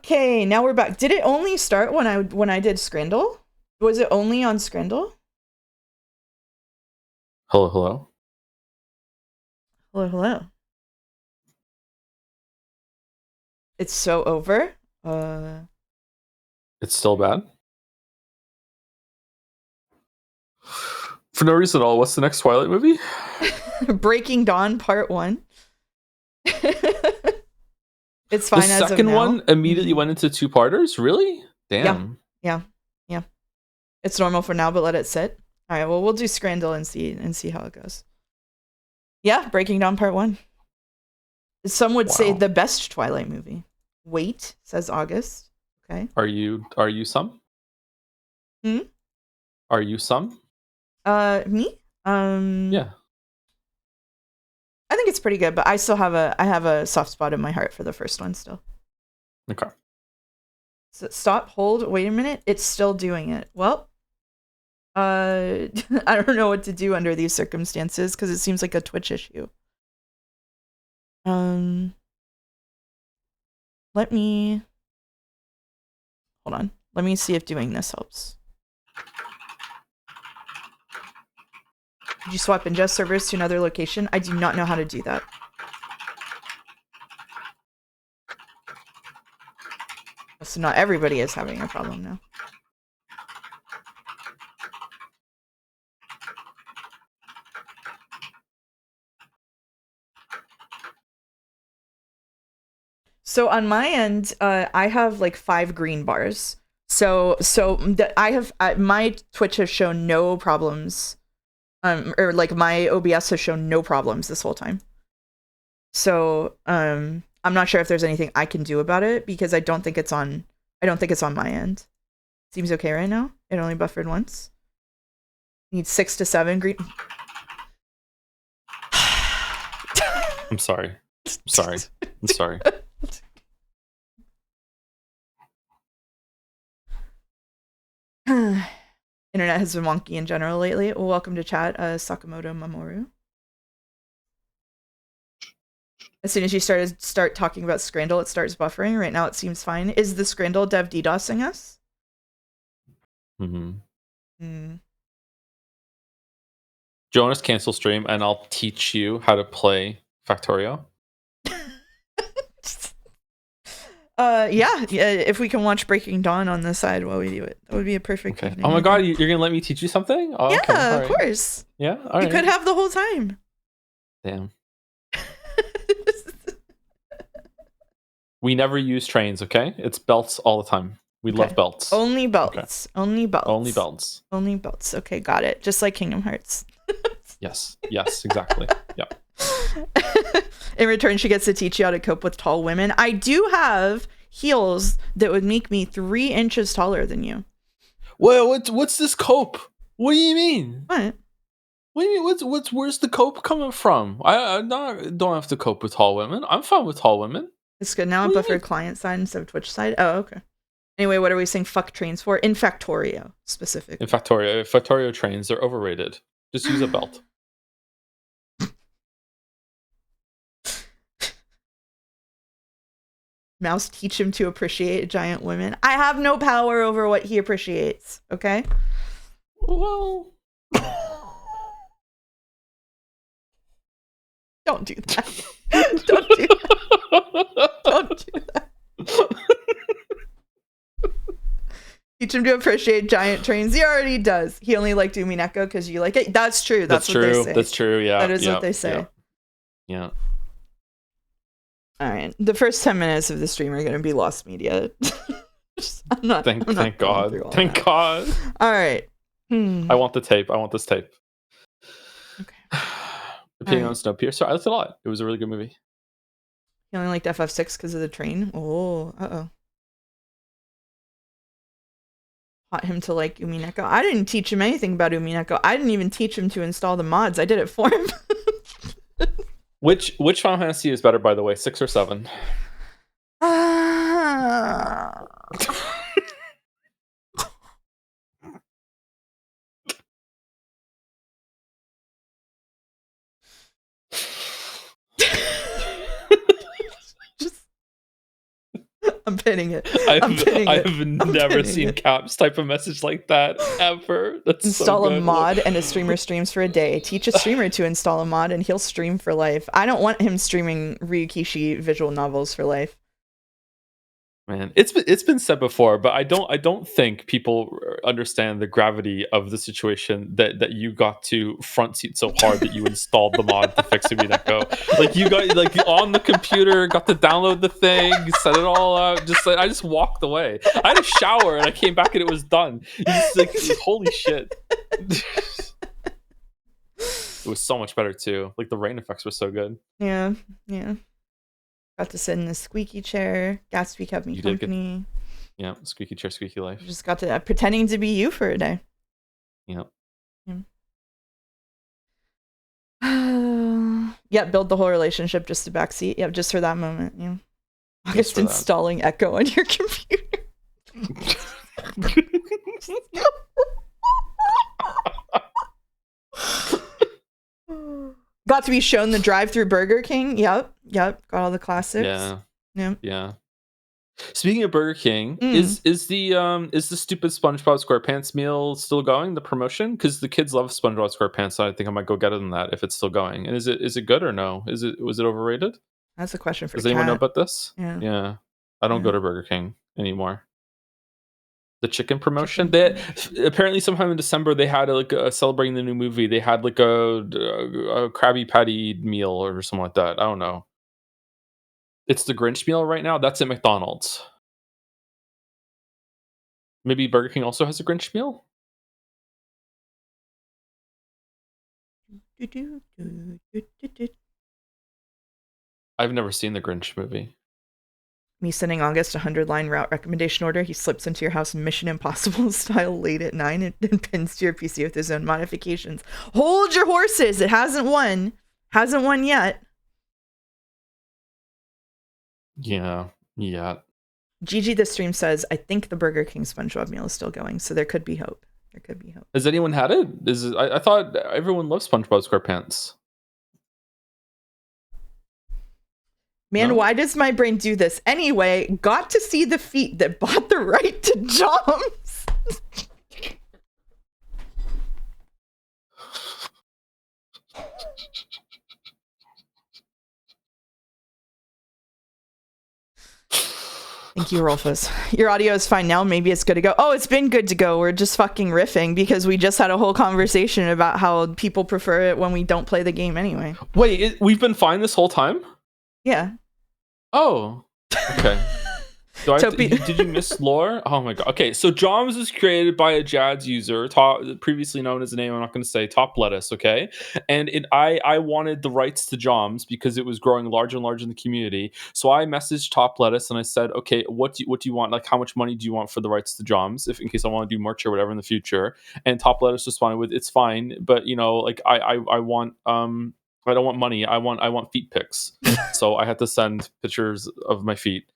Okay, now we're back. Did it only start when I did Scramble? Was it only on Scramble? Hello, hello. Hello, hello. It's so over. It's still bad. For no reason at all. What's the next Twilight movie? Breaking Dawn Part 1. It's fine the as of second now. one immediately went into two-parters? Really? Damn. Yeah. It's normal for now, but let it sit. All right, well, we'll do Scramble and see how it goes. Yeah, Breaking Dawn Part 1. Some would say the best Twilight movie. Wait, says August. Okay. Are you some? Are you some? Me? Yeah. I think it's pretty good, but I have a soft spot in my heart for the first one still. Okay. So stop, hold, wait a minute. It's still doing it. Well, I don't know what to do under these circumstances because it seems like a Twitch issue. Let me hold on. Let me see if doing this helps. Did you swap ingest servers to another location? I do not know how to do that. So not everybody is having a problem now. So on my end, I have like 5 green bars. So I have my Twitch has shown no problems. Or like my OBS has shown no problems this whole time. So I'm not sure if there's anything I can do about it because I don't think it's on my end. Seems okay right now. It only buffered once. Needs 6 to 7 green. I'm sorry. Internet has been wonky in general lately. Well, welcome to chat, Sakamoto Mamoru. As soon as you start talking about Scramble, it starts buffering. Right now, it seems fine. Is the Scramble dev DDoSing us? Jonas, cancel stream, and I'll teach you how to play Factorio. Yeah. If we can watch Breaking Dawn on the side while we do it, that would be a perfect evening. Oh my god, you're gonna let me teach you something? Oh, yeah, okay. of course. Yeah, all right. You could have the whole time. Damn. We never use trains, okay? It's belts all the time. We love belts. Only belts. Okay. Only belts. Only belts. Only belts. Okay, got it. Just like Kingdom Hearts. Yes, exactly. Yep. In return, she gets to teach you how to cope with tall women. I do have heels that would make me 3 inches taller than you. Well, what's this cope? What do you mean? What? What do you mean? Where's the cope coming from? I don't have to cope with tall women. I'm fine with tall women. It's good. Now I buffer client side instead of Twitch side. Oh, okay. Anyway, what are we saying fuck trains for? In Factorio, specifically. In Factorio trains, they're overrated. Just use a belt. Mouse, teach him to appreciate giant women. I have no power over what he appreciates, okay? Well... Don't do that. Don't do that. Don't do that. Teach him to appreciate giant trains. He already does. He only liked Umineko because you like it. That's true. That's what true. They say. That's true. Yeah. That is what they say. Yeah. All right. The first 10 minutes of the stream are going to be lost media. Thank God. Thank God. All right. I want the tape. I want this tape. Okay. Opinion on Snowpiercer. I liked it a lot. It was a really good movie. He only liked FF6 because of the train. Oh, taught him to like Umineko. I didn't teach him anything about Umineko. I didn't even teach him to install the mods. I did it for him. Which Final Fantasy is better, by the way, 6 or 7? I'm pinning it. I've never seen Caps type of message like that ever. That's install so good. a mod and a streamer streams for a day. Teach a streamer to install a mod and he'll stream for life. I don't want him streaming Ryukishi visual novels for life. Man, it's been said before, but I don't think people understand the gravity of the situation that you got to front seat so hard that you installed the mod to fix Go. Like you got like on the computer, got to download the thing, set it all up. I just walked away. I had a shower and I came back and it was done. It's like holy shit. It was so much better too. Like the rain effects were so good. Yeah. Got to sit in the squeaky chair. Gatsby kept me company. Yeah, squeaky chair, squeaky life. Just got to pretending to be you for a day. Yeah. Yep, build the whole relationship just a backseat. Yep, just for that moment. Yeah. August installing Echo on your computer. Got to be shown the drive-through Burger King. Yep. Got all the classics. Yeah. Speaking of Burger King, is the stupid SpongeBob SquarePants meal still going? The promotion, because the kids love SpongeBob SquarePants. So I think I might go get it in that if it's still going. And is it good or no? Was it overrated? That's a question for. Does anyone know about this? Yeah. I don't go to Burger King anymore. The chicken promotion. They apparently sometime in December they had celebrating the new movie. They had like a Krabby Patty meal or something like that. I don't know. It's the Grinch meal right now. That's at McDonald's. Maybe Burger King also has a Grinch meal. I've never seen the Grinch movie. Me sending August a 100-line route recommendation order. He slips into your house Mission Impossible style late at 9 and pins to your PC with his own modifications. Hold your horses. It hasn't won. Hasn't won yet. Yeah. GG the stream says, I think the Burger King SpongeBob meal is still going, so there could be hope. Has anyone had it? I thought everyone loves SpongeBob SquarePants. Man, Why does my brain do this? Anyway, got to see the feet that bought the right to jumps. Thank you, Rolfus. Your audio is fine now. Maybe it's good to go. Oh, it's been good to go. We're just fucking riffing because we just had a whole conversation about how people prefer it when we don't play the game anyway. Wait, we've been fine this whole time? Yeah. Oh, okay. Did you miss lore? Oh my god. Okay, so Joms was created by a Jads user, previously known as a name I'm not going to say, Top Lettuce, okay? And I wanted the rights to Joms because it was growing larger and larger in the community. So I messaged Top Lettuce and I said, okay, what do you want? Like, how much money do you want for the rights to Joms, in case I want to do merch or whatever in the future? And Top Lettuce responded with, it's fine, but like I want I don't want money. I want feet pics. So I had to send pictures of my feet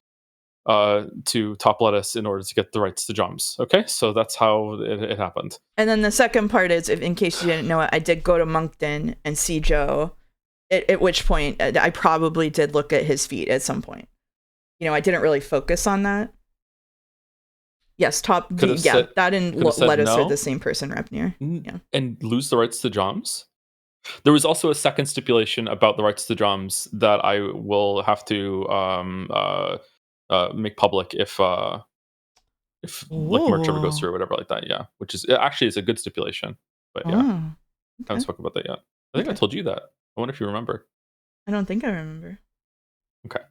to Top Lettuce in order to get the rights to Joms. Okay, so that's how it happened. And then the second part is, in case you didn't know it, I did go to Moncton and see Joe. At which point, I probably did look at his feet at some point. I didn't really focus on that. Yes, that and Lettuce are the same person, Repnir. Yeah, and lose the rights to Joms. There was also a second stipulation about the rights to Joms that I will have to make public if like merch ever goes through or whatever like that. Yeah, which is actually is a good stipulation. But yeah, okay. I haven't spoken about that yet. I think I told you that. I wonder if you remember. I don't think I remember. Okay.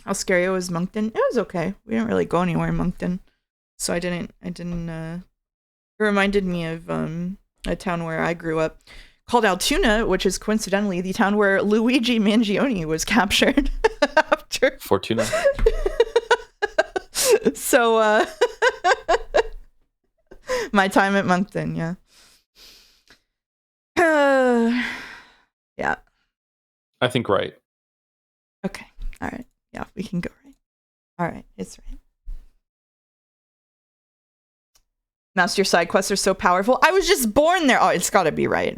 How scary was Moncton? It was okay. We didn't really go anywhere in Moncton, so I didn't. It reminded me of a town where I grew up called Altoona, which is coincidentally the town where Luigi Mangione was captured after Fortuna. So my time at Moncton, yeah. Yeah. I think right. Okay. All right. Yeah, we can go right. All right, it's right. Master side quests are so powerful. I was just born there. Oh, it's got to be right?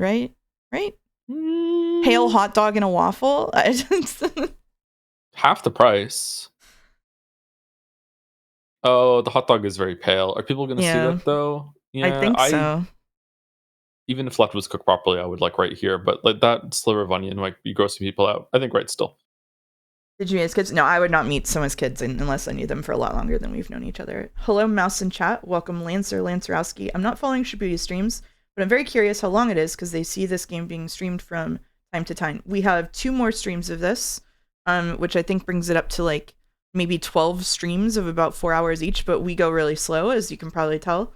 Hail hot dog and a waffle. Half the price. Oh, the hot dog is very pale. Are people gonna see Yeah, that though? I Yeah, think so. even if left was cooked properly, I would like right here. But like that sliver of onion might be grossing people out. I think right still. Did you meet his kids? No, I would not meet someone's kids unless I knew them for a lot longer than we've known each other. Hello, Mouse in chat. Welcome, Lancerowski. I'm not following Shibuya streams, but I'm very curious how long it is because they see this game being streamed from time to time. We have 2 more streams of this, which I think brings it up to like maybe 12 streams of about 4 hours each, but we go really slow, as you can probably tell.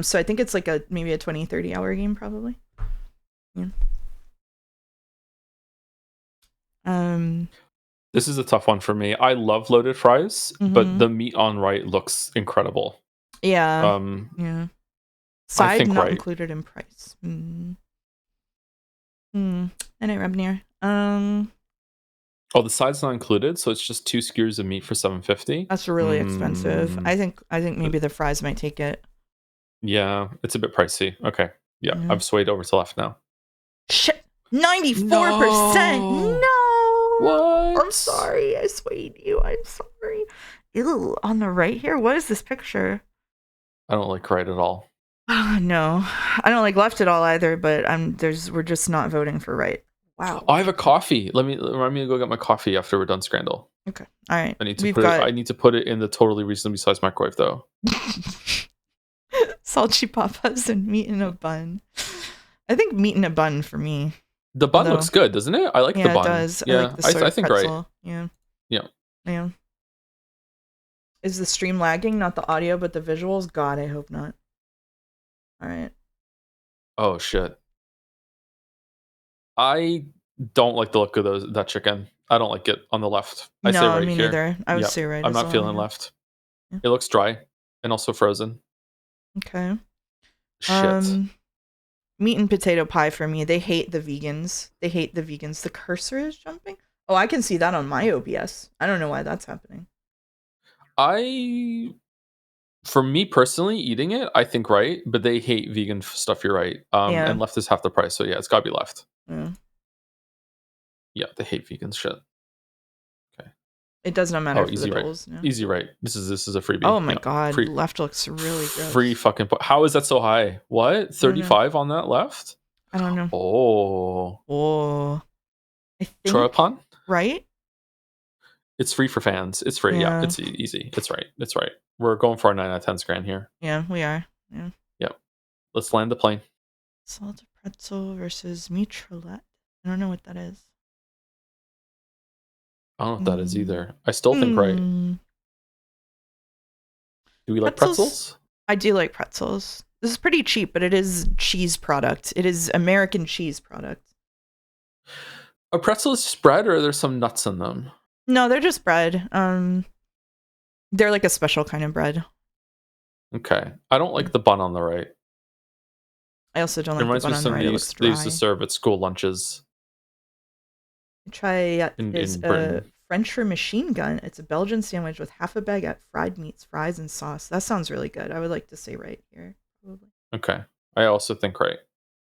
So I think it's like maybe a 20, 30 hour game, probably. Yeah. This is a tough one for me. I love loaded fries, but the meat on right looks incredible. Yeah. Yeah. I Side think not right. included in price. And I rub near. Oh, the side's not included, so it's just 2 skewers of meat for $7.50. That's really expensive. I think maybe the fries might take it. Yeah, it's a bit pricey. Okay. Yeah, I've swayed over to left now. Shit. 94%. No. What? I'm sorry. I swayed you. I'm sorry. Ew, on the right here, what is this picture? I don't like right at all. No, I don't like left at all either. But we're just not voting for right. Wow. Oh, I have a coffee. Remind me to go get my coffee after we're done Scramble. Okay. All right. I need to put it in the totally reasonably sized microwave though. Salty papas and meat in a bun. I think meat in a bun for me. The bun looks good, doesn't it? I like the bun. Yeah, it does. Yeah, I like the sort of think pretzel. right. Yeah. Yeah. Yeah. Is the stream lagging? Not the audio, but the visuals? God, I hope not. All right. Oh shit. I don't like the look of that chicken. I don't like it on the left. I say right me here. neither. I would say right. I'm not feeling left. Yeah. It looks dry and also frozen. Okay. Shit. Meat and potato pie for me. They hate the vegans. The cursor is jumping. Oh, I can see that on my OBS. I don't know why that's happening. For me personally, eating it, I think right, but they hate vegan stuff. You're right. And left is half the price, so yeah, it's got to be left. Yeah, they hate vegan shit. Okay. It does not matter for easy the right. dolls. No. Easy right. This is a freebie. Oh my god, left looks really gross. Free fucking. How is that so high? What? 35 on that left? I don't know. Oh. I think. Choropan? Right? It's free for fans. It's free. Yeah, it's easy. It's right. We're going for our 9 out of 10 grand here. Yeah, we are. Yeah. Yep. Let's land the plane. Salted pretzel versus mitralette. I don't know what that is. I don't know what that is either. I still think right. Do we like pretzels? I do like pretzels. This is pretty cheap, but it is cheese product. It is American cheese product. A pretzel is spread, or are there some nuts in them? No, they're just bread. They're like a special kind of bread. Okay. I don't like the bun on the right. I also don't like the bun on the right. It looks dry. They used to serve at school lunches. Try is a French for machine gun. It's a Belgian sandwich with half a baguette, fried meats, fries, and sauce. That sounds really good. I would like to say right here. Probably. Okay. I also think right.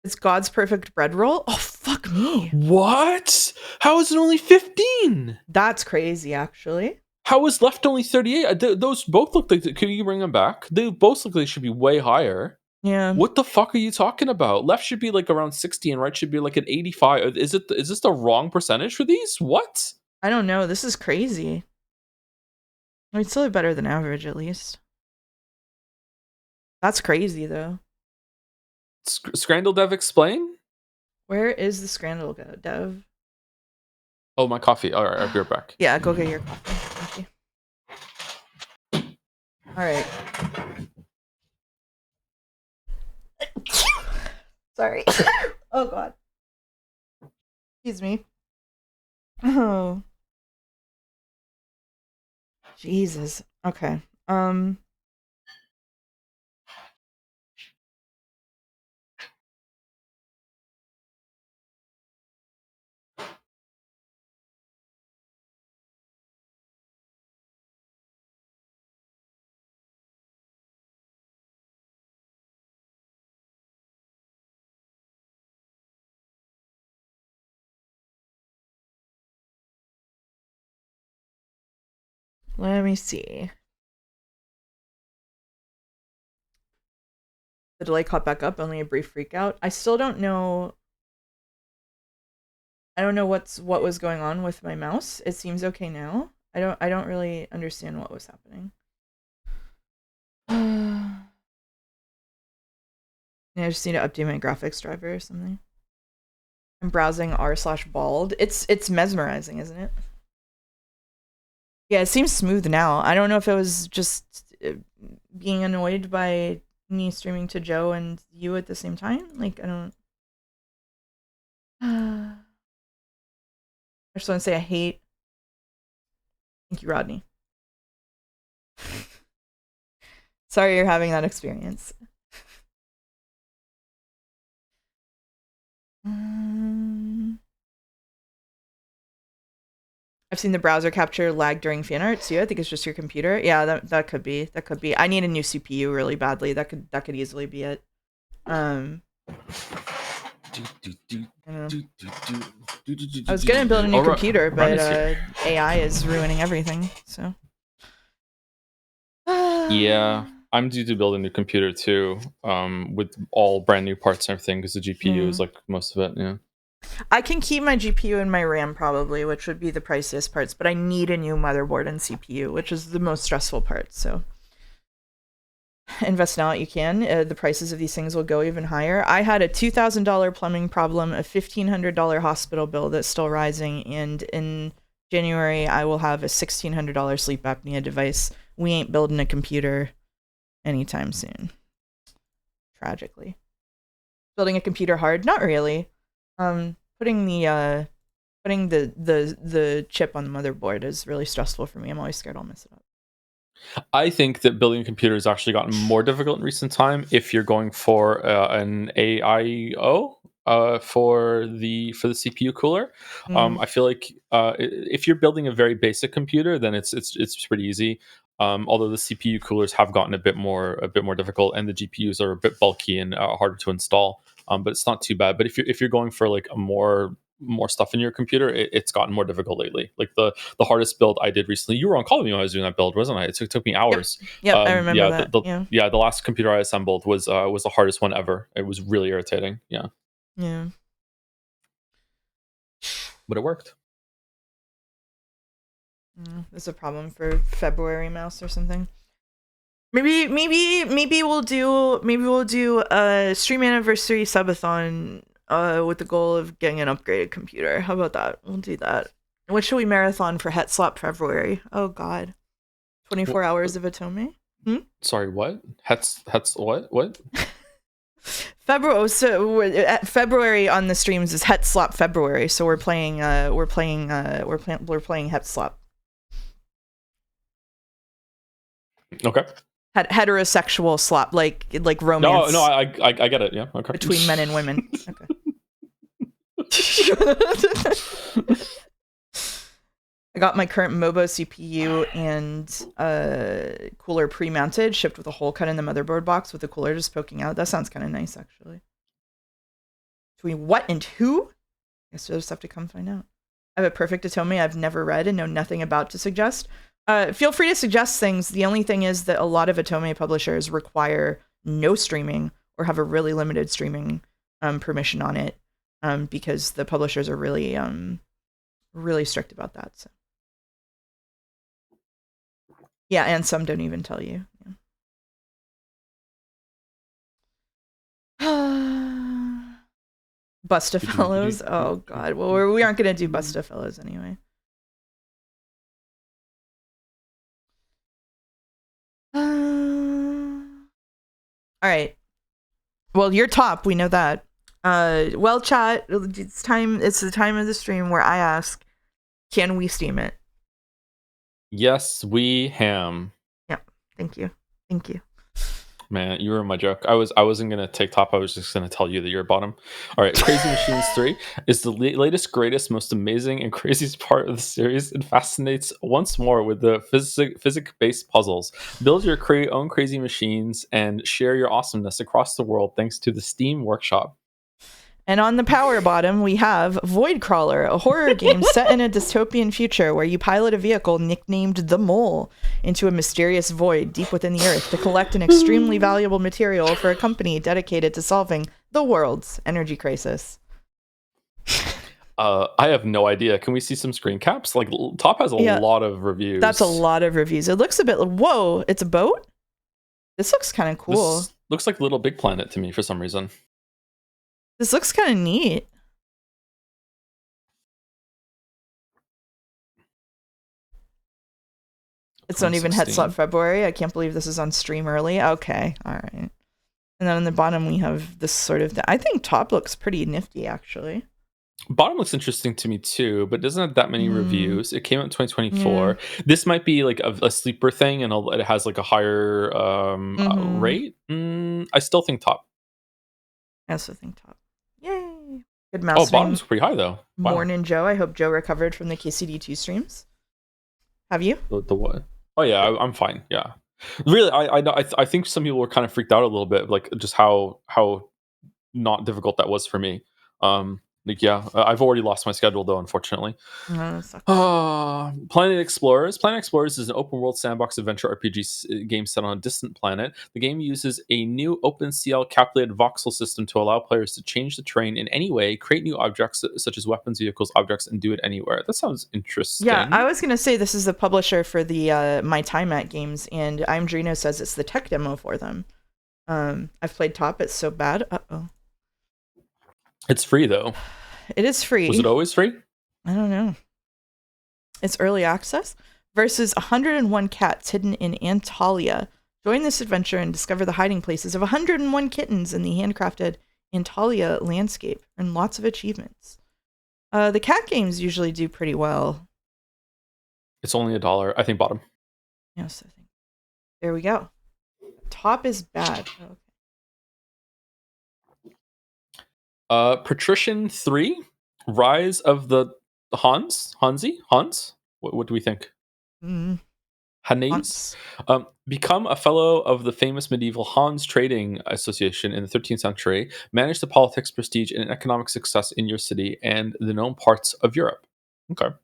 It's God's perfect bread roll. Oh, fuck me. What? How is it only 15? That's crazy, actually. How is left only 38? Those both look like... Can you bring them back? They both look like they should be way higher. Yeah. What the fuck are you talking about? Left should be like around 60 and right should be like an 85. Is this the wrong percentage for these? What? I don't know. This is crazy. I mean, it's still better than average, at least. That's crazy, though. Scrandle Dev explain? Where is the Scrandle Dev? Oh, my coffee. All right, I'll be right back. Yeah, go get your coffee. Thank you. All right. Sorry. Oh, God. Excuse me. Oh. Jesus. Okay. Let me see. The delay caught back up, only a brief freak out. I still don't know. I don't know what was going on with my mouse. It seems okay now. I don't really understand what was happening. I just need to update my graphics driver or something. I'm browsing r/bald. It's mesmerizing, isn't it? Yeah, it seems smooth now. I don't know if it was just being annoyed by me streaming to Joe and you at the same time. Like, I don't. I just want to say I hate. Thank you, Rodney. Sorry you're having that experience. I've seen the browser capture lag during fan art too. I think it's just your computer. Yeah, that could be. That could be. I need a new CPU really badly. That could easily be it. I was gonna build a new computer, but AI is ruining everything. So. Yeah, I'm due to build a new computer too, with all brand new parts and everything, because the GPU is like most of it. Yeah. I can keep my GPU and my RAM probably, which would be the priciest parts, but I need a new motherboard and CPU, which is the most stressful part. So invest now what you can. The prices of these things will go even higher. I had a $2,000 plumbing problem, a $1,500 hospital bill that's still rising, and in January I will have a $1,600 sleep apnea device. We ain't building a computer anytime soon. Tragically. Building a computer hard? Not really. Putting the chip on the motherboard is really stressful for me. I'm always scared I'll mess it up. I think that building a computer has actually gotten more difficult in recent time if you're going for an AIO for the CPU cooler. I feel like if you're building a very basic computer, then it's pretty easy. Although the CPU coolers have gotten a bit more difficult, and the GPUs are a bit bulky and harder to install. But it's not too bad. But if you're going for like a more stuff in your computer, it's gotten more difficult lately. Like the hardest build I did recently, you were on call with me when I was doing that build, wasn't I? It took me hours. Yep, I remember that. The last computer I assembled was the hardest one ever. It was really irritating. Yeah. But it worked. There's a problem for February mouse or something. Maybe we'll do a stream anniversary subathon with the goal of getting an upgraded computer. How about that? We'll do that. What should we marathon for Het Slap February? Oh God, 24 hours of Atome. Sorry, what? Het what? February. So February on the streams is Het Slap February. So we're playing Het Slap. Okay. Heterosexual slap, like romance. No, I get it. Yeah, okay. Between men and women. Okay. I got my current MOBO CPU and cooler pre-mounted, shipped with a hole cut in the motherboard box with the cooler just poking out. That sounds kind of nice, actually. Between what and who? I guess you'll just have to come find out. I have a perfect Atome I've never read and know nothing about to suggest. Feel free to suggest things. The only thing is that a lot of Atome publishers require no streaming or have a really limited streaming permission on it because the publishers are really strict about that. So. Yeah, and some don't even tell you. Yeah. Busta Fellows? Oh, God. Well, we aren't going to do Busta Fellows anyway. All right. Well, you're top. We know that. Well, chat. It's time. It's the time of the stream where I ask, can we Steam it? Yes, we ham. Yeah. Thank you. Thank you. Man, you were my joke. I wasn't gonna take top. I was just gonna tell you that you're bottom. All right, Crazy Machines 3 is the latest, greatest, most amazing, and craziest part of the series, and fascinates once more with the physics-based puzzles. Build your own crazy machines and share your awesomeness across the world thanks to the Steam Workshop. And on the power bottom, we have Void Crawler, a horror game set in a dystopian future where you pilot a vehicle nicknamed the Mole into a mysterious void deep within the earth to collect an extremely valuable material for a company dedicated to solving the world's energy crisis. I have no idea. Can we see some screen caps? Like, Top has a lot of reviews. That's a lot of reviews. It looks a bit... Whoa, it's a boat? This looks kind of cool. This looks like Little Big Planet to me for some reason. This looks kind of neat. It's not even head slot February. I can't believe this is on stream early. Okay, all right. And then on the bottom, we have this sort of... I think Top looks pretty nifty, actually. Bottom looks interesting to me too, but doesn't have that many reviews. It came out in 2024. This might be like a sleeper thing, and it has like a higher rate. I still think Top. I also think Top. Yay! Good mouse. Oh, bottom's pretty high though. Wow. Morning, Joe. I hope Joe recovered from the KCD2 streams. Have you? The what? Oh yeah, I'm fine. Yeah, really. I think some people were kind of freaked out a little bit, like just how not difficult that was for me. I've already lost my schedule though, unfortunately. Planet Explorers. Planet Explorers is an open world sandbox adventure RPG game set on a distant planet. The game uses a new OpenCL calculated voxel system to allow players to change the terrain in any way, create new objects such as weapons, vehicles, objects, and do it anywhere. That sounds interesting. Yeah, I was going to say this is the publisher for the My Time At games, and Drino says it's the tech demo for them. I've played Top. It's so bad. Uh-oh. It's free though. It is free. Was it always free? I don't know. It's early access versus 101 cats hidden in Antalya. Join this adventure and discover the hiding places of 101 kittens in the handcrafted Antalya landscape, and lots of achievements. The cat games usually do pretty well. It's only $1. I think bottom. Yes, I think. There we go. Top is bad. Okay. Patrician 3, Rise of the Hans? What do we think? Hannes? Become a fellow of the famous medieval Hans Trading Association in the 13th century. Manage the politics, prestige, and economic success in your city and the known parts of Europe. Okay.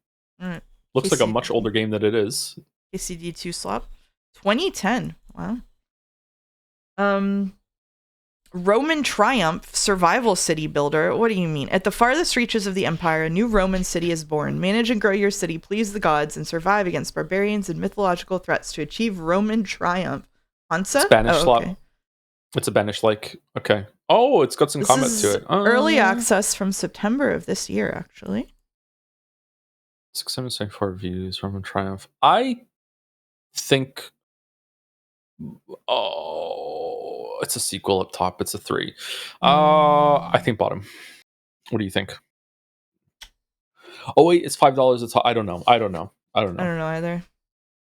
All right. Looks like a much older game than it is. KCD2 slop. 2010. Wow. Roman Triumph Survival City Builder. What do you mean? At the farthest reaches of the empire, a new Roman city is born. Manage and grow your city, please the gods, and survive against barbarians and mythological threats to achieve Roman triumph. Hansa? Spanish slot. It's a Spanish-like. Okay. Oh, it's got some combat to it. Early access from September of this year, actually. 674 views, Roman Triumph. I think... Oh, it's a sequel up top. It's a 3. I think bottom. What do you think? Oh wait, it's $5 a top. I don't know either.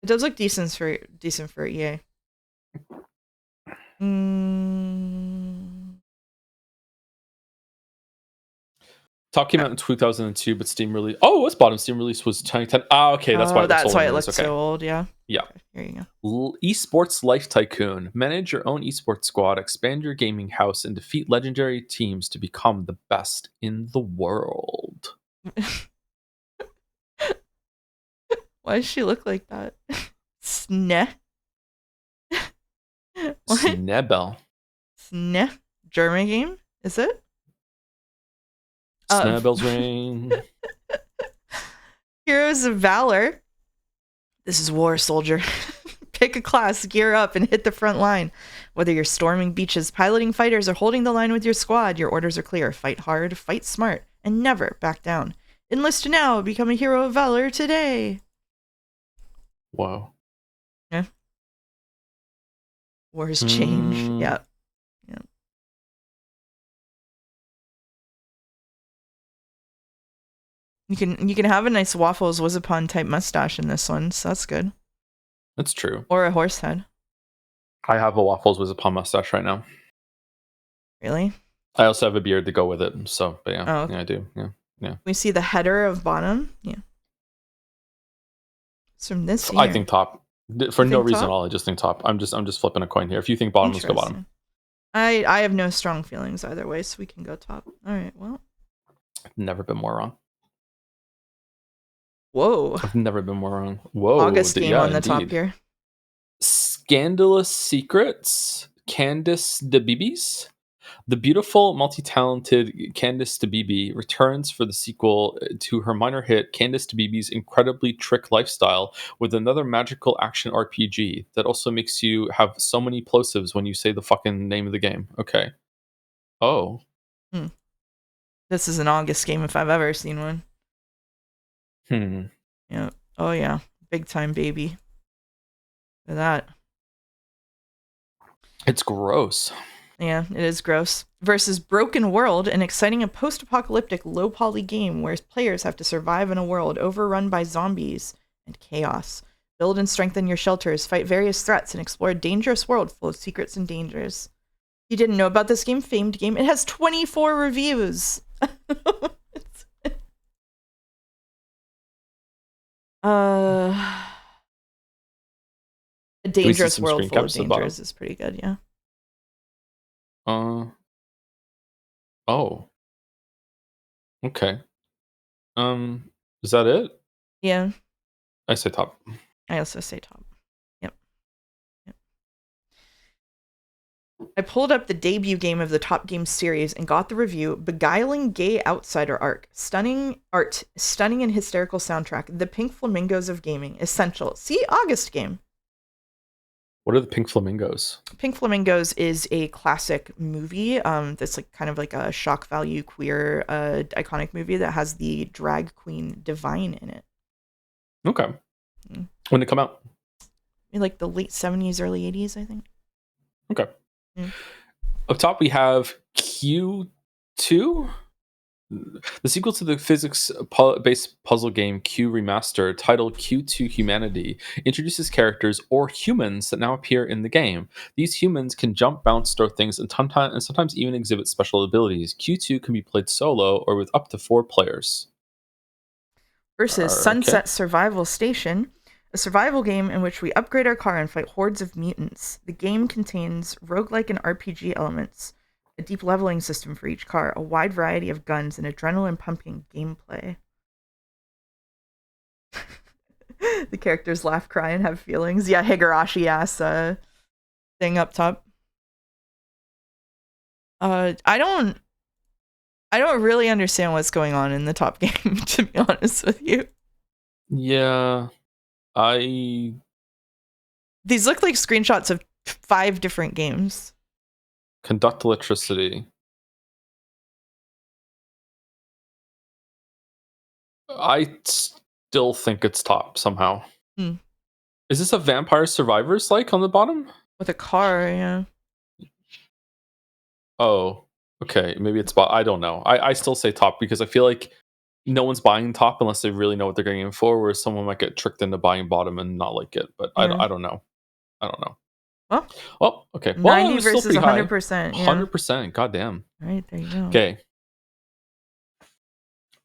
It does look decent for EA. Top came out in 2002, but Steam release. Oh, it was bottom. Steam release was 2010. Okay, that's why. That's why it looks so old. Yeah. Yeah. Okay, here you go. Esports Life Tycoon. Manage your own esports squad, expand your gaming house, and defeat legendary teams to become the best in the world. Why does she look like that? Sneh. Snebel. Sneh. German game? Is it? Snowbell's ring. Heroes of Valor. This is war, soldier. Pick a class, gear up, and hit the front line. Whether you're storming beaches, piloting fighters, or holding the line with your squad, your orders are clear. Fight hard, fight smart, and never back down. Enlist now. Become a hero of valor today. Wow. Yeah. Wars change. Yeah. You can have a nice Waffles Wizapon type mustache in this one, so that's good. That's true. Or a horse head. I have a Waffles Wizapon mustache right now. Really? I also have a beard to go with it, so but yeah, oh, okay. Yeah, I do. Yeah. We see the header of bottom. Yeah. It's from this year. I think top. For no reason at all, I just think top. I'm just flipping a coin here. If you think bottom, let's go bottom. I have no strong feelings either way, so we can go top. All right, well. I've never been more wrong. Whoa. I've never been more wrong. Whoa. August game yeah, on the indeed. top here. Scandalous Secrets, Candice DeBibis. The beautiful, multi-talented Candice DeBibi returns for the sequel to her minor hit Candice DeBibi's incredibly trick lifestyle with another magical action RPG that also makes you have so many plosives when you say the fucking name of the game. Okay. Oh. This is an August game if I've ever seen one. Yeah. Oh yeah. Big time, baby. Look at that. It's gross. Yeah, it is gross. Versus Broken World, an exciting and post-apocalyptic low-poly game where players have to survive in a world overrun by zombies and chaos. Build and strengthen your shelters, fight various threats, and explore a dangerous world full of secrets and dangers. You didn't know about this game? Famed game. It has 24 reviews. A dangerous world full of dangers is pretty good, yeah. Oh. Okay. Is that it? Yeah. I say top. I also say top. Yep. I pulled up the debut game of the Top Game series and got the review: beguiling gay outsider art, stunning and hysterical soundtrack, the pink flamingos of gaming, essential. See August game. What are the Pink Flamingos? Pink Flamingos is a classic movie that's like kind of like a shock value queer iconic movie that has the drag queen Divine in it. Okay. When did it come out? In like the late 70s, early 80s, I think. Okay. Up top we have Q2. The sequel to the physics-based puzzle game Q Remastered, titled Q2 Humanity, introduces characters or humans that now appear in the game. These humans can jump, bounce, throw things, and sometimes even exhibit special abilities. Q2 can be played solo or with up to 4 players. Versus Sunset Survival Station, a survival game in which we upgrade our car and fight hordes of mutants. The game contains roguelike and RPG elements, a deep leveling system for each car, a wide variety of guns, and adrenaline-pumping gameplay. The characters laugh, cry, and have feelings. Yeah, Higurashi-ass thing up top. I don't really understand what's going on in the top game, to be honest with you. Yeah, these look like screenshots of 5 different games. Conduct electricity. I still think it's top somehow. Is this a Vampire Survivors like on the bottom? With a car, yeah. Oh, okay. Maybe it's I don't know. I still say top because I feel like no one's buying top unless they really know what they're getting in for, whereas someone might get tricked into buying bottom and not like it. But yeah. I don't know. Well, okay. 90 versus 100%. 100%. Goddamn. All right, there you go. Okay.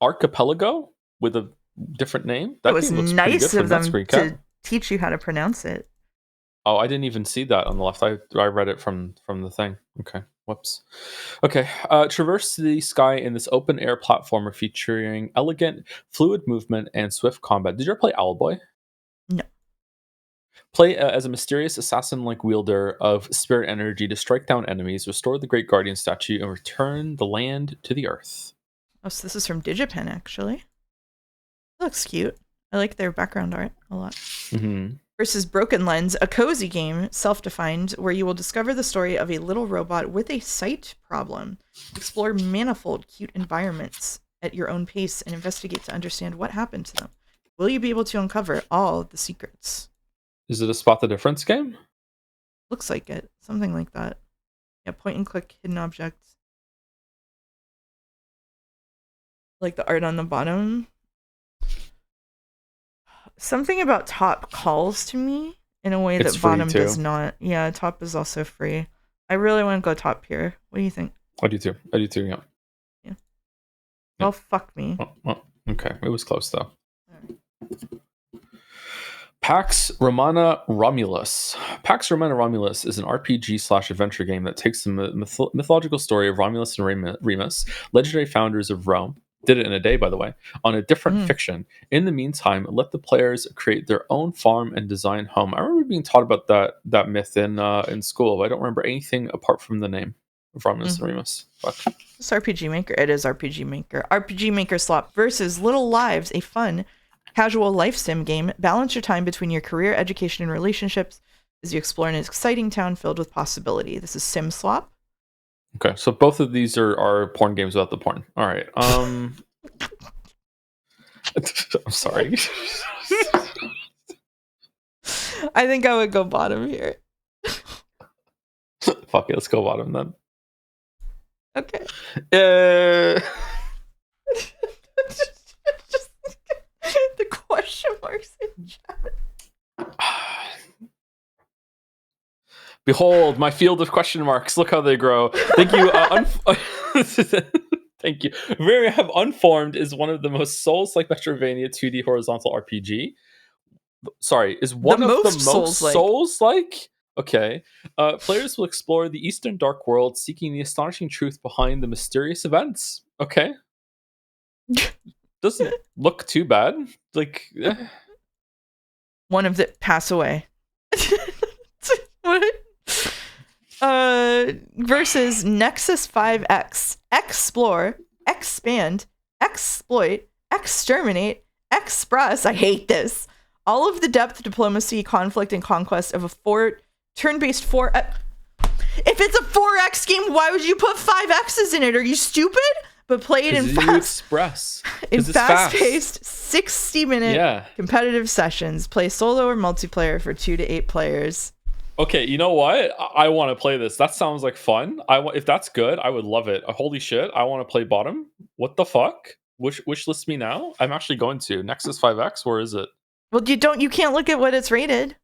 Archipelago with a different name. That was nice of them to teach you how to pronounce it. Oh, I didn't even see that on the left. I read it from the thing. Okay. Whoops. Okay. Traverse the sky in this open air platformer featuring elegant, fluid movement and swift combat. Did you ever play Owlboy? No. Play as a mysterious assassin-like wielder of spirit energy to strike down enemies, restore the Great Guardian statue, and return the land to the earth. Oh, so this is from Digipen, actually. It looks cute. I like their background art a lot. Versus Broken Lens, a cozy game, self-defined, where you will discover the story of a little robot with a sight problem. Explore manifold, cute environments at your own pace and investigate to understand what happened to them. Will you be able to uncover all the secrets? Is it a spot the difference game? Looks like it. Something like that. Yeah, point and click hidden objects. Like the art on the bottom. Something about top calls to me in a way that bottom does not. Yeah, top is also free. I really want to go top here. What do you think? I do too. Yeah. Yeah. Well, fuck me. Okay. It was close though. Pax Romana Romulus. Pax Romana Romulus is an RPG/adventure game that takes the mythological story of Romulus and Remus, legendary founders of Rome. Did it in a day, by the way, on a different fiction. In the meantime, let the players create their own farm and design home. I remember being taught about that myth in school, but I don't remember anything apart from the name of Romulus and Remus. Fuck. It's RPG Maker. It is RPG Maker. RPG Maker Slot versus Little Lives, a fun casual life sim game. Balance your time between your career, education, and relationships as you explore an exciting town filled with possibility. This is Sim Slop. Okay, so both of these are porn games without the porn. All right. I'm sorry. I think I would go bottom here. Fuck it, let's go bottom then. Okay. Just the question marks in chat. Behold, my field of question marks. Look how they grow. Thank you. Thank you. Very have Unformed is one of the most Souls-like Metroidvania 2D horizontal RPG. Sorry, is one of the most Souls-like? Okay. Players will explore the Eastern Dark World, seeking the astonishing truth behind the mysterious events. Okay. Doesn't look too bad. Like, one of the pass away. What? Versus Nexus 5X. Explore, expand, exploit, exterminate, express. I hate this. All of the depth, diplomacy, conflict, and conquest of a turn-based 4. If it's a 4X game, why would you put 5 X's in it? Are you stupid? But play it in fast-paced 60-minute competitive sessions. Play solo or multiplayer for 2 to 8 players. Okay, you know what? I want to play this. That sounds like fun. If that's good, I would love it. Holy shit! I want to play bottom. What the fuck? Which lists me now? I'm actually going to Nexus 5X. Where is it? Well, you can't look at what it's rated.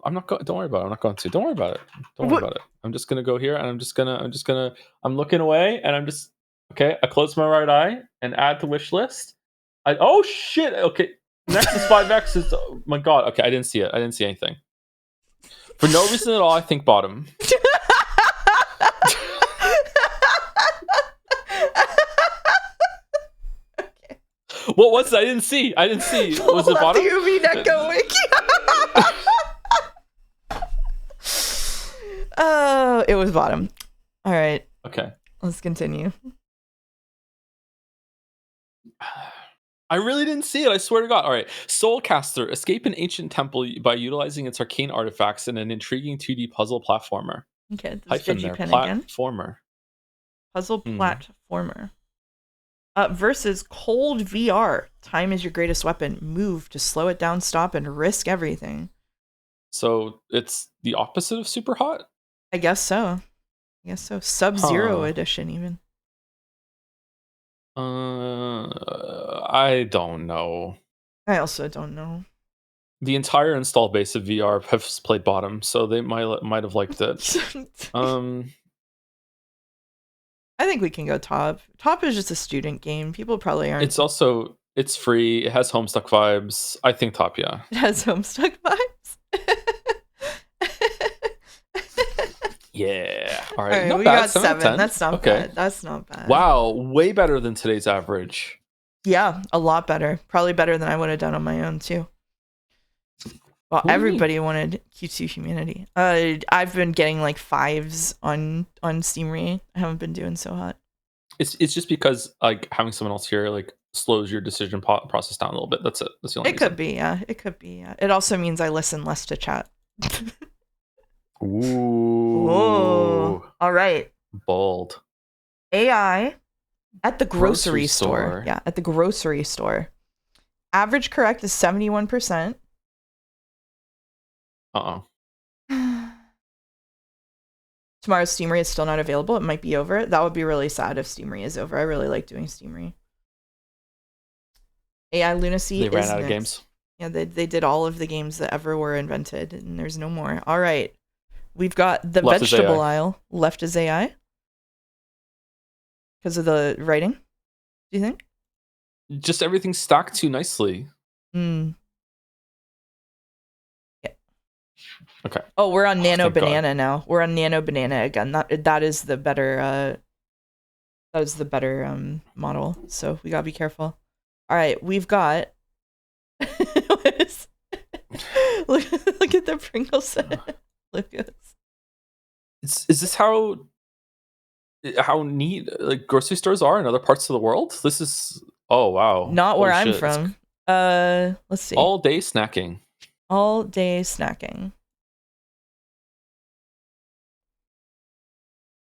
I'm not going. Don't worry about it. I'm not going to. Don't worry about it. Don't worry about it. I'm just gonna go here, and I'm just gonna. I'm looking away, and I'm just okay. I close my right eye and add to wish list. Oh shit! Okay, Nexus 5X is. Oh my god. Okay, I didn't see it. I didn't see anything. For no reason at all, I think bottom. Okay. What was it? I didn't see. Was it bottom? UV net going. Oh, it was bottom. All right. Okay. Let's continue. I really didn't see it. I swear to God. All right. Soulcaster. Escape an ancient temple by utilizing its arcane artifacts in an intriguing 2D puzzle platformer. Okay. Hyphen there. Platformer. Puzzle platformer. Versus Cold VR. Time is your greatest weapon. Move to slow it down, stop, and risk everything. So it's the opposite of super hot? I guess so. Sub-Zero edition, even. I don't know. I also don't know. The entire install base of VR has played bottom, so they might have liked it. I think we can go top. Top is just a student game. People probably aren't. It's free. It has Homestuck vibes. I think top, yeah. It has Homestuck vibes. Yeah. All right. We got 7. That's not bad. That's not bad. Wow. Way better than today's average. Yeah, a lot better. Probably better than I would have done on my own, too. Well, everybody wanted Q2 Humanity. I've been getting like 5s on Steamery. I haven't been doing so hot. It's just because like having someone else here like slows your decision process down a little bit. That's it. That's the only reason. Could be, yeah. It could be, yeah. It also means I listen less to chat. Ooh. All right. Bold. AI at the grocery store. Yeah, at the grocery store. Average correct is 71%. Uh-oh. Tomorrow's Steamery is still not available. It might be over. That would be really sad if Steamery is over. I really like doing Steamery. AI Lunacy They ran out of games. Yeah, they did all of the games that ever were invented, and there's no more. All right. We've got the Left vegetable aisle. Left is AI. Because of the writing, do you think? Just everything's stacked too nicely. Okay. Oh, we're on Nano thank God. Banana now. We're on Nano Banana again. That is the better model. So we gotta be careful. All right, we've got. look at the Pringles. Look at this. Is this how neat like grocery stores are in other parts of the world? This is wow. Not where Holy I'm shit. from. Let's see. All day snacking. All day snacking.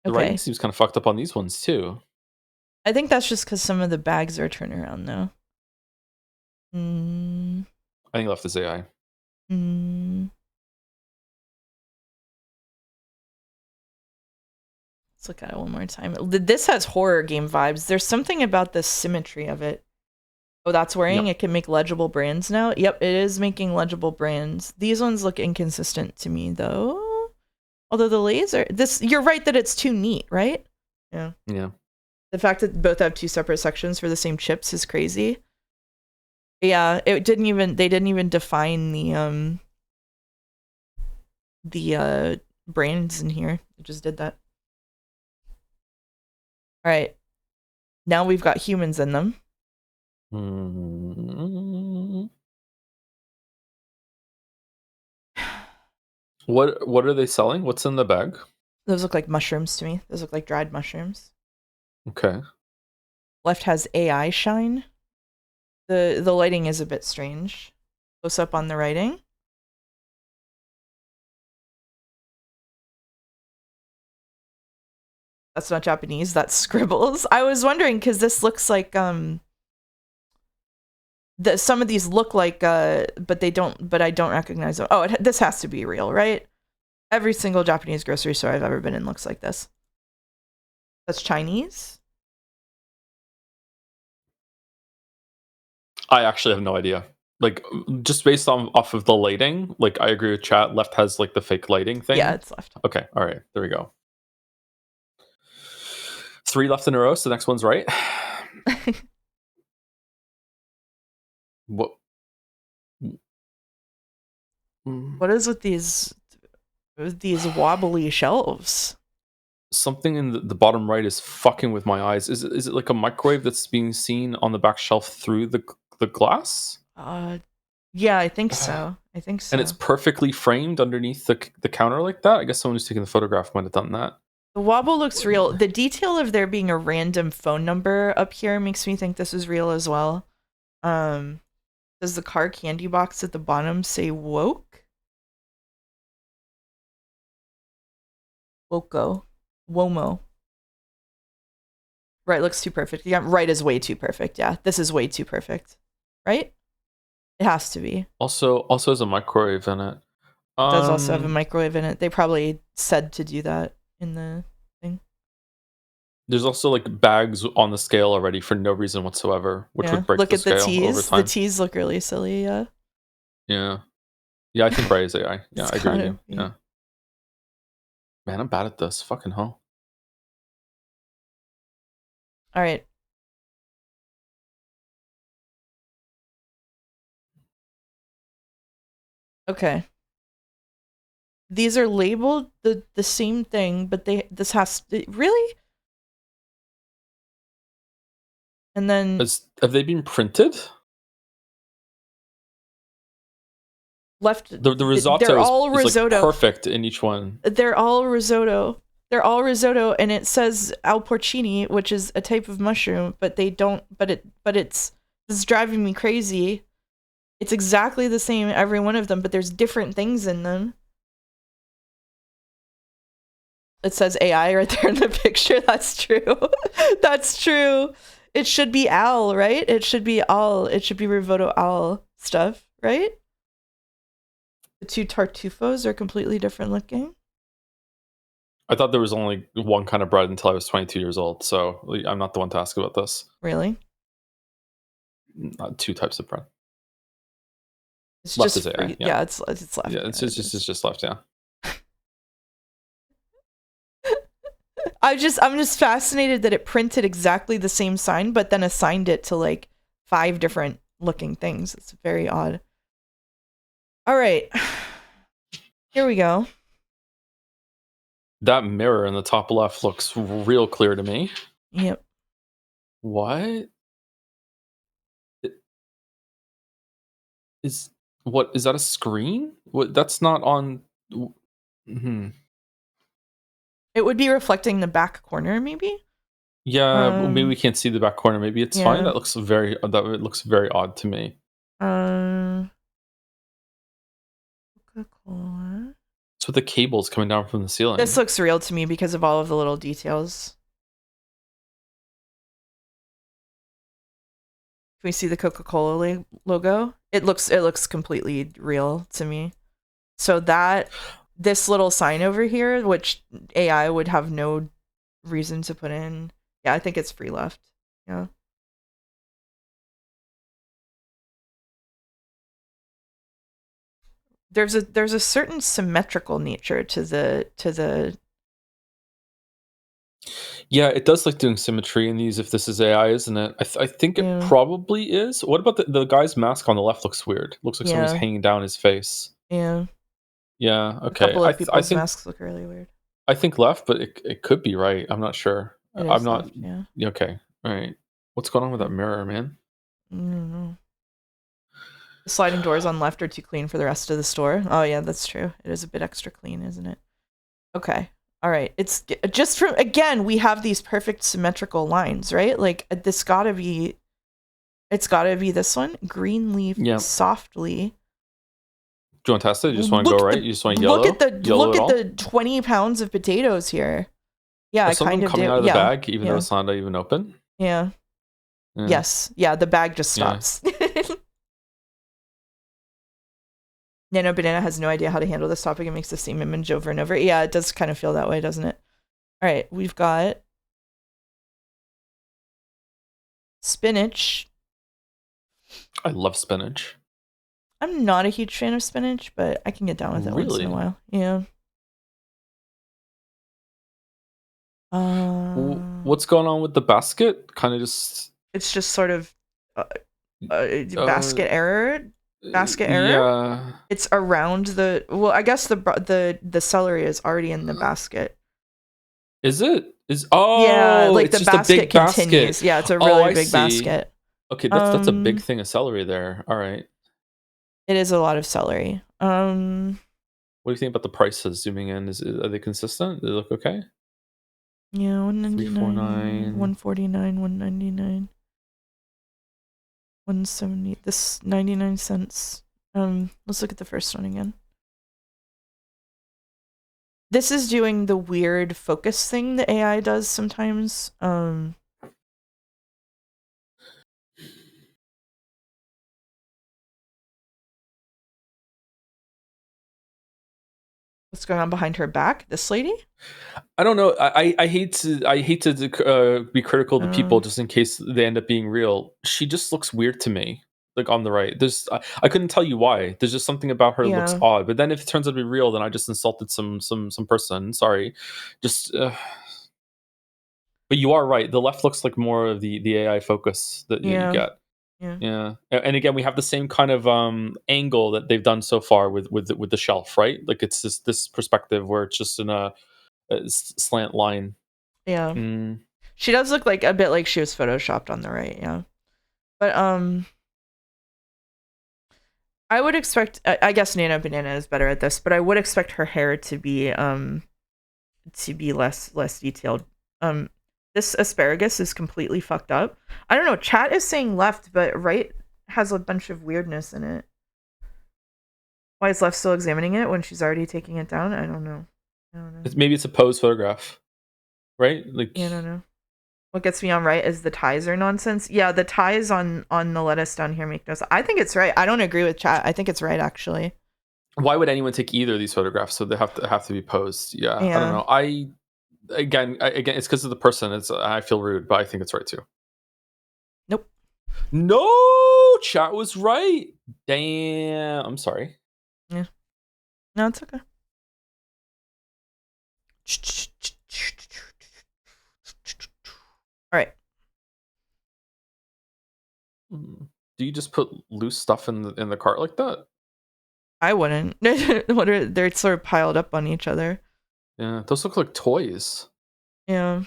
The Okay. writing seems kind of fucked up on these ones too. I think that's just because some of the bags are turnaround though. I think left is AI. Let's look at it one more time. This has horror game vibes. There's something about the symmetry of it. Oh, that's worrying. Yep. It can make legible brands now. Yep, it is making legible brands. These ones look inconsistent to me though. Although the laser, you're right that it's too neat, right? Yeah. Yeah. The fact that both have 2 separate sections for the same chips is crazy. Yeah, they didn't even define the brands in here. It just did that. All right. Now we've got humans in them. What are they selling? What's in the bag? Those look like mushrooms to me. Those look like dried mushrooms. Okay. Left has AI shine. The lighting is a bit strange. Close up on the writing. That's not Japanese, that's scribbles. I was wondering because this looks like some of these look like but they don't, but I don't recognize them. Oh, this has to be real, right? Every single Japanese grocery store I've ever been in looks like this. That's Chinese? I actually have no idea. Like, just based off of the lighting, like, I agree with chat. Left has, like, the fake lighting thing. Yeah, it's left. Okay, all right. There we go. 3 left in a row, so the next one's right. What? What is with these wobbly shelves? Something in the bottom right is fucking with my eyes. Is it like a microwave that's being seen on the back shelf through the glass? Yeah, I think so. I think so. And it's perfectly framed underneath the counter like that. I guess someone who's taking the photograph might have done that. The wobble looks real. The detail of there being a random phone number up here makes me think this is real as well. Does the car candy box at the bottom say woke? Woko. Womo. Right looks too perfect. Yeah, right is way too perfect. Yeah, this is way too perfect. Right? It has to be. Also has a microwave in it. It does also have a microwave in it. They probably said to do that in the thing. There's also like bags on the scale already for no reason whatsoever, which would break the scale over time. Look at the T's. The T's look really silly, yeah. Yeah. Yeah, I think Ray is AI. Yeah, I agree with you. Yeah. Man, I'm bad at this. Fucking hell. All right. Okay. These are labeled the same thing, but this has really? And then have they been printed? Left the risotto they're all is risotto. Like perfect in each one. They're all risotto. They're all risotto, and it says al porcini, which is a type of mushroom, but they don't. But it's driving me crazy. It's exactly the same every one of them, but there's different things in them. It says AI right there in the picture. That's true. That's true. It should be al, right? It should be al. It should be Rivoto al stuff, right? The 2 tartufos are completely different looking. I thought there was only one kind of bread until I was 22 years old, so I'm not the one to ask about this. Really? Not 2 types of bread. It's left just is AI. yeah, it's left. Yeah, it's just left. Yeah. I'm just fascinated that it printed exactly the same sign, but then assigned it to like 5 different looking things. It's very odd. All right. Here we go. That mirror in the top left looks real clear to me. Yep. What? Is what is that a screen? What that's not on mhm. It would be reflecting the back corner, maybe? Yeah, maybe we can't see the back corner. Maybe it's fine. Yeah. That looks it looks very odd to me. Coca-Cola. It's with the cables coming down from the ceiling. This looks real to me because of all of the little details. Can we see the Coca-Cola logo? It looks completely real to me. So this little sign over here, which AI would have no reason to put in. Yeah, I think it's free left. Yeah. There's a certain symmetrical nature to the Yeah, it does like doing symmetry in these if this is AI, isn't it? I think it probably is. What about the guy's mask on the left looks weird. Looks like somebody's hanging down his face. Yeah. Yeah, okay. A couple of people's I think masks look really weird. I think left, but it could be right. I'm not sure. I'm not left, yeah. Okay. All right. What's going on with that mirror, man? I don't know. The sliding doors on left are too clean for the rest of the store. Oh yeah, that's true. It is a bit extra clean, isn't it? Okay. All right. It's just from, again, we have these perfect symmetrical lines, right? Like it's gotta be this one. Green leaf softly. Do you want to test it? You just want to go right? You just want yellow? Look at the 20 pounds of potatoes here. Yeah, I kind of coming out of the bag, even though it's not even open. Yeah. Yes. Yeah, the bag just stops. Nano Banana has no idea how to handle this topic and makes the same image over and over. Yeah, it does kind of feel that way, doesn't it? All right, we've got spinach. I love spinach. I'm not a huge fan of spinach, but I can get down with it once in a while. Yeah. What's going on with the basket? Kind of just... It's just sort of basket error. Yeah. It's around the... Well, I guess the celery is already in the basket. Is it? Yeah, like it's the just basket a big continues. Basket. Yeah, it's a really big basket. Okay, that's a big thing of celery there. All right. It is a lot of celery. What do you think about the prices zooming in? Are they consistent? They look okay? Yeah, 199, 349, 149, 199, 170. This 99 cents. Let's look at the first one again. This is doing the weird focus thing that AI does sometimes. What's going on behind her back? This lady? I don't know. I hate to be critical of the people just in case they end up being real. She just looks weird to me. Like on the right, I couldn't tell you why. There's just something about her that looks odd. But then if it turns out to be real, then I just insulted some person. Sorry, just. But you are right. The left looks like more of the AI focus that you get. Yeah. And again, we have the same kind of angle that they've done so far with the shelf, right? Like it's this perspective where it's just in a slant line. Yeah. She does look like a bit like she was photoshopped on the right, yeah. But I would expect, I guess Nano Banana is better at this, but I would expect her hair to be less detailed. This asparagus is completely fucked up. I don't know, chat is saying left, but right has a bunch of weirdness in it. Why is left still examining it when she's already taking it down? I don't know. Maybe it's a pose photograph, right? Like, yeah, I don't know. What gets me on right is the ties are nonsense. Yeah, the ties on the lettuce down here make no sense. I think it's right. I don't agree with chat. I think it's right, actually. Why would anyone take either of these photographs? So they have to be posed. Yeah. I don't know. Again, it's because of the person. I feel rude, but I think it's right too. Nope. No, chat was right. Damn. I'm sorry. Yeah. No, it's okay. All right. Do you just put loose stuff in the cart like that? I wouldn't. What are they're sort of piled up on each other. Yeah, those look like toys. Yeah.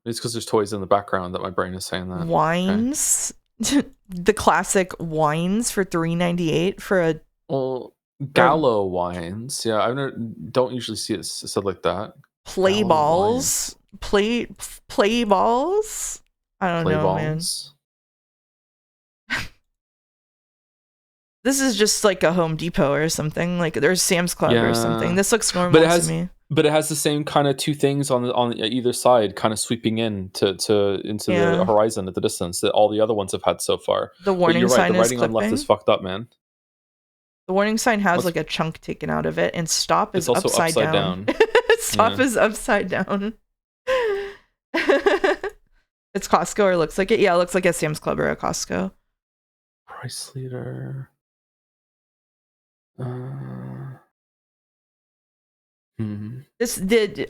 It's because there's toys in the background that my brain is saying that. Wines. The classic wines for $3.98 for a Well, Gallo wines. Yeah, don't usually see it said like that. play Gallo balls. wines. Play balls. I don't Play know, man. balls. This is just like a Home Depot or something. Like there's Sam's Club or something. This looks normal to me. But it has the same kind of two things on either side, kind of sweeping into the horizon at the distance that all the other ones have had so far. The warning sign the is writing clipping. on left is fucked up, man. The warning sign has like a chunk taken out of it, and stop is also upside down. Stop is upside down. It's Costco or looks like it. Yeah, it looks like a Sam's Club or a Costco. Price leader.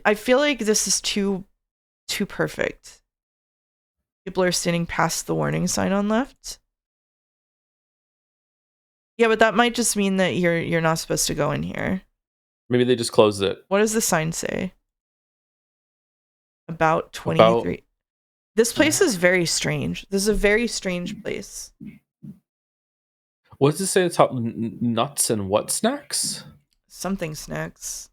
I feel like this is too perfect. People are standing past the warning sign on left. Yeah, but that might just mean that you're not supposed to go in here. Maybe they just closed it. What does the sign say? About 23. This place is very strange. This is a very strange place. What does it say at the top? Nuts and what snacks? Something snacks.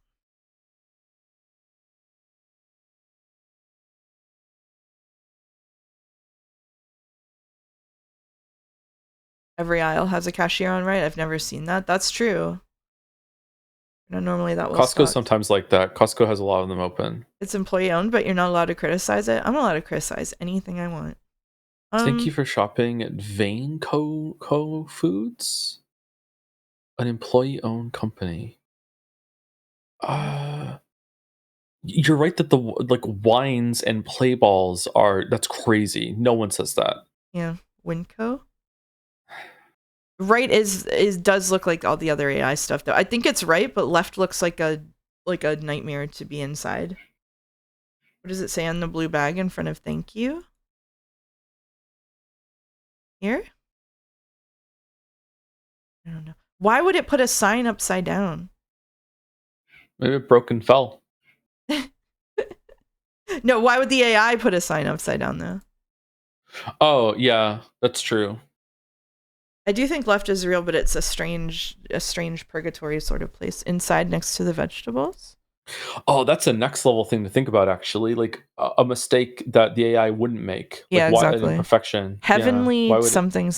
Every aisle has a cashier on right. I've never seen that. That's true. No, normally that will Costco's sometimes like that. Costco has a lot of them open. It's employee owned, but you're not allowed to criticize it. I'm allowed to criticize anything I want. Thank you for shopping at Vane Co Foods, an employee-owned company. You're right that the wines and play balls that's crazy. No one says that. Yeah, Winco. Right does look like all the other AI stuff though. I think it's right, but left looks like a nightmare to be inside. What does it say on the blue bag in front of thank you? Here? I don't know. Why would it put a sign upside down? Maybe it broke and fell. No, why would the AI put a sign upside down though? Oh, yeah, that's true. I do think left is real, but it's a strange purgatory sort of place inside next to the vegetables. Oh, that's a next level thing to think about, actually. Like a mistake that the AI wouldn't make. Yeah, like, exactly. An imperfection. Heavenly something.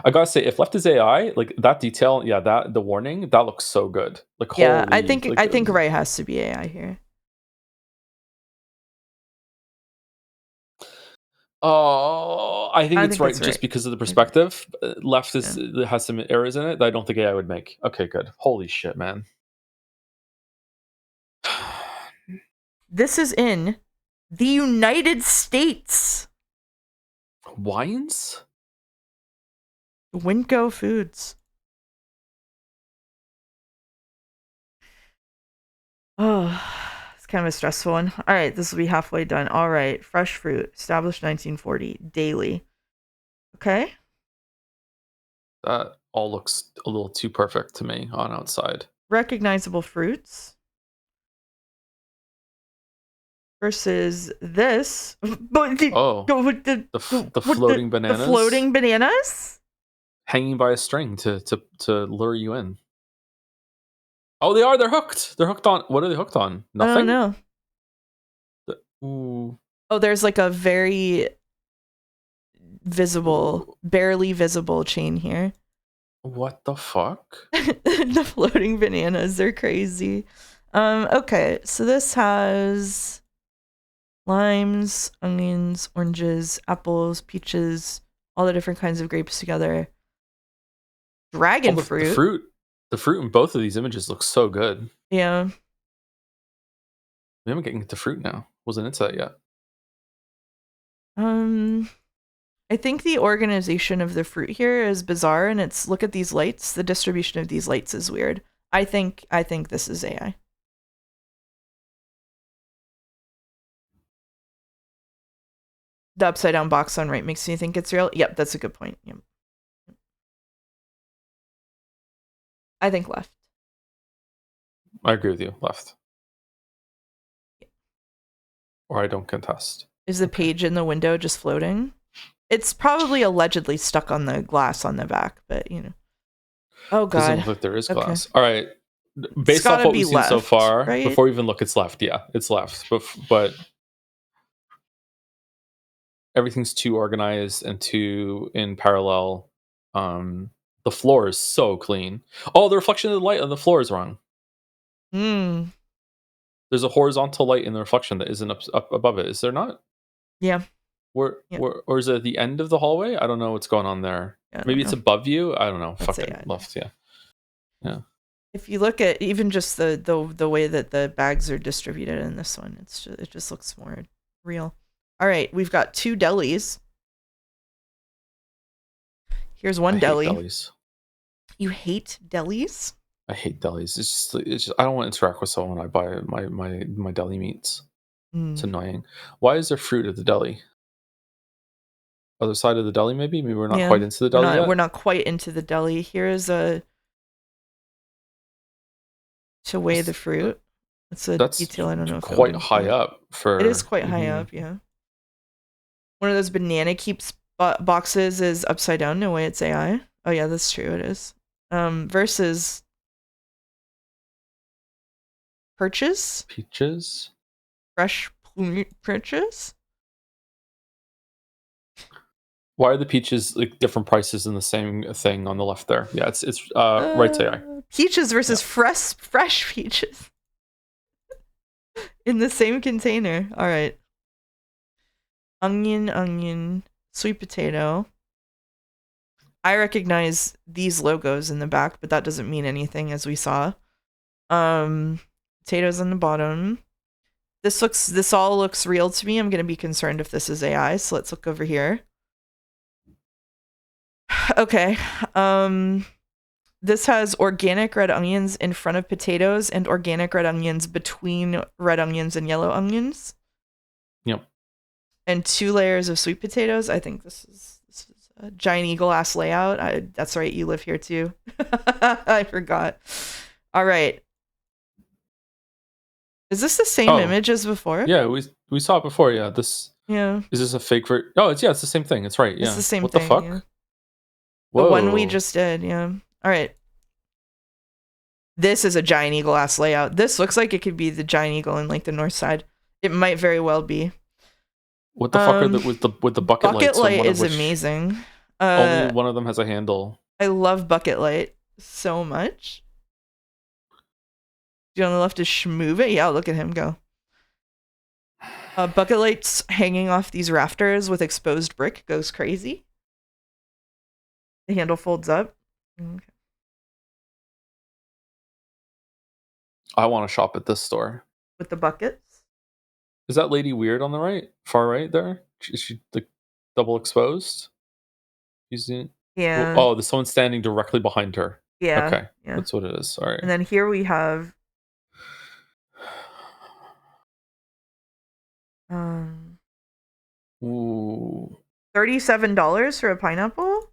I gotta say, if left is AI, like that detail, that the warning, that looks so good. Like, yeah, I think right has to be AI here. Oh, I think it's right just because of the perspective. Left has some errors in it that I don't think AI would make. Okay, good. Holy shit, man. This is in the United States. Wines? Winco Foods. Oh, it's kind of a stressful one. All right, this will be halfway done. All right, fresh fruit, established 1940, daily. Okay. That all looks a little too perfect to me on outside. Recognizable fruits. Versus this. The floating bananas. The floating bananas? Hanging by a string to lure you in. Oh, they are. They're hooked. They're hooked on. What are they hooked on? Nothing? I don't know. Ooh. Oh, there's like a very visible, barely visible chain here. What the fuck? The floating bananas, they're crazy. Okay, so this has limes, onions, oranges, apples, peaches, all the different kinds of grapes together. Dragon fruit. The fruit in both of these images looks so good. Yeah. Maybe I'm getting into fruit now. Wasn't into that yet. I think the organization of the fruit here is bizarre, and it's look at these lights. The distribution of these lights is weird. I think this is AI. The upside down box on right makes me think it's real. Yep, that's a good point. Yep. I think left. I agree with you. Left. Or I don't contest. Is the page in the window just floating? It's probably allegedly stuck on the glass on the back, but you know. Oh god. Doesn't look like there is glass. Okay. All right. Based off what we've seen so far, right? before we even look, it's left. Yeah, it's left. But everything's too organized and too in parallel. The floor is so clean. Oh, the reflection of the light on the floor is wrong. There's a horizontal light in the reflection that isn't up above it. Is there not? Yeah. Where or is it at the end of the hallway? I don't know what's going on there. Maybe it's above you. I don't know. Fucking left. Yeah. Yeah. If you look at even just the way that the bags are distributed in this one, it just looks more real. All right, we've got 2 delis. Here's one deli. Delis. You hate delis? I hate delis. It's just I don't want to interact with someone when I buy my deli meats. It's annoying. Why is there fruit at the deli? Other side of the deli, maybe? Maybe we're not quite into the deli yet? We're not quite into the deli. Here is to weigh the fruit. That's a detail I don't know if quite high up for... It is quite high up, yeah. One of those banana keeps boxes is upside down. No way, it's AI. Oh yeah, that's true, it is. Versus peaches? Fresh peaches? Why are the peaches like different prices in the same thing on the left there? Yeah, it's right AI. Peaches versus fresh peaches. In the same container. All right. Onion, sweet potato. I recognize these logos in the back, but that doesn't mean anything, as we saw. Potatoes on the bottom. This all looks real to me. I'm going to be concerned if this is AI, so let's look over here. Okay. This has organic red onions in front of potatoes and organic red onions between red onions and yellow onions. Yep. And 2 layers of sweet potatoes. I think this is a giant eagle ass layout. That's right, you live here too. I forgot. All right. Is this the same image as before? Yeah, we saw it before. Yeah, is this a fake for? Oh, it's the same thing. It's right. Yeah, it's the same what thing. The fuck? Yeah. The one we just did. Yeah. All right. This is a giant eagle ass layout. This looks like it could be the giant eagle in like the north side. It might very well be. What the fuck are with the bucket lights? Bucket light is amazing. Only one of them has a handle. I love bucket light so much. Do you on the left is schmoove it? Yeah, look at him go. Bucket lights hanging off these rafters with exposed brick goes crazy. The handle folds up. Okay. I want to shop at this store. With the buckets? Is that lady weird on the right? Far right there? Is she like double exposed? Yeah. Oh, there's someone standing directly behind her. Yeah. Okay. Yeah. That's what it is. All right. And then here we have Ooh. $37 for a pineapple?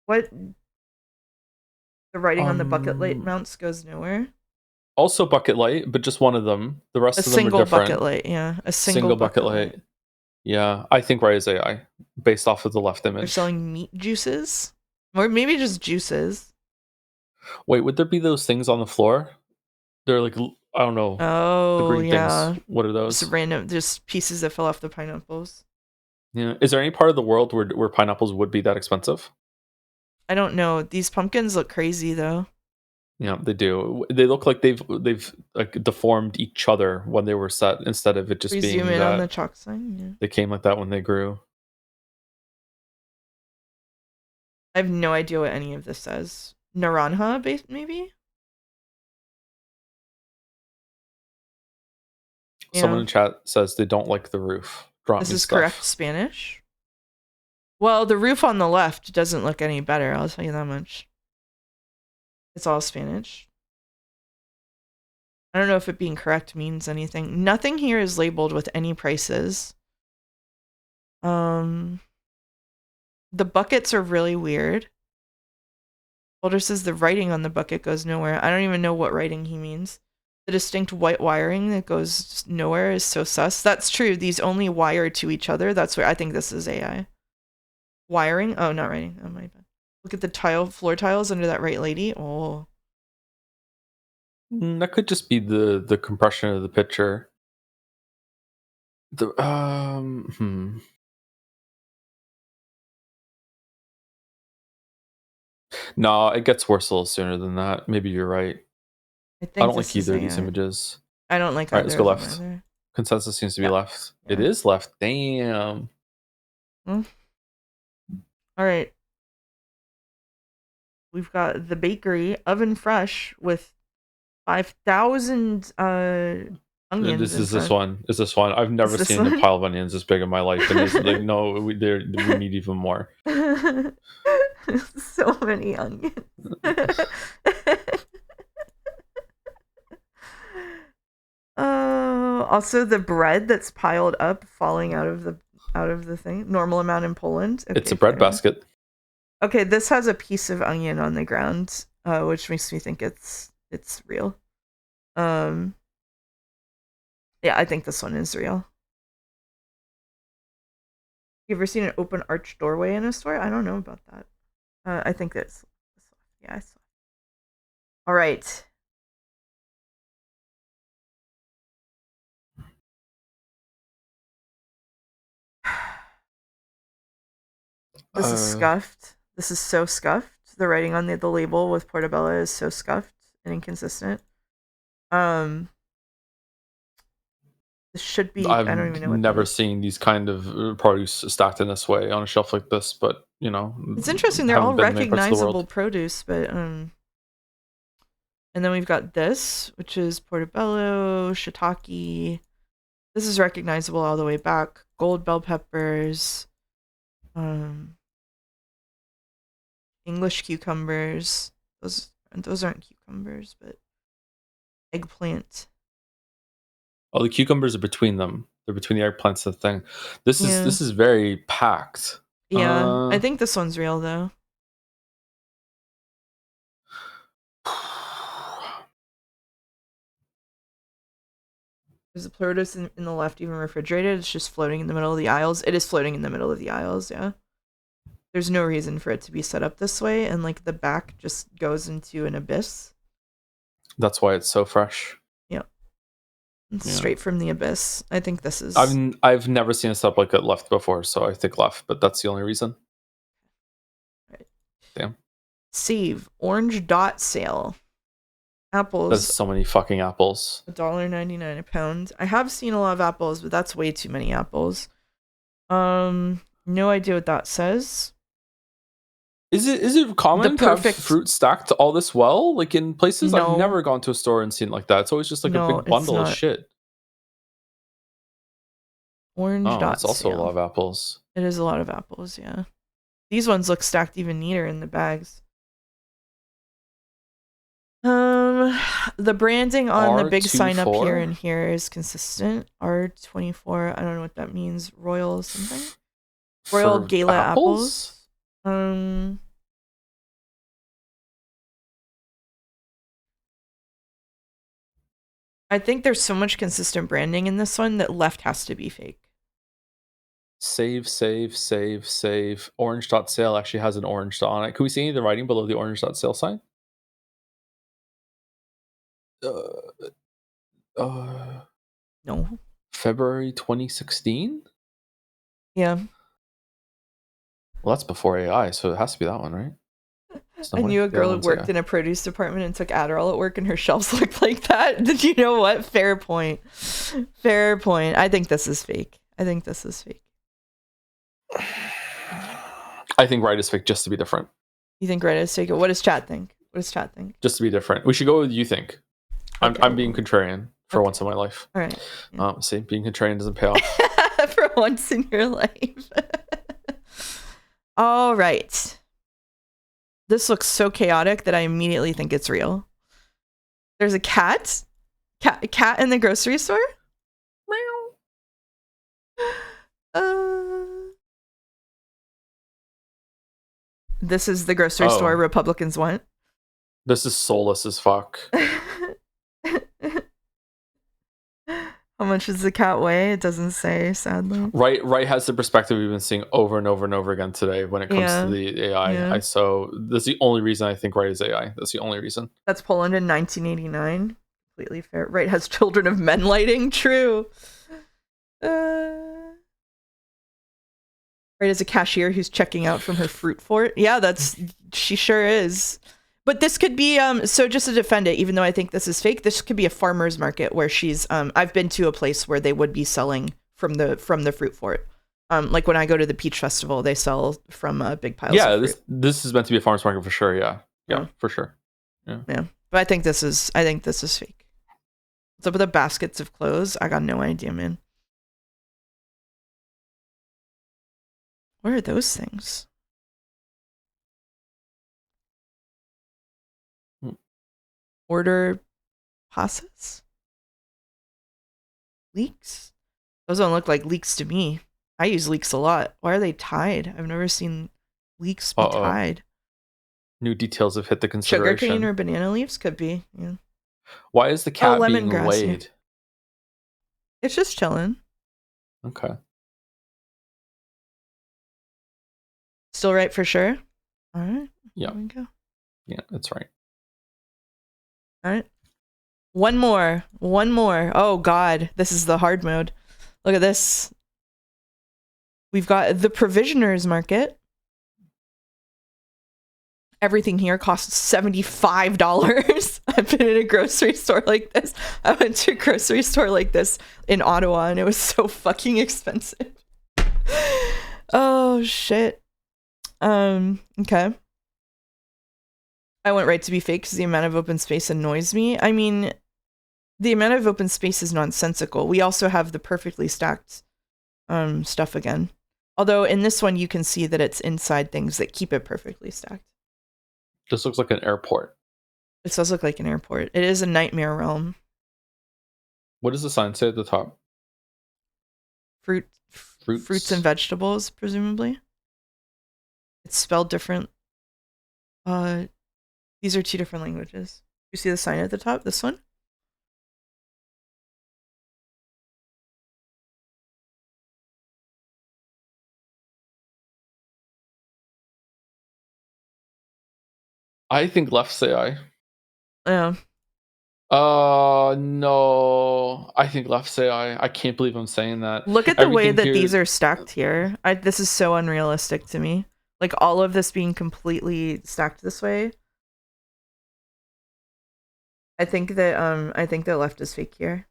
What? The writing on the bucket light mounts goes nowhere. Also bucket light, but just one of them. The rest of them are different. A single bucket light, yeah. A single bucket light. Yeah, I think right is AI, based off of the left image. They're selling meat juices? Or maybe just juices. Wait, would there be those things on the floor? They're like, I don't know. Oh, the green things. What are those? Just random, just pieces that fell off the pineapples. Yeah. Is there any part of the world where pineapples would be that expensive? I don't know. These pumpkins look crazy though. Yeah, they do. They look like they've like deformed each other when they were set instead of it just being zoom in on the chalk sign. Yeah. They came like that when they grew. I have no idea what any of this says. Naranja, maybe? Someone in chat says they don't like the roof. This is correct Spanish. Well, the roof on the left doesn't look any better, I'll tell you that much. It's all Spanish. I don't know if it being correct means anything. Nothing here is labeled with any prices. The buckets are really weird. Boulder says the writing on the bucket goes nowhere. I don't even know what writing he means. The distinct white wiring that goes nowhere is so sus. That's true. These only wire to each other. That's where I think this is AI. Wiring? Oh, not writing. Oh, my bad. Look at the floor tiles under that right lady. Oh. That could just be the compression of the picture. No, it gets worse a little sooner than that. Maybe you're right. I don't like either of these images. I don't like either. All right, let's go left. Either. Consensus seems to be left. Yeah. It is left. Damn. All right. We've got the bakery, oven fresh, with 5,000 onions. This one. Is this one? I've never seen a pile of onions this big in my life. And it's like, no, we need even more. So many onions. Also the bread that's piled up, falling out of the thing. Normal amount in Poland. Okay, it's a bread basket. Okay, this has a piece of onion on the ground, which makes me think it's real. Yeah, I think this one is real. You ever seen an open arch doorway in a store? I don't know about that. I think that's yeah, I saw. All right. This is scuffed. This is so scuffed. The writing on the label with Portobello is so scuffed and inconsistent. This should be. I don't even know. I've never seen these kind of produce stacked in this way on a shelf like this, but you know, it's interesting. They're all recognizable produce, but and then we've got this, which is Portobello, shiitake. This is recognizable all the way back. Gold bell peppers. English cucumbers. Those aren't cucumbers, but eggplant. Oh, the cucumbers are between them. They're between the eggplants and the thing. This is very packed. Yeah, I think this one's real though. Is the produce in the left even refrigerated? It's just floating in the middle of the aisles. It is floating in the middle of the aisles, yeah. There's no reason for it to be set up this way, and like the back just goes into an abyss. That's why it's so fresh. Yep. Straight from the abyss. I think this is. I've never seen a setup like that left before, so I think left, but that's the only reason. Right. Damn. Save orange dot sale. Apples. There's so many fucking apples. $1.99 a pound. I have seen a lot of apples, but that's way too many apples. No idea what that says. Is it common to have fruit stacked all this well? Like in places I've never gone to a store and seen it like that. It's always just like a big bundle of shit. Orange dot it's also a lot of apples. It is a lot of apples, yeah. These ones look stacked even neater in the bags. The branding on the big sign up here and here is consistent. R24, I don't know what that means. Royal something? Royal Gala apples. I think there's so much consistent branding in this one that left has to be fake. Save. Orange dot sale actually has an orange dot on it. Can we see any of the writing below the orange dot sale sign? No. February 2016? Yeah. Well, that's before AI, so it has to be that one, right? I knew a girl who worked in a produce department and took Adderall at work, and her shelves looked like that. Did you know what? Fair point. Fair point. I think this is fake. I think right is fake just to be different. You think right is fake? What does chat think? Just to be different. We should go with you think. Okay. I'm being contrarian for once in my life. All right. Yeah. See, being contrarian doesn't pay off. For once in your life. All right. This looks so chaotic that I immediately think it's real. There's a cat in the grocery store. This is the grocery store Republicans want. This is soulless as fuck. How much does the cat weigh? It doesn't say, sadly. Right has the perspective we've been seeing over and over and over again today when it comes to the AI. Yeah. So that's the only reason I think Right is AI. That's the only reason. That's Poland in 1989. Completely fair. Right has children of men lighting. True. Right is a cashier who's checking out from her fruit fort. Yeah, she sure is. But this could be so just to defend it, even though I think this is fake, this could be a farmer's market where she's I've been to a place where they would be selling from the fruit fort. Like when I go to the Peach Festival, they sell from big piles of fruit. This is meant to be a farmer's market for sure, yeah. Yeah, for sure. Yeah. But I think this is fake. What's up with the baskets of clothes? I got no idea, man. What are those things? Order passes? Leaks? Those don't look like leaks to me. I use leaks a lot. Why are they tied? I've never seen leeks be tied. New details have hit the consideration. Sugarcane or banana leaves? Could be, yeah. Why is the cat being weighed? Yeah. It's just chilling. Okay. Still right for sure? All right. Yeah. There we go. Yeah, that's right. All right. One more. Oh, God. This is the hard mode. Look at this. We've got the provisioners market. Everything here costs $75. I've been in a grocery store like this. I went to a grocery store like this in Ottawa, and it was so fucking expensive. Oh, shit. Okay. I went right to be fake because the amount of open space annoys me. I mean, the amount of open space is nonsensical. We also have the perfectly stacked stuff again. Although in this one, you can see that it's inside things that keep it perfectly stacked. This looks like an airport. It does look like an airport. It is a nightmare realm. What does the sign say at the top? Fruits and vegetables, presumably. It's spelled different. These are two different languages. You see the sign at the top? This one? I think left's AI. Yeah. No. I think left's AI. I can't believe I'm saying that. Look at the way that these are stacked here. This is so unrealistic to me. Like all of this being completely stacked this way. I think that left is fake here.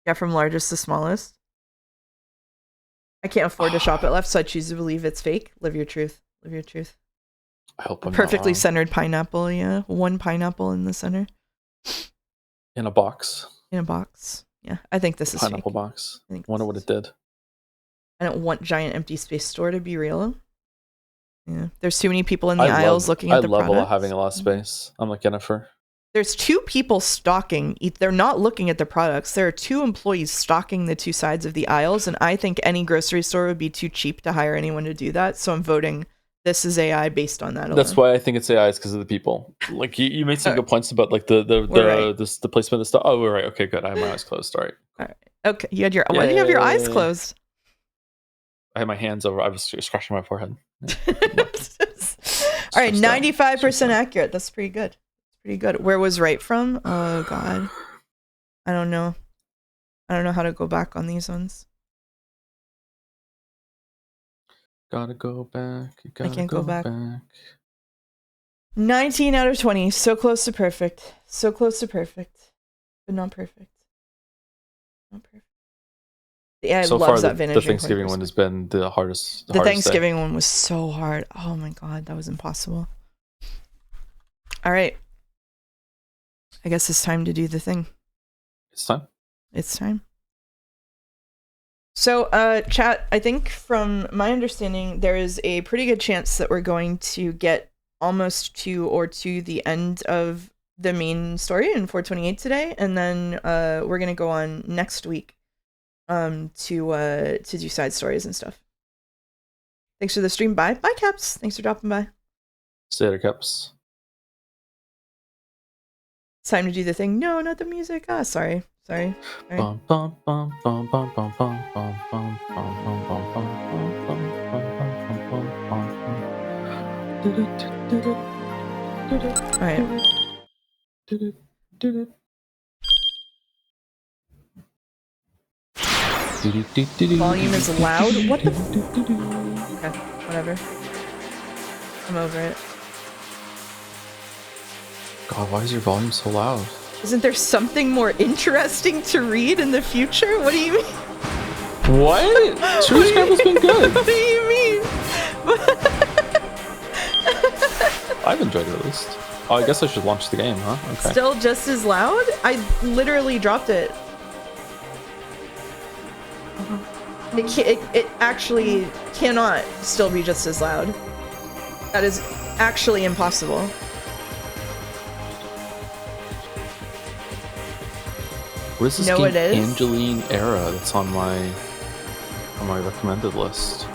Yeah, from largest to smallest. I can't afford to shop at left, so I choose to believe it's fake. Live your truth. Live your truth. I hope I'm perfectly centered pineapple, yeah. One pineapple in the center. In a box. Yeah, I think this is pineapple fake. Box. I wonder what it did. I don't want giant empty space store to be real. Yeah, there's too many people in the aisles looking at the products. I love having a lot of space. I'm like Jennifer. There's two people stocking. They're not looking at the products. There are two employees stocking the two sides of the aisles, and I think any grocery store would be too cheap to hire anyone to do that. So I'm voting this is AI based on that alone. That's why I think it's AI is because of the people. Like you made some good points about like the placement of the stuff. Oh, we're right. Okay, good. I have my eyes closed. All right. Okay, why do you have your eyes closed? I had my hands over. I was scratching my forehead. All right, 95% accurate. That's pretty good. Where was right from? Oh God, I don't know. I don't know how to go back on these ones. Gotta go back. I can't go back. 19 out of 20. So close to perfect. But not perfect. Yeah, so far the Thanksgiving one has been the hardest. The Thanksgiving one was so hard. Oh my God, that was impossible. All right. I guess it's time to do the thing. It's time. So, chat, I think from my understanding, there is a pretty good chance that we're going to get almost to the end of the main story in 428 today, and then we're going to go on next week to do side stories and stuff. Thanks for the stream. Bye, Caps. Thanks for dropping by. See you later, Caps. It's time to do the thing. No, not the music. Ah, sorry. Sorry. Bum, bum, bum, bum, bum, bum, bum, bum, bum, bum, bum, bum, bum, All right. Volume is loud. What the? Okay, whatever. I'm over it. God, why is your volume so loud? Isn't there something more interesting to read in the future? What do you mean? What? Shibuya Scramble's been good. What do you mean? I've enjoyed it at least. Oh, I guess I should launch the game, huh? Okay. Still just as loud? I literally dropped it. It actually cannot still be just as loud. That is actually impossible. What is this No, game? it is. Angeline Era that's on my recommended list.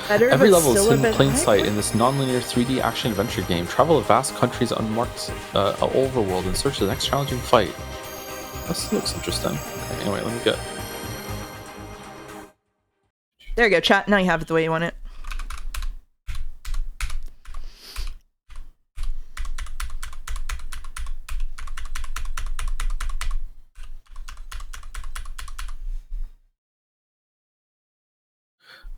Better, Every but level is still a hidden in bit plain high? sight in this non-linear 3D action adventure game. Travel a vast country's unmarked overworld in search of the next challenging fight. This looks interesting. Okay, anyway, let me get. There you go, chat. Now you have it the way you want it.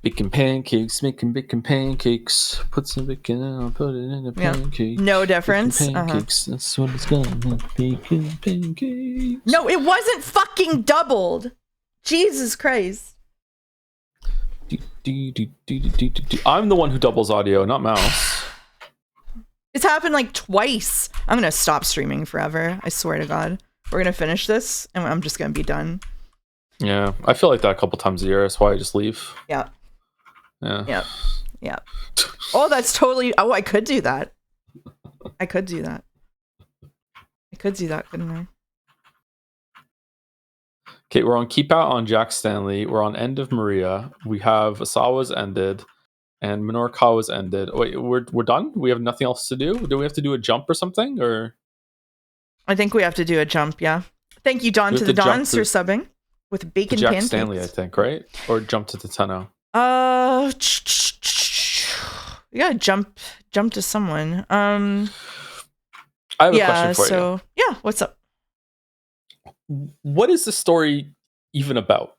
Baking pancakes, making pancakes. Put some bacon in, put it in a pancake. No difference. Pancakes, that's what it's gonna be. Bacon pancakes. No, it wasn't fucking doubled. Jesus Christ. I'm the one who doubles audio, not mouse. It's happened like twice. I'm gonna stop streaming forever. I swear to God. We're gonna finish this, and I'm just gonna be done. Yeah, I feel like that a couple times a year. That's why I just leave. Yeah. Yeah. Yeah. Yeah. Oh, that's totally. Oh, I could do that. I could do that. I could do that, couldn't I? Okay, we're on Keep Out on Jack Stanley. We're on End of Maria. We have Asawa's ended, and Minorikawa's ended. Wait, we're done? We have nothing else to do? Do we have to do a jump or something? Or I think we have to do a jump. Yeah. Thank you, Don to the Dons, for subbing with bacon Jack pancakes. Stanley, I think, right? Or jump to Tateno. You gotta jump to someone. I have a question for you. Yeah, what's up? What is the story even about?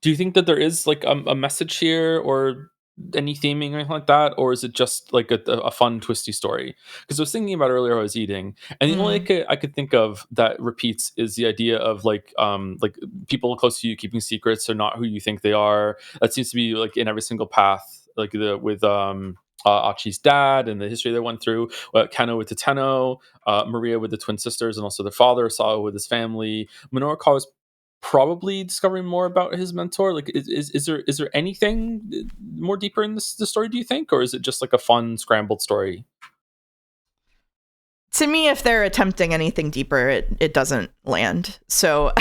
Do you think that there is like a message here or any theming or anything like that, or is it just like a fun twisty story? Because I was thinking about earlier, I was eating, and the only I could think of that repeats is the idea of like people close to you keeping secrets or not who you think they are. That seems to be like in every single path, like with Achi's dad and the history they went through, Kano with Tateno, Maria with the twin sisters and also their father, Sawa with his family. Minorikawa is probably discovering more about his mentor. Like, is there anything more deeper in the story, do you think, or is it just like a fun scrambled story? To me, if they're attempting anything deeper, it doesn't land. So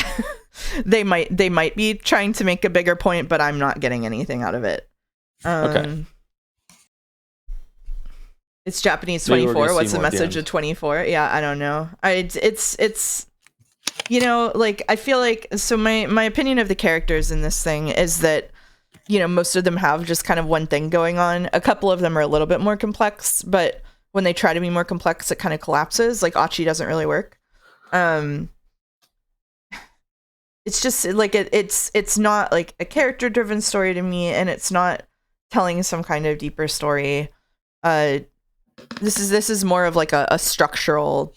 they might be trying to make a bigger point, but I'm not getting anything out of it. Okay. It's Japanese 24. What's the message of 24? Yeah, I don't know. It's you know, like, I feel like, so my opinion of the characters in this thing is that, you know, most of them have just kind of one thing going on. A couple of them are a little bit more complex, but when they try to be more complex, it kind of collapses. Like, Achi doesn't really work. It's just like it's not like a character driven story to me, and it's not telling some kind of deeper story. This is more of like a structural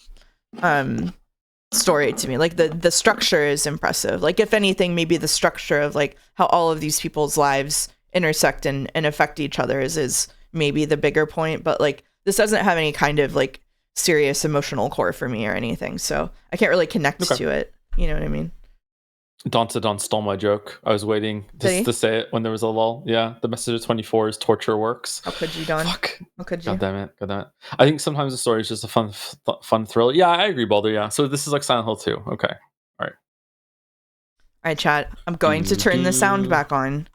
story to me. Like the structure is impressive. Like, if anything, maybe the structure of like how all of these people's lives intersect and affect each other is maybe the bigger point. But like, this doesn't have any kind of like serious emotional core for me or anything, so I can't really connect to it. You know what I mean? Don stole my joke. I was waiting to say it when there was a lull. Yeah, the message of 24 is torture works. How could you, Don? Fuck. How could you? God damn it. I think sometimes the story is just a fun thrill. Yeah, I agree, Balder. Yeah. So this is like Silent Hill 2. Okay. All right, chat. I'm going to turn the sound back on.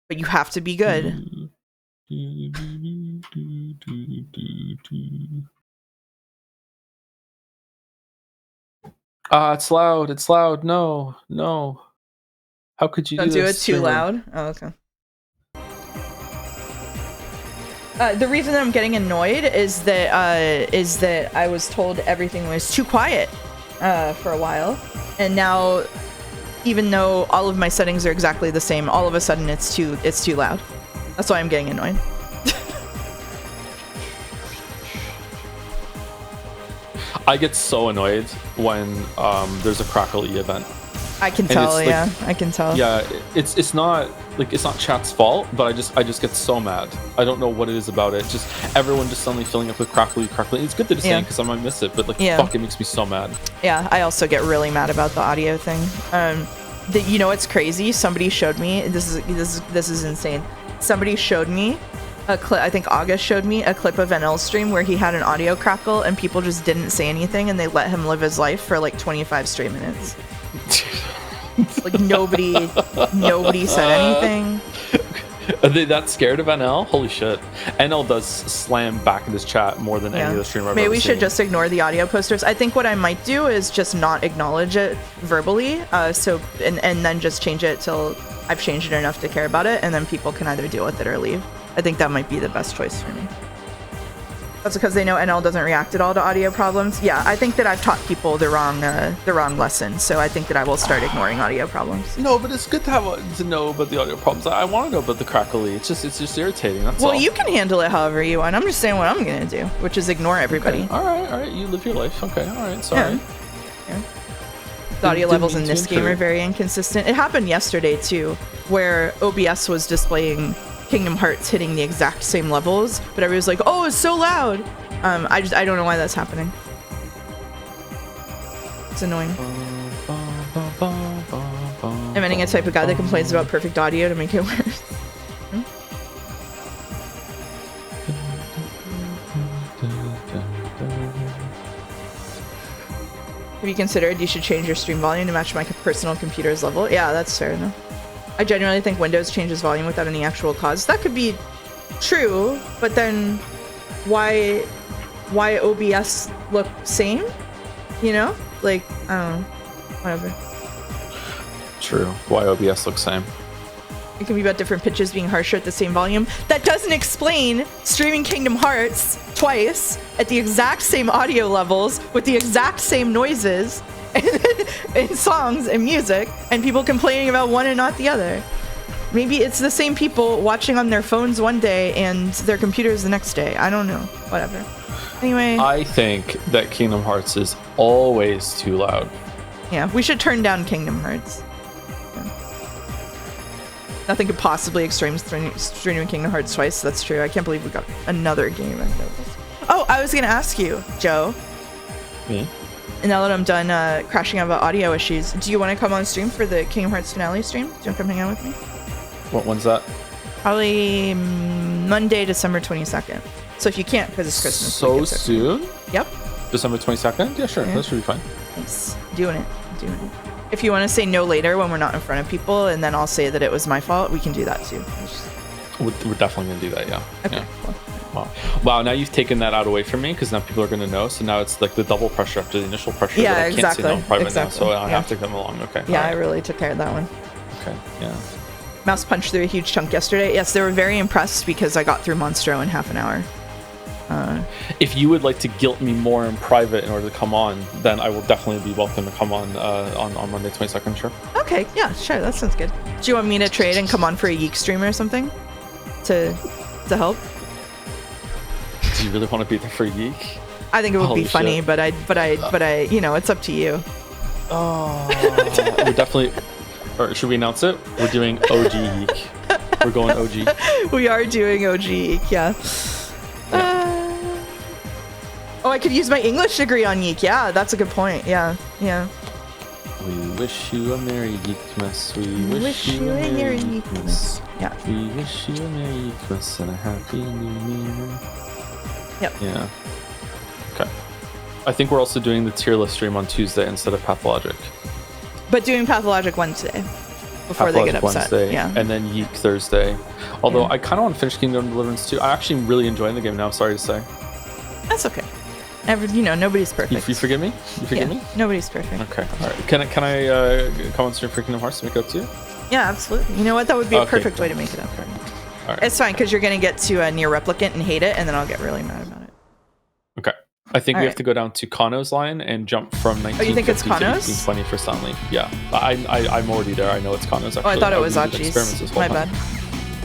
but you have to be good. It's loud. It's loud. No. How could you Don't do it this, too streamer? loud. Oh, okay. The reason that I'm getting annoyed is that I was told everything was too quiet for a while, and now, even though all of my settings are exactly the same, all of a sudden it's too loud. That's why I'm getting annoyed. I get so annoyed when there's a Crackle-y event. I can tell, yeah. I can tell. Yeah, it's not chat's fault, but I just get so mad. I don't know what it is about it. Just everyone just suddenly filling up with crackly. It's good that it's saying because I might miss it, but fuck, it makes me so mad. Yeah, I also get really mad about the audio thing. You know what's crazy? Somebody showed me. This is insane. Somebody showed me a clip. I think August showed me a clip of NL's stream where he had an audio crackle and people just didn't say anything and they let him live his life for like 25 straight minutes. Like nobody said anything. Are they that scared of NL? Holy shit. NL does slam back in his chat more than any other streamer I've Maybe ever we seen. should just ignore the audio posters. I think what I might do is just not acknowledge it verbally, and then just change it till I've changed it enough to care about it, and then people can either deal with it or leave. I think that might be the best choice for me. That's because they know NL doesn't react at all to audio problems. Yeah, I think that I've taught people the wrong lesson, so I think that I will start ignoring audio problems. No, but it's good to know about the audio problems. I want to know about the crackly. It's just irritating. That's all. Well, you can handle it however you want. I'm just saying what I'm gonna do, which is ignore everybody. Okay. All right. You live your life. Okay. All right. Sorry. Yeah. The audio levels in this game are very inconsistent. It happened yesterday too, where OBS was displaying Kingdom Hearts hitting the exact same levels, but everybody was like, "Oh, it's so loud." I don't know why that's happening. It's annoying. I'm ending a type of guy that complains about perfect audio to make it worse. Have you considered you should change your stream volume to match my personal computer's level? Yeah, that's fair enough. I genuinely think Windows changes volume without any actual cause. That could be true, but then why OBS look same? You know? Like, I don't know. Whatever. True. Why OBS looks same. It can be about different pitches being harsher at the same volume. That doesn't explain streaming Kingdom Hearts twice at the exact same audio levels with the exact same noises in songs and music, and people complaining about one and not the other. Maybe it's the same people watching on their phones one day and their computers the next day. I don't know. Whatever. Anyway. I think that Kingdom Hearts is always too loud. Yeah, we should turn down Kingdom Hearts. Yeah. Nothing could possibly extreme streaming Kingdom Hearts twice. That's true. I can't believe we got another game. Oh, I was going to ask you, Joe. Me? And now that I'm done crashing out about audio issues, do you want to come on stream for the Kingdom Hearts finale stream? Do you want to come hang out with me? When's that? Probably Monday, December 22nd. So if you can't, because it's Christmas. So soon? Yep. December 22nd? Yeah, sure. Yeah. That should be fine. Nice. Doing it. If you want to say no later when we're not in front of people, and then I'll say that it was my fault, we can do that too. We're definitely going to do that, yeah. Okay, yeah. Cool. Wow, now you've taken that out away from me, because now people are going to know. So now it's like the double pressure after the initial pressure. Yeah, that I exactly. Can't say no in private exactly. now, so I have to come along. Okay. Yeah, right. I really took care of that one. Okay, yeah. Mouse punched through a huge chunk yesterday. Yes, they were very impressed because I got through Monstro in half an hour. If you would like to guilt me more in private in order to come on, then I will definitely be welcome to come on Monday 22nd, sure. Okay, yeah, sure, that sounds good. Do you want me to trade and come on for a Yeek stream or something? To help? Do you really want to be there for Yeek? I think it would be funny, but I, you know, it's up to you. Oh, we're definitely. Or should we announce it? We're doing OG Yeek. We're going OG. We are doing OG Yeek, yeah. Oh, I could use my English degree on Yeek. Yeah, that's a good point. Yeah. We wish you a Merry Yeekmas. We wish you a Merry Yeekmas. Yeah. We wish you a Merry Yeekmas and a Happy New Year. Yep. Yeah. Okay. I think we're also doing the tier list stream on Tuesday instead of Pathologic. But doing Pathologic Wednesday. before they get upset. Wednesday, yeah. And then Yeek Thursday. Although I kind of want to finish Kingdom Deliverance too. I actually really enjoying the game now. Sorry to say. That's okay. Nobody's perfect. You forgive me? You forgive me? Nobody's perfect. Okay. All right. Can I come on stream for Kingdom Hearts to make it up to you? Yeah, absolutely. You know what? That would be a perfect way to make it up. Okay. All right. It's fine because you're gonna get to a near replicant and hate it, and then I'll get really mad about it. Okay. I think we have to go down to Kano's line and jump from 1950 you think it's to Kano's? 1820 for Stanley. Yeah. I'm already there. I know it's Kano's actually. I thought it was Achi's. My bad.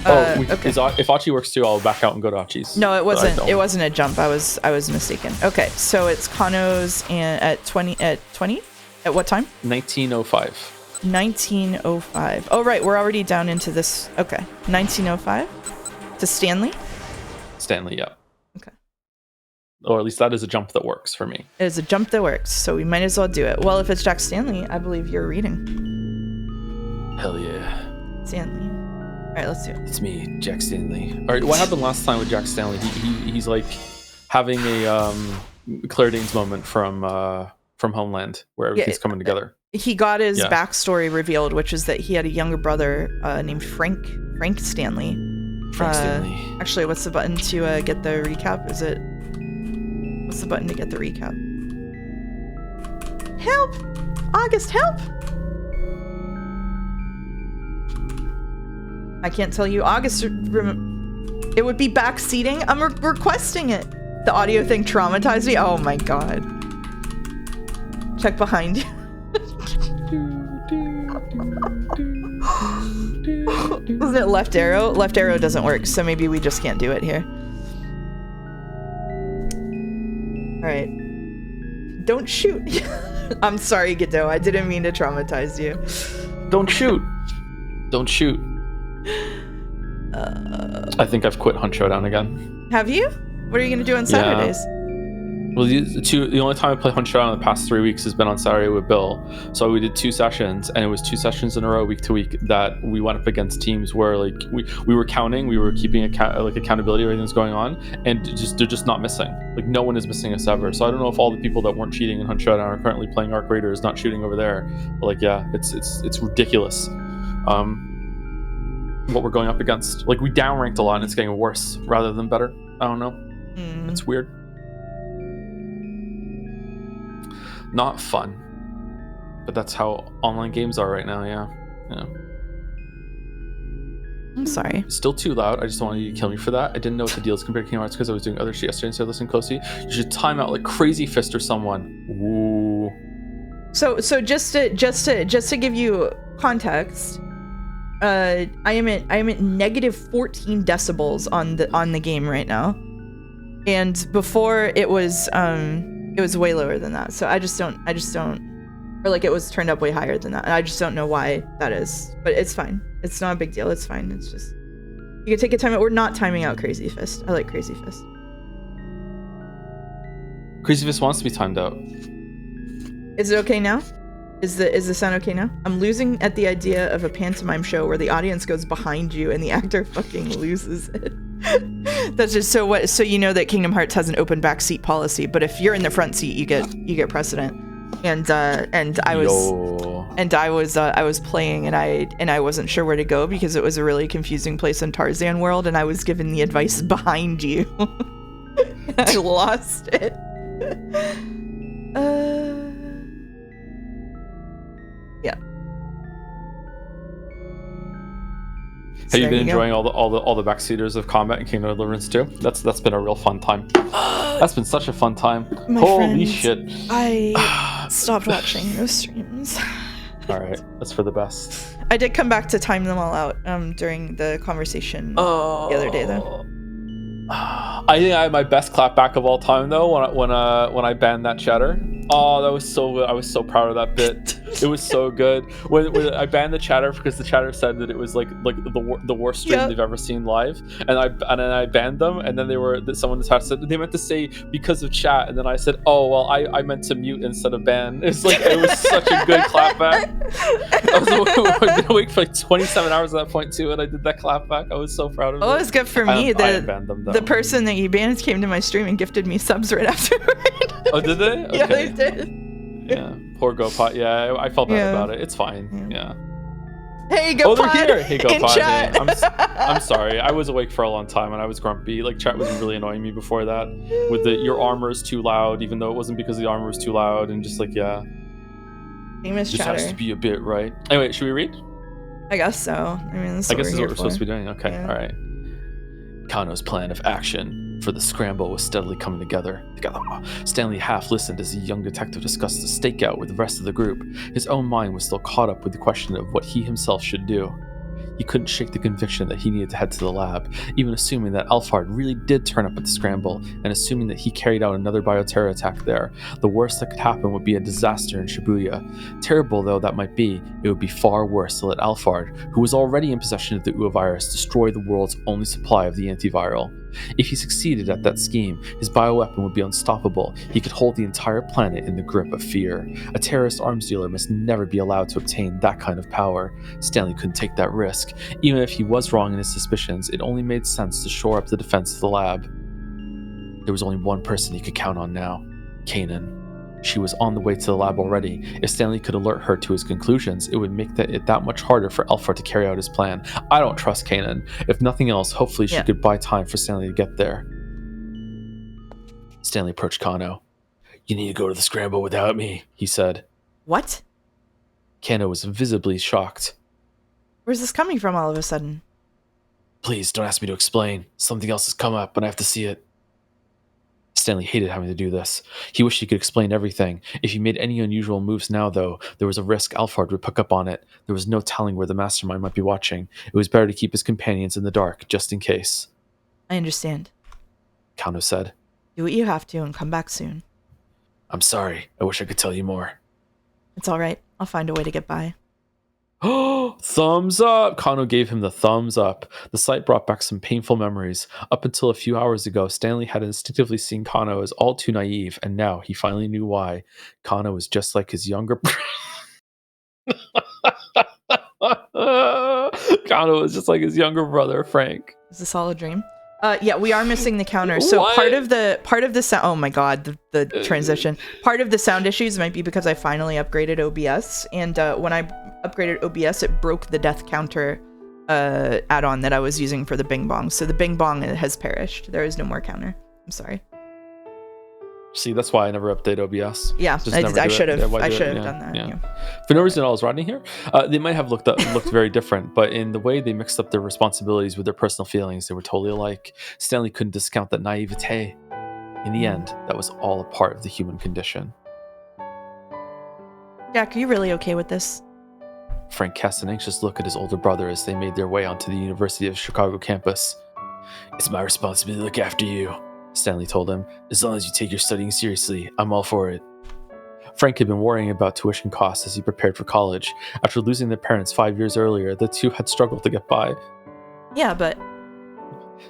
Okay. If Achi works too, I'll back out and go to Achi's. No, it wasn't. It wasn't a jump. I was mistaken. Okay, so it's Kano's and at 20 at what time? 1905. 1905. Oh right, we're already down into this. Okay, 1905 to Stanley. Stanley, yeah. Okay. Or at least that is a jump that works for me. It is a jump that works, so we might as well do it. Well, if it's Jack Stanley, I believe you're reading. Hell yeah. Stanley. All right, let's do it. It's me, Jack Stanley. All right, what happened last time with Jack Stanley? He's like having a Claire Danes moment from Homeland where everything's coming together. He got his backstory revealed, which is that he had a younger brother named Frank Stanley. Frank Stanley. Actually, what's the button to get the recap? What's the button to get the recap? Help! August, help! I can't tell you. August, it would be backseating. I'm requesting it. The audio thing traumatized me. Oh my god. Check behind you. Was it left arrow? Left arrow doesn't work, so maybe we just can't do it here. Alright. Don't shoot. I'm sorry, Godot. I didn't mean to traumatize you. Don't shoot. Don't shoot. I think I've quit Hunt Showdown again. Have you? What are you going to do on Saturdays? Yeah. Well, the only time I play Hunt Showdown in the past 3 weeks has been on Saturday with Bill. So we did 2 sessions, and it was 2 sessions in a row, week to week, that we went up against teams where like we were counting, we were keeping accountability of everything's going on, and they're just not missing. Like no one is missing us ever. So I don't know if all the people that weren't cheating in Hunt Showdown are currently playing Arc Raiders, not shooting over there. But like yeah, it's ridiculous. What we're going up against. Like we downranked a lot, and it's getting worse rather than better. I don't know. It's weird. Not fun, but that's how online games are right now. Yeah. I'm sorry. Still too loud. I just don't want you to kill me for that. I didn't know what the deal is compared to Kingdom Hearts because I was doing other shit yesterday instead of listening closely. You should time out like Crazy Fist or someone. Ooh. So just to give you context, I am at negative 14 decibels on the game right now, and before it was way lower than that. So I just don't, or like it was turned up way higher than that. And I just don't know why that is, but it's fine. It's not a big deal. It's fine. It's just, you can take a time out. We're not timing out Crazy Fist. I like Crazy Fist. Crazy Fist wants to be timed out. Is it okay now? Is the sound okay now? I'm losing at the idea of a pantomime show where the audience goes behind you and the actor fucking loses it. That's just so you know that Kingdom Hearts has an open back seat policy, but if you're in the front seat, you get precedent. And I was playing and I wasn't sure where to go because it was a really confusing place in Tarzan World, and I was given the advice behind you. I lost it. Yeah. Have you been enjoying all the backseaters of combat in Kingdom Deliverance too? That's been a real fun time. That's been such a fun time. Holy shit! I stopped watching those streams. All right, that's for the best. I did come back to time them all out during the conversation the other day though. I think I had my best clapback of all time though when I banned that chatter. Oh, that was so good. I was so proud of that bit. It was so good. When I banned the chatter because the chatter said that it was like the worst stream they've ever seen live, and then I banned them, and then someone in the chat said they meant to say because of chat, and then I said, oh well, I meant to mute instead of ban. It was such a good clapback. I've been awake for like 27 hours at that point too, and I did that clapback. I was so proud of it. Oh, it was good for me. I banned them though. The person that you banned came to my stream and gifted me subs right afterward. Oh, did they? Okay. Yeah, they did. Yeah, poor GoPot. Yeah, I felt bad about it. It's fine. Yeah. Hey, go they're pod. here. Hey, go in pod. chat. I'm sorry. I was awake for a long time and I was grumpy. Like, chat was really annoying me before that. With your armor is too loud, even though it wasn't because the armor was too loud. And just like, yeah. Famous This chatter. has to be a bit, right? Anyway, should we read? I guess so. I mean, I guess this is what we're supposed to be doing. Okay, all right. Kano's plan of action for the scramble was steadily coming together. Stanley half listened as the young detective discussed the stakeout with the rest of the group. His own mind was still caught up with the question of what he himself should do. He couldn't shake the conviction that he needed to head to the lab, even assuming that Alphard really did turn up at the scramble, and assuming that he carried out another bioterror attack there. The worst that could happen would be a disaster in Shibuya. Terrible though that might be, it would be far worse to let Alphard, who was already in possession of the Ua virus, destroy the world's only supply of the antiviral. If he succeeded at that scheme, his bioweapon would be unstoppable. He could hold the entire planet in the grip of fear. A terrorist arms dealer must never be allowed to obtain that kind of power. Stanley couldn't take that risk. Even if he was wrong in his suspicions, it only made sense to shore up the defense of the lab. There was only one person he could count on now, Kanan. She was on the way to the lab already. If Stanley could alert her to his conclusions, it would make it that much harder for Alphard to carry out his plan. I don't trust Kanan. If nothing else, hopefully she could buy time for Stanley to get there. Stanley approached Kano. "You need to go to the scramble without me," he said. What? Kano was visibly shocked. Where's this coming from all of a sudden? "Please, don't ask me to explain. Something else has come up, and I have to see it." Stanley hated having to do this. He wished he could explain everything. If he made any unusual moves now, though, there was a risk Alphard would pick up on it. There was no telling where the mastermind might be watching. It was better to keep his companions in the dark, just in case. I understand. Kano said. Do what you have to and come back soon. "I'm sorry. I wish I could tell you more." It's all right. I'll find a way to get by. Oh, thumbs up! Kano gave him the thumbs up. The sight brought back some painful memories. Up until a few hours ago, Stanley had instinctively seen Kano as all too naive, and now he finally knew why. Kano was just like his younger Kano was just like his younger brother, Frank. Is this all a dream? Yeah, we are missing the counter. So What? part of the sound. Oh my god, the transition. Part of the sound issues might be because I finally upgraded OBS, and when I upgraded OBS, it broke the death counter add-on that I was using for the Bing Bong. So the Bing Bong has perished. There is no more counter. I'm sorry. See, that's why I never update OBS. Yeah, I should have. I should have done that. Yeah. Yeah. For no reason at all, is Rodney here? They might have looked very different, but in the way they mixed up their responsibilities with their personal feelings, they were totally alike. Stanley couldn't discount that naivete. In the end, that was all a part of the human condition. Jack, are you really okay with this? Frank cast an anxious look at his older brother as they made their way onto the University of Chicago campus. "It's my responsibility to look after you," Stanley told him. "As long as you take your studying seriously, I'm all for it." Frank had been worrying about tuition costs as he prepared for college. After losing their parents 5 years earlier, the two had struggled to get by. Yeah, but...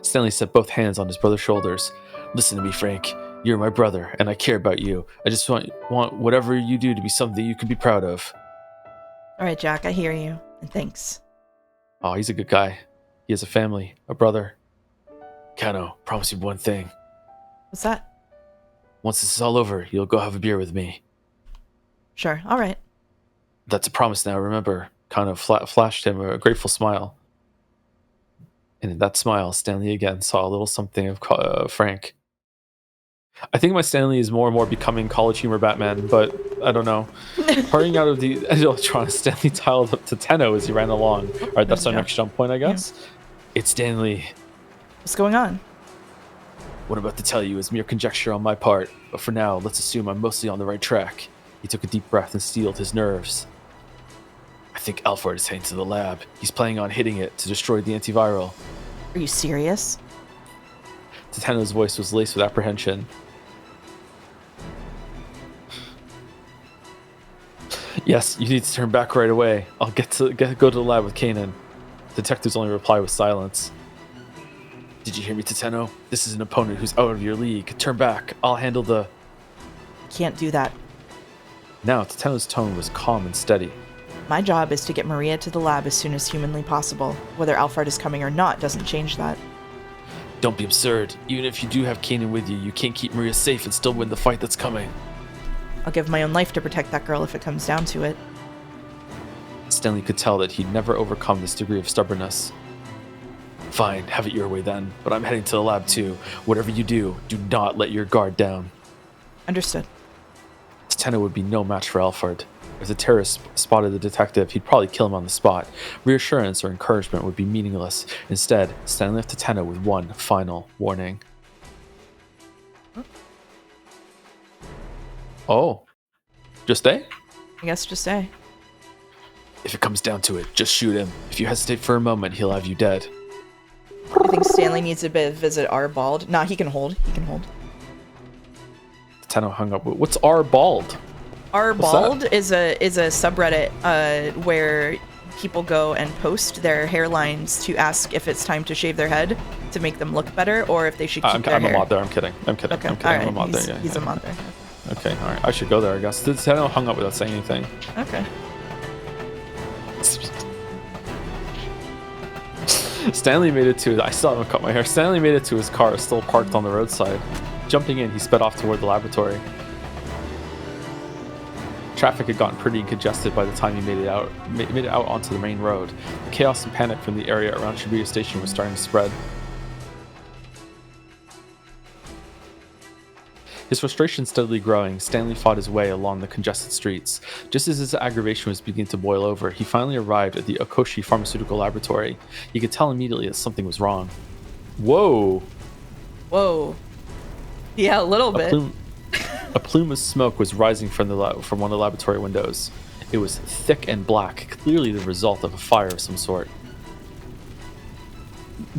Stanley set both hands on his brother's shoulders. "Listen to me, Frank. You're my brother, and I care about you. I just want whatever you do to be something you can be proud of." All right, Jack, I hear you, and thanks. Oh, he's a good guy. He has a family, a brother. "Kano, promise you one thing. What's that? Once this is all over, you'll go have a beer with me." Sure, all right. "That's a promise now, remember." Kano flashed him a grateful smile. And in that smile, Stanley again saw a little something of Frank. I think my Stanley is more and more becoming college humor Batman, but I don't know. Hurrying out of the electronics, Stanley tiled up to Tateno as he ran along. All right, that's our next jump point, I guess. Yeah. "It's Stanley." What's going on? "What I'm about to tell you is mere conjecture on my part, but for now, let's assume I'm mostly on the right track." He took a deep breath and steeled his nerves. "I think Alphard is heading to the lab. He's planning on hitting it to destroy the antiviral." Are you serious? Tateno's voice was laced with apprehension. "Yes, you need to turn back right away. I'll go to the lab with Kanan." The detective's only reply was silence. "Did you hear me, Tateno? This is an opponent who's out of your league. Turn back. I'll handle the..." Can't do that. Now, Tateno's tone was calm and steady. My job is to get Maria to the lab as soon as humanly possible. Whether Alphard is coming or not doesn't change that. "Don't be absurd. Even if you do have Kanan with you, you can't keep Maria safe and still win the fight that's coming." I'll give my own life to protect that girl if it comes down to it. Stanley could tell that he'd never overcome this degree of stubbornness. Fine, have it your way then, but I'm heading to the lab too. Whatever you do not let your guard down. Understood. Tateno would be no match for Alfred. If the terrorist spotted the detective, he'd probably kill him on the spot. Reassurance or encouragement would be meaningless. Instead, Stanley left Tateno with one final warning. Oh. Just stay? I guess just stay. If it comes down to it, just shoot him. If you hesitate for a moment, he'll have you dead. I think Stanley needs to visit R. Bald. Nah, he can hold. He can hold. Tateno hung up. What's R. Bald? R. Bald is a subreddit where people go and post their hairlines to ask if it's time to shave their head to make them look better, or if they should keep their hair. I'm a mod there. I'm kidding. Okay. I'm kidding. All right. I'm a mod there. Yeah, he's a mod there. Okay. All right. I should go there, I guess. Tateno hung up without saying anything. Okay. Stanley made it to. I still haven't cut my hair. Stanley made it to his car, still parked on the roadside. Jumping in, he sped off toward the laboratory. Traffic had gotten pretty congested by the time he made it out onto the main road. The chaos and panic from the area around Shibuya Station was starting to spread. His frustration steadily growing, Stanley fought his way along the congested streets. Just as his aggravation was beginning to boil over, he finally arrived at the Okoshi Pharmaceutical Laboratory. He could tell immediately that something was wrong. Whoa! Whoa. Yeah, a little bit. A plume of smoke was rising from one of the laboratory windows. It was thick and black, clearly the result of a fire of some sort.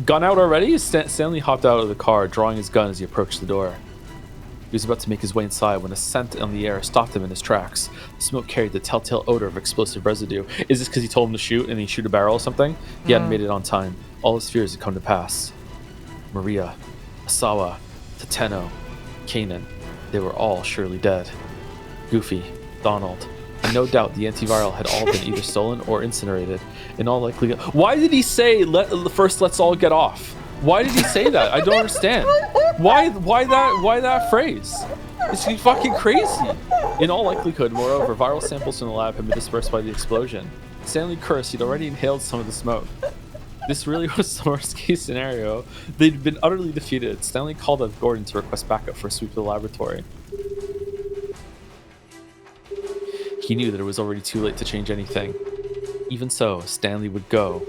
Gun out already? Stanley hopped out of the car, drawing his gun as he approached the door. He was about to make his way inside when a scent on the air stopped him in his tracks. The smoke carried the telltale odor of explosive residue. Is this because he told him to shoot and he shoot a barrel or something? He hadn't made it on time. All his fears had come to pass. Maria, Asawa, Tateno, Kanan, they were all surely dead. Goofy, Donald, and no doubt the antiviral had all been either stolen or incinerated. In all likelihood, why did he say first let's all get off? Why did he say that? I don't understand. Why that phrase? Is he fucking crazy? In all likelihood, moreover, viral samples from the lab had been dispersed by the explosion. Stanley cursed he'd already inhaled some of the smoke. This really was the worst case scenario. They'd been utterly defeated. Stanley called up Gordon to request backup for a sweep of the laboratory. He knew that it was already too late to change anything. Even so, Stanley would go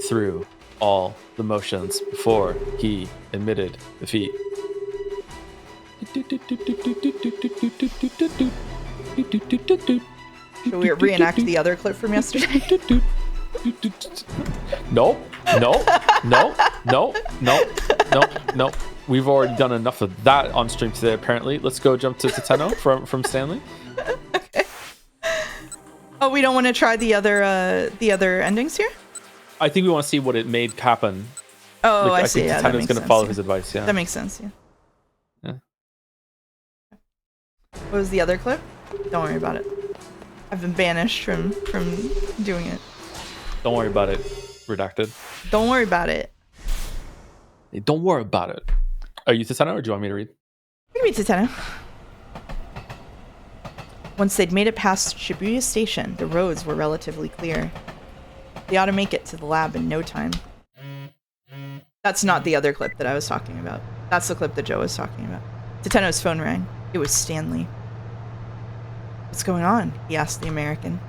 through all the motions before he admitted defeat. Should we reenact the other clip from yesterday? Nope. We've already done enough of that on stream today, apparently. Let's go jump to Tateno from Stanley. Okay. Oh, we don't want to try the other endings here? I think we want to see what it made happen. Oh, I see. I think Tateno's going to follow his advice, yeah. That makes sense, yeah. What was the other clip? Don't worry about it. I've been banished from doing it. Don't worry about it. Redacted. Don't worry about it. Hey, don't worry about it. Are you Tateno or do you want me to read? You can read Tateno. Once they'd made it past Shibuya Station, the roads were relatively clear. They ought to make it to the lab in no time. That's not the other clip that I was talking about. That's the clip that Joe was talking about. Tateno's phone rang. It was Stanley. What's going on? He asked the American.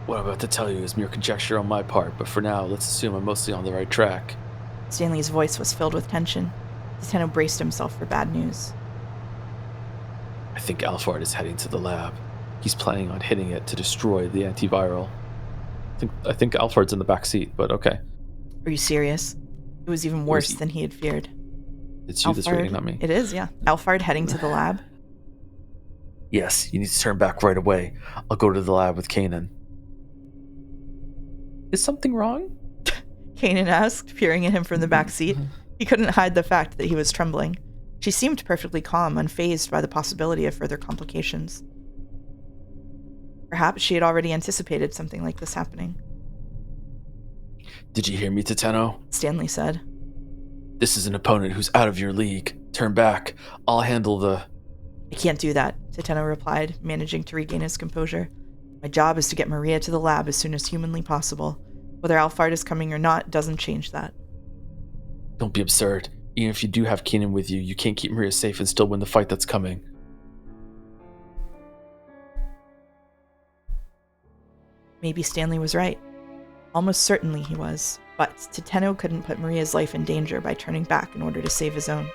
What I'm about to tell you is mere conjecture on my part, but for now, let's assume I'm mostly on the right track. Stanley's voice was filled with tension. Tateno braced himself for bad news. I think Alfred is heading to the lab. He's planning on hitting it to destroy the antiviral. I think Alfred's in the back seat, but okay. Are you serious? It was even worse than he had feared. It's you that's reading, not me. It is, yeah. Alfred heading to the lab? Yes, you need to turn back right away. I'll go to the lab with Kanan. Is something wrong? Kanan asked, peering at him from the back seat. He couldn't hide the fact that he was trembling. She seemed perfectly calm, unfazed by the possibility of further complications. Perhaps she had already anticipated something like this happening. Did you hear me, Tateno? Stanley said. This is an opponent who's out of your league. Turn back. I'll handle the... I can't do that, Tateno replied, managing to regain his composure. My job is to get Maria to the lab as soon as humanly possible. Whether Alphard is coming or not doesn't change that. Don't be absurd. Even if you do have Kanan with you, you can't keep Maria safe and still win the fight that's coming. Maybe Stanley was right. Almost certainly he was. But Tateno couldn't put Maria's life in danger by turning back in order to save his own.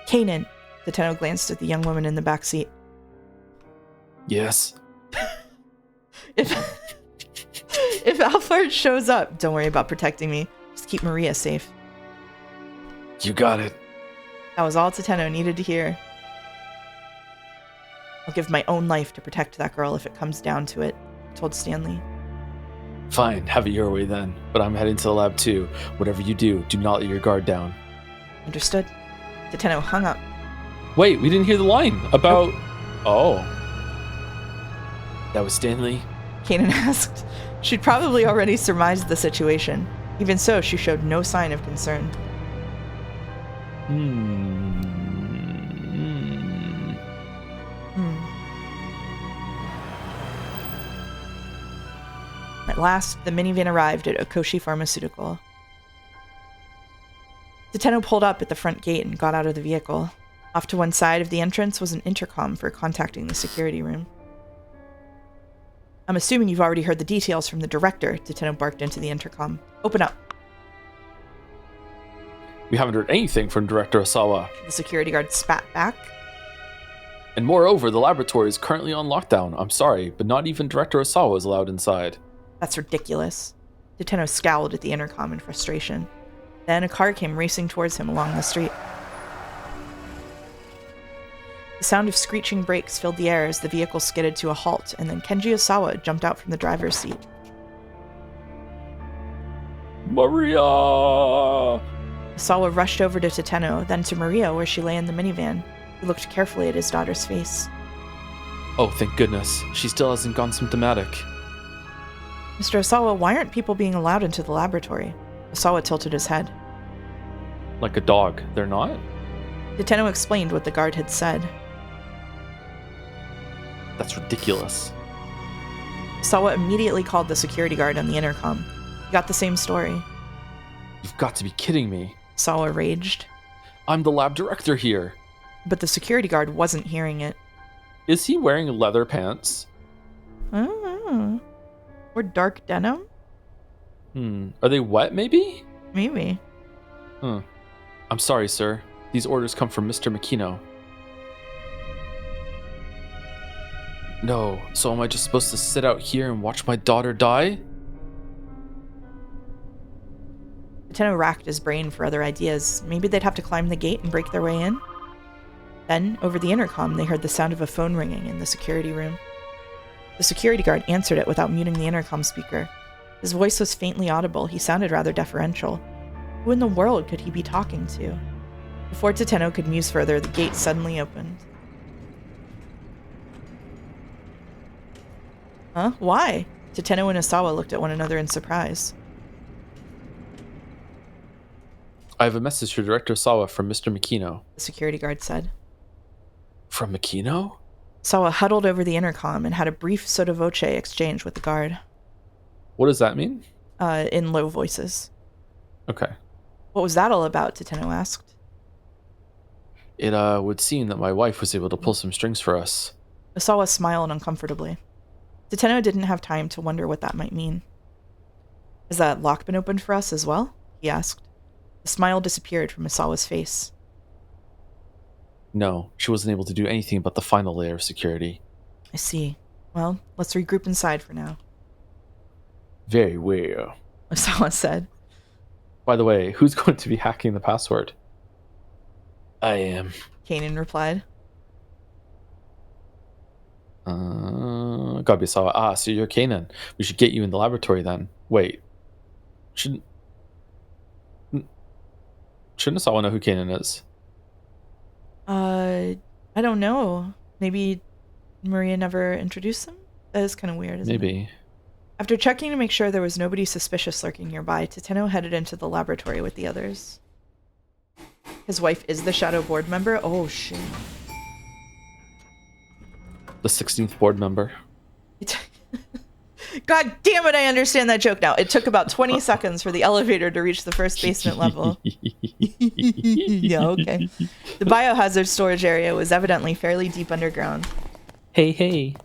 Kanan! Tateno glanced at the young woman in the back seat. Yes? If Alphard shows up, don't worry about protecting me. Just keep Maria safe. You got it. That was all Tateno needed to hear. I'll give my own life to protect that girl if it comes down to it, he told Stanley. Fine, have it your way then. But I'm heading to the lab too. Whatever you do not let your guard down. Understood. Tateno hung up. Wait, we didn't hear the line about... Oh. That was Stanley? Kanan asked. She'd probably already surmised the situation. Even so, she showed no sign of concern. At last, the minivan arrived at Okoshi Pharmaceutical. Tateno pulled up at the front gate and got out of the vehicle. Off to one side of the entrance was an intercom for contacting the security room. I'm assuming you've already heard the details from the director, Tateno barked into the intercom. Open up. We haven't heard anything from Director Osawa. The security guard spat back. And moreover, the laboratory is currently on lockdown. I'm sorry, but not even Director Osawa is allowed inside. That's ridiculous. Tateno scowled at the intercom in frustration. Then a car came racing towards him along the street. The sound of screeching brakes filled the air as the vehicle skidded to a halt, and then Kenji Osawa jumped out from the driver's seat. Maria! Osawa rushed over to Tateno, then to Maria where she lay in the minivan. He looked carefully at his daughter's face. Oh, thank goodness. She still hasn't gone symptomatic. Mr. Osawa, why aren't people being allowed into the laboratory? Osawa tilted his head. Like a dog, they're not? Tateno explained what the guard had said. That's ridiculous. Osawa immediately called the security guard on the intercom. He got the same story. You've got to be kidding me. Osawa raged. I'm the lab director here. But the security guard wasn't hearing it. Is he wearing leather pants? Oh. Or dark denim? Are they wet, maybe? Maybe. I'm sorry, sir. These orders come from Mr. Makino. No, so am I just supposed to sit out here and watch my daughter die? Tateno racked his brain for other ideas. Maybe they'd have to climb the gate and break their way in? Then, over the intercom, they heard the sound of a phone ringing in the security room. The security guard answered it without muting the intercom speaker. His voice was faintly audible. He sounded rather deferential. Who in the world could he be talking to? Before Tateno could muse further, the gate suddenly opened. Huh? Why? Tateno and Osawa looked at one another in surprise. I have a message for Director Osawa from Mr. Makino. The security guard said. From Makino? Osawa huddled over the intercom and had a brief sotto voce exchange with the guard. What does that mean? In low voices. Okay. What was that all about? Tateno asked. It would seem that my wife was able to pull some strings for us. Osawa smiled uncomfortably. Tateno didn't have time to wonder what that might mean. Has that lock been opened for us as well? He asked. The smile disappeared from Osawa's face. No, she wasn't able to do anything about the final layer of security. I see. Well, let's regroup inside for now. Very well. Osawa said. By the way, who's going to be hacking the password? I am. Kanan replied. Gotta be Osawa. Ah, so you're Kanan. We should get you in the laboratory then. Wait. Shouldn't Osawa know who Kanan is? I don't know. Maybe Maria never introduced them? That is kind of weird, isn't it? Maybe. After checking to make sure there was nobody suspicious lurking nearby, Tateno headed into the laboratory with the others. His wife is the Shadow Board member? Oh, shit. The 16th board member. God damn it, I understand that joke now. It took about 20 seconds for the elevator to reach the first basement level. Yeah, okay. The biohazard storage area was evidently fairly deep underground. Hey.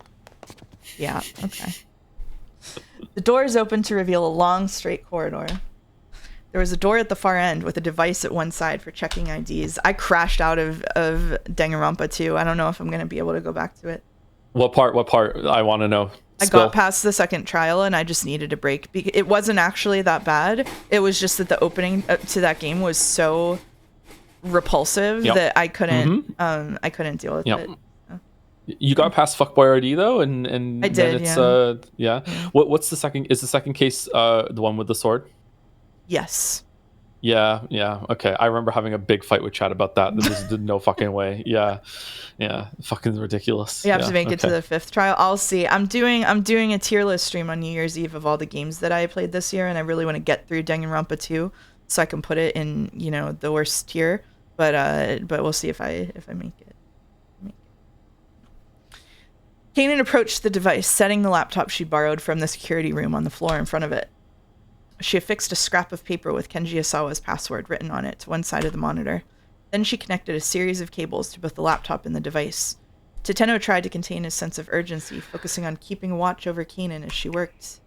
Yeah, okay. The doors opened to reveal a long, straight corridor. There was a door at the far end with a device at one side for checking IDs. I crashed out of Danganronpa 2. I don't know if I'm going to be able to go back to it. What part? I want to know. I got past the second trial and I just needed a break. It wasn't actually that bad. It was just that the opening to that game was so repulsive that I couldn't deal with it. You got past Fuckboy RD though, and I did. Then it's What's the second? Is the second case the one with the sword? Yes. Yeah. Okay, I remember having a big fight with Chad about that. There was no fucking way. Yeah, fucking ridiculous. You have to make it to the fifth trial. I'll see. I'm doing a tier list stream on New Year's Eve of all the games that I played this year, and I really want to get through Danganronpa 2 so I can put it in the worst tier. But we'll see if I make it. Kanan approached the device, setting the laptop she borrowed from the security room on the floor in front of it. She affixed a scrap of paper with Kenji Asawa's password written on it to one side of the monitor. Then she connected a series of cables to both the laptop and the device. Tateno tried to contain his sense of urgency, focusing on keeping a watch over Kanan as she worked.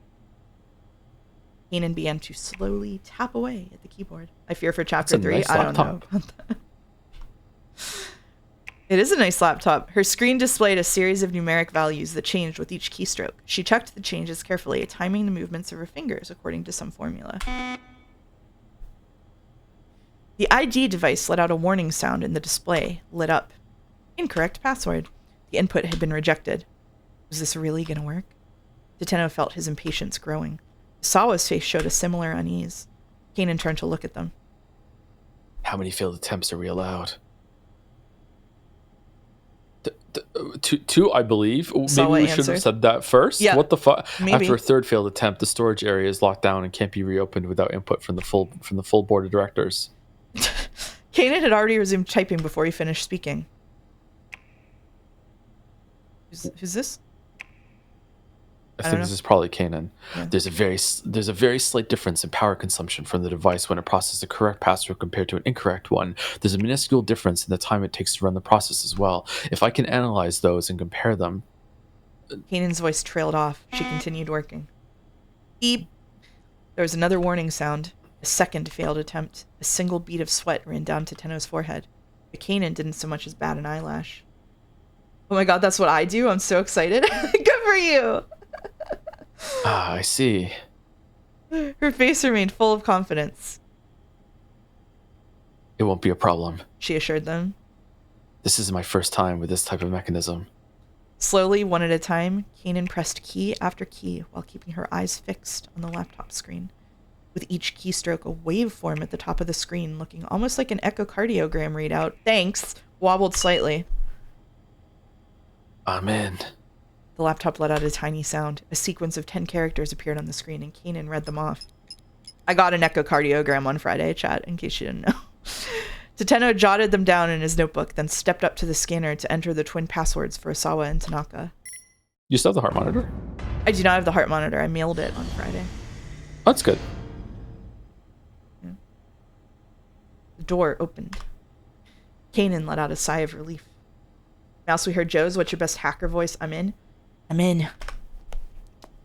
Kanan began to slowly tap away at the keyboard. I fear for chapter 3. Nice I don't know about that. It is a nice laptop. Her screen displayed a series of numeric values that changed with each keystroke. She checked the changes carefully, timing the movements of her fingers according to some formula. The ID device let out a warning sound and the display lit up. Incorrect password. The input had been rejected. Was this really going to work? Tateno felt his impatience growing. Sawa's face showed a similar unease. Kanan turned to look at them. How many failed attempts are we allowed? Two, I believe. Sawa Maybe we should have said that first. Yeah, what the fuck? maybe. After a third failed attempt, the storage area is locked down and can't be reopened without input from the full board of directors. Kanan had already resumed typing before he finished speaking. Who's this? I think this is probably Kanan. Yeah. There's a very slight difference in power consumption from the device when it processes the correct password compared to an incorrect one. There's a minuscule difference in the time it takes to run the process as well. If I can analyze those and compare them... Kanan's voice trailed off. She continued working. Beep. There was another warning sound. A second failed attempt. A single bead of sweat ran down Tateno's forehead. But Kanan didn't so much as bat an eyelash. Oh my god, that's what I do? I'm so excited. Good for you! I see. Her face remained full of confidence. It won't be a problem, she assured them. This is my first time with this type of mechanism. Slowly, one at a time, Kanan pressed key after key while keeping her eyes fixed on the laptop screen. With each keystroke, a waveform at the top of the screen, looking almost like an echocardiogram readout, thanks, wobbled slightly. Amen. The laptop let out a tiny sound. A sequence of 10 characters appeared on the screen, and Kanan read them off. I got an echocardiogram on Friday, chat, in case you didn't know. Tateno jotted them down in his notebook, then stepped up to the scanner to enter the twin passwords for Asawa and Tanaka. You still have the heart monitor? I do not have the heart monitor. I mailed it on Friday. Oh, that's good. Yeah. The door opened. Kanan let out a sigh of relief. Mouse, we heard Joe's "What's your best hacker voice?" I'm in.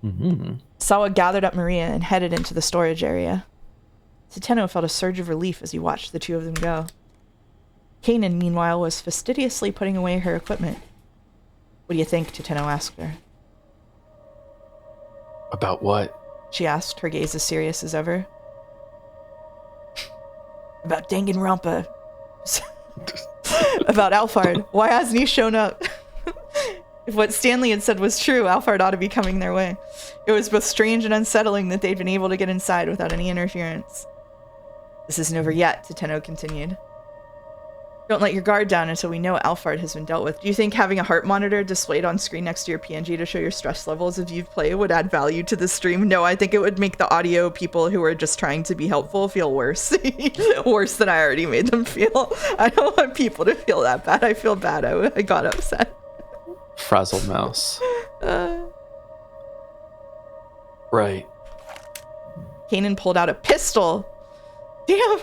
Mm-hmm. Sawa gathered up Maria and headed into the storage area. Tateno felt a surge of relief as he watched the two of them go. Kanan, meanwhile, was fastidiously putting away her equipment. What do you think? Tateno asked her. About what? She asked, her gaze as serious as ever. About Danganronpa. About Alphard. Why hasn't he shown up? If what Stanley had said was true, Alphard ought to be coming their way. It was both strange and unsettling that they'd been able to get inside without any interference. This isn't over yet, Tateno continued. Don't let your guard down until we know Alphard has been dealt with. Do you think having a heart monitor displayed on screen next to your PNG to show your stress levels as you play would add value to the stream? No, I think it would make the audio people who are just trying to be helpful feel worse. Worse than I already made them feel. I don't want people to feel that bad. I feel bad. I got upset. Frazzled mouse. Right. Kanan pulled out a pistol. Damn.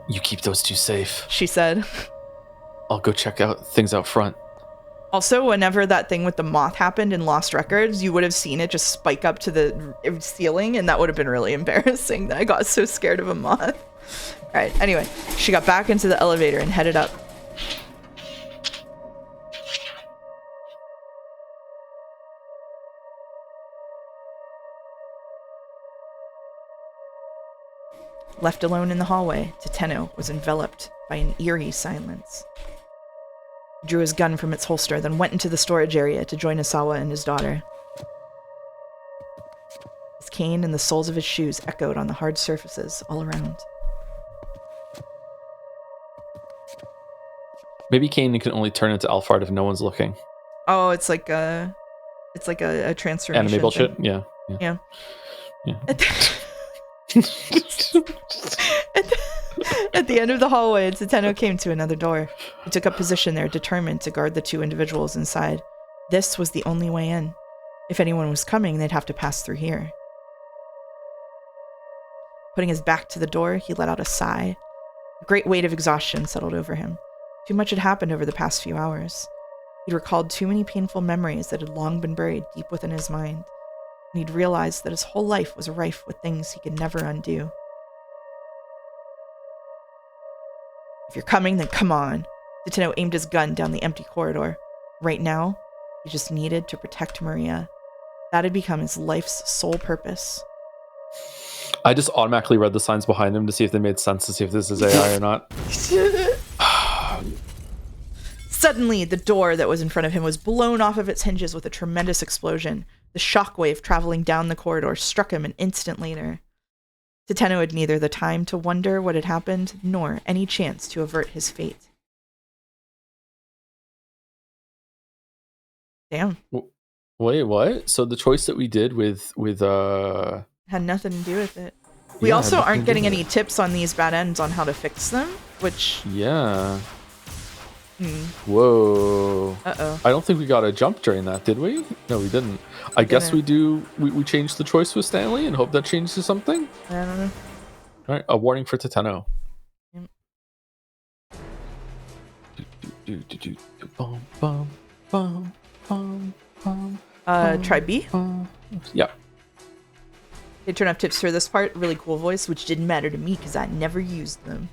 You keep those two safe. She said. I'll go check out things out front. Also, whenever that thing with the moth happened in Lost Records, you would have seen it just spike up to the ceiling, and that would have been really embarrassing that I got so scared of a moth. All right, anyway, she got back into the elevator and headed up. Left alone in the hallway, Tateno was enveloped by an eerie silence. He drew his gun from its holster, then went into the storage area to join Asawa and his daughter. His cane and the soles of his shoes echoed on the hard surfaces all around. Maybe Kanan can only turn into Alphard if no one's looking. Oh, it's like a transformation. Anime bullshit? Yeah. At the end of the hallway, Tateno came to another door. He took up position there, determined to guard the two individuals inside. This was the only way in. If anyone was coming, they'd have to pass through here. Putting his back to the door, he let out a sigh. A great weight of exhaustion settled over him. Too much had happened over the past few hours. He'd recalled too many painful memories that had long been buried deep within his mind. And he'd realized that his whole life was rife with things he could never undo. If you're coming, then come on. Tateno aimed his gun down the empty corridor. Right now, he just needed to protect Maria. That had become his life's sole purpose. I just automatically read the signs behind him to see if they made sense, to see if this is AI or not. Suddenly, the door that was in front of him was blown off of its hinges with a tremendous explosion. The shockwave traveling down the corridor struck him an instant later. Tateno had neither the time to wonder what had happened, nor any chance to avert his fate. Damn. Wait, what? So the choice that we did with had nothing to do with it. We also aren't getting any tips on these bad ends on how to fix them, which... Yeah. Whoa. Uh-oh. I don't think we got a jump during that, did we? No, we didn't. I guess we do. We changed the choice with Stanley and hope that changes to something. I don't know. All right, a warning for Tateno. Try B? Yeah. They turn off tips for this part. Really cool voice, which didn't matter to me because I never used them.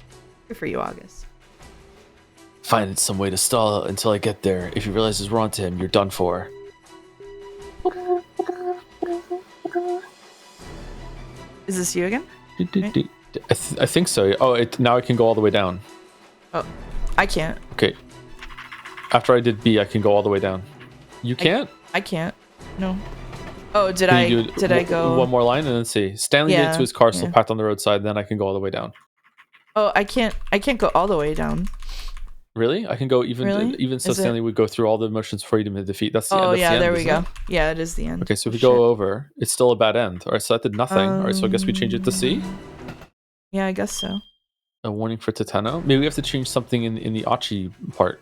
Good for you, August. Find some way to stall until I get there. If he realizes we're onto him, you're done for. Is this you again? Right? I think so. Oh, now I can go all the way down. Oh, I can't. Okay. After I did B, I can go all the way down. You can't? I can't. No. Oh, did I go one more line and then see? Stanley made it to his car, still packed on the roadside. Then I can go all the way down. Oh, I can't go all the way down. Really? I can go even so Stanley would go through all the motions for you to defeat. That's the end. Oh, yeah, there we go. It? Yeah, it is the end. Okay, so if we go over, it's still a bad end. All right, so that did nothing. All right, so I guess we change it to C? Yeah, I guess so. A warning for Tateno? Maybe we have to change something in the Achi part.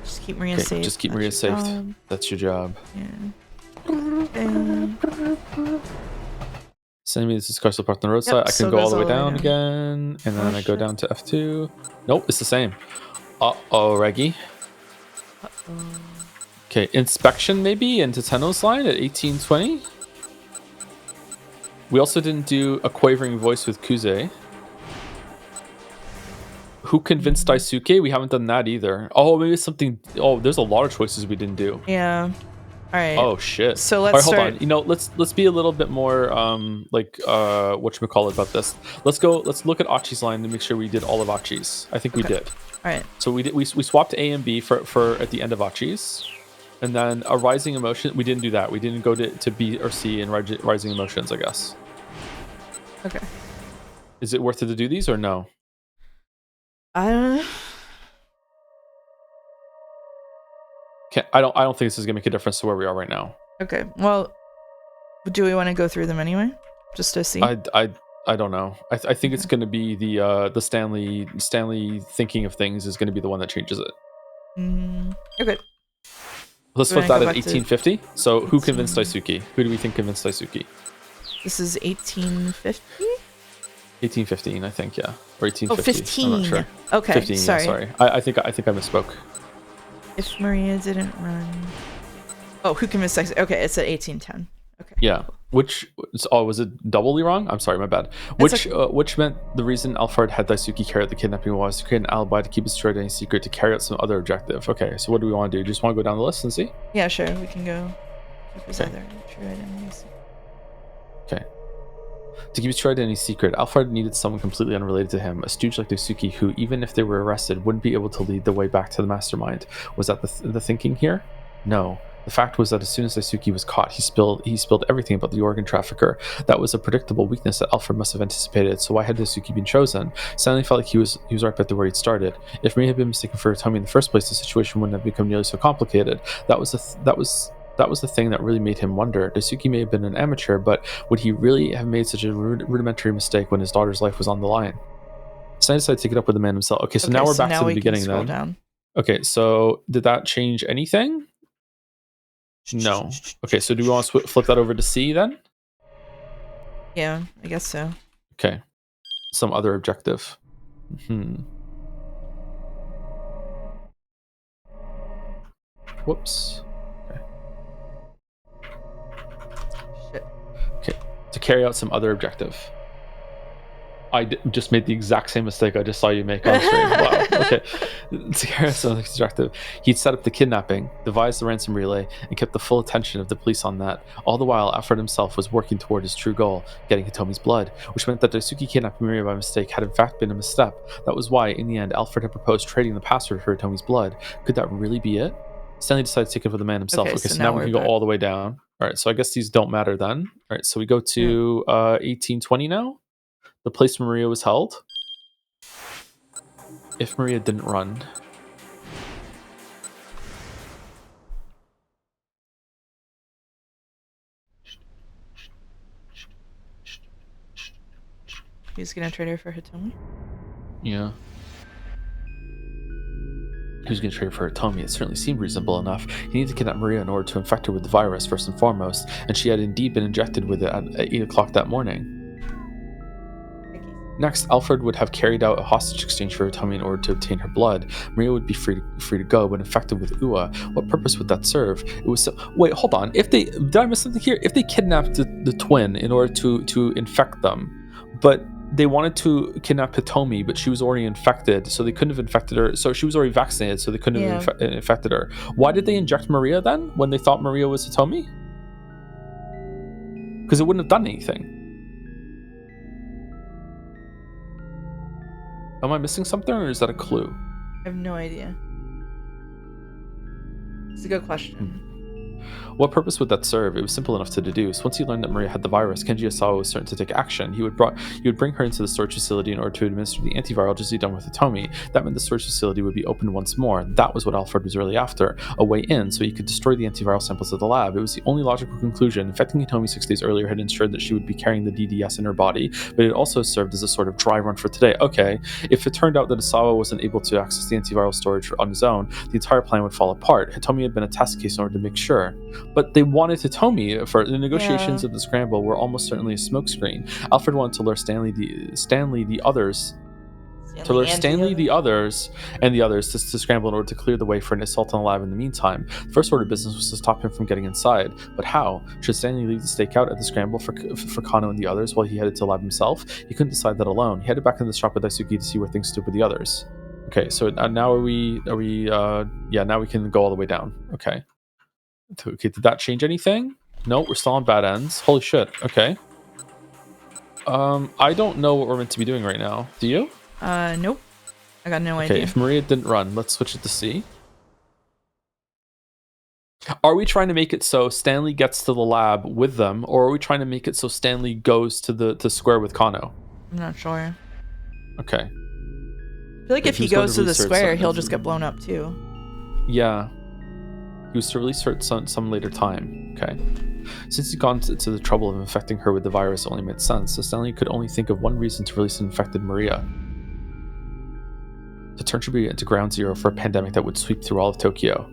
Just keep Maria safe. Just keep Maria safe. That's your job. Yeah. Send me this car still parked on the roadside. I can go all the way down again. And then I go down to F2. Nope, it's the same. Uh-oh, Reggie. Okay, inspection maybe into Tateno's line at 1820. We also didn't do a quavering voice with Kuze. Who convinced Daisuke? We haven't done that either. Oh, maybe it's something... Oh, there's a lot of choices we didn't do. Yeah. All right. Oh shit. So let's hold on. You know, let's be a little bit more whatchamacallit about this. Let's look at Achi's line to make sure we did all of Achi's. I think we did. All right. So we swapped A and B for at the end of Achi's. And then a rising emotion, we didn't do that. We didn't go to B or C in rising emotions, I guess. Okay. Is it worth it to do these or no? I don't know. I don't think this is gonna make a difference to where we are right now. Okay. Well, do we want to go through them anyway, just to see? I don't know. I think it's gonna be the Stanley thinking of things is gonna be the one that changes it. Okay. Let's flip that at 1850. So who convinced Daisuke? Who do we think convinced Daisuke? This is 1850? 1815, I think, yeah. Or 1850. Oh, 15. I'm not sure. Okay, 15, sorry. Yeah, sorry. I think I misspoke. If Maria didn't run... Oh, who convinced Daisuke? Okay, it's at 1810. Okay. Yeah. Which... Oh, was it doubly wrong? I'm sorry, my bad. Which meant the reason Alfred had Daisuke carry out the kidnapping was to create an alibi to keep his Shirogane secret to carry out some other objective. Okay, so what do we want to do? Just want to go down the list and see? Yeah, sure. We can go. Keep his Okay. other true identities. Okay. To keep his true identity secret, Alfred needed someone completely unrelated to him, a stooge like Daisuke who, even if they were arrested, wouldn't be able to lead the way back to the mastermind. Was that the thinking here? No. The fact was that as soon as Daisuke was caught, he spilled everything about the organ trafficker. That was a predictable weakness that Alfred must have anticipated, so why had Daisuke been chosen? Stanley felt like he was right back to where he'd started. If Maria had been mistaken for Hitomi in the first place, the situation wouldn't have become nearly so complicated. That was the thing that really made him wonder. Daisuke may have been an amateur, but would he really have made such a rudimentary mistake when his daughter's life was on the line? Stanley decided to take it up with the man himself. Okay, so now we're back to the beginning then. Down. Okay, so did that change anything? No. Okay, so do we want to flip that over to C then? Yeah, I guess so. Okay. Some other objective. Whoops. Okay, to carry out some other objective. I just made the exact same mistake I just saw you make on screen. Wow. Okay. To carry out some other objective, he'd set up the kidnapping, devised the ransom relay, and kept the full attention of the police on that. All the while, Alfred himself was working toward his true goal, getting Hitomi's blood, which meant that Daisuke kidnapping Maria by mistake had in fact been a misstep. That was why, in the end, Alfred had proposed trading the password for Hitomi's blood. Could that really be it? Stanley decided to take it for the man himself. Okay, so now we can go all the way down. All right, so I guess these don't matter then. All right, so we go to 1820 now. The place where Maria was held. If Maria didn't run. He's gonna trade her for Hitomi? Yeah. He was going to trade for Hitomi. It certainly seemed reasonable enough. He needed to kidnap Maria in order to infect her with the virus, first and foremost, and she had indeed been injected with it at 8 o'clock that morning. Next, Alfred would have carried out a hostage exchange for Hitomi in order to obtain her blood. Maria would be free to go, but infected with Ua. What purpose would that serve? It was wait, hold on. Did I miss something here? If they kidnapped the twin in order to infect them, but they wanted to kidnap Hitomi, but she was already infected, so they couldn't have infected her. So she was already vaccinated, so they couldn't have infected her. Why did they inject Maria then, when they thought Maria was Hitomi? Because it wouldn't have done anything. Am I missing something, or is that a clue? I have no idea. It's a good question. What purpose would that serve? It was simple enough to deduce. Once he learned that Maria had the virus, Kenji Asawa was certain to take action. He would bring her into the storage facility in order to administer the antiviral just as he'd done with Hitomi. That meant the storage facility would be opened once more. That was what Alfred was really after. A way in, so he could destroy the antiviral samples at the lab. It was the only logical conclusion. Infecting Hitomi 6 days earlier had ensured that she would be carrying the DDS in her body, but it also served as a sort of dry run for today. Okay, if it turned out that Asawa wasn't able to access the antiviral storage on his own, the entire plan would fall apart. Hitomi had been a test case in order to make sure. But they wanted Hitomi for the negotiations of the scramble were almost certainly a smokescreen. Alfred wanted to lure Stanley the others to scramble in order to clear the way for an assault on the lab in the meantime. The first order of business was to stop him from getting inside. But how? Should Stanley leave the stakeout at the scramble for Kano and the others while he headed to the lab himself? He couldn't decide that alone. He headed back into the shop with Daisuke to see where things stood with the others. Okay, so now now we can go all the way down. Okay, did that change anything? No, we're still on bad ends. Holy shit. Okay. I don't know what we're meant to be doing right now. Do you? Nope. I got no idea. Okay, if Maria didn't run, let's switch it to C. Are we trying to make it so Stanley gets to the lab with them, or are we trying to make it so Stanley goes to square with Kano? I'm not sure. Okay. I feel like if he goes to the square, he'll just get blown up too. Yeah. He was to release her at some later time. Okay. Since he'd gone to the trouble of infecting her with the virus, it only made sense. So Stanley could only think of one reason to release an infected Maria. to turn Shibuya into ground zero for a pandemic that would sweep through all of Tokyo.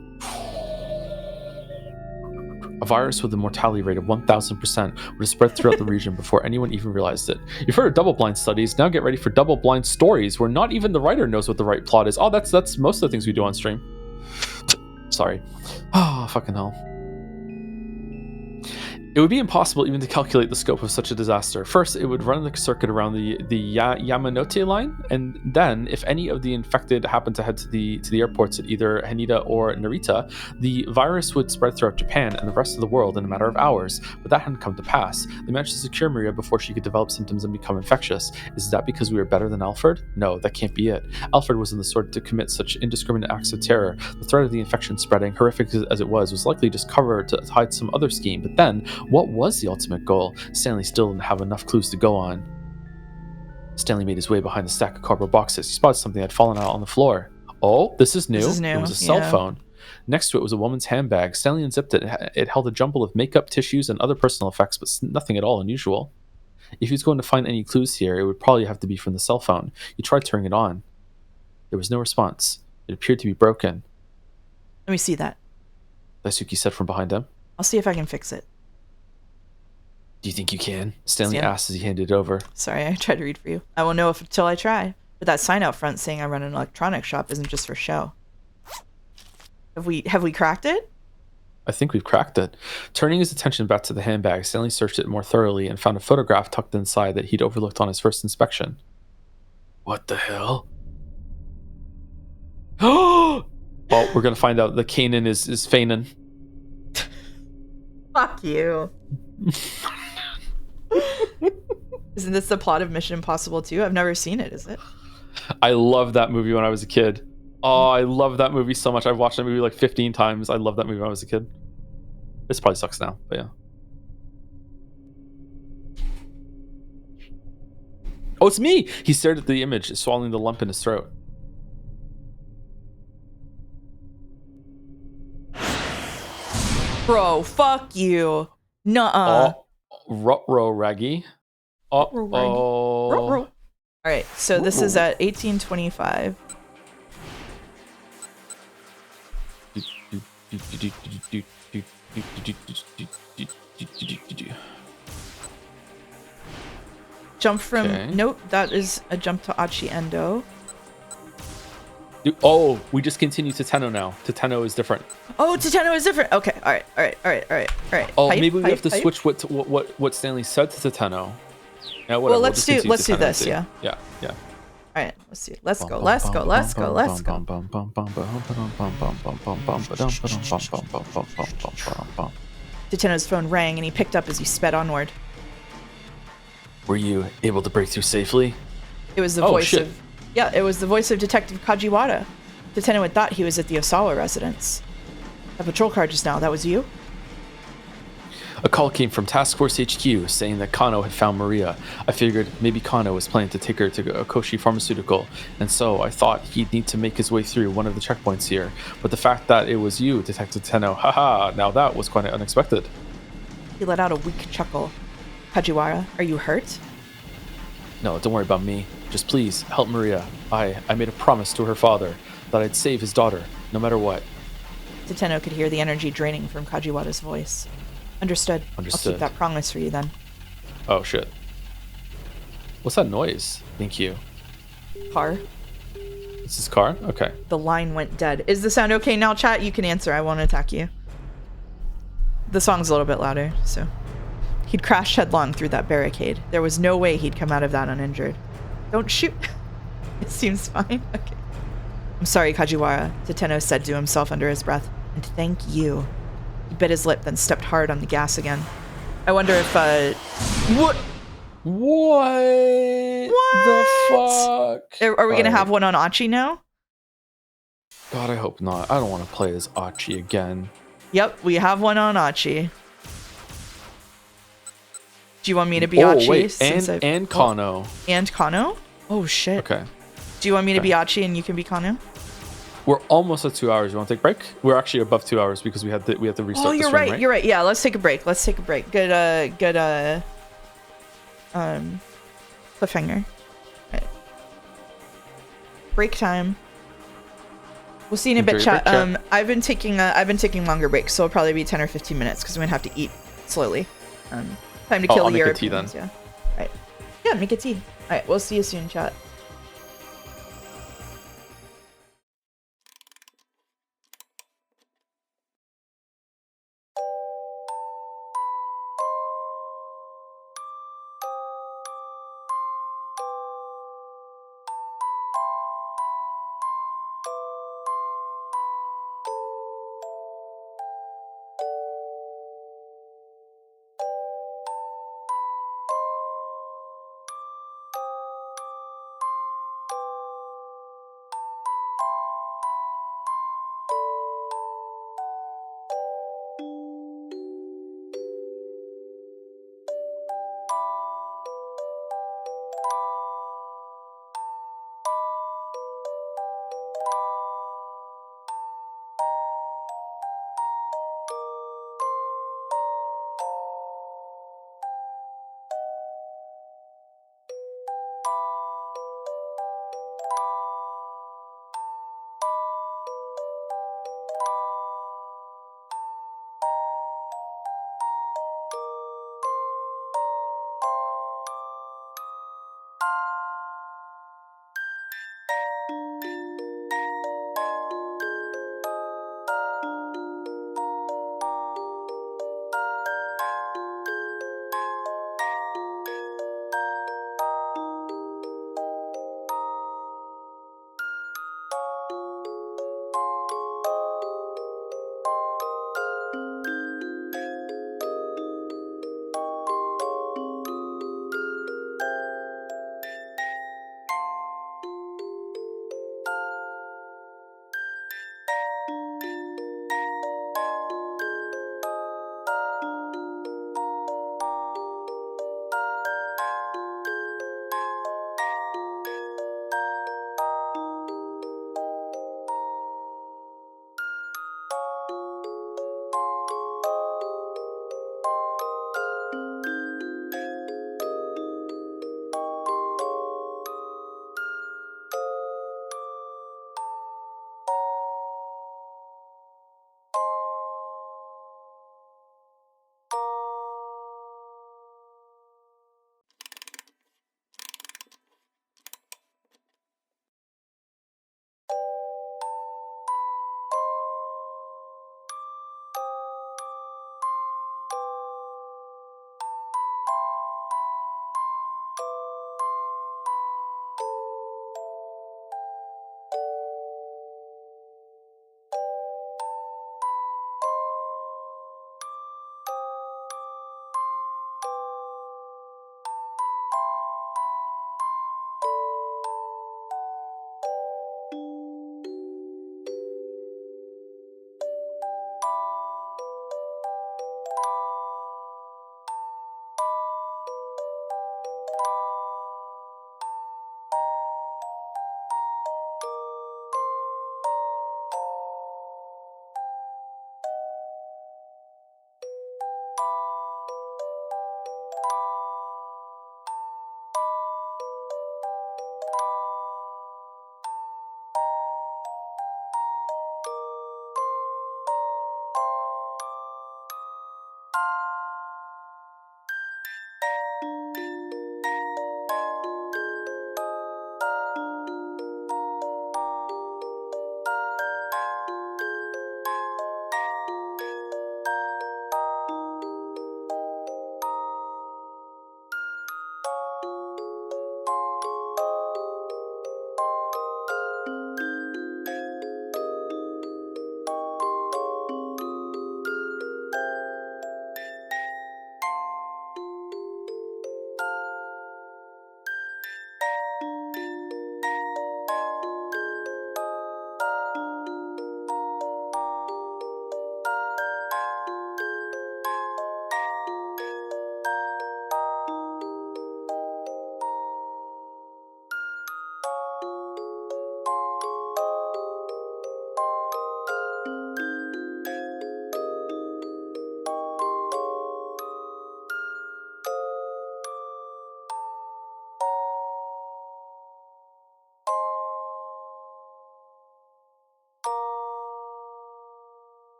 A virus with a mortality rate of 1,000% would have spread throughout the region before anyone even realized it. You've heard of double-blind studies. Now get ready for double-blind stories, where not even the writer knows what the right plot is. Oh, that's most of the things we do on stream. Sorry. Oh, fucking hell. It would be impossible even to calculate the scope of such a disaster. First, it would run the circuit around the Yamanote line, and then, if any of the infected happened to head to the airports at either Haneda or Narita, the virus would spread throughout Japan and the rest of the world in a matter of hours. But that hadn't come to pass. They managed to secure Maria before she could develop symptoms and become infectious. Is that because we were better than Alfred? No, that can't be it. Alfred wasn't the sort to commit such indiscriminate acts of terror. The threat of the infection spreading, horrific as it was likely just cover to hide some other scheme. But then, what was the ultimate goal? Stanley still didn't have enough clues to go on. Stanley made his way behind the stack of cardboard boxes. He spotted something that had fallen out on the floor. Oh, this is new. It was a cell phone. Next to it was a woman's handbag. Stanley unzipped it. It held a jumble of makeup, tissues, and other personal effects, but nothing at all unusual. If he was going to find any clues here, it would probably have to be from the cell phone. He tried turning it on. There was no response. It appeared to be broken. Let me see that. Daisuke said from behind him. I'll see if I can fix it. Do you think you can? Stanley asked as he handed it over. Sorry, I tried to read for you. I won't know until I try. But that sign out front saying I run an electronics shop isn't just for show. Have we cracked it? I think we've cracked it. Turning his attention back to the handbag, Stanley searched it more thoroughly and found a photograph tucked inside that he'd overlooked on his first inspection. What the hell? Oh, we're gonna find out the Kanan is Feinen. Fuck you. Isn't this the plot of Mission Impossible 2? I've never seen it, is it? I loved that movie when I was a kid. Oh, I love that movie so much. I've watched that movie like 15 times. I love that movie when I was a kid. This probably sucks now, but yeah. Oh, it's me! He stared at the image, swallowing the lump in his throat. Bro, fuck you. Nuh-uh. Ruh-roh, Raggy. Uh-oh. All right, so this is at 1825. Jump from... Nope, that is a jump to Achi Endo. Oh, we just continue to Tateno now. Tateno is different. Oh, Tateno is different. Okay, all right. Oh, maybe we have to switch what Stanley said to Tateno. Yeah, well, let's do this. Yeah. All right, let's see. Let's go. Tateno's phone rang and he picked up as he sped onward. Were you able to break through safely? It was the voice of... Yeah, it was the voice of Detective Kajiwara. Tateno had thought he was at the Osawa residence. A patrol car just now, that was you? A call came from Task Force HQ saying that Kano had found Maria. I figured maybe Kano was planning to take her to Okoshi Pharmaceutical, and so I thought he'd need to make his way through one of the checkpoints here. But the fact that it was you, Detective Tateno, haha, now that was quite unexpected. He let out a weak chuckle. Kajiwara, are you hurt? No, don't worry about me. Just please, help Maria. I made a promise to her father that I'd save his daughter, no matter what. Tateno could hear the energy draining from Kajiwara's voice. Understood. I'll keep that promise for you then. Oh, shit. What's that noise? Thank you. Car. This is car? Okay. The line went dead. Is the sound okay now, chat? You can answer. I won't attack you. The song's a little bit louder, so... He'd crashed headlong through that barricade. There was no way he'd come out of that uninjured. Don't shoot. It seems fine. Okay. I'm sorry, Kajiwara, Tateno said to himself under his breath. And thank you. He bit his lip, then stepped hard on the gas again. I wonder if, What the fuck? Are we gonna have one on Achi now? God, I hope not. I don't want to play as Achi again. Yep, we have one on Achi. Do you want me to be Achi? Wait, and Kano. And Kano? Oh, shit. Okay. Do you want me to be Achi and you can be Kano? We're almost at 2 hours. You want to take a break? We're actually above 2 hours because we have to restart the stream, you're right. You're right. Yeah, let's take a break. Good, cliffhanger. Right. Break time. We'll see you in a bit, chat. I've been taking longer breaks, so it'll probably be 10 or 15 minutes because I'm gonna have to eat slowly. Time to kill the Europeans. Yeah. Right. Yeah, make a tea. All right. We'll see you soon, chat.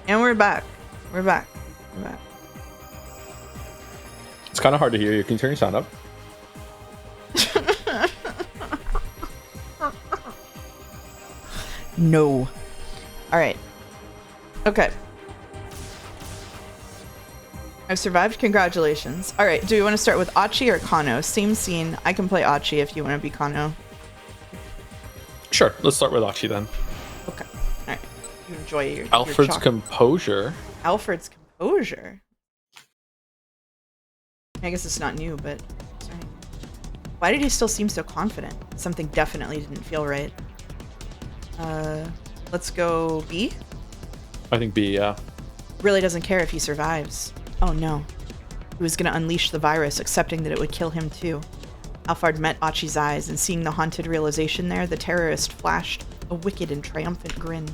And we're back. We're back. We're back. It's kind of hard to hear you. Can you turn your sound up? No. All right. Okay. I've survived. Congratulations. All right. Do we want to start with Achi or Kano? Same scene. I can play Achi if you want to be Kano. Sure. Let's start with Achi then. Okay. All right. You enjoy your Alfred's your composure. Alfred's composure. I guess it's not new, but sorry. Why did he still seem so confident? Something definitely didn't feel right. Let's go B. I think B, yeah. Really doesn't care if he survives. Oh no. He was gonna unleash the virus, accepting that it would kill him too. Alfred met Achi's eyes, and seeing the haunted realization there, the terrorist flashed a wicked and triumphant grin.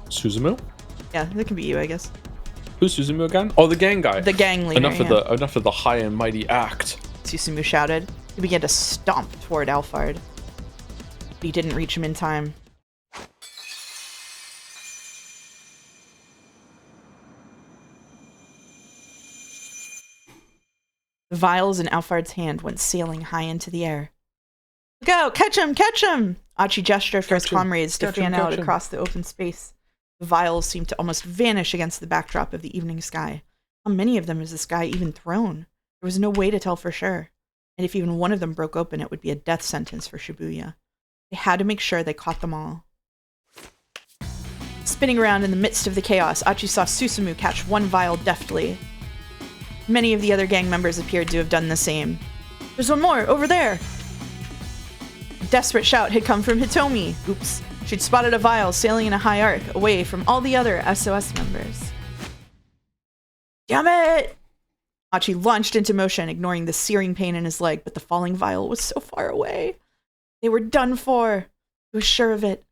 Suzumu? Yeah, that can be you, I guess. Who's Suzumu again? Oh, the gang guy. The gang leader. Enough of the high and mighty act. Suzumu shouted. He began to stomp toward Alfred. But he didn't reach him in time. The vials in Alfred's hand went sailing high into the air. Go, catch him, catch him! Achi gestured for his comrades to fan out across the open space. The vials seemed to almost vanish against the backdrop of the evening sky. How many of them has this guy even thrown? There was no way to tell for sure. And if even one of them broke open, it would be a death sentence for Shibuya. They had to make sure they caught them all. Spinning around in the midst of the chaos, Achi saw Susumu catch one vial deftly. Many of the other gang members appeared to have done the same. There's one more, over there! A desperate shout had come from Hitomi. Oops. She'd spotted a vial sailing in a high arc, away from all the other SOS members. Damn it! Achi launched into motion, ignoring the searing pain in his leg, but the falling vial was so far away. They were done for. He was sure of it.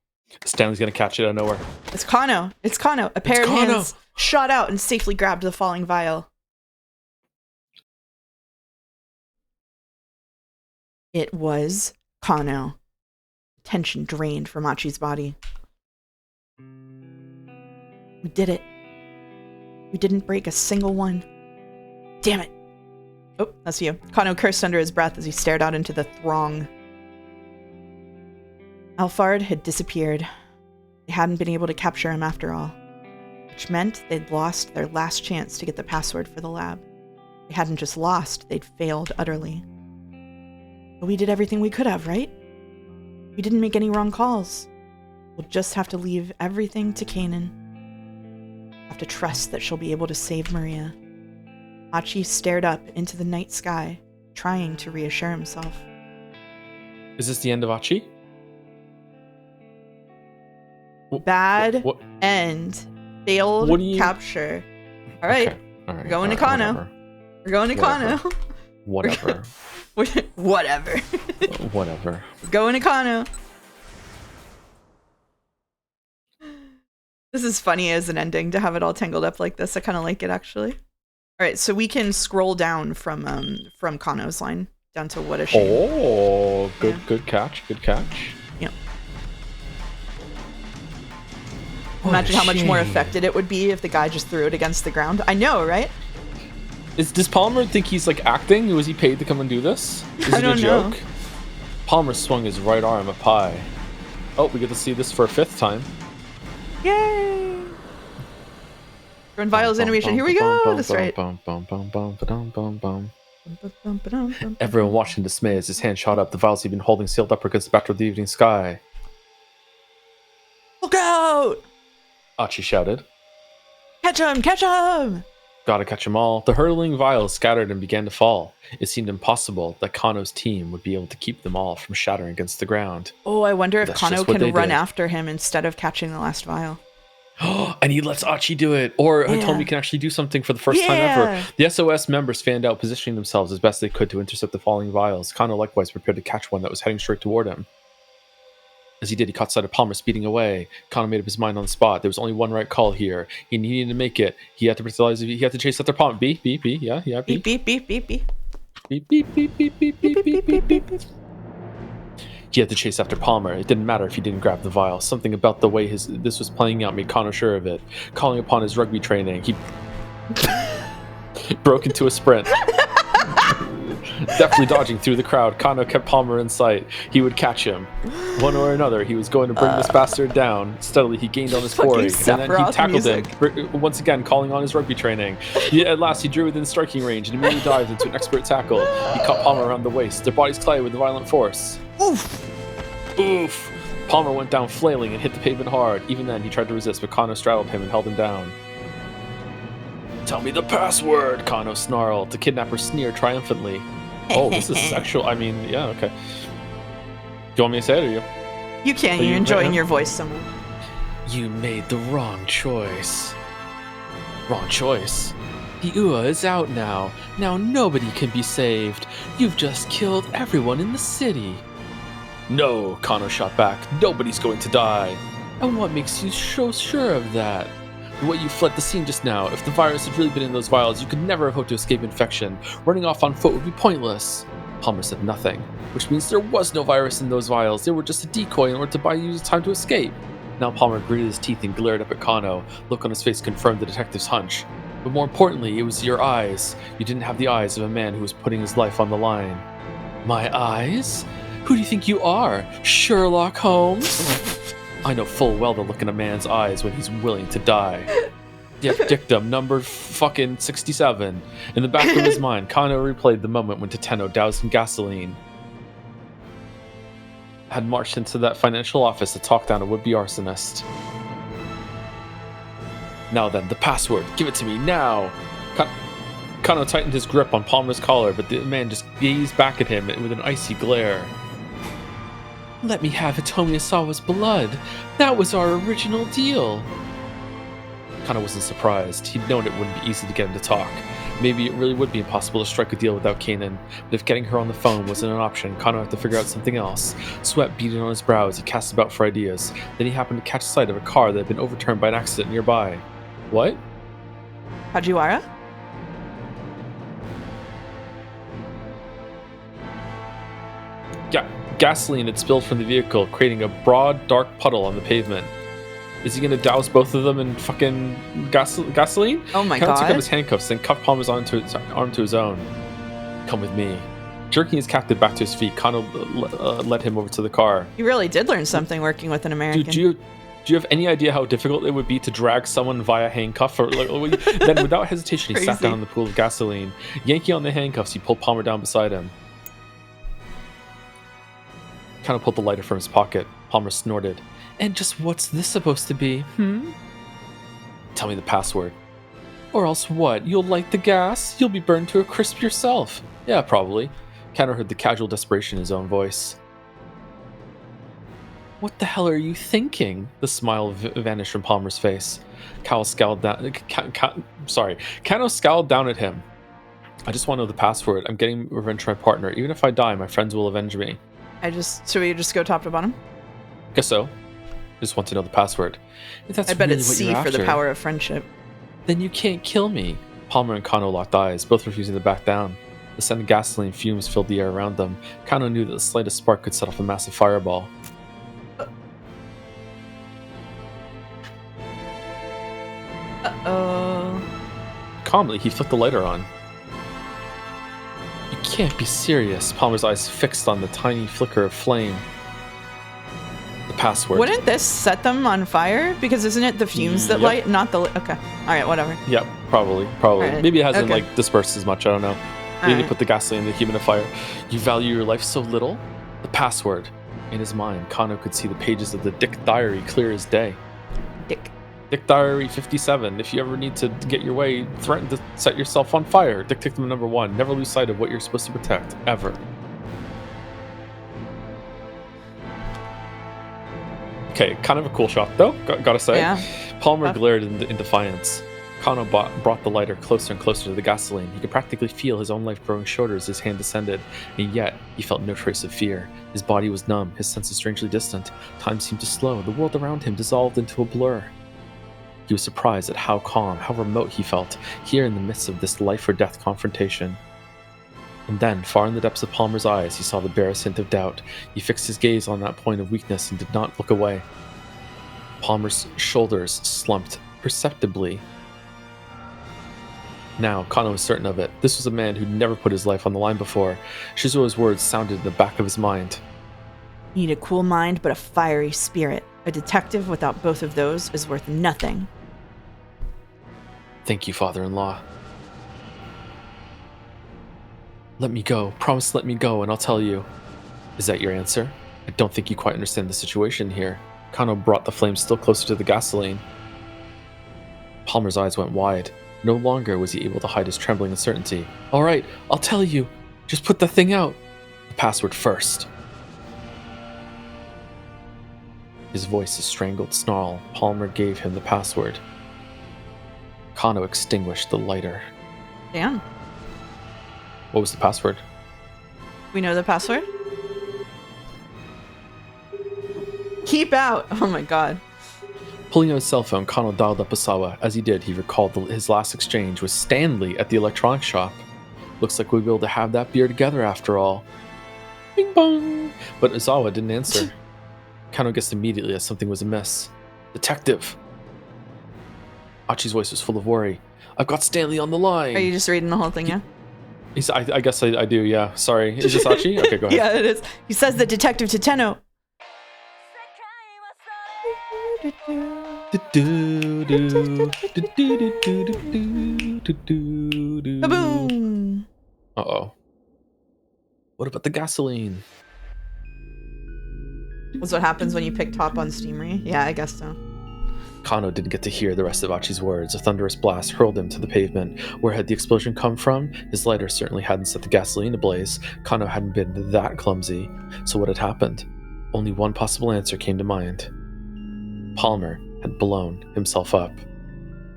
Stanley's gonna catch it out of nowhere. It's Kano. It's Kano. A pair of hands shot out and safely grabbed the falling vial. It was Kano. Tension drained from Achi's body. We did it. We didn't break a single one. Damn it. Oh, that's you. Kano cursed under his breath as he stared out into the throng. Alphard had disappeared. They hadn't been able to capture him after all, which meant they'd lost their last chance to get the password for the lab. They hadn't just lost, they'd failed utterly. But we did everything we could have, right? We didn't make any wrong calls. We'll just have to leave everything to Kanan. Have to trust that she'll be able to save Maria. Achi stared up into the night sky, trying to reassure himself. Is this the end of Achi? Bad end. Failed capture. All right. Okay. All right. We're going to Kano. We're going to Kano. Whatever. Whatever. Whatever. We're going to Kano. This is funny as an ending to have it all tangled up like this. I kind of like it, actually. All right, so we can scroll down from Kano's line down to what a shame. Oh, good catch. Good catch. Yeah. Imagine how much more affected it would be if the guy just threw it against the ground. I know, right? Does Palmer think he's like acting? Was he paid to come and do this? Is I don't it a know. joke? Palmer swung his right arm up high. Oh, we get to see this for a 5th time. Yay! Run Vial's animation. Here we go. That's right. Everyone watched in dismay as his hand shot up. The vials he'd been holding sailed up against the backdrop of the evening sky. Look out! Achi shouted. Catch him! Catch him! Gotta catch them all. The hurtling vials scattered and began to fall. It seemed impossible that Kano's team would be able to keep them all from shattering against the ground. Oh, I wonder if That's Kano just what can they run did. after him instead of catching the last vial. And he lets Achi do it. Or Hitomi can actually do something for the first time ever. The SOS members fanned out, positioning themselves as best they could to intercept the falling vials. Kano likewise prepared to catch one that was heading straight toward him. As he did, he caught sight of Palmer speeding away. Kano made up his mind on the spot. There was only one right call here. He needed to make it. He had to realize he had to chase after Palmer. Beep, beep, beep. Yeah, beep. Beep, beep, beep, beep, beep. Beep, beep, beep, beep, beep, beep, beep, beep, beep, beep. He had to chase after Palmer. It didn't matter if he didn't grab the vial. Something about the way this was playing out made Kano sure of it. Calling upon his rugby training, he broke into a sprint. Deftly dodging through the crowd, Kano kept Palmer in sight. He would catch him. One or another, he was going to bring this bastard down. Steadily, he gained on his quarry, and then he tackled him, once again calling on his rugby training. At last, he drew within striking range and immediately dived into an expert tackle. He caught Palmer around the waist. Their bodies collided with violent force. Oof! Oof! Palmer went down flailing and hit the pavement hard. Even then, he tried to resist, but Kano straddled him and held him down. Tell me the password, Kano snarled. The kidnapper sneered triumphantly. Oh, this is sexual. I mean, yeah, okay. Do you want me to say it, or you? You can. You're enjoying your voice somewhere. You made the wrong choice. Wrong choice? The UA is out now. Now nobody can be saved. You've just killed everyone in the city. No, Kano shot back. Nobody's going to die. And what makes you so sure of that? The way you fled the scene just now, if the virus had really been in those vials, you could never have hoped to escape infection. Running off on foot would be pointless. Palmer said nothing, which means there was no virus in those vials. They were just a decoy in order to buy you time to escape. Now Palmer gritted his teeth and glared up at Kano. Look on his face confirmed the detective's hunch. But more importantly, it was your eyes. You didn't have the eyes of a man who was putting his life on the line. My eyes? Who do you think you are, Sherlock Holmes? I know full well the look in a man's eyes when he's willing to die. Dictum number fucking 67. In the back of his mind, Kano replayed the moment when Tateno, doused in gasoline, had marched into that financial office to talk down a would-be arsonist. Now then, the password. Give it to me now. Kano tightened his grip on Palmer's collar, but the man just gazed back at him with an icy glare. Let me have Hitomi Asawa's blood. That was our original deal. Kano wasn't surprised. He'd known it wouldn't be easy to get him to talk. Maybe it really would be impossible to strike a deal without Kanan, but if getting her on the phone wasn't an option, Kano had to figure out something else. Sweat beaded on his brow as he cast about for ideas. Then he happened to catch sight of a car that had been overturned by an accident nearby. What? Hajiwara? Gasoline had spilled from the vehicle, creating a broad, dark puddle on the pavement. Is he gonna douse both of them in fucking gasoline? Oh my Kano god. took out his handcuffs and cuffed Palmer's arm to his own. Come with me. Jerking his captive back to his feet, Kano led him over to the car. You really did learn something working with an American. Dude, do you have any idea how difficult it would be to drag someone via handcuff? Then, without hesitation, he sat down in the pool of gasoline. Yanking on the handcuffs, he pulled Palmer down beside him. Kano pulled the lighter from his pocket. Palmer snorted. And just what's this supposed to be, Tell me the password. Or else what? You'll light the gas? You'll be burned to a crisp yourself. Yeah, probably. Kano heard the casual desperation in his own voice. What the hell are you thinking? The smile vanished from Palmer's face. Kano scowled down at him. I just want to know the password. I'm getting revenge for my partner. Even if I die, my friends will avenge me. Should we just go top to bottom? Guess so. Just want to know the password. If that's I bet really it's what C you're for the after, power of friendship. Then you can't kill me. Palmer and Kano locked eyes, both refusing to back down. The scent of gasoline fumes filled the air around them. Kano knew that the slightest spark could set off a massive fireball. Uh-oh. Calmly, he flicked the lighter on. You can't be serious. Palmer's eyes fixed on the tiny flicker of flame. The password. Wouldn't this set them on fire? Because isn't it the fumes that light, not the... Okay. All right, whatever. Yep, probably. Right. Maybe it hasn't dispersed as much, I don't know. Maybe right. Put the gasoline in the humidifier. You value your life so little? The password. In his mind, Kano could see the pages of the Dick Diary clear as day. Dick Diary 57. If you ever need to get your way, threaten to set yourself on fire. Dictum number 1. Never lose sight of what you're supposed to protect. Ever. Okay, kind of a cool shot, though, gotta say. Yeah. Palmer glared in defiance. Kano brought the lighter closer and closer to the gasoline. He could practically feel his own life growing shorter as his hand descended, and yet he felt no trace of fear. His body was numb, his senses strangely distant. Time seemed to slow. The world around him dissolved into a blur. He was surprised at how calm, how remote he felt, here in the midst of this life-or-death confrontation. And then, far in the depths of Palmer's eyes, he saw the barest hint of doubt. He fixed his gaze on that point of weakness and did not look away. Palmer's shoulders slumped perceptibly. Now, Kano was certain of it. This was a man who'd never put his life on the line before. Shizuo's words sounded in the back of his mind. You need a cool mind, but a fiery spirit. A detective without both of those is worth nothing. Thank you, father-in-law. Let me go. Promise to let me go, and I'll tell you. Is that your answer? I don't think you quite understand the situation here. Kano brought the flame still closer to the gasoline. Palmer's eyes went wide. No longer was he able to hide his trembling uncertainty. All right, I'll tell you. Just put the thing out. The password first. His voice a strangled snarl. Palmer gave him the password. Kano extinguished the lighter. Damn. What was the password? We know the password? Keep out! Oh my god. Pulling out his cell phone, Kano dialed up Asawa. As he did, he recalled his last exchange with Stanley at the electronics shop. Looks like we'll be able to have that beer together after all. Bing bong! But Asawa didn't answer. Kano guessed immediately that something was amiss. Detective! Achi's voice was full of worry. I've got Stanley on the line! Are you just reading the whole thing, yeah? I guess I do, yeah. Sorry. Is this Achi? Okay, go ahead. Yeah, it is. He says that Detective Tateno. Kaboom! Uh-oh. What about the gasoline? That's what happens when you pick top on Steamery? Yeah, I guess so. Kano didn't get to hear the rest of Achi's words. A thunderous blast hurled him to the pavement. Where had the explosion come from? His lighter certainly hadn't set the gasoline ablaze. Kano hadn't been that clumsy. So what had happened? Only one possible answer came to mind. Palmer had blown himself up.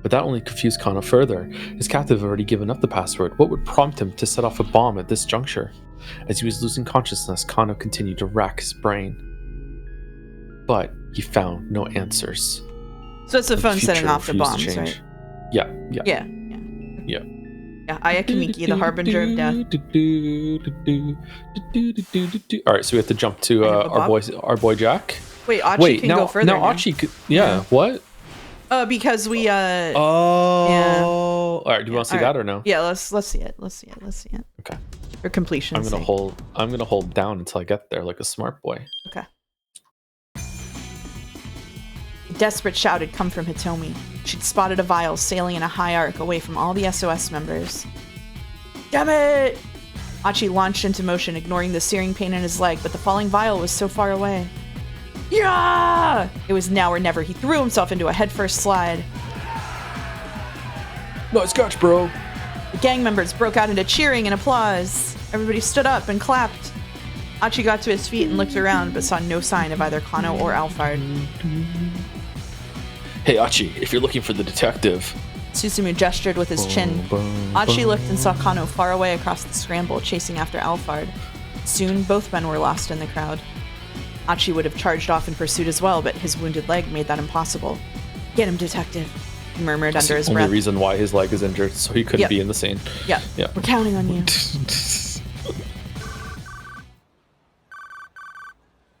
But that only confused Kano further. His captive had already given up the password. What would prompt him to set off a bomb at this juncture? As he was losing consciousness, Kano continued to rack his brain. But he found no answers. So it's the phone setting off the bombs, right? Yeah. Yeah. Ayakimiki, the harbinger of death. All right, so we have to jump to our boy Jack. Wait, Achi can go further. Now Achi could, what? Because we yeah. All right, do you want to see that or no? Yeah, let's see it. Okay. For completion. I'm gonna hold down until I get there like a smart boy. Okay. A desperate shout had come from Hitomi. She'd spotted a vial sailing in a high arc away from all the SOS members. Damn it! Achi launched into motion, ignoring the searing pain in his leg, but the falling vial was so far away. Yeah! It was now or never. He threw himself into a headfirst slide. Nice catch, bro. The gang members broke out into cheering and applause. Everybody stood up and clapped. Achi got to his feet and looked around, but saw no sign of either Kano or Alphard. Hey, Achi, if you're looking for the detective... Susumu gestured with his chin. Achi looked and saw Kano far away across the scramble, chasing after Alphard. Soon, both men were lost in the crowd. Achi would have charged off in pursuit as well, but his wounded leg made that impossible. Get him, detective, he murmured under his breath. The only reason why his leg is injured, so he couldn't be in the scene. Yeah, we're counting on you.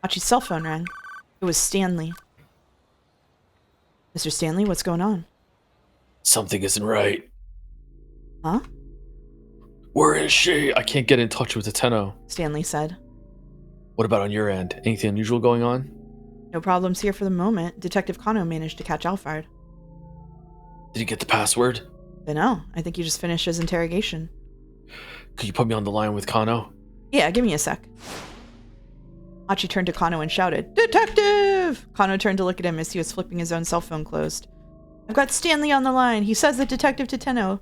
Achi's cell phone rang. It was Stanley. Mr. Stanley, what's going on? Something isn't right. Huh? Where is she? I can't get in touch with Tateno, Stanley said. What about on your end? Anything unusual going on? No problems here for the moment. Detective Kano managed to catch Alphard. Did he get the password? Dunno. I think he just finished his interrogation. Could you put me on the line with Kano? Yeah, give me a sec. Achi turned to Kano and shouted, Detective! Kano turned to look at him as he was flipping his own cell phone closed. I've got Stanley on the line. He says that Detective Tateno.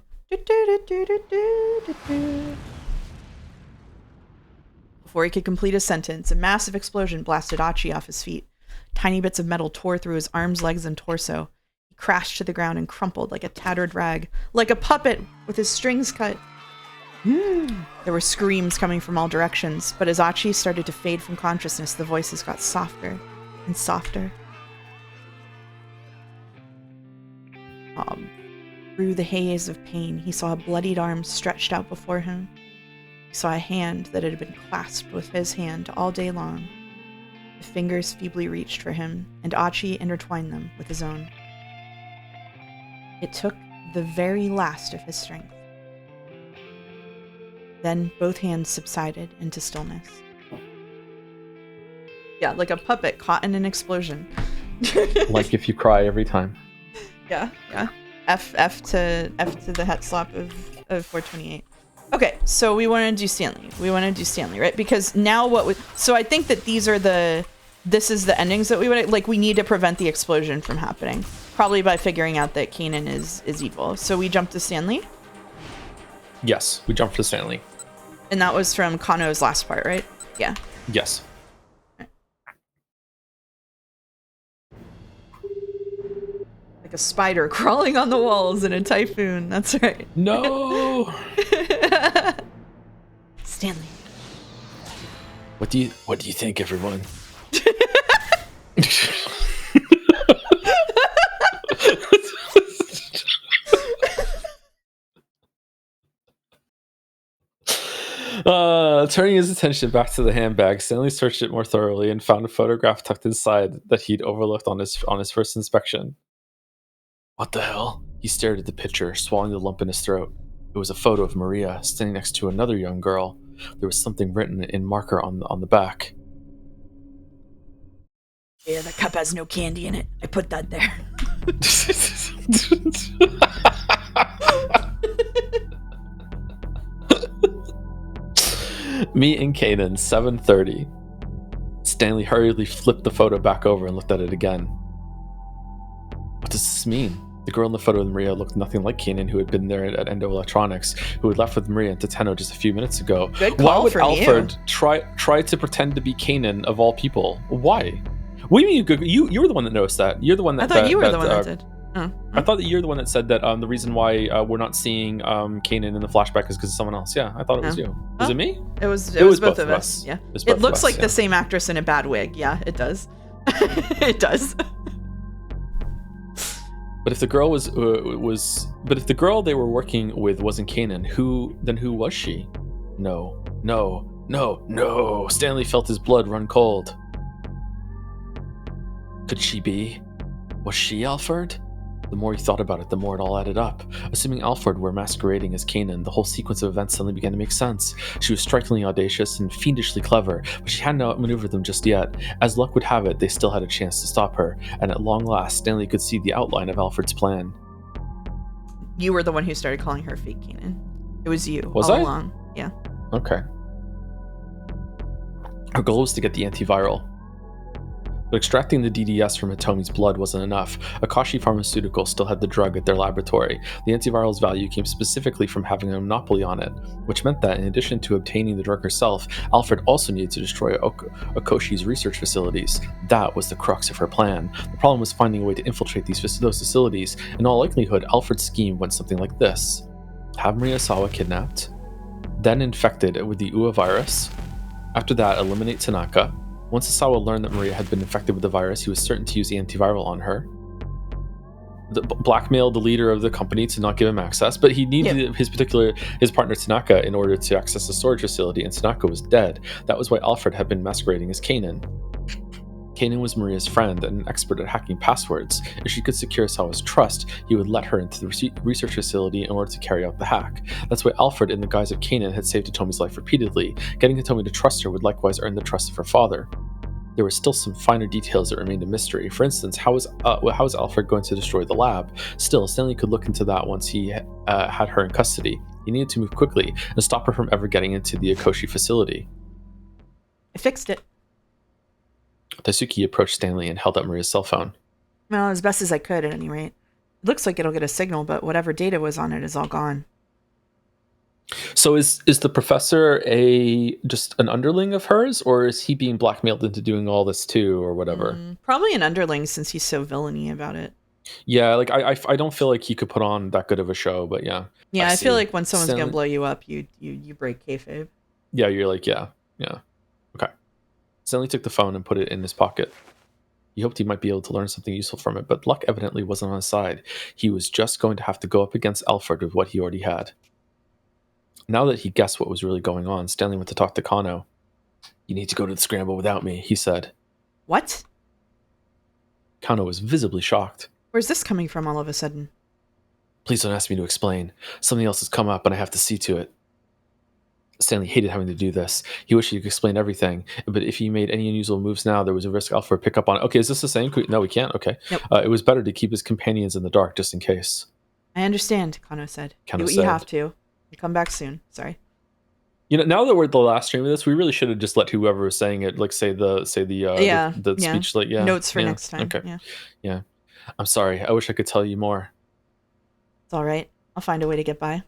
Before he could complete his sentence, a massive explosion blasted Achi off his feet. Tiny bits of metal tore through his arms, legs, and torso. He crashed to the ground and crumpled like a tattered rag, like a puppet with his strings cut. There were screams coming from all directions, but as Achi started to fade from consciousness, the voices got softer and softer. Through the haze of pain, he saw a bloodied arm stretched out before him. He saw a hand that had been clasped with his hand all day long. The fingers feebly reached for him, and Achi intertwined them with his own. It took the very last of his strength. Then both hands subsided into stillness. Yeah, like a puppet caught in an explosion. Like if you cry every time. Yeah. F to the het slap of 428. Okay, so we want to do Stanley, right? Because now so I think that this is the endings that we would, like, we need to prevent the explosion from happening. Probably by figuring out that Kanan is evil. So we jump to Stanley? Yes, we jumped to Stanley. And that was from Kano's last part, right? Yeah. Yes. Like a spider crawling on the walls in a typhoon. That's right. No. Stanley. What do you think, everyone? Turning his attention back to the handbag, Stanley searched it more thoroughly and found a photograph tucked inside that he'd overlooked on his first inspection. What the hell? He stared at the picture, swallowing the lump in his throat. It was a photo of Maria standing next to another young girl. There was something written in marker on the back. Yeah, the cup has no candy in it. I put that there. Meet in Kanan, 7:30. Stanley hurriedly flipped the photo back over and looked at it again. What does this mean? The girl in the photo with Maria looked nothing like Kanan, who had been there at Endo Electronics, who had left with Maria and Tateno just a few minutes ago. Good call. Why would from Alfred you. try to pretend to be Kanan of all people? Why? What do you mean you were the one that noticed that? You're the one that I thought you were the one that did. I thought that you're the one that said that the reason why we're not seeing Kanan in the flashback is because of someone else. Yeah, I thought it was you. Was it me? It was both of us. Yeah. It looks like the same actress in a bad wig. Yeah, it does. It does. But if the girl but if the girl they were working with wasn't Kanan, who was she? No. Stanley felt his blood run cold. Could she be? Was she Alfred? The more he thought about it, the more it all added up. Assuming Alfred were masquerading as Kanan, the whole sequence of events suddenly began to make sense. She was strikingly audacious and fiendishly clever, but she hadn't outmaneuvered them just yet. As luck would have it, they still had a chance to stop her, and at long last, Stanley could see the outline of Alfred's plan. You were the one who started calling her fake Kanan. It was you was all I? along. Yeah. Okay. Her goal was to get the antiviral. But extracting the DDS from Hitomi's blood wasn't enough. Akashi Pharmaceutical still had the drug at their laboratory. The antiviral's value came specifically from having a monopoly on it, which meant that in addition to obtaining the drug herself, Alfred also needed to destroy Akoshi's research facilities. That was the crux of her plan. The problem was finding a way to infiltrate those facilities. In all likelihood, Alfred's scheme went something like this. Have Maria Sawa kidnapped, then infected with the UA virus. After that, eliminate Tanaka. Once Asawa learned that Maria had been infected with the virus, he was certain to use the antiviral on her. Blackmailed the leader of the company to not give him access, but he needed his partner Tanaka in order to access the storage facility, and Tanaka was dead. That was why Alfred had been masquerading as Kanan. Kanan was Maria's friend and an expert at hacking passwords. If she could secure Asawa's trust, he would let her into the research facility in order to carry out the hack. That's why Alfred, in the guise of Kanan, had saved Hitomi's life repeatedly. Getting Hitomi to trust her would likewise earn the trust of her father. There were still some finer details that remained a mystery. For instance, how was Alfred going to destroy the lab? Still, Stanley could look into that once he had her in custody. He needed to move quickly and stop her from ever getting into the Akoshi facility. I fixed it. Daisuke approached Stanley and held up Maria's cell phone. Well, as best as I could, at any rate. It looks like it'll get a signal, but whatever data was on it is all gone. So is the professor just an underling of hers, or is he being blackmailed into doing all this too, or whatever? Probably an underling, since he's so villainy about it. Yeah, like I don't feel like he could put on that good of a show, but yeah. Yeah, I feel like when someone's gonna blow you up, you break kayfabe. Yeah, you're like, yeah. Okay. Stanley took the phone and put it in his pocket. He hoped he might be able to learn something useful from it, but luck evidently wasn't on his side. He was just going to have to go up against Alfred with what he already had. Now that he guessed what was really going on, Stanley went to talk to Kano. You need to go to the scramble without me, he said. What? Kano was visibly shocked. Where's this coming from all of a sudden? Please don't ask me to explain. Something else has come up and I have to see to it. Stanley hated having to do this. He wished he could explain everything, but if he made any unusual moves now, there was a risk Alfred would pick up on it. Okay, is this the same? No, we can't. Okay. Nope. It was better to keep his companions in the dark just in case. I understand, Kano said. Do what you have to. You come back soon. Sorry. You know, now that we're at the last stream of this, we really should have just let whoever was saying it, like say the speech, like notes for next time. Okay. Yeah. I'm sorry. I wish I could tell you more. It's all right. I'll find a way to get by.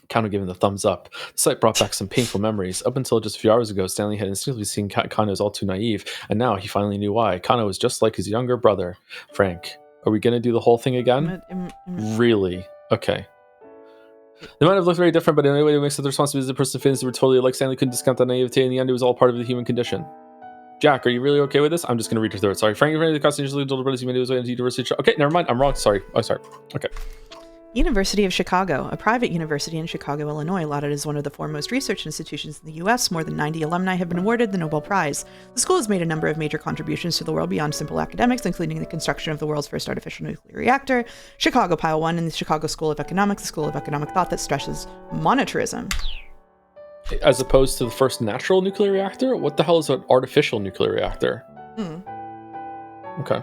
Kano gave him the thumbs up. The sight brought back some painful memories. Up until just a few hours ago, Stanley had instinctively seen Kano as all too naive, and now he finally knew why. Kano was just like his younger brother, Frank. Are we going to do the whole thing again? Really? Okay. They might have looked very different, but in any way it makes it the responsibility of the person feelings were totally like. Stanley couldn't discount that naivety. In the end, it was all part of the human condition. Jack, are you really okay with this? I'm just going to read her through it. Sorry. Frank, the constitutionally told brothers humanity was going to diversity. Okay, never mind. I'm wrong. Sorry. Oh, sorry. Okay. University of Chicago, a private university in Chicago, Illinois, lauded as one of the foremost research institutions in the U.S. More than 90 alumni have been awarded the Nobel Prize. The school has made a number of major contributions to the world beyond simple academics, including the construction of the world's first artificial nuclear reactor, Chicago Pile 1, and the Chicago School of Economics, a school of economic thought that stresses monetarism. As opposed to the first natural nuclear reactor? What the hell is an artificial nuclear reactor? Okay.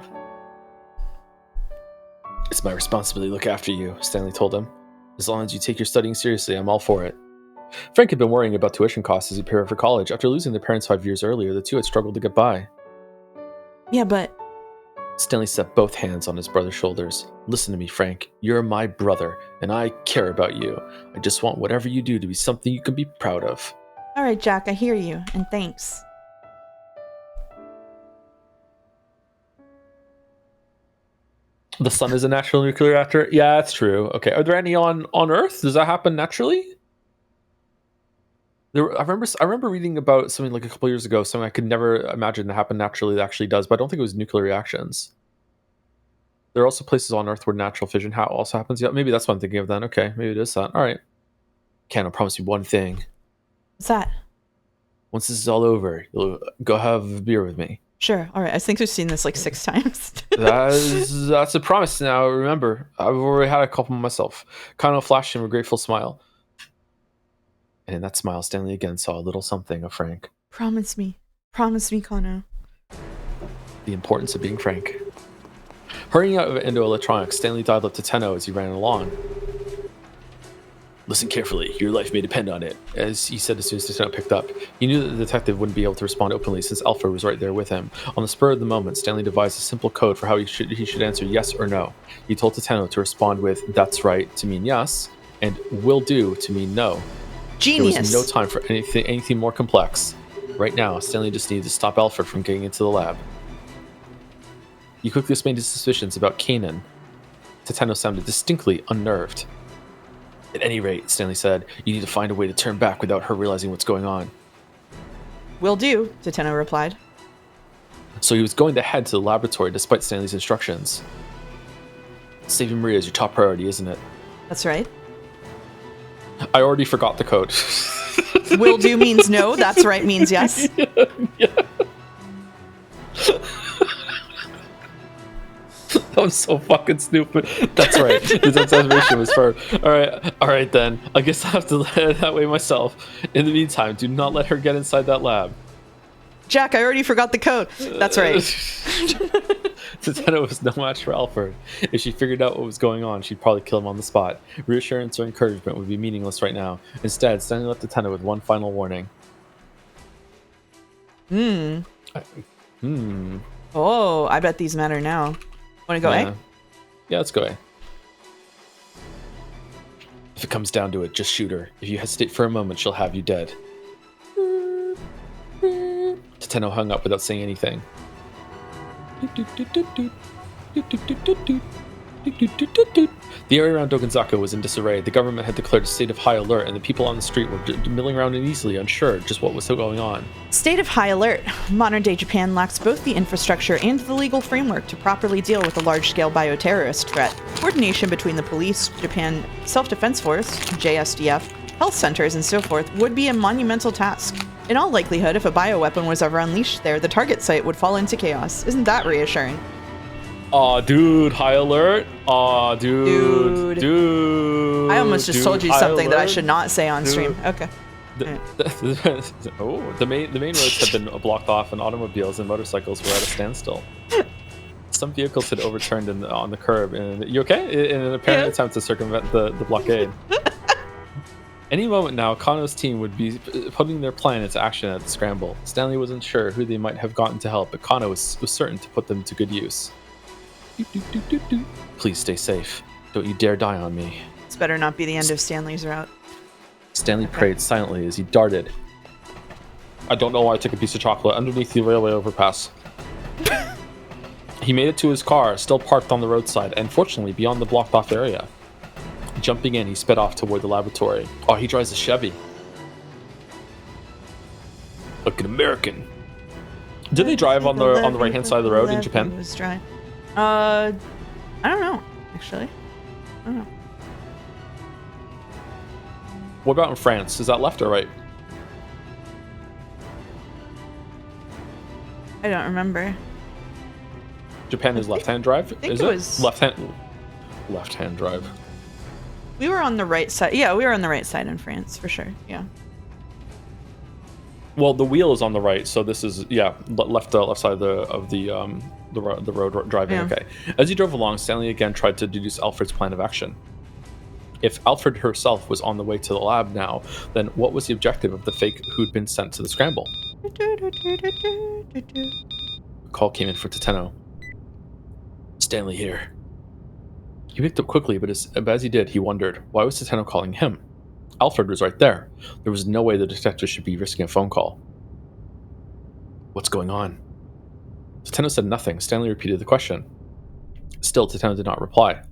It's my responsibility to look after you, Stanley told him. As long as you take your studying seriously, I'm all for it. Frank had been worrying about tuition costs as he prepared for college. After losing their parents 5 years earlier, the two had struggled to get by. Yeah, but... Stanley set both hands on his brother's shoulders. Listen to me, Frank. You're my brother, and I care about you. I just want whatever you do to be something you can be proud of. All right, Jack, I hear you, and thanks. The sun is a natural nuclear reactor? Yeah, that's true. Okay, are there any on Earth? Does that happen naturally? I remember reading about something like a couple years ago, something I could never imagine to happen naturally that actually does, but I don't think it was nuclear reactions. There are also places on Earth where natural fission also happens. Yeah, maybe that's what I'm thinking of then. Okay, maybe it is that. All right. Kano, promise me one thing. What's that? Once this is all over, you'll go have a beer with me. Sure. All right. I think we've seen this like 6 times. That's a promise now. Remember, I've already had a couple myself. Kano flashed him a grateful smile. And in that smile, Stanley again saw a little something of Frank. Promise me, Kano. The importance of being frank. Hurrying out into electronics, Stanley dialed up to Tateno as he ran along. Listen carefully, your life may depend on it, as he said as soon as Tateno picked up. He knew that the detective wouldn't be able to respond openly since Alfred was right there with him. On the spur of the moment, Stanley devised a simple code for how he should answer yes or no. He told Tateno to respond with "that's right" to mean yes, and "will do" to mean no. Genius. There was no time for anything more complex. Right now, Stanley just needed to stop Alfred from getting into the lab. He quickly explained his suspicions about Kanan. Tateno sounded distinctly unnerved. At any rate, Stanley said, you need to find a way to turn back without her realizing what's going on. Will do, Tateno replied. So he was going to head to the laboratory despite Stanley's instructions. Saving Maria is your top priority, isn't it? That's right. I already forgot the code. Will do means no, that's right means yes. Yeah. That was so fucking stupid. That's right. His observation was firm. All right then. I guess I have to let it that way myself. In the meantime, do not let her get inside that lab. Jack, I already forgot the code. That's right. Tateno was no match for Alfred. If she figured out what was going on, she'd probably kill him on the spot. Reassurance or encouragement would be meaningless right now. Instead, Stanley left Tateno with one final warning. Oh, I bet these matter now. Want to go A? Yeah, let's go A. If it comes down to it, just shoot her. If you hesitate for a moment, she'll have you dead. Tateno hung up without saying anything. The area around Dogonzaka was in disarray. The government had declared a state of high alert, and the people on the street were milling around uneasily, unsure just what was going on. State of high alert. Modern-day Japan lacks both the infrastructure and the legal framework to properly deal with a large-scale bioterrorist threat. Coordination between the police, Japan Self-Defense Force, JSDF, health centers, and so forth would be a monumental task. In all likelihood, if a bioweapon was ever unleashed there, the target site would fall into chaos. Isn't that reassuring? Aw, dude, high alert. Aw, dude. I almost just told you something that I should not say on stream. Okay. The main roads had been blocked off, and automobiles and motorcycles were at a standstill. Some vehicles had overturned on the curb. And you okay? In an apparent attempt to circumvent the blockade. Any moment now, Kano's team would be putting their plan into action at the scramble. Stanley wasn't sure who they might have gotten to help, but Kano was certain to put them to good use. Please stay safe. Don't you dare die on me. This better not be the end of Stanley's route. Stanley prayed silently as he darted. I don't know why I took a piece of chocolate underneath the railway overpass. He made it to his car, still parked on the roadside, and fortunately beyond the blocked off area. Jumping in, he sped off toward the laboratory. Oh, he drives a Chevy. Like an American. Did they drive on the right-hand side of the road in Japan? I don't know, actually. I don't know. What about in France? Is that left or right? I don't remember. Japan is left-hand drive. Is it was left-hand drive? We were on the right side. Yeah, we were on the right side in France for sure. Yeah. Well, the wheel is on the right, so this is left side of the road driving. Yeah. Okay. As he drove along, Stanley again tried to deduce Alfred's plan of action. If Alfred herself was on the way to the lab now, then what was the objective of the fake who'd been sent to the scramble? A call came in for Tateno. Stanley here. He picked up quickly, but as he did, he wondered, why was Tateno calling him? Alfred was right there. There was no way the detective should be risking a phone call. What's going on? Tateno said nothing. Stanley repeated the question. Still, Tateno did not reply.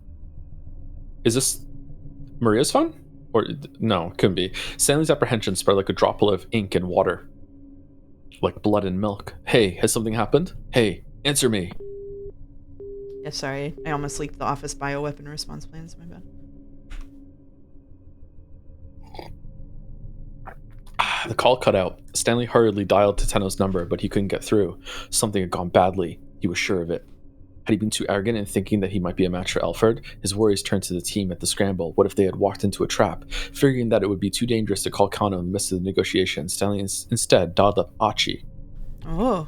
Is this Maria's phone? Or no, it couldn't be. Stanley's apprehension spread like a droplet of ink in water. Like blood and milk. Hey, has something happened? Hey, answer me. Yeah, sorry. I almost leaked the office bioweapon response plans. My bad. The call cut out. Stanley hurriedly dialed Tateno's number, but he couldn't get through. Something had gone badly. He was sure of it. Had he been too arrogant in thinking that he might be a match for Alfred? His worries turned to the team at the scramble. What if they had walked into a trap? Figuring that it would be too dangerous to call Kano in the midst of the negotiations, Stanley instead dialed up Achi. Oh.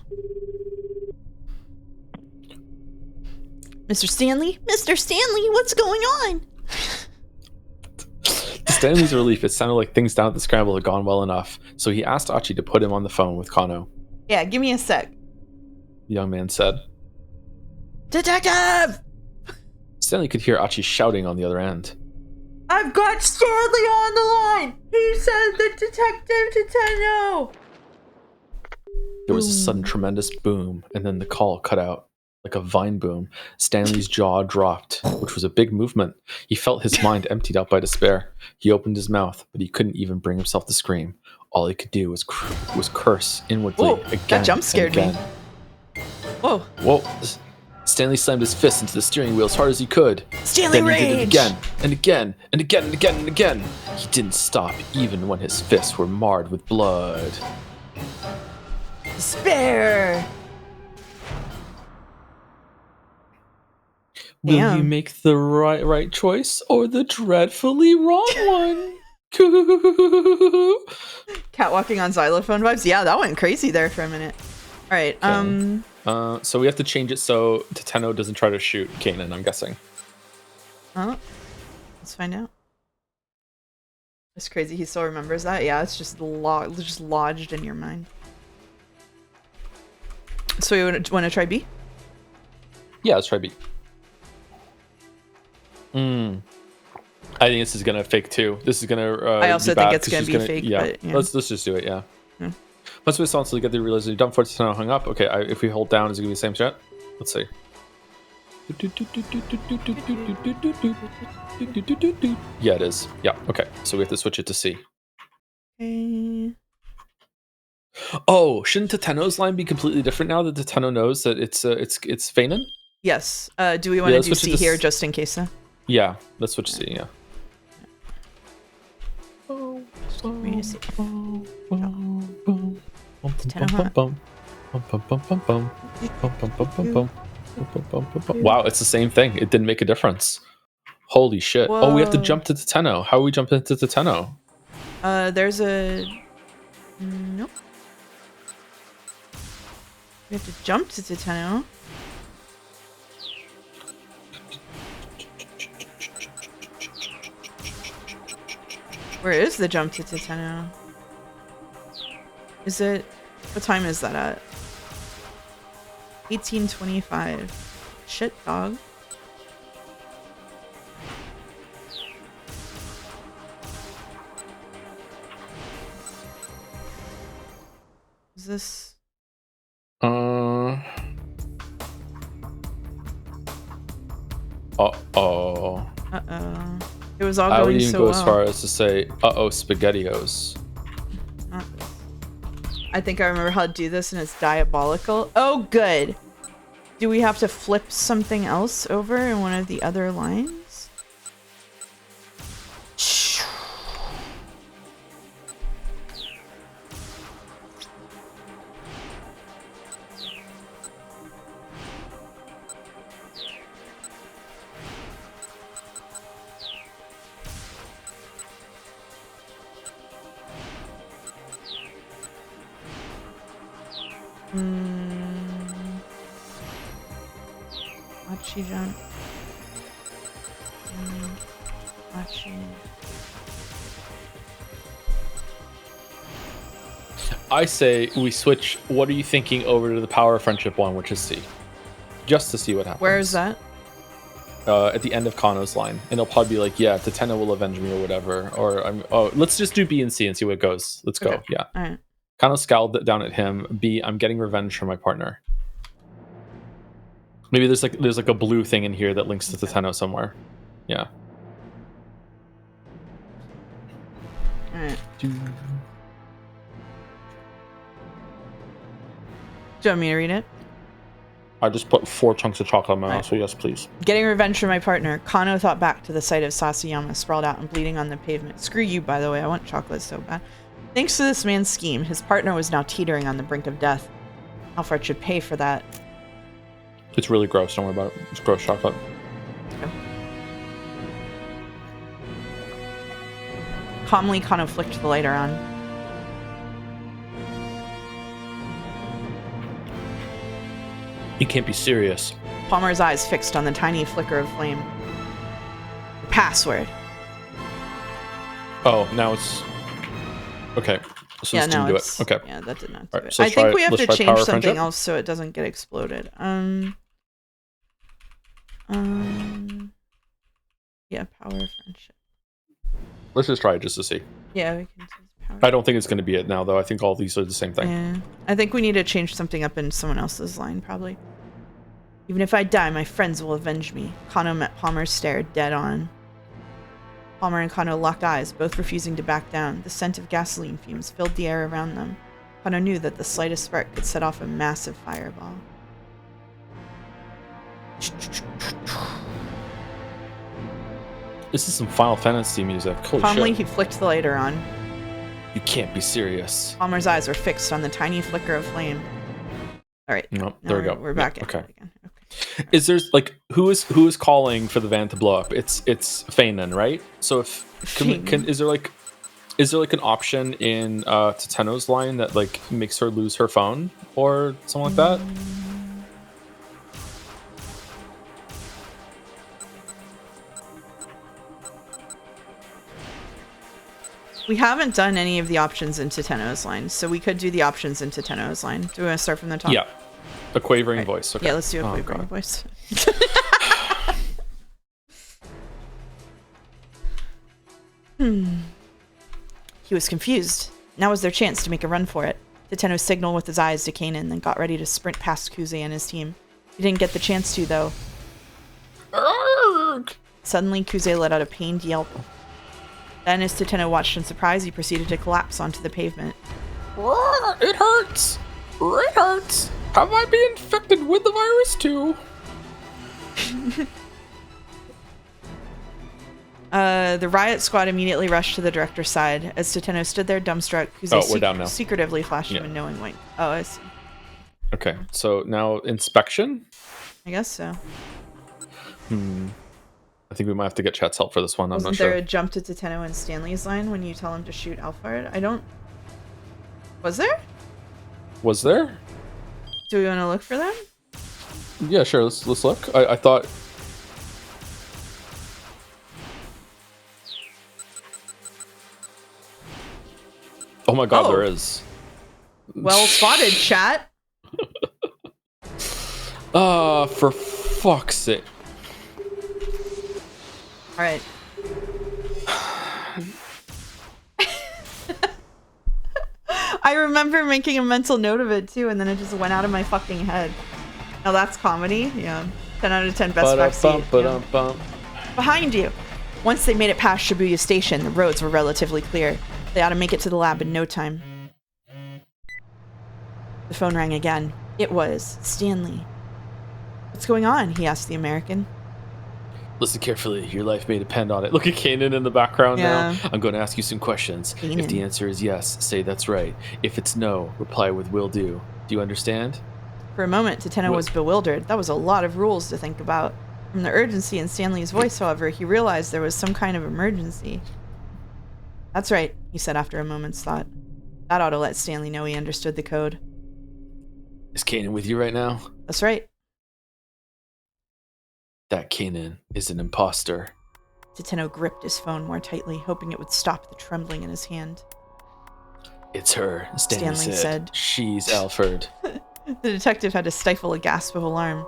Mr. Stanley? Mr. Stanley, what's going on? To Stanley's relief, it sounded like things down at the scramble had gone well enough, so he asked Achi to put him on the phone with Kano. Yeah, give me a sec. The young man said. Detective! Stanley could hear Achi shouting on the other end. I've got Stanley on the line! He said the detective Tateno! There was a sudden tremendous boom, and then the call cut out. Like a vine boom, Stanley's jaw dropped, which was a big movement. He felt his mind emptied out by despair. He opened his mouth, but he couldn't even bring himself to scream. All he could do was curse inwardly. Whoa, again. That jump scared me. Whoa. Whoa. Stanley slammed his fist into the steering wheel as hard as he could. Stanley then rage! He did it again, and again, and again, and again, and again. He didn't stop, even when his fists were marred with blood. Despair! Will Damn. you make the right choice or the dreadfully wrong one? Cat walking on xylophone vibes. Yeah, that went crazy there for a minute. All right. Okay. So we have to change it so Tateno doesn't try to shoot Kanan, I'm guessing. Oh, let's find out. It's crazy. He still remembers that. Yeah, it's just lodged in your mind. So you want to try B? Yeah, let's try B. I think this is gonna fake too. This is gonna. I also think it's gonna be fake. Yeah. But, yeah. Let's just do it. Yeah. Once we saw until we get the realization, dump for Tateno hung up. Okay, if we hold down, is it gonna be the same shot? Let's see. Yeah, it is. Yeah. Okay, so we have to switch it to C. Okay. Oh, shouldn't Tateno's line be completely different now that Tateno knows that it's Feinen? Yes. Do we want to do C here just in case though? Yeah, let's switch to C. Yeah. Wow, it's the same thing. It didn't make a difference. Holy shit. Whoa. Oh, we have to jump to Tateno. How are we jumping to Tateno? There's a... Nope. We have to jump to Tateno. Where is the jump to Tateno? Is it... What time is that at? 18:25. Shit, dog. Is this... Uh-oh. Uh-oh. It was all going so well. I would even go as far as to say, uh-oh, SpaghettiOs. Not this. I think I remember how to do this, and it's diabolical. Oh, good. Do we have to flip something else over in one of the other lines? Achi jump. Achi. I say we switch What Are You Thinking over to the Power of Friendship one, which is C. Just to see what happens. Where is that? At the end of Kano's line. And it'll probably be like, yeah, Tateno will avenge me or whatever. Or let's just do B and C and see where it goes. Let's go. Yeah. All right. Kano scowled down at him. B, I'm getting revenge from my partner. Maybe there's like a blue thing in here that links to Tateno somewhere. Yeah. All right. Do you want me to read it? I just put 4 chunks of chocolate in my mouth, so yes, please. Getting revenge from my partner, Kano thought back to the sight of Sasayama sprawled out and bleeding on the pavement. Screw you, by the way. I want chocolate so bad. Thanks to this man's scheme, his partner was now teetering on the brink of death. Alfred should pay for that. It's really gross. Don't worry about it. It's gross chocolate. Okay. Calmly, Kano flicked the lighter on. You can't be serious. Palmer's eyes fixed on the tiny flicker of flame. The password. Oh, now it's... Okay. So yeah, this didn't do it. Okay. Yeah, that did not do right, it. so I think we have to change something friendship. else so it doesn't get exploded. Yeah, power friendship. Let's just try it just to see. Yeah, we can choose power. I don't think it's going to be it now, though. I think all these are the same thing. Yeah. I think we need to change something up in someone else's line, probably. Even if I die, my friends will avenge me. Kano met Palmer's stare dead on. Palmer and Kano locked eyes, both refusing to back down. The scent of gasoline fumes filled the air around them. Kano knew that the slightest spark could set off a massive fireball. This is some Final Fantasy music. Holy Calmly, shit. he flicked the lighter on. You can't be serious. Palmer's eyes were fixed on the tiny flicker of flame. All right. Nope, there we go. We're back in okay. it again. Okay. Is there like who is calling for the van to blow up? It's Feinen, right? So if is there like an option in Tateno's line that like makes her lose her phone or something like that? We haven't done any of the options in Tateno's line, so we could do the options in Tateno's line. Do we want to start from the top? Yeah. A quavering voice. Okay. Yeah, let's do a quavering voice. He was confused. Now was their chance to make a run for it. Tateno signaled with his eyes to Kanan, then got ready to sprint past Kuze and his team. He didn't get the chance to, though. Suddenly, Kuze let out a pained yelp. Then, as Tateno watched in surprise, he proceeded to collapse onto the pavement. It hurts! It hurts! Have I been infected with the virus too? The riot squad immediately rushed to the director's side. As Tateno stood there dumbstruck, Kuze secretively flashed him a knowing wink. Oh, I see. Okay, so now inspection? I guess so. I think we might have to get chat's help for this one. I'm not sure. Wasn't there a jump to Tateno and Stanley's line when you tell him to shoot Alfred? I don't... Was there? Was there? Do we want to look for them? Yeah, sure. Let's look. I thought... Oh my god, there is. Well spotted, chat. For fuck's sake. All right. I remember making a mental note of it too, and then it just went out of my fucking head. Now that's comedy. Yeah. 10 out of 10 best backseat. Yeah. Behind you. Once they made it past Shibuya Station, the roads were relatively clear. They ought to make it to the lab in no time. The phone rang again. It was Stanley. What's going on? He asked the American. Listen carefully. Your life may depend on it. Look at Kanan in the background now. I'm going to ask you some questions. Kanan. If the answer is yes, say that's right. If it's no, reply with will do. Do you understand? For a moment, Tateno was bewildered. That was a lot of rules to think about. From the urgency in Stanley's voice, however, he realized there was some kind of emergency. That's right, he said after a moment's thought. That ought to let Stanley know he understood the code. Is Kanan with you right now? That's right. That Kanan is an imposter. Tateno gripped his phone more tightly, hoping it would stop the trembling in his hand. It's her, Stanley said. She's Alfred. The detective had to stifle a gasp of alarm.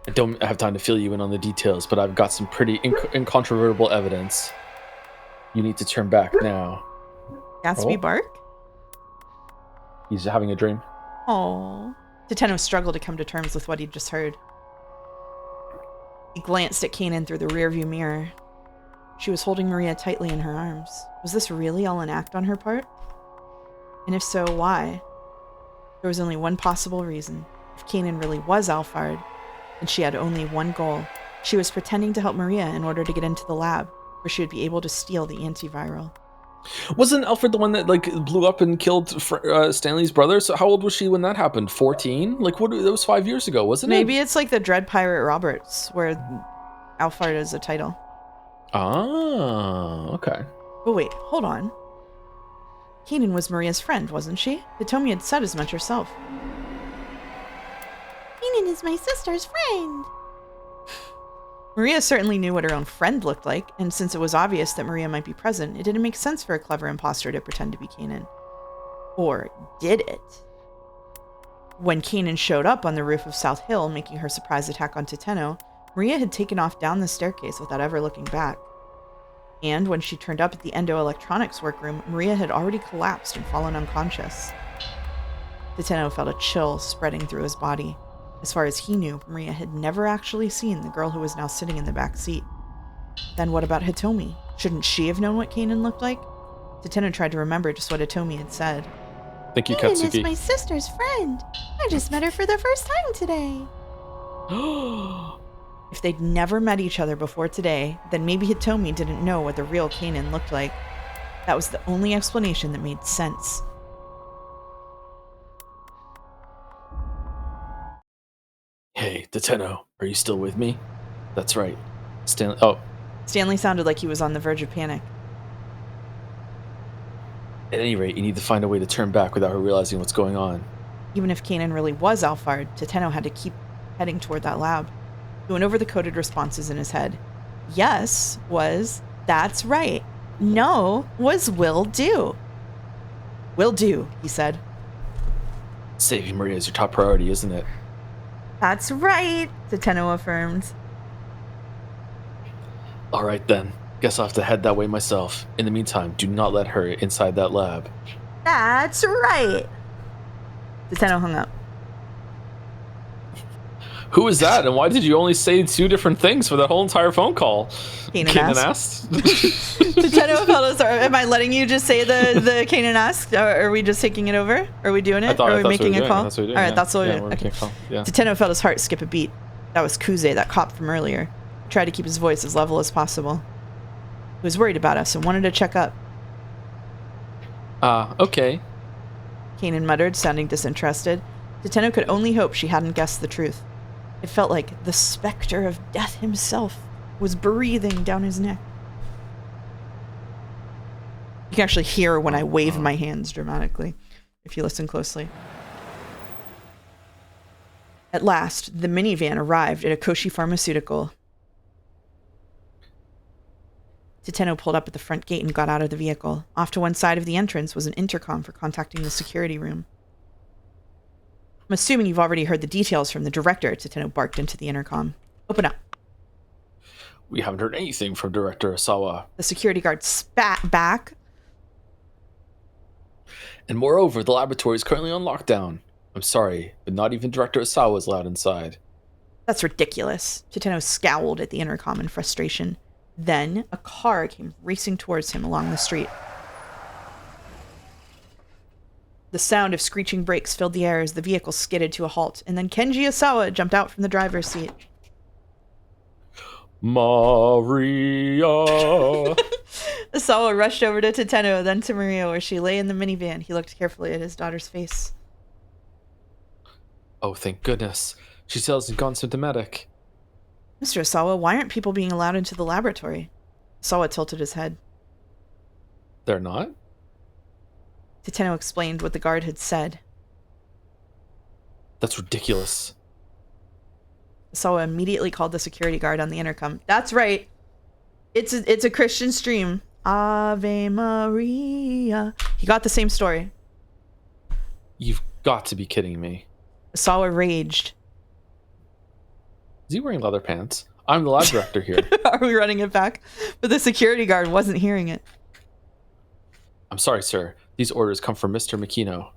I don't have time to fill you in on the details, but I've got some pretty incontrovertible evidence. You need to turn back now. Gatsby bark? He's having a dream. Oh. Tateno struggled to come to terms with what he'd just heard. He glanced at Kanan through the rearview mirror. She was holding Maria tightly in her arms. Was this really all an act on her part? And if so, why? There was only one possible reason. If Kanan really was Alfard, then she had only one goal. She was pretending to help Maria in order to get into the lab, where she would be able to steal the antiviral. Wasn't Alfred the one that blew up and killed Stanley's brother? So how old was she when that happened? 14? That was 5 years ago, wasn't it? Maybe it's like the Dread Pirate Roberts, where Alfard is a title. Ah, okay. But wait, hold on. Kanan was Maria's friend, wasn't she? Hitomi had said as much herself. Kanan is my sister's friend. Maria certainly knew what her own friend looked like, and since it was obvious that Maria might be present, it didn't make sense for a clever imposter to pretend to be Kanan. Or did it? When Kanan showed up on the roof of South Hill, making her surprise attack on Tateno, Maria had taken off down the staircase without ever looking back. And when she turned up at the endo-electronics workroom, Maria had already collapsed and fallen unconscious. Tateno felt a chill spreading through his body. As far as he knew, Maria had never actually seen the girl who was now sitting in the back seat. Then what about Hitomi? Shouldn't she have known what Kanan looked like? Tateno tried to remember just what Hitomi had said. Thank you, Kanan Katsuki. is my sister's friend. I just met her for the first time today. If they'd never met each other before today, then maybe Hitomi didn't know what the real Kanan looked like. That was the only explanation that made sense. Hey, Tateno, are you still with me? That's right. Stanley. Stanley sounded like he was on the verge of panic. At any rate, you need to find a way to turn back without her realizing what's going on. Even if Kanan really was Alfard, Tateno had to keep heading toward that lab. He went over the coded responses in his head. Yes was, that's right. No was will do. Will do, he said. Saving Maria is your top priority, isn't it? That's right, Tateno affirmed. All right then. Guess I'll have to head that way myself. In the meantime, do not let her inside that lab. That's right. Tateno hung up. Who is that, and why did you only say 2 different things for that whole entire phone call? Kanan asked. Tateno felt as am I letting you just say the Kanan asked? Or are we just taking it over? Are we doing it? Are we making a call? That's what we're doing. All right, that's what we're doing. Okay. Yeah. Tateno felt his heart skip a beat. That was Kuze, that cop from earlier. He tried to keep his voice as level as possible. He was worried about us and wanted to check up. Okay. Kanan muttered, sounding disinterested. Tateno could only hope she hadn't guessed the truth. It felt like the specter of death himself was breathing down his neck. You can actually hear when I wave my hands dramatically, if you listen closely. At last, the minivan arrived at Akoshi Pharmaceutical. Tateno pulled up at the front gate and got out of the vehicle. Off to one side of the entrance was an intercom for contacting the security room. I'm assuming you've already heard the details from the director, Tateno barked into the intercom. Open up. We haven't heard anything from Director Asawa. The security guard spat back. And moreover, the laboratory is currently on lockdown. I'm sorry, but not even Director Asawa is allowed inside. That's ridiculous. Tateno scowled at the intercom in frustration. Then, a car came racing towards him along the street. The sound of screeching brakes filled the air as the vehicle skidded to a halt, and then Kenji Asawa jumped out from the driver's seat. Maria! Asawa rushed over to Tateno, then to Maria, where she lay in the minivan. He looked carefully at his daughter's face. Oh, thank goodness. She still hasn't gone symptomatic. Mr. Asawa, why aren't people being allowed into the laboratory? Asawa tilted his head. They're not? Tateno explained what the guard had said. That's ridiculous. Sawa immediately called the security guard on the intercom. That's right. It's a Christian stream. Ave Maria. He got the same story. You've got to be kidding me. Sawa raged. Is he wearing leather pants? I'm the lab director here. Are we running it back? But the security guard wasn't hearing it. I'm sorry, sir. These orders come from Mr. Makino.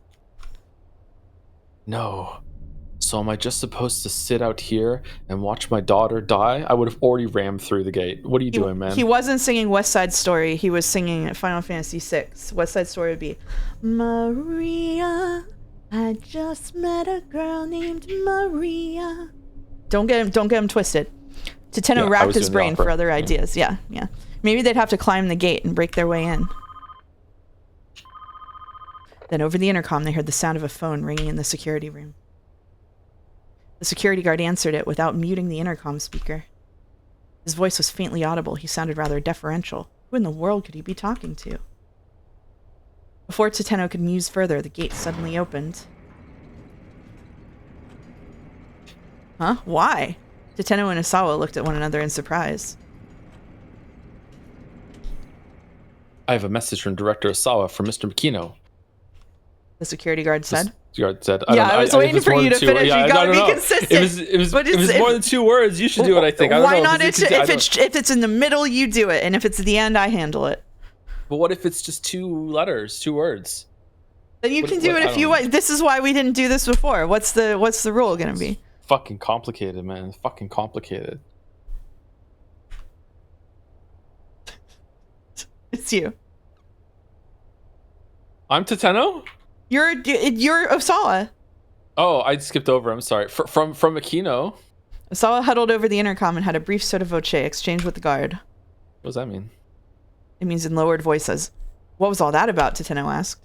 No. So am I just supposed to sit out here and watch my daughter die? I would have already rammed through the gate. What are you doing, man? He wasn't singing West Side Story. He was singing Final Fantasy VI. West Side Story would be, Maria, I just met a girl named Maria. Don't get him twisted. Tateno racked his brain for other ideas. Yeah. Maybe they'd have to climb the gate and break their way in. Then over the intercom, they heard the sound of a phone ringing in the security room. The security guard answered it without muting the intercom speaker. His voice was faintly audible. He sounded rather deferential. Who in the world could he be talking to? Before Tateno could muse further, the gate suddenly opened. Huh? Why? Tateno and Isawa looked at one another in surprise. I have a message from Director Osawa from Mr. Makino. The security guard said. I was waiting for you to finish. You gotta be consistent. It was more than 2 words. You should do it, I think. Why not? If it's in the middle, you do it. And if it's at the end, I handle it. But what if it's just 2 letters, 2 words? Then you can do it if you want. This is why we didn't do this before. What's the rule gonna be? Fucking complicated, man. Fucking complicated. It's you. I'm Tateno? You're Osawa. Oh, I skipped over. I'm sorry. From Makino. Osawa huddled over the intercom and had a brief sotto voce exchange with the guard. What does that mean? It means in lowered voices. What was all that about? Tateno asked.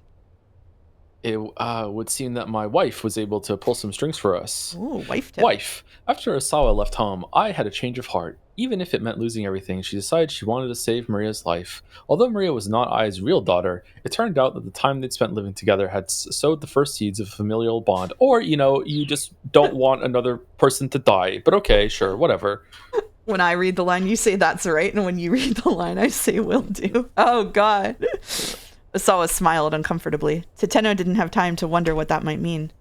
It would seem that my wife was able to pull some strings for us. Ooh, wife tip. Wife. After Osawa left home, I had a change of heart. Even if it meant losing everything, she decided she wanted to save Maria's life. Although Maria was not Ai's real daughter, it turned out that the time they'd spent living together had sowed the first seeds of a familial bond. Or, you just don't want another person to die. But okay, sure, whatever. When I read the line, you say that's right. And when you read the line, I say will do. Oh, God. Osawa smiled uncomfortably. Tateno didn't have time to wonder what that might mean.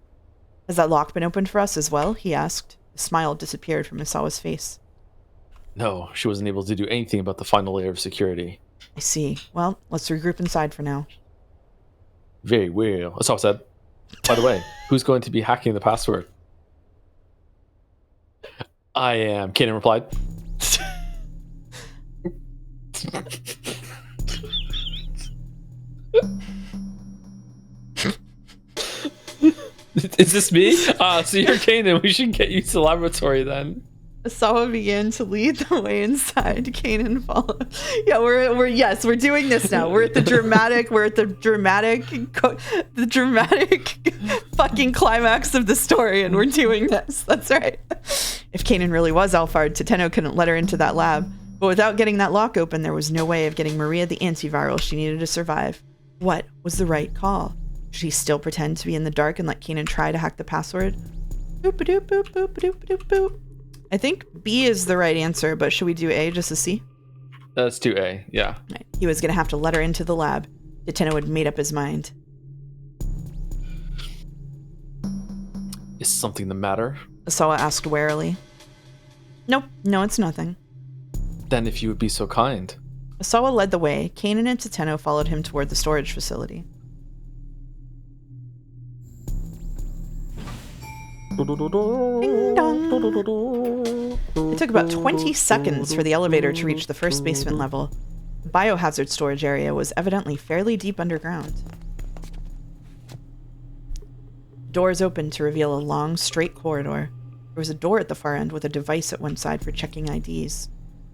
Has that lock been opened for us as well? He asked. The smile disappeared from Osawa's face. No, she wasn't able to do anything about the final layer of security. I see. Well, let's regroup inside for now. Very well. Osawa said. By the way, who's going to be hacking the password? I am, Kaden replied. Is this me? So you're Kanan. We should get you to the laboratory then. Osawa began to lead the way inside. Kanan followed. Yeah, we're doing this now. We're at the dramatic fucking climax of the story, and we're doing this. That's right. If Kanan really was Alphard, Tateno couldn't let her into that lab. But without getting that lock open, there was no way of getting Maria the antiviral she needed to survive. What was the right call? Should he still pretend to be in the dark and let Kanan try to hack the password? Boop-a-doop, boop, boop-a-doop, boop, boop. I think B is the right answer, but should we do A just to see? Let's do A, yeah. Right. He was going to have to let her into the lab. Tateno had made up his mind. Is something the matter? Osawa asked warily. Nope, no, it's nothing. Then if you would be so kind. Osawa led the way. Kanan and Tateno followed him toward the storage facility. Ding dong. It took about 20 seconds for the elevator to reach the first basement level. The biohazard storage area was evidently fairly deep underground. Doors opened to reveal a long, straight corridor. There was a door at the far end with a device at one side for checking IDs.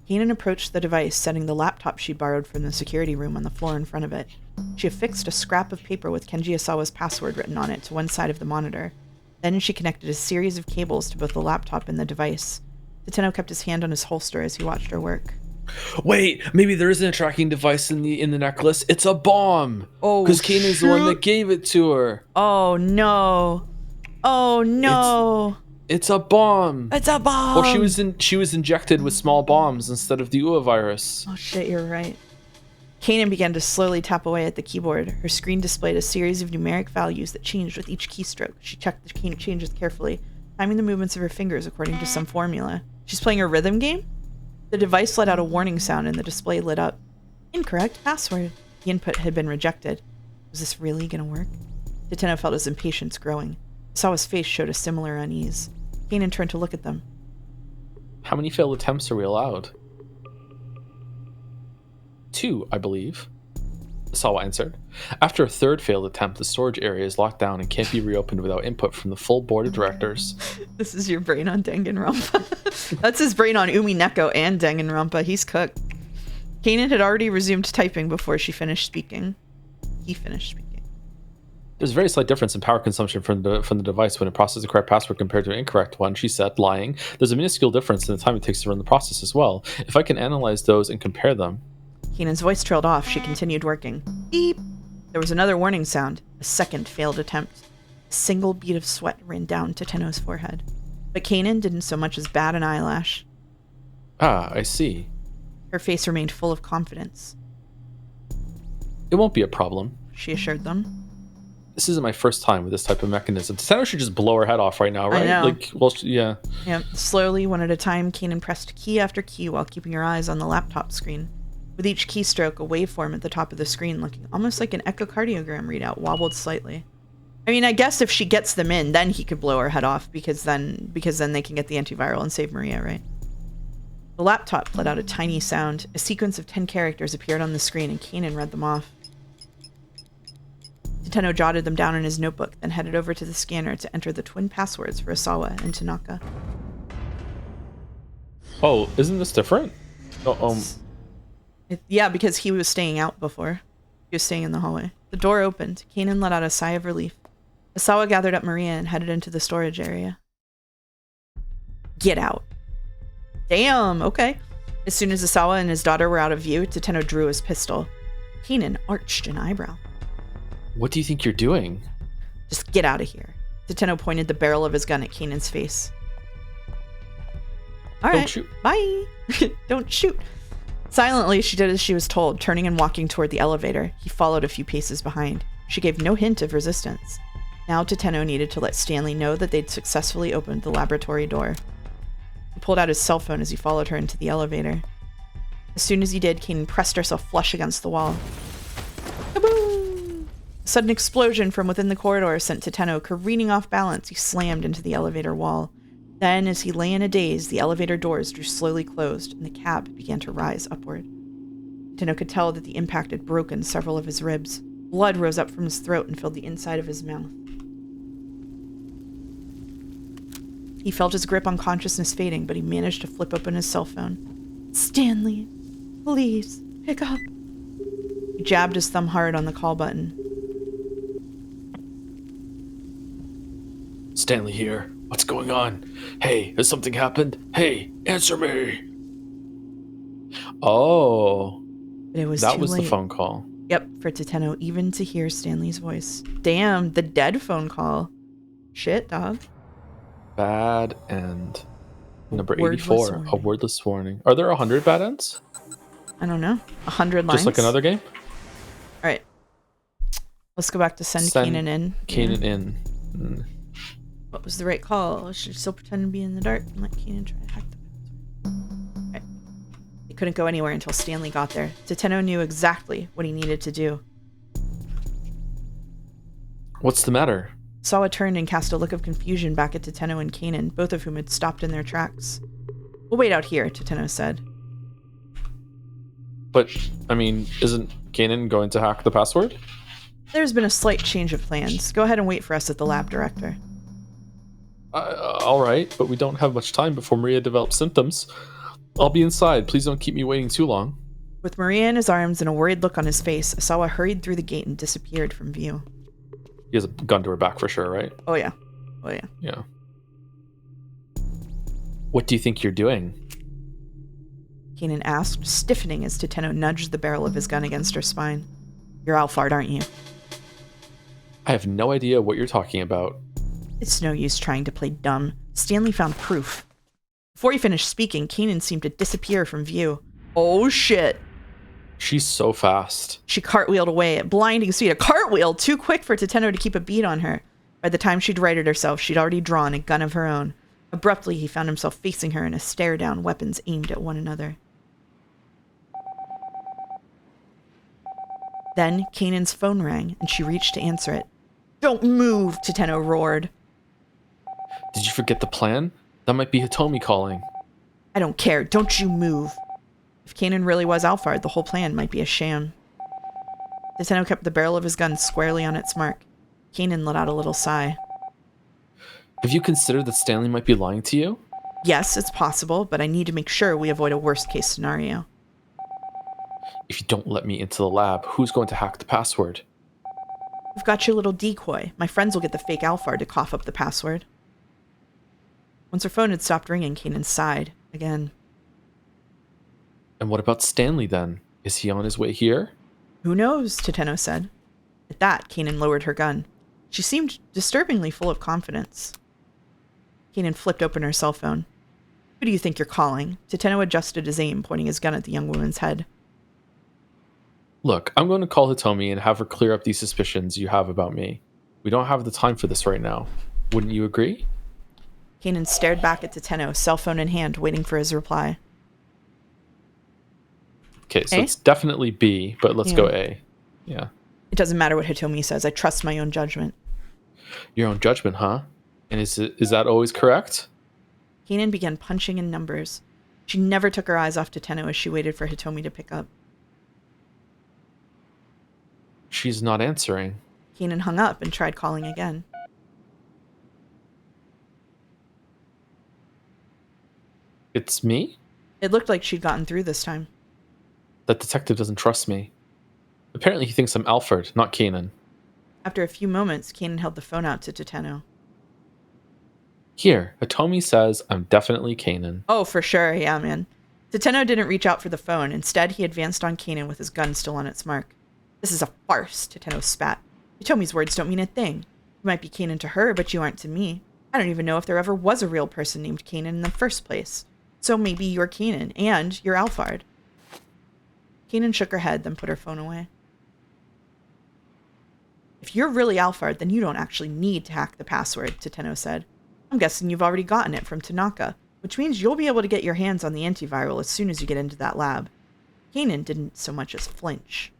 Kanan approached the device, setting the laptop she borrowed from the security room on the floor in front of it. She affixed a scrap of paper with Kenji Osawa's password written on it to one side of the monitor. Then she connected a series of cables to both the laptop and the device. Tateno kept his hand on his holster as he watched her work. Wait, maybe there isn't a tracking device in the necklace. It's a bomb. Oh, because Kanan's the one that gave it to her. Oh no! Oh no! It's a bomb. It's a bomb. Well, she was injected with small bombs instead of the UA virus. Oh shit, you're right. Kanan began to slowly tap away at the keyboard. Her screen displayed a series of numeric values that changed with each keystroke. She checked the key changes carefully, timing the movements of her fingers according to some formula. She's playing a rhythm game? The device let out a warning sound and the display lit up. Incorrect password. The input had been rejected. Was this really gonna work? Tateno felt his impatience growing. Sawa's face showed a similar unease. Kanan turned to look at them. How many failed attempts are we allowed? 2, I believe. Sawa answered. After a third failed attempt, the storage area is locked down and can't be reopened without input from the full board of directors. This is your brain on Danganronpa. That's his brain on Umineko and Danganronpa. He's cooked. Kanan had already resumed typing before she finished speaking. He finished speaking. There's a very slight difference in power consumption from the device when it processes the correct password compared to an incorrect one, she said, lying. There's a minuscule difference in the time it takes to run the process as well. If I can analyze those and compare them. Kanan's voice trailed off. She continued working. Beep. There was another warning sound. A second failed attempt. A single bead of sweat ran down Tateno's forehead. But Kanan didn't so much as bat an eyelash. Ah, I see. Her face remained full of confidence. It won't be a problem, she assured them. This isn't my first time with this type of mechanism. Tateno should just blow her head off right now, right? I know. Like, well, yeah. Yeah. Slowly, one at a time, Kanan pressed key after key while keeping her eyes on the laptop screen. With each keystroke, a waveform at the top of the screen, looking almost like an echocardiogram readout, wobbled slightly. I mean, I guess if she gets them in, then he could blow her head off because then they can get the antiviral and save Maria, right? The laptop let out a tiny sound. A sequence of 10 characters appeared on the screen, and Kanan read them off. Tateno jotted them down in his notebook, then headed over to the scanner to enter the twin passwords for Asawa and Tanaka. Oh, isn't this different? Yeah, because he was staying out before. He was staying in the hallway. The door opened. Kanan let out a sigh of relief. Asawa gathered up Maria and headed into the storage area. Get out. Damn, okay. As soon as Asawa and his daughter were out of view, Tateno drew his pistol. Kanan arched an eyebrow. What do you think you're doing? Just get out of here. Tateno pointed the barrel of his gun at Kanan's face. All right, don't shoot. Bye. Don't shoot. Silently, she did as she was told, turning and walking toward the elevator. He followed a few paces behind. She gave no hint of resistance. Now Tateno needed to let Stanley know that they'd successfully opened the laboratory door. He pulled out his cell phone as he followed her into the elevator. As soon as he did, Kanan pressed herself flush against the wall. Kaboom! A sudden explosion from within the corridor sent Tateno careening off balance. He slammed into the elevator wall. Then, as he lay in a daze, the elevator doors drew slowly closed, and the cab began to rise upward. Tateno could tell that the impact had broken several of his ribs. Blood rose up from his throat and filled the inside of his mouth. He felt his grip on consciousness fading, but he managed to flip open his cell phone. Stanley, please, pick up. He jabbed his thumb hard on the call button. Stanley here. What's going on? Hey, has something happened? Hey, answer me. Oh. But it was that too was late. The phone call. Yep, for Tateno even to hear Stanley's voice. Damn, the dead phone call. Shit, dog. Bad end. Number Wordless 84. warning. A wordless warning. Are there 100 bad ends? I don't know. 100 lines? Just like another game? Alright. Let's go back to send Kanan in. Kanan in. Mm. What was the right call? I should still pretend to be in the dark and let Kanan try to hack the password. Right. They couldn't go anywhere until Stanley got there. Tateno knew exactly what he needed to do. What's the matter? Sawa turned and cast a look of confusion back at Tateno and Kanan, both of whom had stopped in their tracks. We'll wait out here, Tateno said. But, I mean, isn't Kanan going to hack the password? There's been a slight change of plans. Go ahead and wait for us at the lab, Director. All right, but we don't have much time before Maria develops symptoms. I'll be inside. Please don't keep me waiting too long. With Maria in his arms and a worried look on his face, Asawa hurried through the gate and disappeared from view. He has a gun to her back for sure, right? Oh, yeah. Oh, yeah. Yeah. What do you think you're doing? Kanan asked, stiffening as Tateno nudged the barrel of his gun against her spine. You're Alphard, aren't you? I have no idea what you're talking about. It's no use trying to play dumb. Stanley found proof. Before he finished speaking, Kanan seemed to disappear from view. Oh shit. She's so fast. She cartwheeled away at blinding speed. A cartwheel too quick for Tateno to keep a beat on her. By the time she'd righted herself, she'd already drawn a gun of her own. Abruptly, he found himself facing her in a stare down, weapons aimed at one another. Then, Kanan's phone rang, and she reached to answer it. Don't move, Tateno roared. Did you forget the plan? That might be Hitomi calling. I don't care. Don't you move. If Kanan really was Alphard, the whole plan might be a sham. Tateno kept the barrel of his gun squarely on its mark. Kanan let out a little sigh. Have you considered that Stanley might be lying to you? Yes, it's possible, but I need to make sure we avoid a worst-case scenario. If you don't let me into the lab, who's going to hack the password? We've got your little decoy. My friends will get the fake Alphard to cough up the password. Once her phone had stopped ringing, Kanan sighed again. And what about Stanley then? Is he on his way here? Who knows, Tateno said. At that, Kanan lowered her gun. She seemed disturbingly full of confidence. Kanan flipped open her cell phone. Who do you think you're calling? Tateno adjusted his aim, pointing his gun at the young woman's head. Look, I'm going to call Hitomi and have her clear up these suspicions you have about me. We don't have the time for this right now. Wouldn't you agree? Kanan stared back at Tateno, cell phone in hand, waiting for his reply. Okay, so A? it's definitely B, but let's go A. Yeah. It doesn't matter what Hitomi says. I trust my own judgment. Your own judgment, huh? And is that always correct? Kanan began punching in numbers. She never took her eyes off Tateno as she waited for Hitomi to pick up. She's not answering. Kanan hung up and tried calling again. It's me? It looked like she'd gotten through this time. That detective doesn't trust me. Apparently he thinks I'm Alfred, not Kanan. After a few moments, Kanan held the phone out to Tateno. Here, Hitomi says I'm definitely Kanan. Oh, for sure, yeah, man. Tateno didn't reach out for the phone. Instead, he advanced on Kanan with his gun still on its mark. This is a farce, Tateno spat. Hitomi's words don't mean a thing. You might be Kanan to her, but you aren't to me. I don't even know if there ever was a real person named Kanan in the first place. So maybe you're Kanan, and you're Alphard. Kanan shook her head, then put her phone away. If you're really Alphard, then you don't actually need to hack the password, Tateno said. I'm guessing you've already gotten it from Tanaka, which means you'll be able to get your hands on the antiviral as soon as you get into that lab. Kanan didn't so much as flinch.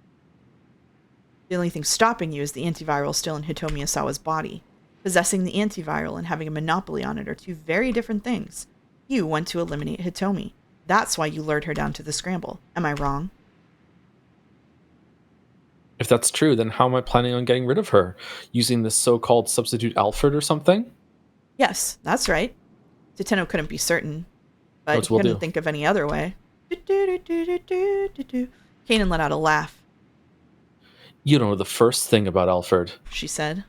The only thing stopping you is the antiviral still in Hitomi Asawa's body. Possessing the antiviral and having a monopoly on it are two very different things. You want to eliminate Hitomi. That's why you lured her down to the scramble. Am I wrong? If that's true, then how am I planning on getting rid of her? Using this so-called substitute Alfred or something? Yes, that's right. Tateno couldn't be certain, but he couldn't think of any other way. Kanan let out a laugh. You don't know the first thing about Alfred, she said.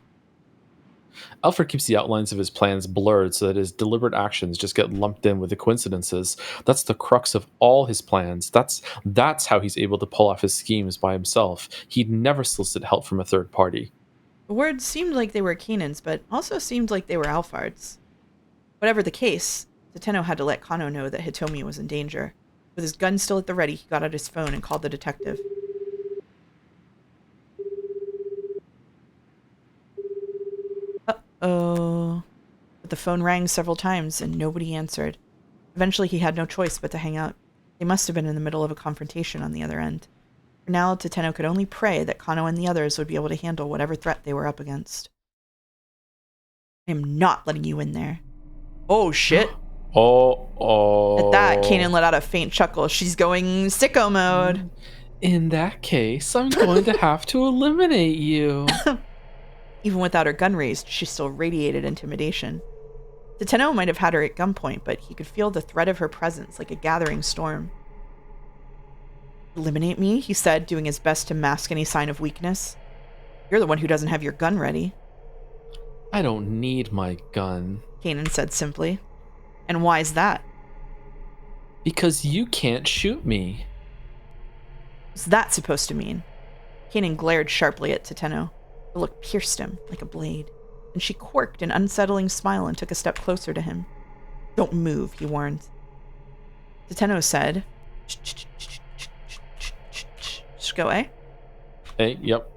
Alfred keeps the outlines of his plans blurred so that his deliberate actions just get lumped in with the coincidences. That's the crux of all his plans. That's how he's able to pull off his schemes by himself. He'd never solicit help from a third party. The words seemed like they were Kanan's, but also seemed like they were Alphard's. Whatever the case, Tateno had to let Kano know that Hitomi was in danger. With his gun still at the ready, he got out his phone and called the detective. Uh-oh. But the phone rang several times and nobody answered. Eventually he had no choice but to hang up. They must have been in the middle of a confrontation on the other end. For now, Tateno could only pray that Kano and the others would be able to handle whatever threat they were up against. I am not letting you in there. Oh, shit. Oh. At that, Kanan let out a faint chuckle. She's going sicko mode. In that case, I'm going to have to eliminate you. Even without her gun raised, she still radiated intimidation. Tateno might have had her at gunpoint, but he could feel the threat of her presence like a gathering storm. Eliminate me, he said, doing his best to mask any sign of weakness. You're the one who doesn't have your gun ready. I don't need my gun, Kanan said simply. And why's that? Because you can't shoot me. What's that supposed to mean? Kanan glared sharply at Tateno. The look pierced him like a blade. and she quirked an unsettling smile and took a step closer to him. Don't move, he warned. Tateno said, Just go, eh? Hey, yep.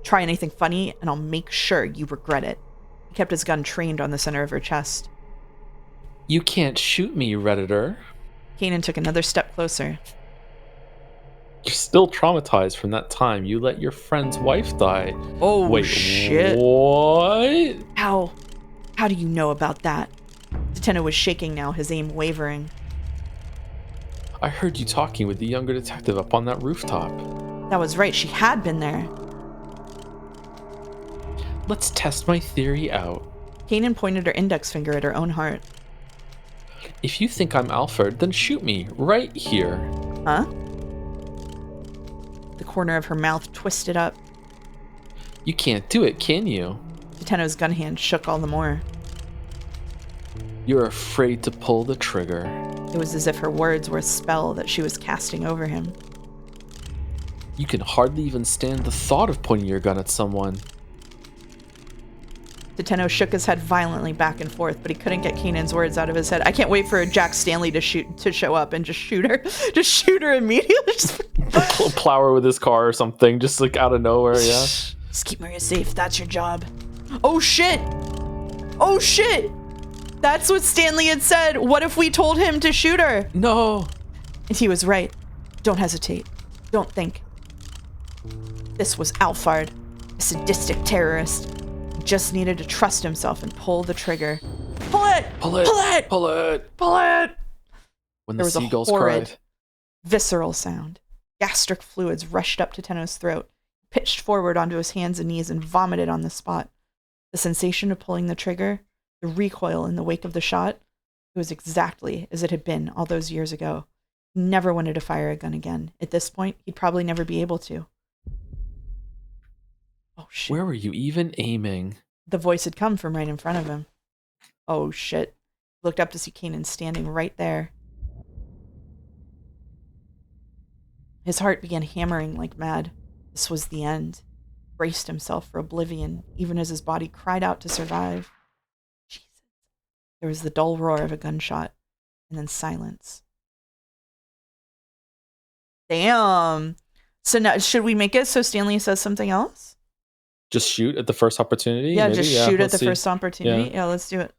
Try anything funny, and I'll make sure you regret it. He kept his gun trained on the center of her chest. You can't shoot me, Redditor. Kanan took another step closer. You're still traumatized from that time you let your friend's wife die. Oh, wait, shit. What? How do you know about that? Tateno was shaking now, his aim wavering. I heard you talking with the younger detective up on that rooftop. That was right, she had been there. Let's test my theory out. Kanan pointed her index finger at her own heart. If you think I'm Alfred, then shoot me, right here. Huh? The corner of her mouth twisted up. You can't do it, can you? Tateno's gun hand shook all the more. You're afraid to pull the trigger. It was as if her words were a spell that she was casting over him. You can hardly even stand the thought of pointing your gun at someone. Tateno shook his head violently back and forth, but he couldn't get Kanan's words out of his head. I can't wait for Jack Stanley to show up and just shoot her. Just shoot her immediately. Plow her with his car or something, just like out of nowhere, yeah. Just keep Maria safe. That's your job. Oh shit! Oh shit! That's what Stanley had said. What if we told him to shoot her? No. And he was right. Don't hesitate. Don't think. This was Alfard, a sadistic terrorist. He just needed to trust himself and pull the trigger. Pull it! Pull it! Pull it! Pull it! Pull it! When There the was a seagulls horrid, cried. visceral sound. Gastric fluids rushed up to Tateno's throat, pitched forward onto his hands and knees, and vomited on the spot. The sensation of pulling the trigger, the recoil in the wake of the shot, it was exactly as it had been all those years ago. He never wanted to fire a gun again. At this point, he'd probably never be able to. Oh, shit. Where were you even aiming? The voice had come from right in front of him. Oh, shit. He looked up to see Kanan standing right there. His heart began hammering like mad. This was the end. He braced himself for oblivion, even as his body cried out to survive. Jesus. There was the dull roar of a gunshot, and then silence. Damn. So now, should we make it so Stanley says something else? Just shoot at the first opportunity? Yeah, maybe? just shoot at the first opportunity. Yeah, let's do it.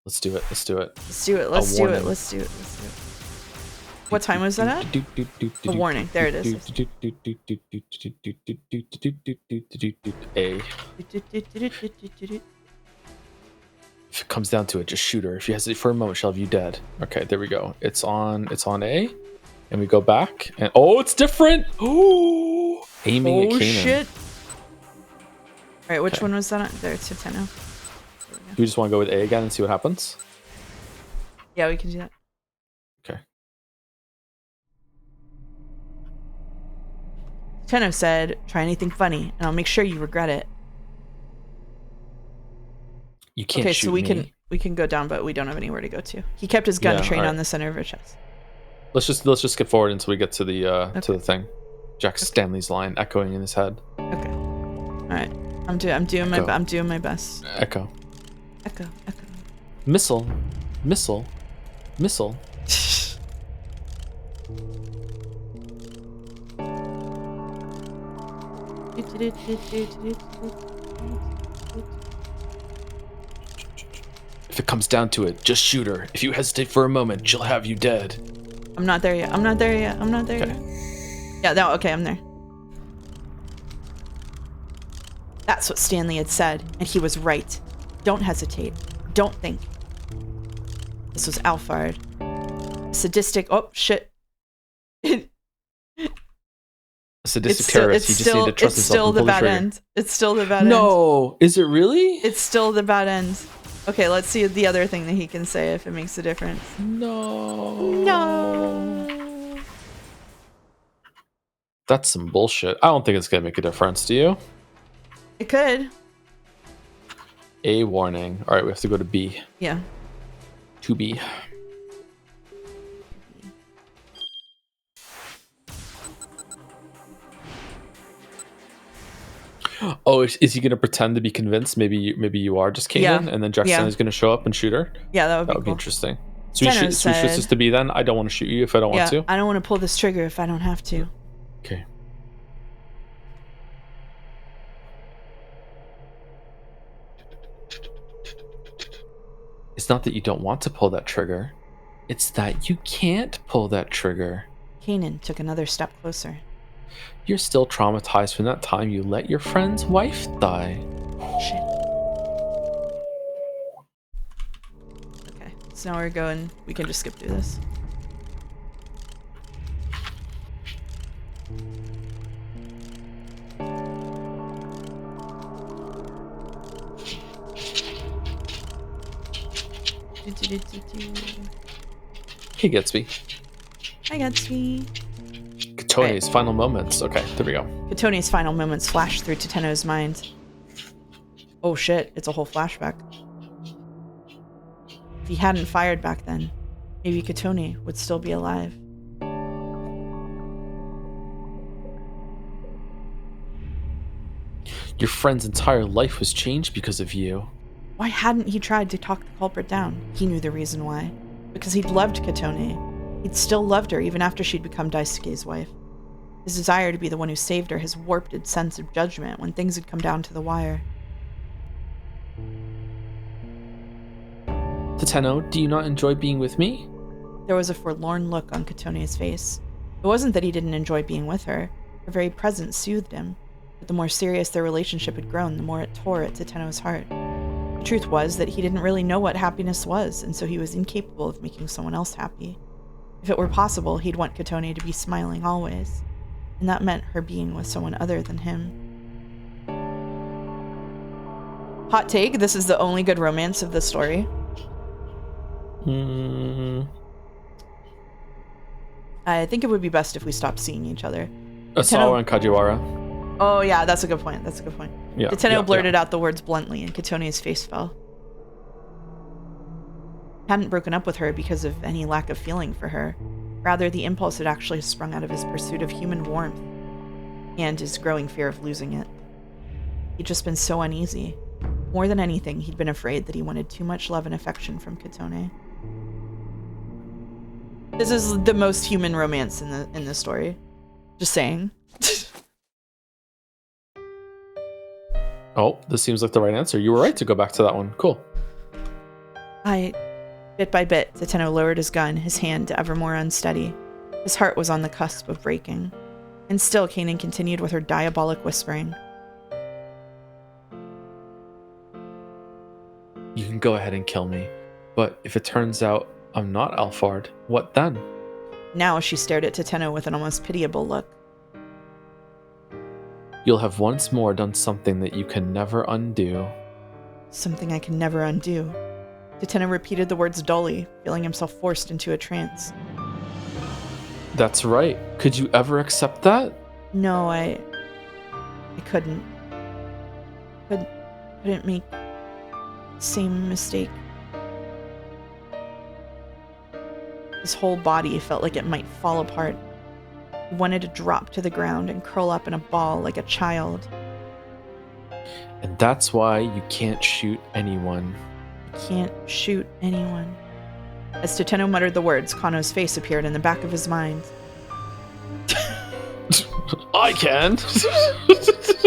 Let's do it. Let's do it. Let's do it. Let's do it. Let's do it. Let's do it. What time was that at? A warning. There it is. A. If it comes down to it, just shoot her. If you hesitate for a moment, she'll have you dead. Okay, there we go. It's on A. And we go back. And oh, it's different. Oh, aiming at Kano. Oh, shit. All right, which one was that? There, it's Tateno. Do we just want to go with A again and see what happens? Yeah, we can do that. Okay. Tateno said, try anything funny, and I'll make sure you regret it. You can't shoot me. me. we can go down, but we don't have anywhere to go to. He kept his gun trained on the center of her chest. Let's just skip forward until we get to the to the thing. Jack Stanley's line echoing in his head. Okay. All right. I'm doing my best. Echo. Echo. Missile. If it comes down to it, just shoot her. If you hesitate for a moment, she'll have you dead. I'm not there yet. Okay. Yeah, no, okay, I'm there. That's what Stanley had said, and he was right. Don't hesitate. Don't think. This was Alfard. Sadistic. Oh, shit. A sadistic terrorist. He just needed to trust himself and pull the trigger. It's still the bad end. No, is it really? It's still the bad end. Okay, let's see the other thing that he can say if it makes a difference. No. That's some bullshit. I don't think it's gonna make a difference. Do you? It could. A warning. All right, we have to go to B. Yeah. To B. Oh, is he going to pretend to be convinced? Maybe you are just Kanan, and then Jackson is going to show up and shoot her? Yeah, that would be cool. Interesting. So we switch this to be then? I don't want to shoot you if I don't want to? I don't want to pull this trigger if I don't have to. Okay. It's not that you don't want to pull that trigger. It's that you can't pull that trigger. Kanan took another step closer. You're still traumatized from that time you let your friend's wife die. Shit. Okay, so now we're going. We can just skip through this. Hey, Gatsby. Hi, Gatsby. Katone's final moments. Okay, there we go. Katone's final moments flash through Tateno's mind. Oh shit, it's a whole flashback. If he hadn't fired back then, maybe Katone would still be alive. Your friend's entire life was changed because of you. Why hadn't he tried to talk the culprit down? He knew the reason why. Because he'd loved Katone. He'd still loved her even after she'd become Daisuke's wife. His desire to be the one who saved her, his warped sense of judgment when things had come down to the wire. Tateno, do you not enjoy being with me? There was a forlorn look on Katone's face. It wasn't that he didn't enjoy being with her. Her very presence soothed him. But the more serious their relationship had grown, the more it tore at Tateno's heart. The truth was that he didn't really know what happiness was, and so he was incapable of making someone else happy. If it were possible, he'd want Katone to be smiling always. And that meant her being with someone other than him. Hot take, this is the only good romance of the story. I think it would be best if we stopped seeing each other. Asawa and Kajiwara. Oh yeah, that's a good point. Yeah, Tateno blurted out the words bluntly, and Katone's face fell. He hadn't broken up with her because of any lack of feeling for her. Rather, the impulse had actually sprung out of his pursuit of human warmth and his growing fear of losing it. He'd just been so uneasy. More than anything, he'd been afraid that he wanted too much love and affection from Katone. This is the most human romance in the story. Just saying. Oh, this seems like the right answer. You were right to go back to that one. Cool. Bit by bit, Tateno lowered his gun, his hand ever more unsteady. His heart was on the cusp of breaking. And still, Kanan continued with her diabolic whispering. You can go ahead and kill me, but if it turns out I'm not Alphard, what then? Now she stared at Tateno with an almost pitiable look. You'll have once more done something that you can never undo. Something I can never undo. Tateno repeated the words dully, feeling himself forced into a trance. That's right. Could you ever accept that? No, I couldn't. Couldn't make the same mistake. His whole body felt like it might fall apart. He wanted to drop to the ground and curl up in a ball like a child. And that's why you can't shoot anyone. Can't shoot anyone. As Tateno muttered the words, Kano's face appeared in the back of his mind. I can!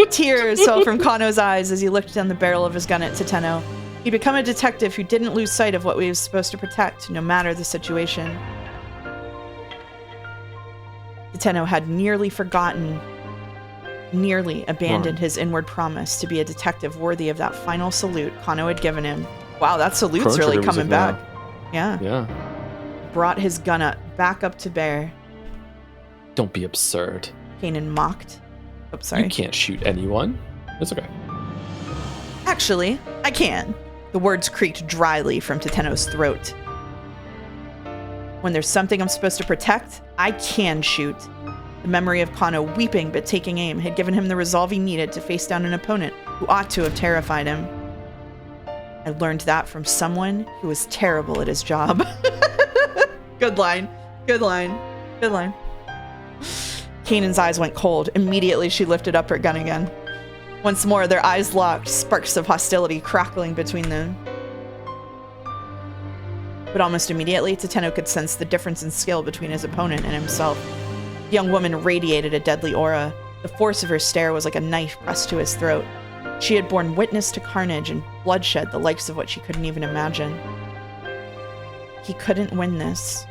Tears fell from Kano's eyes as he looked down the barrel of his gun at Tateno. He'd become a detective who didn't lose sight of what he was supposed to protect, no matter the situation. Tateno had nearly abandoned his inward promise to be a detective worthy of that final salute Kano had given him. Wow, that salute's really coming back. Yeah. Brought his gun back up to bear. Don't be absurd. Kanan mocked. Oh, sorry. You can't shoot anyone. It's okay. Actually, I can. The words creaked dryly from Tateno's throat. When there's something I'm supposed to protect, I can shoot. The memory of Kano weeping but taking aim had given him the resolve he needed to face down an opponent who ought to have terrified him. I learned that from someone who was terrible at his job. Good line. Kanan's eyes went cold. Immediately, she lifted up her gun again. Once more, their eyes locked, sparks of hostility crackling between them. But almost immediately, Tateno could sense the difference in skill between his opponent and himself. The young woman radiated a deadly aura. The force of her stare was like a knife pressed to his throat. She had borne witness to carnage and bloodshed, the likes of what she couldn't even imagine. He couldn't win this.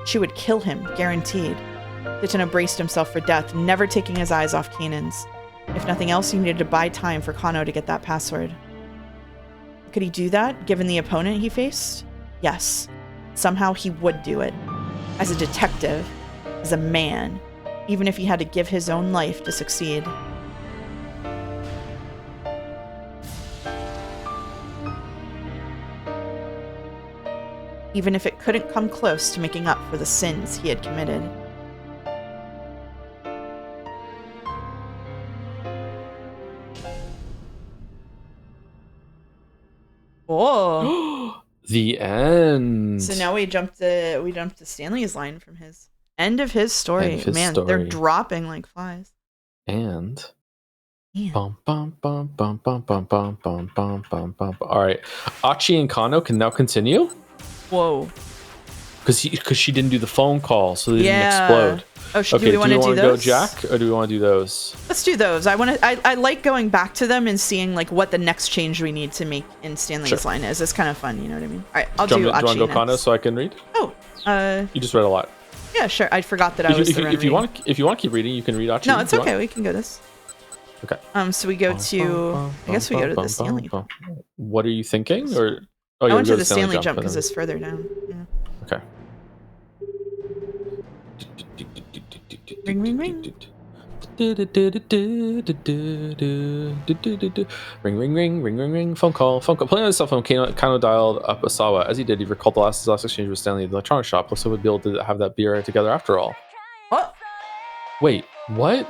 She would kill him, guaranteed. Tateno braced himself for death, never taking his eyes off Kanan's. If nothing else, he needed to buy time for Kano to get that password. Could he do that, given the opponent he faced? Yes. Somehow he would do it. As a detective, as a man, even if he had to give his own life to succeed. Even if it couldn't come close to making up for the sins he had committed. Oh. The end. So now we jumped to Stanley's line from his end of his story. Man, they're dropping like flies. And yeah. Bum, bum, bum, bum, bum, bum, bum, bum, bum, bum, bum. All right, Achi and Kano can now continue. Whoa. Because she didn't do the phone call, so they didn't explode. Oh, okay, do we want to do those? Go Jack, or do we want to do those? Let's do those. I like going back to them and seeing like what the next change we need to make in Stanley's line is. It's kind of fun, you know what I mean? All right, I'll do Achi. Do you want to go Kano so I can read? Oh, you just read a lot. Yeah, sure. I forgot that I was the if you want to keep reading, you can read Achi. No, it's okay. We can go this. Okay. So we go to. I guess we go to the Stanley. What are you thinking? Or I went to the Stanley jump because it's further down. Yeah. Okay. Ring, ring, ring. Ring, ring, ring, ring, ring, ring. Phone call. Playing on his cell phone, Kano dialed up Asawa. As he did, he recalled his last exchange with Stanley at the electronics shop. Looks like we'd be able to have that beer together after all. What? Wait, what?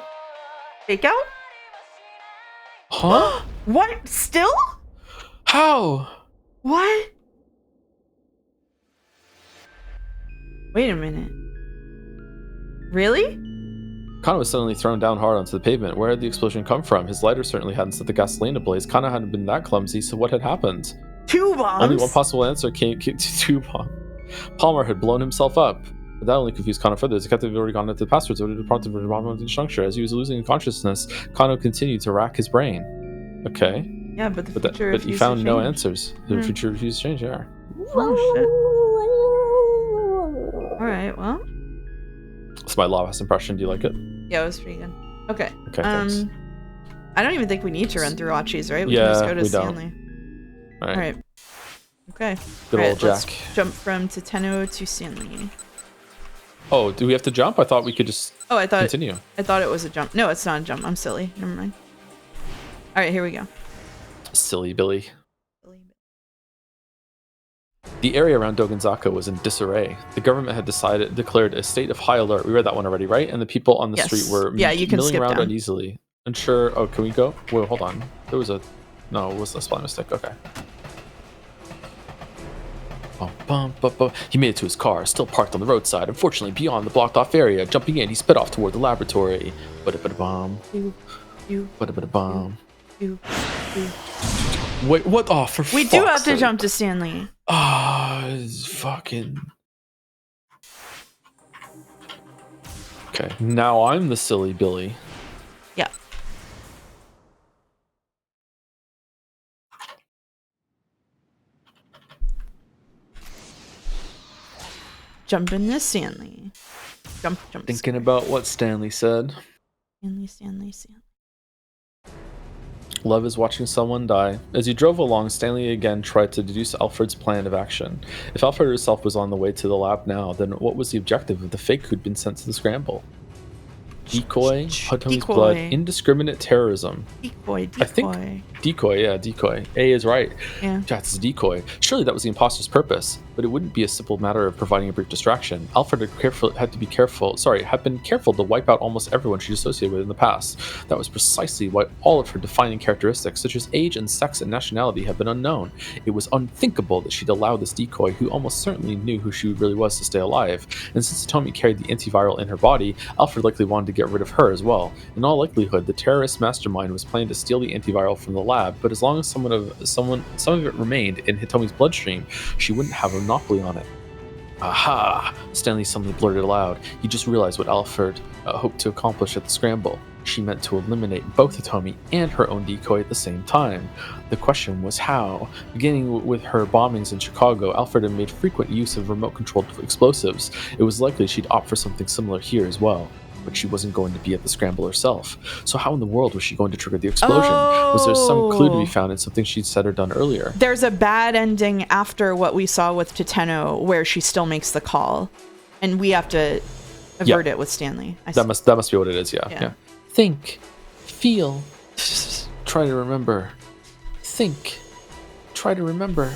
Takeout? Huh? What? Still? How? What? Wait a minute. Really? Kano was suddenly thrown down hard onto the pavement. Where had the explosion come from? His lighter certainly hadn't set the gasoline ablaze. Kano hadn't been that clumsy, so what had happened? 2 bombs? Only one possible answer came to 2 bombs. Palmer had blown himself up. But that only confused Kano further. The detective had already gone into the passwords, so it had prompted for a juncture. As he was losing consciousness, Kano continued to rack his brain. Okay. Yeah, but the future but he found no answers. The future refused to change, yeah. Oh, shit. Alright, well. That's my last impression. Do you like it? Yeah, it was pretty good. Okay. Okay, thanks. I don't even think we need to run through Achi's, right? We can just go to Stanley. Alright. Okay. Good old Jack. Let's jump from Tateno to Stanley. Oh, do we have to jump? I thought we could just continue. I thought it was a jump. No, it's not a jump. I'm silly. Never mind. Alright, here we go. Silly Billy. The area around Dogenzaka was in disarray. The government had declared a state of high alert. We read that one already, right? And the people on the street were milling around uneasily. Unsure. Oh, can we go? Wait, hold on. There was it was a spelling mistake. Okay. He made it to his car, still parked on the roadside, unfortunately beyond the blocked off area. Jumping in, he sped off toward the laboratory. Ba-da-ba-da-bomb. Ba-da-ba-da-bomb. Wait, what? Oh, for we do have to jump to Stanley. Ah, it's fucking. Okay, now I'm the silly Billy. Yeah. Jump into Stanley. Jump. Thinking about what Stanley said. Stanley. Love is watching someone die. As he drove along, Stanley again tried to deduce Alfred's plan of action. If Alfred herself was on the way to the lab now, then what was the objective of the fake who'd been sent to the scramble? Decoy, Huttung's blood, indiscriminate terrorism. Decoy. I think decoy. A is right. Yeah. That's a decoy. Surely that was the imposter's purpose, but it wouldn't be a simple matter of providing a brief distraction. Alfred had been careful to wipe out almost everyone she'd associated with in the past. That was precisely why all of her defining characteristics, such as age and sex and nationality, had been unknown. It was unthinkable that she'd allow this decoy, who almost certainly knew who she really was, to stay alive. And since Hitomi carried the antiviral in her body, Alfred likely wanted to get rid of her as well. In all likelihood, the terrorist mastermind was planning to steal the antiviral from the lab, but as long as some of it remained in Hitomi's bloodstream, she wouldn't have a monopoly on it. Aha! Stanley suddenly blurted aloud. He just realized what Alfred hoped to accomplish at the scramble. She meant to eliminate both Hitomi and her own decoy at the same time. The question was how. Beginning with her bombings in Chicago, Alfred had made frequent use of remote-controlled explosives. It was likely she'd opt for something similar here as well. But she wasn't going to be at the scramble herself. So how in the world was she going to trigger the explosion? Was there some clue to be found in something she'd said or done earlier? There's a bad ending after what we saw with Tateno, where she still makes the call. And we have to avert it with Stanley. That must be what it is, yeah. Think. Feel. Try to remember. Think. Try to remember.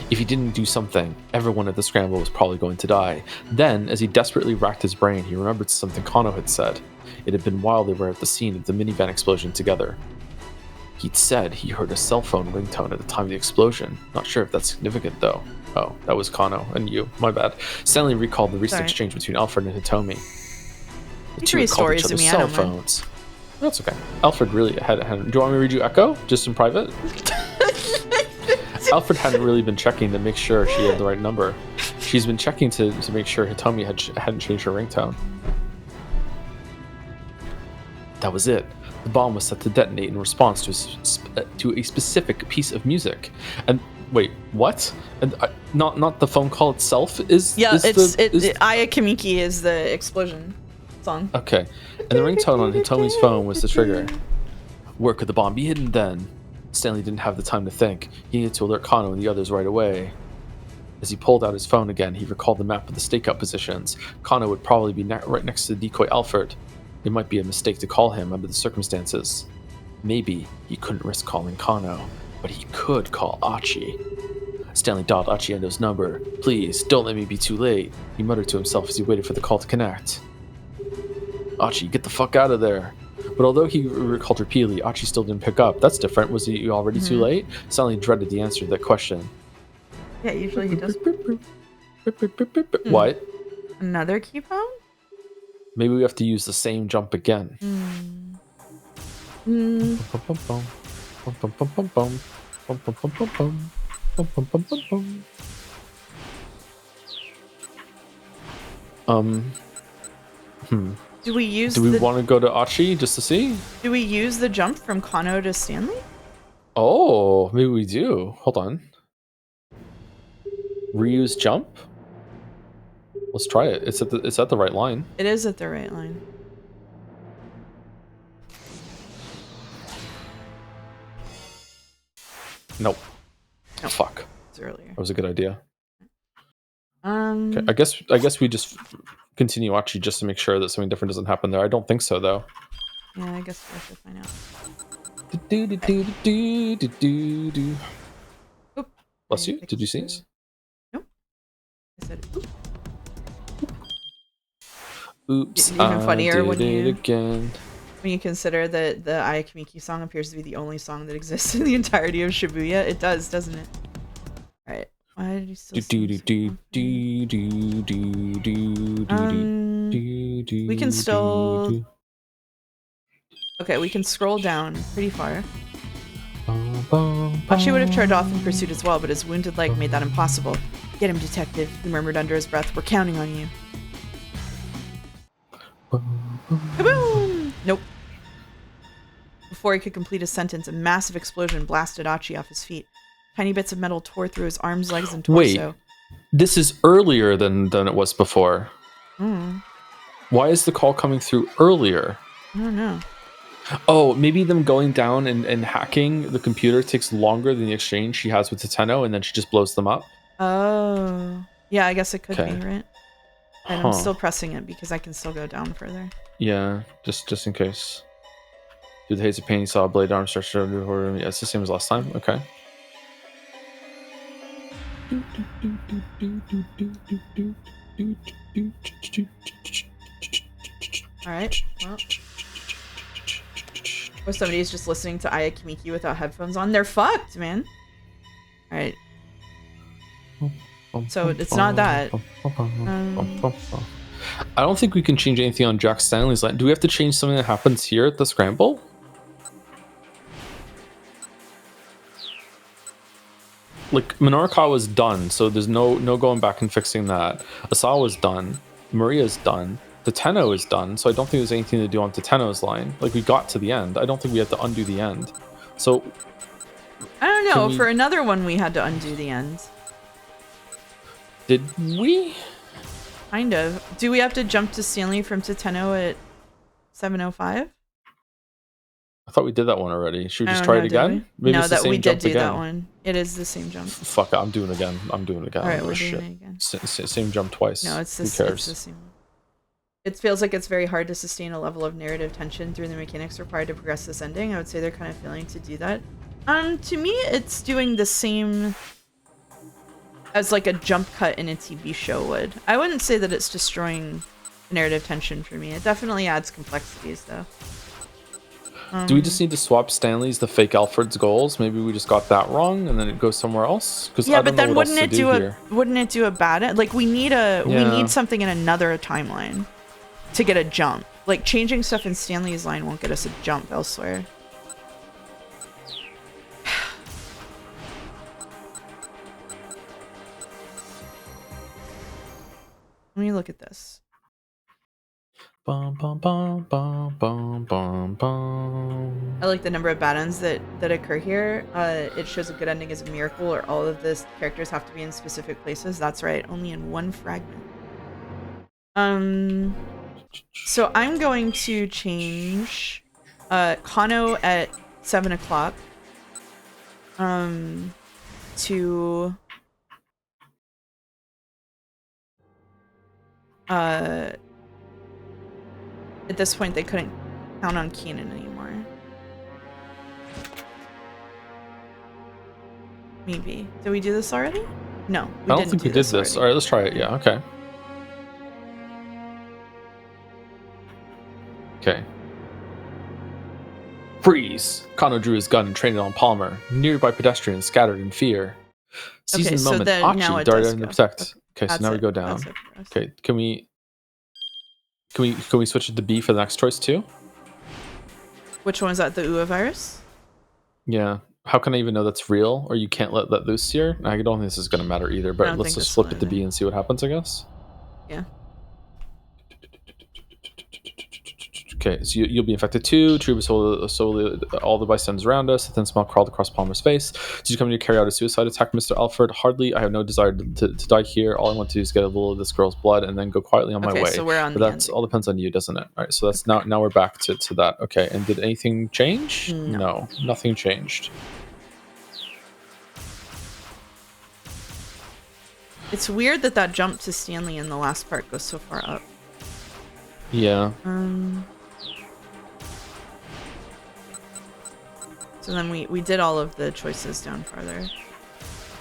If he didn't do something, everyone at the scramble was probably going to die. Then, as he desperately racked his brain, he remembered something Kano had said. It had been while they were at the scene of the minivan explosion together. He'd said he heard a cell phone ringtone at the time of the explosion. Not sure if that's significant, though. Oh, that was Kano and you. My bad. Stanley recalled the recent exchange between Alfred and Hitomi. The two had called each other's cell phones. That's okay. Alfred really had. Do you want me to read you Echo? Just in private? Alfred hadn't really been checking to make sure she had the right number. She's been checking to make sure Hitomi hadn't changed her ringtone. That was it. The bomb was set to detonate in response to a specific piece of music. And wait, what? And not the phone call itself is. Yeah, Aya Kamiki is the explosion song. Okay, and the ringtone on Hitomi's phone was the trigger. Where could the bomb be hidden then? Stanley didn't have the time to think. He needed to alert Kano and the others right away. As he pulled out his phone again, he recalled the map of the stakeout positions. Kano would probably be right next to the decoy Alfred. It might be a mistake to call him under the circumstances. Maybe he couldn't risk calling Kano, but he could call Achi. Stanley dialed Achi Endo's number. Please, don't let me be too late, he muttered to himself as he waited for the call to connect. Achi, get the fuck out of there. But although he recalled repeatedly, Achi still didn't pick up. That's different. Was he already too late? Stanley dreaded the answer to that question. Yeah, usually he does. What? Another key phone? Maybe we have to use the same jump again. Do we want to go to Achi just to see? Do we use the jump from Kano to Stanley? Oh, maybe we do. Hold on. Reuse jump? Let's try it. It's at the right line. It is at the right line. Nope. Oh, fuck. It's earlier. That was a good idea. Okay, I guess we just continue Achi just to make sure that something different doesn't happen there. I don't think so though. Yeah, I guess we have to find out. Oop. Bless you. Did you sneeze? Nope. I said oop. Oops. Even funnier when you again. When you consider that the Aya Kamiki song appears to be the only song that exists in the entirety of Shibuya. It does, doesn't it? Alright. Why did you still we can still... Okay, we can scroll down pretty far. Achi would have charged off in pursuit as well, but his wounded leg made that impossible. Get him, detective, he murmured under his breath. We're counting on you. Kaboom! Nope. Before he could complete his sentence, a massive explosion blasted Achi off his feet. Tiny bits of metal tore through his arms, legs, and torso. Wait, this is earlier than it was before. Why is the call coming through earlier? I don't know. Oh, maybe them going down and hacking the computer takes longer than the exchange she has with Tateno, and then she just blows them up? Oh. Yeah, I guess it could be, right? And I'm still pressing it because I can still go down further. Yeah, just in case. Through the haze of pain, he saw a blade arm stretched over her. Yeah, it's the same as last time. Okay. Alright, well. Or somebody's just listening to Aya Kamiki without headphones on. They're fucked, man. Alright. So it's not that. I don't think we can change anything on Jack Stanley's line. Do we have to change something that happens here at the scramble? Like, Minorikawa's done, so there's no going back and fixing that. Asawa's done. Maria's done. Tateno is done, so I don't think there's anything to do on Tateno's line. Like, we got to the end. I don't think we have to undo the end. So... I don't know. For another one, we had to undo the end. Did we? Kind of. Do we have to jump to Stanley from Tateno at 7:05? I thought we did that one already. Should we just try it again? Maybe no, that we did do that one. It is the same jump. Fuck it, I'm doing it again. I'm doing it again. All right, we're doing it again. Same jump twice. No, it's the same one. It feels like it's very hard to sustain a level of narrative tension through the mechanics required to progress this ending. I would say they're kind of failing to do that. To me, it's doing the same as like a jump cut in a TV show would. I wouldn't say that it's destroying narrative tension for me. It definitely adds complexities, though. Do we just need to swap Stanley's the fake Alfred's goals? Maybe we just got that wrong, and then it goes somewhere else. Yeah, but then wouldn't it do a bad like we need something in another timeline to get a jump. Like changing stuff in Stanley's line won't get us a jump elsewhere. Let me look at this. Bum, bum, bum, bum, bum, bum, bum. I like the number of bad ends that occur here. It shows a good ending is a miracle, or all of the characters have to be in specific places. That's right, only in one fragment. So I'm going to change Kano at 7 o'clock to at this point they couldn't count on Kanan anymore. Maybe. Did we do this already? No, I don't think we did this. All right, let's try it. Yeah, okay. Okay. Freeze! Kano drew his gun and trained it on Palmer. Nearby pedestrians scattered in fear. Seizing the moment, Achi darted in to protect. Okay, so now we go down. Okay, can we switch it to B for the next choice too? Which one is that? The UA virus? Yeah. How can I even know that's real? Or you can't let that loose here? I don't think this is going to matter either, but let's just flip it to B and see what happens, I guess. Yeah. Okay, so you'll be infected too. True, solely all the bystanders around us. A thin smile crawled across Palmer's face. Did you come to carry out a suicide attack, Mr. Alfred? Hardly. I have no desire to die here. All I want to do is get a little of this girl's blood and then go quietly on my way. So we're on but that's all depends on you, doesn't it? All right, so that's now we're back to that. Okay, and did anything change? No, nothing changed. It's weird that jump to Stanley in the last part goes so far up. Yeah. So then we did all of the choices down farther.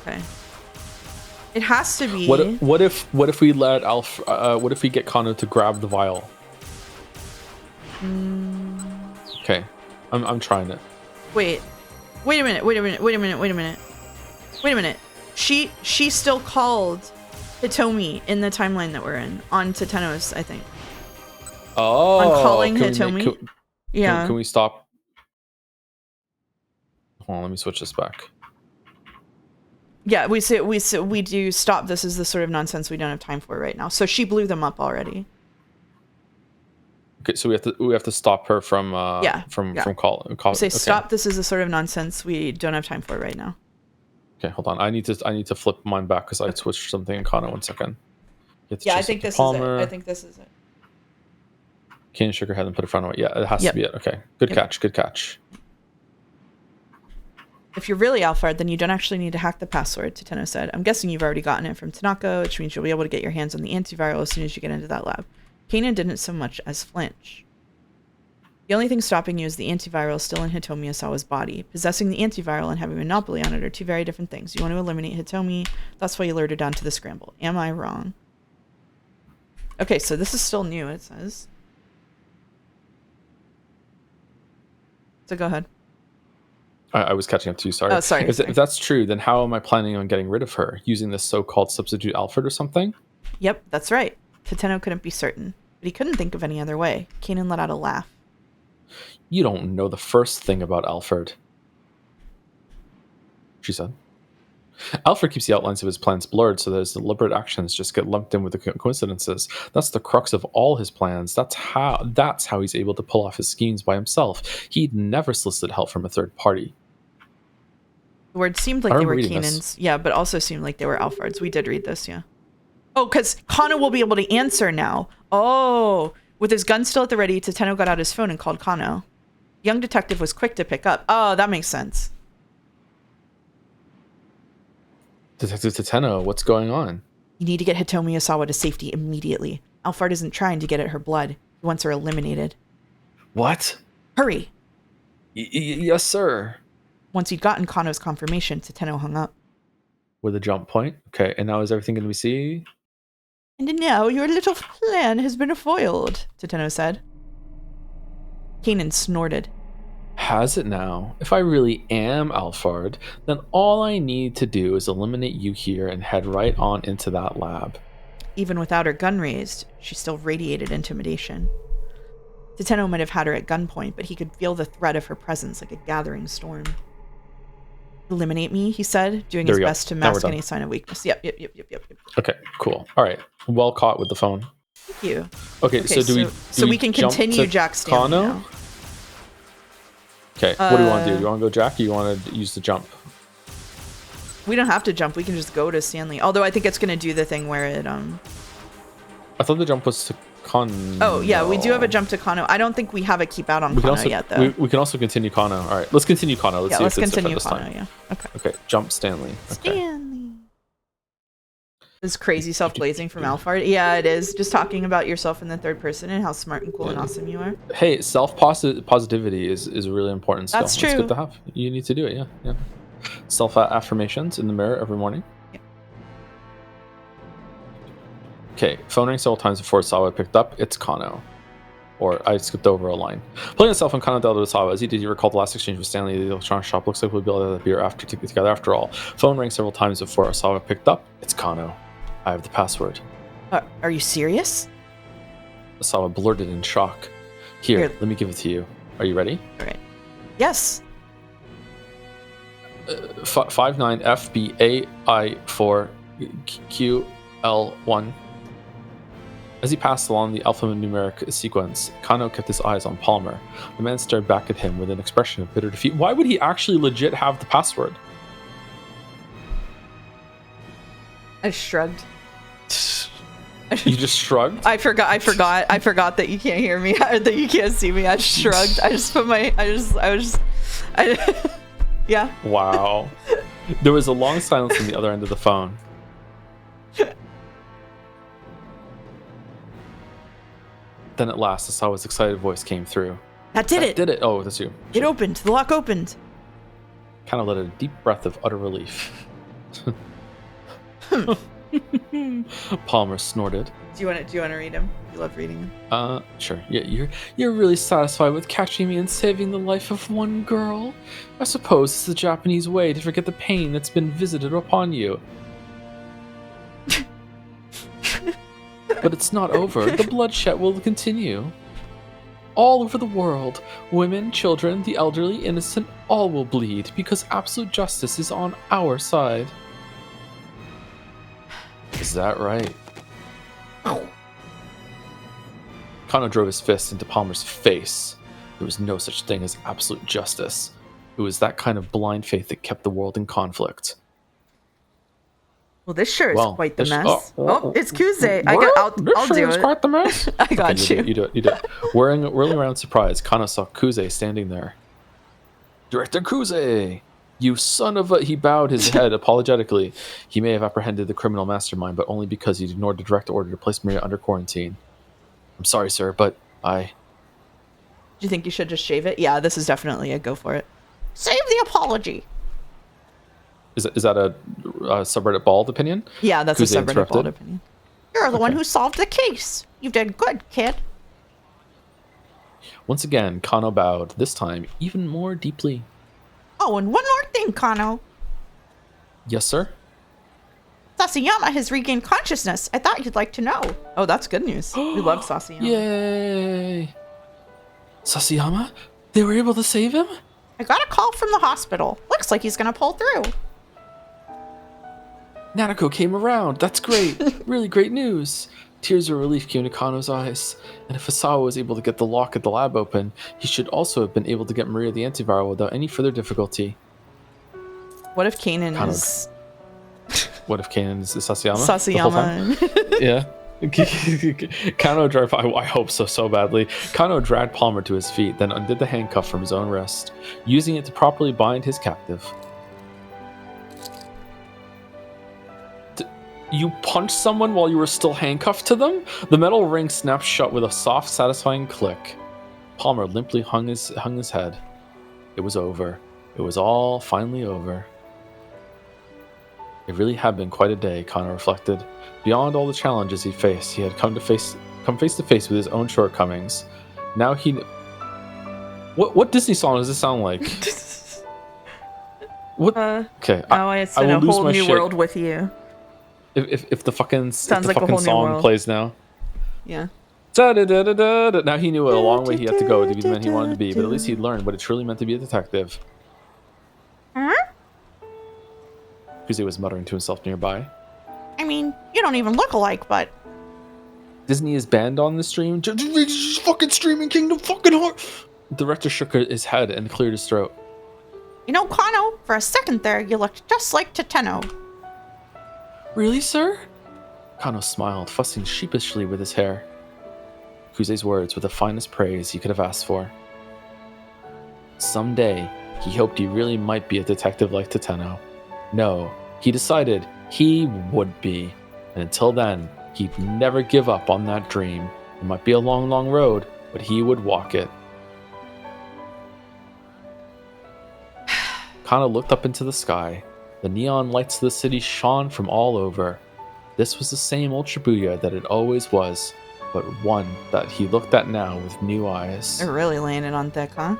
Okay. It has to be. What if we let what if we get Kano to grab the vial? Okay, I'm trying it. Wait a minute. She still called Hitomi in the timeline that we're in on Tateno's, I think. Oh. On calling Hitomi. Yeah. Can we stop? Hold on, let me switch this back. Yeah, we do stop. This is the sort of nonsense we don't have time for right now. So she blew them up already. Okay, so we have to stop her from calling. Say okay. Stop. This is the sort of nonsense we don't have time for right now. Okay, hold on. I need to flip mine back because I switched something in Kano. 1 second. Yeah, I think this is it. Kanan shook her head and put it in front of it. Yeah, it has to be it. Okay, good catch. Good catch. If you're really Alfred, then you don't actually need to hack the password, Tateno said. I'm guessing you've already gotten it from Tanaka, which means you'll be able to get your hands on the antiviral as soon as you get into that lab. Kanan didn't so much as flinch. The only thing stopping you is the antiviral still in Hitomi Asawa's body. Possessing the antiviral and having a monopoly on it are two very different things. You want to eliminate Hitomi, that's why you lured her down to the scramble. Am I wrong? Okay, so this is still new, it says. So go ahead. I was catching up to you, sorry. Oh, sorry. If that's true, then how am I planning on getting rid of her? Using this so-called substitute Alfred or something? Yep, that's right. Tateno couldn't be certain, but he couldn't think of any other way. Kanan let out a laugh. You don't know the first thing about Alfred, she said. Alfred keeps the outlines of his plans blurred so that his deliberate actions just get lumped in with the coincidences. That's the crux of all his plans. That's how he's able to pull off his schemes by himself. He'd never solicited help from a third party. The words seemed like they were Kanan's. Yeah, but also seemed like they were Alfred's. We did read this, yeah. Oh, because Kano will be able to answer now. Oh, with his gun still at the ready, Tateno got out his phone and called Kano. The young detective was quick to pick up. Oh, that makes sense. Detective Tateno, what's going on? You need to get Hitomi Osawa to safety immediately. Alfred isn't trying to get at her blood. He wants her eliminated. What? Hurry. Yes, sir. Once he'd gotten Kano's confirmation, Tateno hung up. With a jump point. Okay, and now is everything going to be seen? And now your little plan has been foiled, Tateno said. Kanan snorted. Has it now? If I really am Alfred, then all I need to do is eliminate you here and head right on into that lab. Even without her gun raised, she still radiated intimidation. Tateno might have had her at gunpoint, but he could feel the threat of her presence like a gathering storm. Eliminate me, he said, doing his best to mask any sign of weakness. Yep. Okay, cool. All right. Well caught with the phone. Thank you. Okay, so we can continue Jack Stanley Kano? now. Okay, what do you want to do? Do you want to go Jack or you want to use the jump? We don't have to jump. We can just go to Stanley. Although I think it's going to do the thing where it... I thought the jump was to Kano. Oh, yeah, we do have a jump to Kano. I don't think we have a keep out on Kano yet, though. We can also continue Kano. All right, let's continue Kano. Let's continue Kano, yeah. Okay, jump Stanley. Okay. Stanley. This crazy self-blazing from Alfred. Yeah, it is. Just talking about yourself in the third person and how smart and cool and awesome you are. Hey, self-positivity is a really important skill. That's true. It's good to have. You need to do it, yeah. Self-affirmations in the mirror every morning. Yeah. Okay, phone rang several times before Sawa picked up. It's Kano. Or I skipped over a line. Pulling himself on Kano Delta Sawa, as he did, you recall the last exchange with Stanley at the electronic shop. Looks like we'll be able to have a beer together after all. Phone rang several times before Sawa picked up. It's Kano. I have the password. Are you serious? Sawa blurted in shock. Here, let me give it to you. Are you ready? All right. Yes. 59FBAI4QL1. As he passed along the alphanumeric sequence, Kano kept his eyes on Palmer. The man stared back at him with an expression of bitter defeat. Why would he actually legit have the password? I shrugged. You just shrugged? I forgot that you can't hear me, that you can't see me. I shrugged. I just put my, yeah. Wow. There was a long silence on the other end of the phone. Then at last, Asawa's excited voice came through. That did it. Oh, that's you. It opened. The lock opened. Kind of let a deep breath of utter relief. Palmer snorted. Do you want to read him? You love reading him. Sure. Yeah, you're really satisfied with catching me and saving the life of one girl? I suppose it's the Japanese way to forget the pain that's been visited upon you. But it's not over. The bloodshed will continue. All over the world, women, children, the elderly, innocent, all will bleed because absolute justice is on our side. Is that right? Kano drove his fist into Palmer's face. There was no such thing as absolute justice. It was that kind of blind faith that kept the world in conflict. Well, this sure is quite the mess. It's Kuze. I'll do it. Quite the mess. I got you. You do it. Whirling around surprised, Kano saw Kuze standing there. Director Kuze! You son of a... He bowed his head apologetically. He may have apprehended the criminal mastermind, but only because he'd ignored the direct order to place Maria under quarantine. I'm sorry, sir, but I... Do you think you should just shave it? Yeah, this is definitely a go for it. Save the apology. Is that a subreddit bald opinion? Yeah, that's Kuze a subreddit bald opinion. You're the one who solved the case. You did good, kid. Once again, Kano bowed, this time even more deeply. Oh, and one more thing, Kano. Yes, sir? Sasayama has regained consciousness. I thought you'd like to know. Oh, that's good news. We love Sasayama. Yay! Sasayama? They were able to save him? I got a call from the hospital. Looks like he's gonna pull through. Nanako came around. That's great. Really great news. Tears of relief came to Kano's eyes. And if Asawa was able to get the lock at the lab open, he should also have been able to get Maria the antiviral without any further difficulty. What if Kanan Kano. is... What if Kanan is Sasayama? Sasayama. Yeah. Kano dragged... I hope so badly. Kano dragged Palmer to his feet, then undid the handcuff from his own wrist, using it to properly bind his captive. You punched someone while you were still handcuffed to them? The metal ring snapped shut with a soft, satisfying click. Palmer limply hung his head. It was over. It was all finally over. It really had been quite a day, Kano reflected. Beyond all the challenges he faced, he had come face to face with his own shortcomings. Now he... What Disney song does this sound like? What? Okay. Now it's in a whole new world with you. If the fucking Sounds like a whole new song world. plays now. Yeah. Da-da-da-da-da. Now he knew what a long way he had to go to be the man he wanted to be, but at least he'd learned what it truly meant to be a detective. Huh? Kuze was muttering to himself nearby. I mean, you don't even look alike, but... Disney is banned on the stream. Fucking streaming kingdom, fucking hard. The director shook his head and cleared his throat. You know, Kano, for a second there, you looked just like Tateno. Really, sir? Kano smiled, fussing sheepishly with his hair. Kuze's words were the finest praise he could have asked for. Someday, he hoped he really might be a detective like Tateno. No, he decided he would be. And until then, he'd never give up on that dream. It might be a long, long road, but he would walk it. Kano looked up into the sky. The neon lights of the city shone from all over. This was the same old Shibuya that it always was, but one that he looked at now with new eyes. They're really laying it on thick, huh?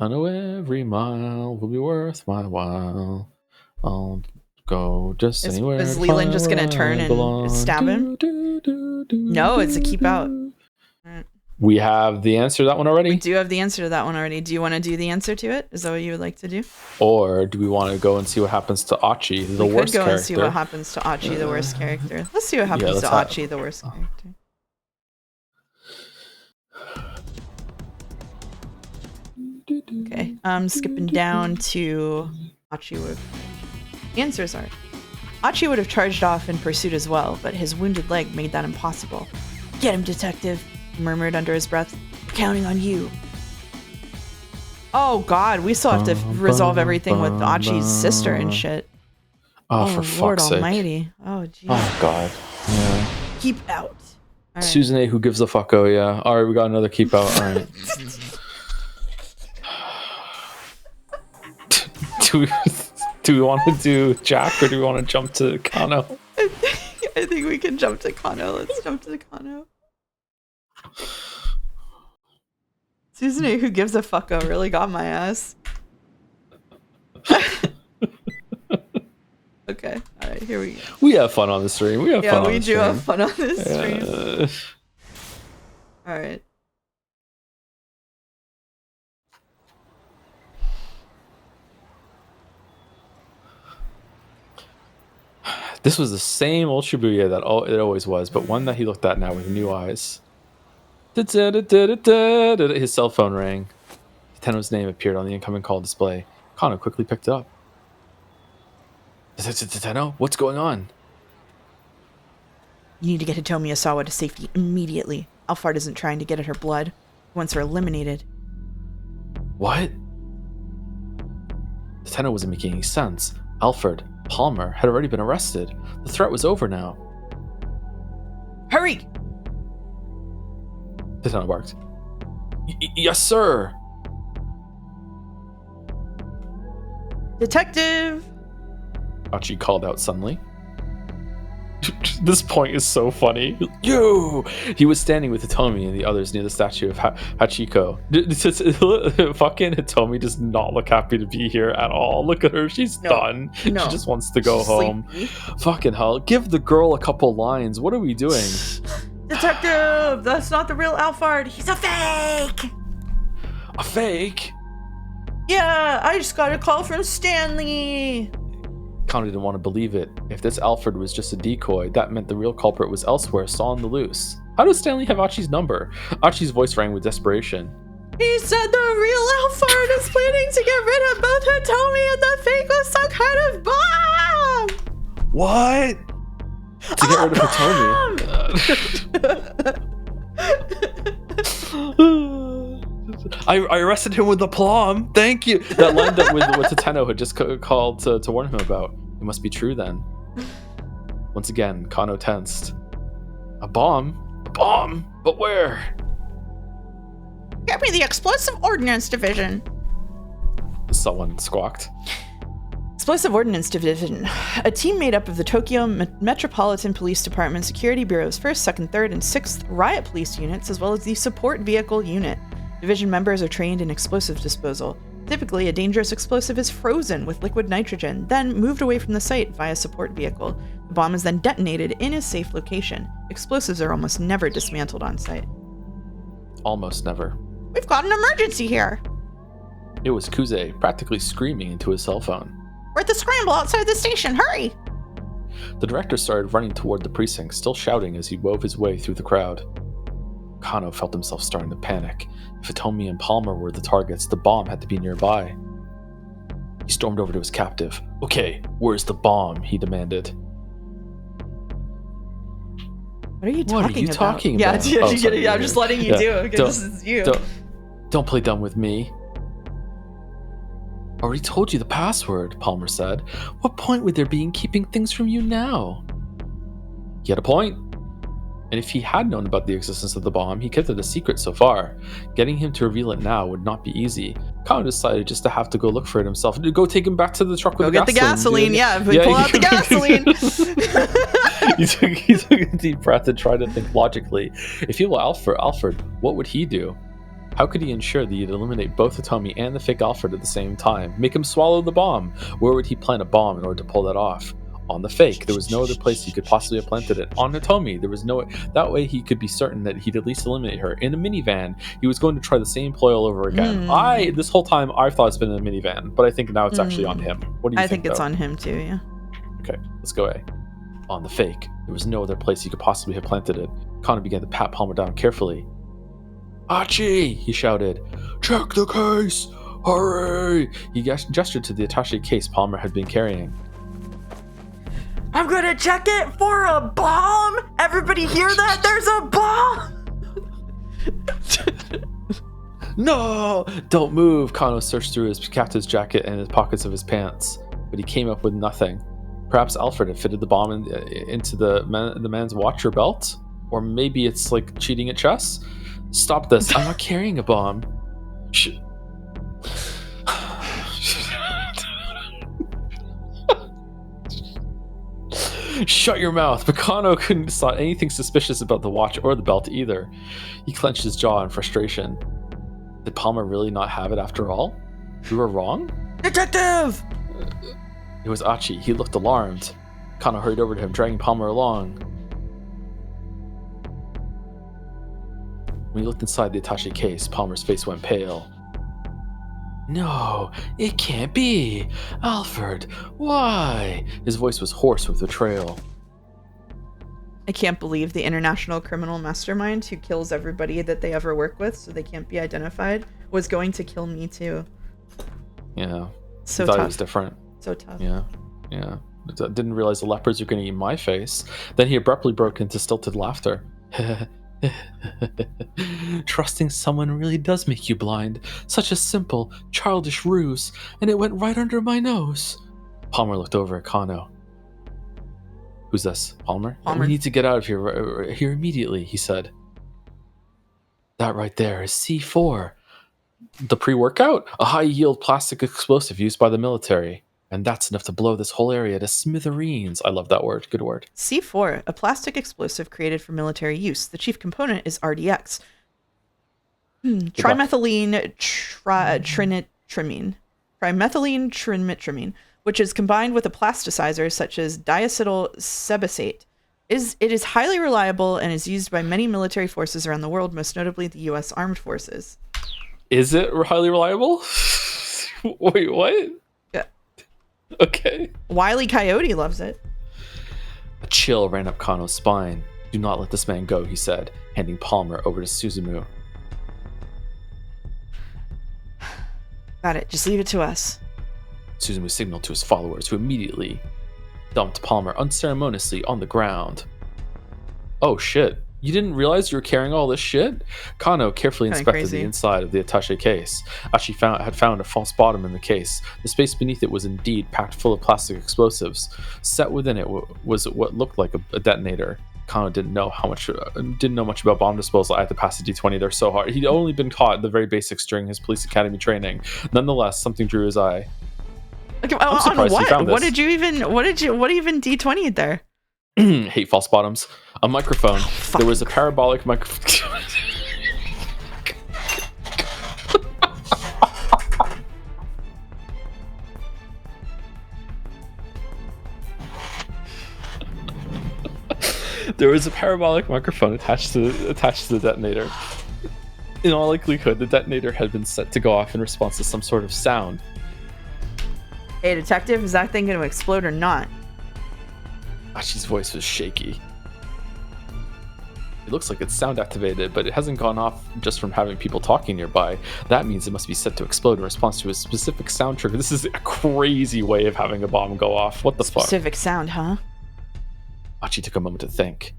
I know every mile will be worth my while. I'll go just anywhere. Is Leland just gonna turn and stab him? No, it's a keep out. Right. We have the answer to that one already? We do have the answer to that one already. Do you want to do the answer to it? Is that what you would like to do? Or do we want to go and see what happens to Achi, the worst character? We could go and see what happens to Achi, the worst character. Let's see what happens to Achi, the worst character. Okay, I'm skipping down to Achi would have... The answers are... Achi would have charged off in pursuit as well, but his wounded leg made that impossible. Get him, detective, he murmured under his breath. We're counting on you. Oh god, we still have to resolve everything with Achi's sister and shit. Oh, for Lord fuck's sake. almighty. Oh, jeez. Oh, god. Yeah. Keep out. All right. Susan A, who gives a fuck, oh, yeah. Alright, we got another keep out. Alright. Do we want to do Jack or do we want to jump to Kano? I think we can jump to Kano. Let's jump to Kano. Susan A, who gives a fucko, really got my ass. Okay, alright, here we go. We have fun on the stream. We have fun on the stream. Yeah, we do have fun on this stream. Alright. This was the same old Shibuya that it always was, but one that he looked at now with new eyes. His cell phone rang. Tateno's name appeared on the incoming call display. Kano quickly picked it up. Tateno, what's going on? You need to get Hitomi Asawa to safety immediately. Alphard isn't trying to get at her blood. He wants her eliminated. What? Tateno wasn't making any sense. Alfred, Palmer had already been arrested. The threat was over now. Hurry! Tateno barked. Yes, sir! Detective! Achi called out suddenly. This point is so funny. You! He was standing with Hitomi and the others near the statue of Hachiko. Fucking Hitomi does not look happy to be here at all. Look at her. She's done. No. She just wants to go home. Fucking hell. Give the girl a couple lines. What are we doing? Detective! That's not the real Alphard. He's a fake! A fake? Yeah, I just got a call from Stanley. Kano didn't want to believe it. If this Alfred was just a decoy, that meant the real culprit was elsewhere, still on the loose. How does Stanley have Achi's number? Achi's voice rang with desperation. He said the real Alphard is planning to get rid of both Hitomi and the fake was some kind of bomb! What? To get rid of Hitomi? I arrested him with the plum. Thank you. That lined up with what Tateno had just called to warn him about. It must be true then. Once again, Kano tensed. A bomb? A bomb? But where? Get me the Explosive Ordnance Division. Someone squawked. Explosive Ordnance Division, a team made up of the Tokyo Metropolitan Police Department Security Bureau's 1st, 2nd, 3rd, and 6th Riot Police units, as well as the Support Vehicle Unit. Division members are trained in explosive disposal. Typically, a dangerous explosive is frozen with liquid nitrogen, then moved away from the site via support vehicle. The bomb is then detonated in a safe location. Explosives are almost never dismantled on site. Almost never. We've got an emergency here. It was Kuze, practically screaming into his cell phone. We're at the scramble outside the station. Hurry! The director started running toward the precinct, still shouting as he wove his way through the crowd. Kano felt himself starting to panic. If Hitomi and Palmer were the targets, the bomb had to be nearby. He stormed over to his captive. Okay, where's the bomb? He demanded. What are you talking about? Yeah, I'm just letting you do it because this is you. Don't play dumb with me. Already told you the password, Palmer said. What point would there be in keeping things from you now? He had a point. And if he had known about the existence of the bomb, he kept it a secret so far. Getting him to reveal it now would not be easy. Kano decided just to have to go look for it himself. Go take him back to the truck with the gasoline. Go get the gasoline, pull out the gasoline. he took a deep breath and tried to think logically. If he were Alfred, what would he do? How could he ensure that he'd eliminate both Hitomi and the fake Alfred at the same time? Make him swallow the bomb? Where would he plant a bomb in order to pull that off? On the fake, there was no other place he could possibly have planted it. On Hitomi, there was no that way he could be certain that he'd at least eliminate her. In a minivan, he was going to try the same ploy all over again. This whole time I've thought it's been in a minivan, but I think now it's actually on him. What do you think? I think it's on him too, yeah. Okay, let's go A. On the fake, there was no other place he could possibly have planted it. Kano began to pat Palmer down carefully. Achi! He shouted. Check the case! Hurry! He gestured to the attaché case Palmer had been carrying. I'm gonna check it for a bomb! Everybody hear that? There's a bomb! No! Don't move! Kano searched through his captain's jacket and the pockets of his pants, but he came up with nothing. Perhaps Alfred had fitted the bomb into the man's watch or belt? Or maybe it's like cheating at chess? Stop this. I'm not carrying a bomb. Shut your mouth. But Kano couldn't spot anything suspicious about the watch or the belt either. He clenched his jaw in frustration. Did Palmer really not have it after all? We were wrong? Detective! It was Achi. He looked alarmed. Kano hurried over to him, dragging Palmer along. When he looked inside the attaché case, Palmer's face went pale. No, it can't be. Alfred, why? His voice was hoarse with betrayal. I can't believe the international criminal mastermind who kills everybody that they ever work with so they can't be identified was going to kill me too. Yeah. So I thought tough. It was different. So tough. Yeah. I didn't realize the leopards were going to eat my face. Then he abruptly broke into stilted laughter. Trusting someone really does make you blind. Such a simple, childish ruse, and it went right under my nose. Palmer looked over at Kano. Who's this? Palmer? We need to get out of here immediately, he said. That right there is C4. The pre-workout? A high-yield plastic explosive used by the military. And that's enough to blow this whole area to smithereens. I love that word. Good word. C4, a plastic explosive created for military use. The chief component is RDX. Trimethylene trinitrimine. Trimethylene trinitrimine, which is combined with a plasticizer such as diacetyl sebacate. It is highly reliable and is used by many military forces around the world, most notably the U.S. Armed Forces. Is it highly reliable? Wait, what? Yeah. Okay. Wile E. Coyote loves it. A chill ran up Kano's spine. Do not let this man go, he said, handing Palmer over to Suzumu. Got it. Just leave it to us. Suzumu signaled to his followers, who immediately dumped Palmer unceremoniously on the ground. Oh shit. You didn't realize you were carrying all this shit? Kano carefully inspected the inside of the attaché case. Achi had found a false bottom in the case. The space beneath it was indeed packed full of plastic explosives. Set within it was what looked like a detonator. Kano didn't know much about bomb disposal. I had to pass the D20 there so hard. He'd only been taught the very basics during his police academy training. Nonetheless, something drew his eye. Okay, on what? What even D20'd there? Hate false bottoms. A microphone. There was a parabolic microphone. There was a parabolic microphone attached to the detonator. In all likelihood, the detonator had been set to go off in response to some sort of sound. Hey, detective, is that thing going to explode or not? Achi's voice was shaky. It looks like it's sound activated, but it hasn't gone off just from having people talking nearby. That means it must be set to explode in response to a specific sound trigger. This is a crazy way of having a bomb go off. What the fuck? Specific sound, huh? Achi took a moment to think.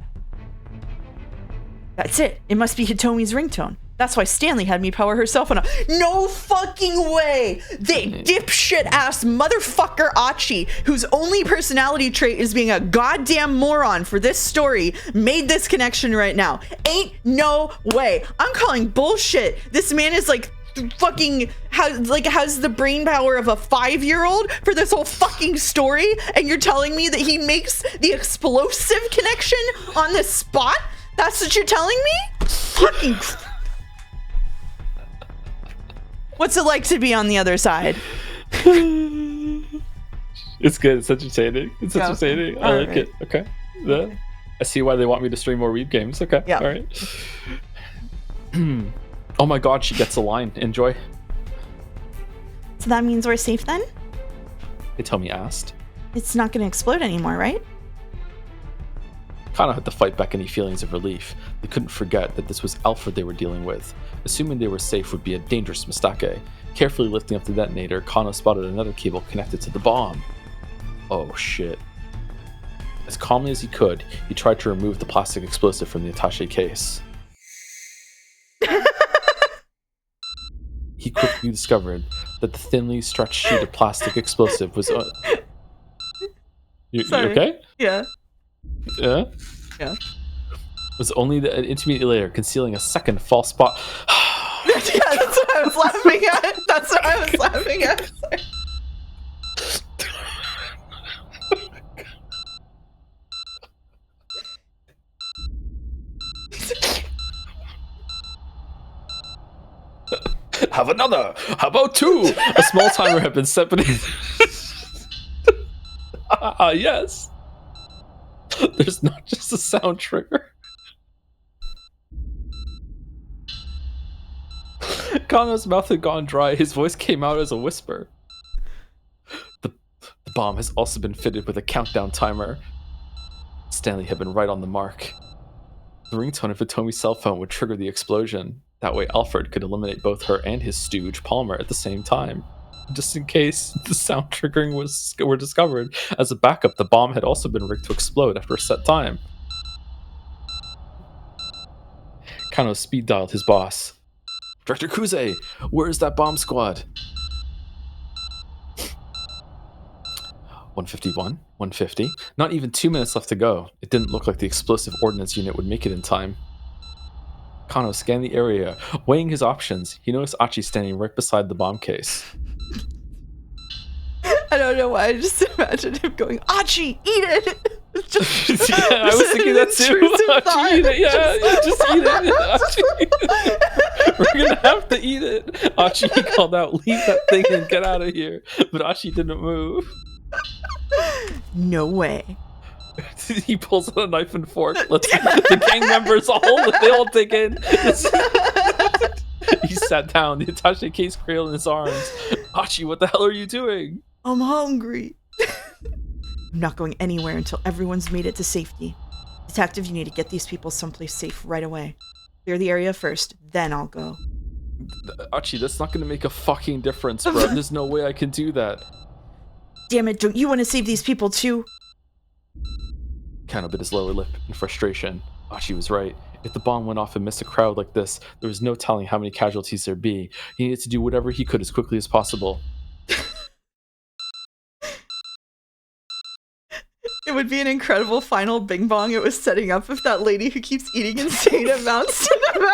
That's it. It must be Hitomi's ringtone. That's why Stanley had me power her cell phone up. No fucking way! They dipshit ass motherfucker Achi, whose only personality trait is being a goddamn moron for this story, made this connection right now. Ain't no way. I'm calling bullshit. This man is like fucking has the brain power of a 5-year-old for this whole fucking story, and you're telling me that he makes the explosive connection on the spot? That's what you're telling me? Fucking... What's it like to be on the other side? It's good. It's entertaining. It's entertaining. I like it. Okay. Yeah. I see why they want me to stream more Weeb games. Okay. Yeah. All right. Oh my god, she gets a line. Enjoy. So that means we're safe then? Hitomi asked. It's not going to explode anymore, right? Kano had to fight back any feelings of relief. They couldn't forget that this was Alfred they were dealing with. Assuming they were safe would be a dangerous mistake. Carefully lifting up the detonator, Kano spotted another cable connected to the bomb. Oh shit. As calmly as he could, he tried to remove the plastic explosive from the attaché case. He quickly discovered that the thinly stretched sheet of plastic explosive was... You okay? Yeah. Yeah? Yeah. Was only an intermediate layer concealing a second false spot. Yeah, that's what I was laughing at. That's what I was laughing at. Have another. How about two? A small timer had been set beneath. Yes. There's not just a sound trigger. Kano's mouth had gone dry. His voice came out as a whisper. The bomb has also been fitted with a countdown timer. Stanley had been right on the mark. The ringtone of Hitomi's cell phone would trigger the explosion. That way Alfred could eliminate both her and his stooge, Palmer, at the same time. Just in case the sound triggering were discovered. As a backup, the bomb had also been rigged to explode after a set time. Kano speed dialed his boss. Director Kuze, where is that bomb squad? 151, 150. Not even 2 minutes left to go. It didn't look like the explosive ordnance unit would make it in time. Kano scanned the area, weighing his options. He noticed Achi standing right beside the bomb case. I don't know why. I just imagined him going, Achi, eat it. Just, yeah, I was thinking that too. Achi, eat it. Yeah, just eat it. Achi. We're gonna have to eat it. Achi called out, leave that thing and get out of here. But Achi didn't move. No way. He pulls out a knife and fork. The gang members they all dig in. He sat down. The attaché case cradle in his arms. Achi, what the hell are you doing? I'm hungry. I'm not going anywhere until everyone's made it to safety. Detective, you need to get these people someplace safe right away. Clear the area first, then I'll go. Achi, that's not going to make a fucking difference, bro. There's no way I can do that. Damn it, don't you want to save these people too? Kano bit his lower lip in frustration. Achi was right. If the bomb went off and missed a crowd like this, there was no telling how many casualties there'd be. He needed to do whatever he could as quickly as possible. It would be an incredible final bing bong it was setting up if that lady who keeps eating insane amounts to devour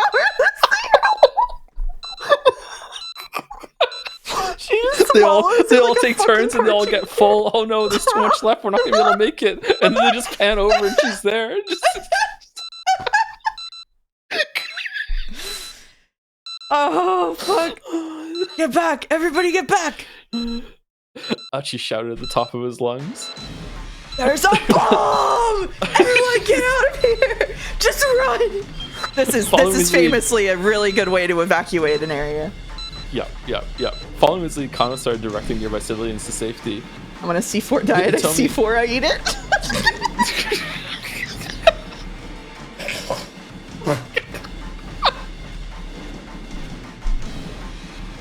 they all take turns and they all get full. Oh no, there's too much left. We're not gonna be able to make it. And then they just pan over and she's there. Oh fuck! Get back! Everybody, get back! Achi shouted at the top of his lungs. There's a bomb! Everyone, get out of here! Just run! This is famously a really good way to evacuate an area. Yeah. Following his lead, Kano started directing nearby civilians to safety. I'm on a C4 diet. At C4, I eat it.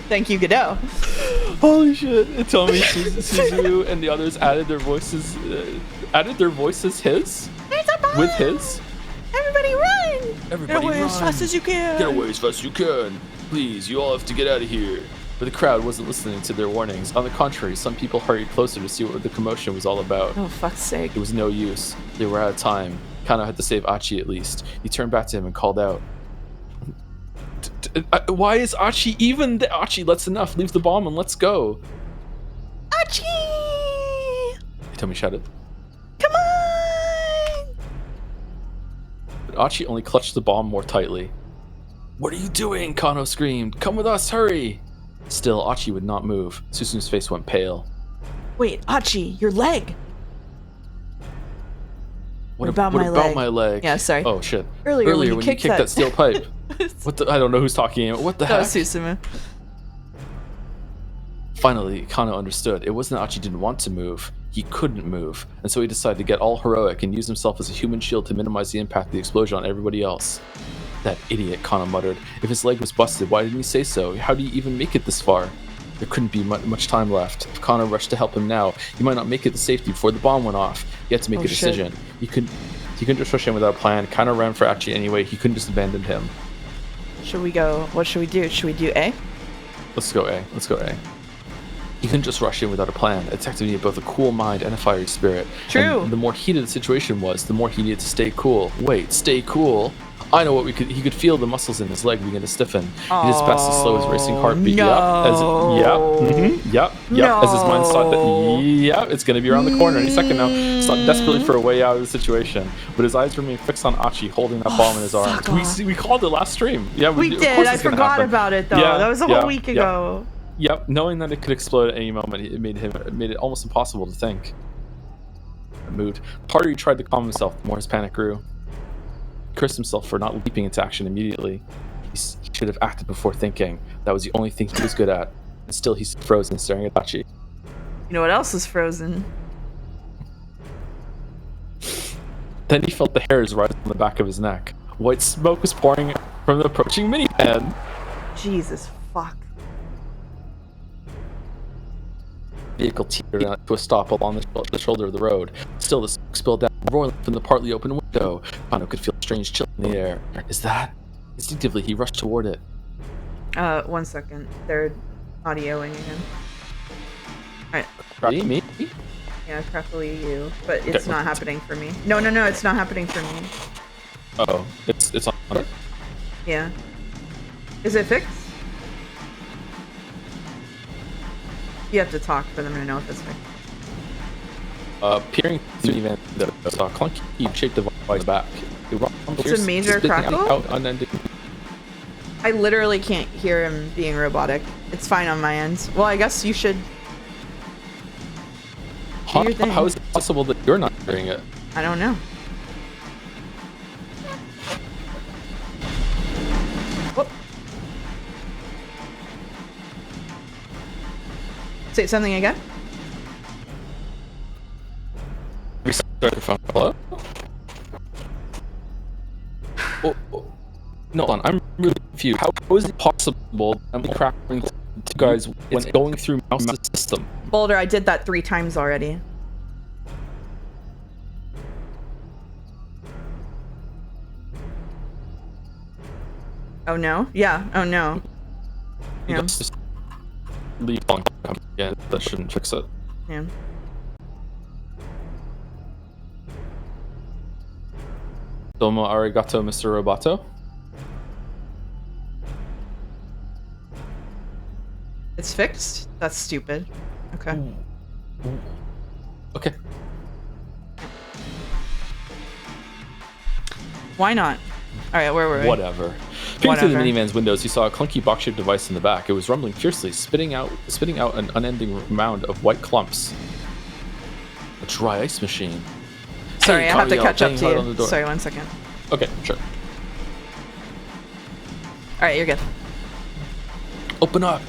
Thank you, Godot. Holy shit! Tomi, Suzu, and the others added their voices. With his. Everybody run! Everybody Get away run. as fast as you can. Get away as fast as you can. Please, you all have to get out of here. But the crowd wasn't listening to their warnings. On the contrary, some people hurried closer to see what the commotion was all about. Oh, fuck's sake. It was no use. They were out of time. Kano had to save Achi at least. He turned back to him and called out. Why is Achi even there? Achi, that's enough. Leave the bomb and let's go. Achi! Tomi shouted. Come on! But Achi only clutched the bomb more tightly. What are you doing? Kano screamed. Come with us, hurry! Still, Achi would not move. Susunu's face went pale. Wait, Achi, your leg! What about my leg? Yeah, sorry. Oh, shit. Earlier when you kicked that steel pipe. What the? I don't know who's talking. What the heck? That was Susumu. Finally, Kano understood. It wasn't that Achi didn't want to move. He couldn't move. And so he decided to get all heroic and use himself as a human shield to minimize the impact of the explosion on everybody else. That idiot, Kano muttered. If his leg was busted, why didn't he say so? How do you even make it this far? There couldn't be much time left. If Kano rushed to help him now, he might not make it to safety before the bomb went off. He had to make a decision. He couldn't just rush in without a plan. Kano ran for Achi anyway. He couldn't just abandon him. Should we go? What should we do? Should we do A? Let's go A. He couldn't just rush in without a plan. A detective needed both a cool mind and a fiery spirit. True. And the more heated the situation was, the more he needed to stay cool. Wait, stay cool? I know what he could feel the muscles in his leg begin to stiffen. He just passed to slow his racing heartbeat. No. Yep. As his mind thought that, it's going to be around the corner any second now. Sought desperately for a way out of the situation, but his eyes remained fixed on Achi holding that bomb in his arms. We called it last stream. Yeah, we did. I forgot about it though. Yeah, that was a whole week ago. Yep. Knowing that it could explode at any moment, it made it almost impossible to think. Moved. The harder he tried to calm himself, the more his panic grew. He cursed himself for not leaping into action immediately. He should have acted before thinking. That was the only thing he was good at. And still he's frozen, staring at Achi. You know what else is frozen? Then he felt the hairs rise on the back of his neck. White smoke was pouring from the approaching minivan. Jesus fuck. The vehicle teetered to a stop along the shoulder of the road. Still, the smoke spilled down, roiling from the partly open window. Kano could feel a strange chill in the air. Is that? Instinctively, he rushed toward it. 1 second. They're audioing again. Alright. Me? Yeah, preferably you. But it's not happening for me. No, it's not happening for me. Uh-oh. It's on it? Yeah. Is it fixed? You have to talk for them to know if it's fixed. Peering through the event, saw a clunky shaped device back. It's a major crackle? I literally can't hear him being robotic. It's fine on my end. Well, I guess you should do your thing. How is it possible that you're not hearing it? I don't know. Whoop. Say something again? Restart your phone. Hello? No, hold on. I'm really confused. How is it possible I'm cracking to guys when going through mouse system? Boulder, I did that 3 times already. Oh no? Yeah. Oh no. Yeah. Just leave on. Yeah, that shouldn't fix it. Yeah. Domo arigato, Mr. Roboto. It's fixed? That's stupid. Okay. Okay. Why not? Alright, where were we? Whatever. Peering through the minivan's windows, he saw a clunky box-shaped device in the back. It was rumbling fiercely, spitting out an unending mound of white clumps. A dry ice machine. Sorry, Hey, I have to Kyle, catch up bang hard to on the you. door. Sorry, 1 second. Okay, sure. Alright, you're good. Open up!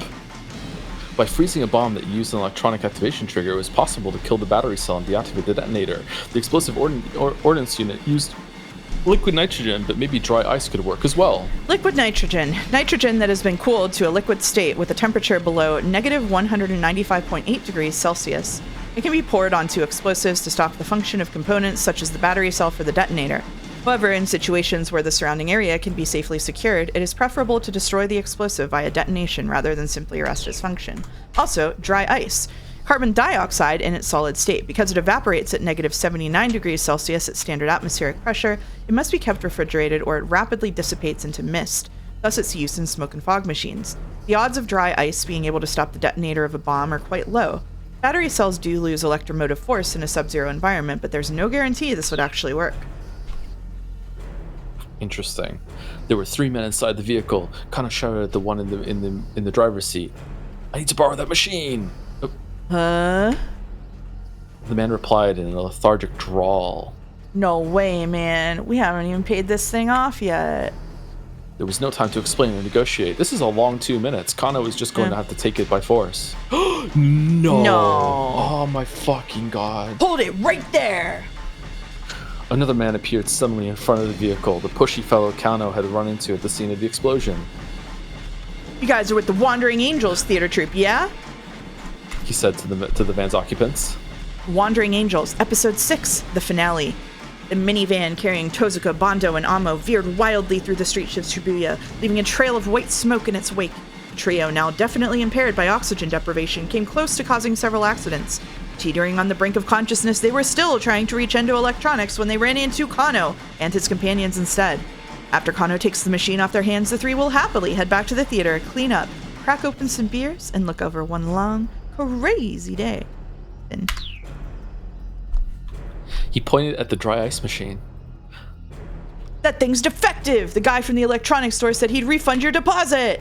By freezing a bomb that used an electronic activation trigger, it was possible to kill the battery cell and deactivate the detonator. The explosive ordnance unit used liquid nitrogen, but maybe dry ice could work as well. Liquid nitrogen. Nitrogen that has been cooled to a liquid state with a temperature below negative 195.8 degrees Celsius. It can be poured onto explosives to stop the function of components such as the battery cell for the detonator. However, in situations where the surrounding area can be safely secured, it is preferable to destroy the explosive via detonation rather than simply arrest its function. Also, dry ice. Carbon dioxide in its solid state. Because it evaporates at negative 79 degrees Celsius at standard atmospheric pressure, it must be kept refrigerated or it rapidly dissipates into mist, thus its use in smoke and fog machines. The odds of dry ice being able to stop the detonator of a bomb are quite low. Battery cells do lose electromotive force in a sub-zero environment, but there's no guarantee this would actually work. Interesting. There were 3 men inside the vehicle. Kano shouted at the one in the driver's seat. I need to borrow that machine. Oh. Huh? The man replied in a lethargic drawl. No way, man. We haven't even paid this thing off yet. There was no time to explain or negotiate. This is a long 2 minutes. Kano was just going to have to take it by force. No. Oh my fucking god. Hold it right there. Another man appeared suddenly in front of the vehicle, the pushy fellow Kano had run into at the scene of the explosion. You guys are with the Wandering Angels theater troupe, yeah? He said to the van's occupants. Wandering Angels, episode 6, the finale. The minivan carrying Tozuka, Bondo, and Amo veered wildly through the streets of Shibuya, leaving a trail of white smoke in its wake. The trio, now definitely impaired by oxygen deprivation, came close to causing several accidents. Teetering on the brink of consciousness, they were still trying to reach Endo Electronics when they ran into Kano and his companions instead. After Kano takes the machine off their hands, the three will happily head back to the theater, clean up, crack open some beers, and look over one long, crazy day. Then he pointed at the dry ice machine. That thing's defective! The guy from the electronics store said he'd refund your deposit!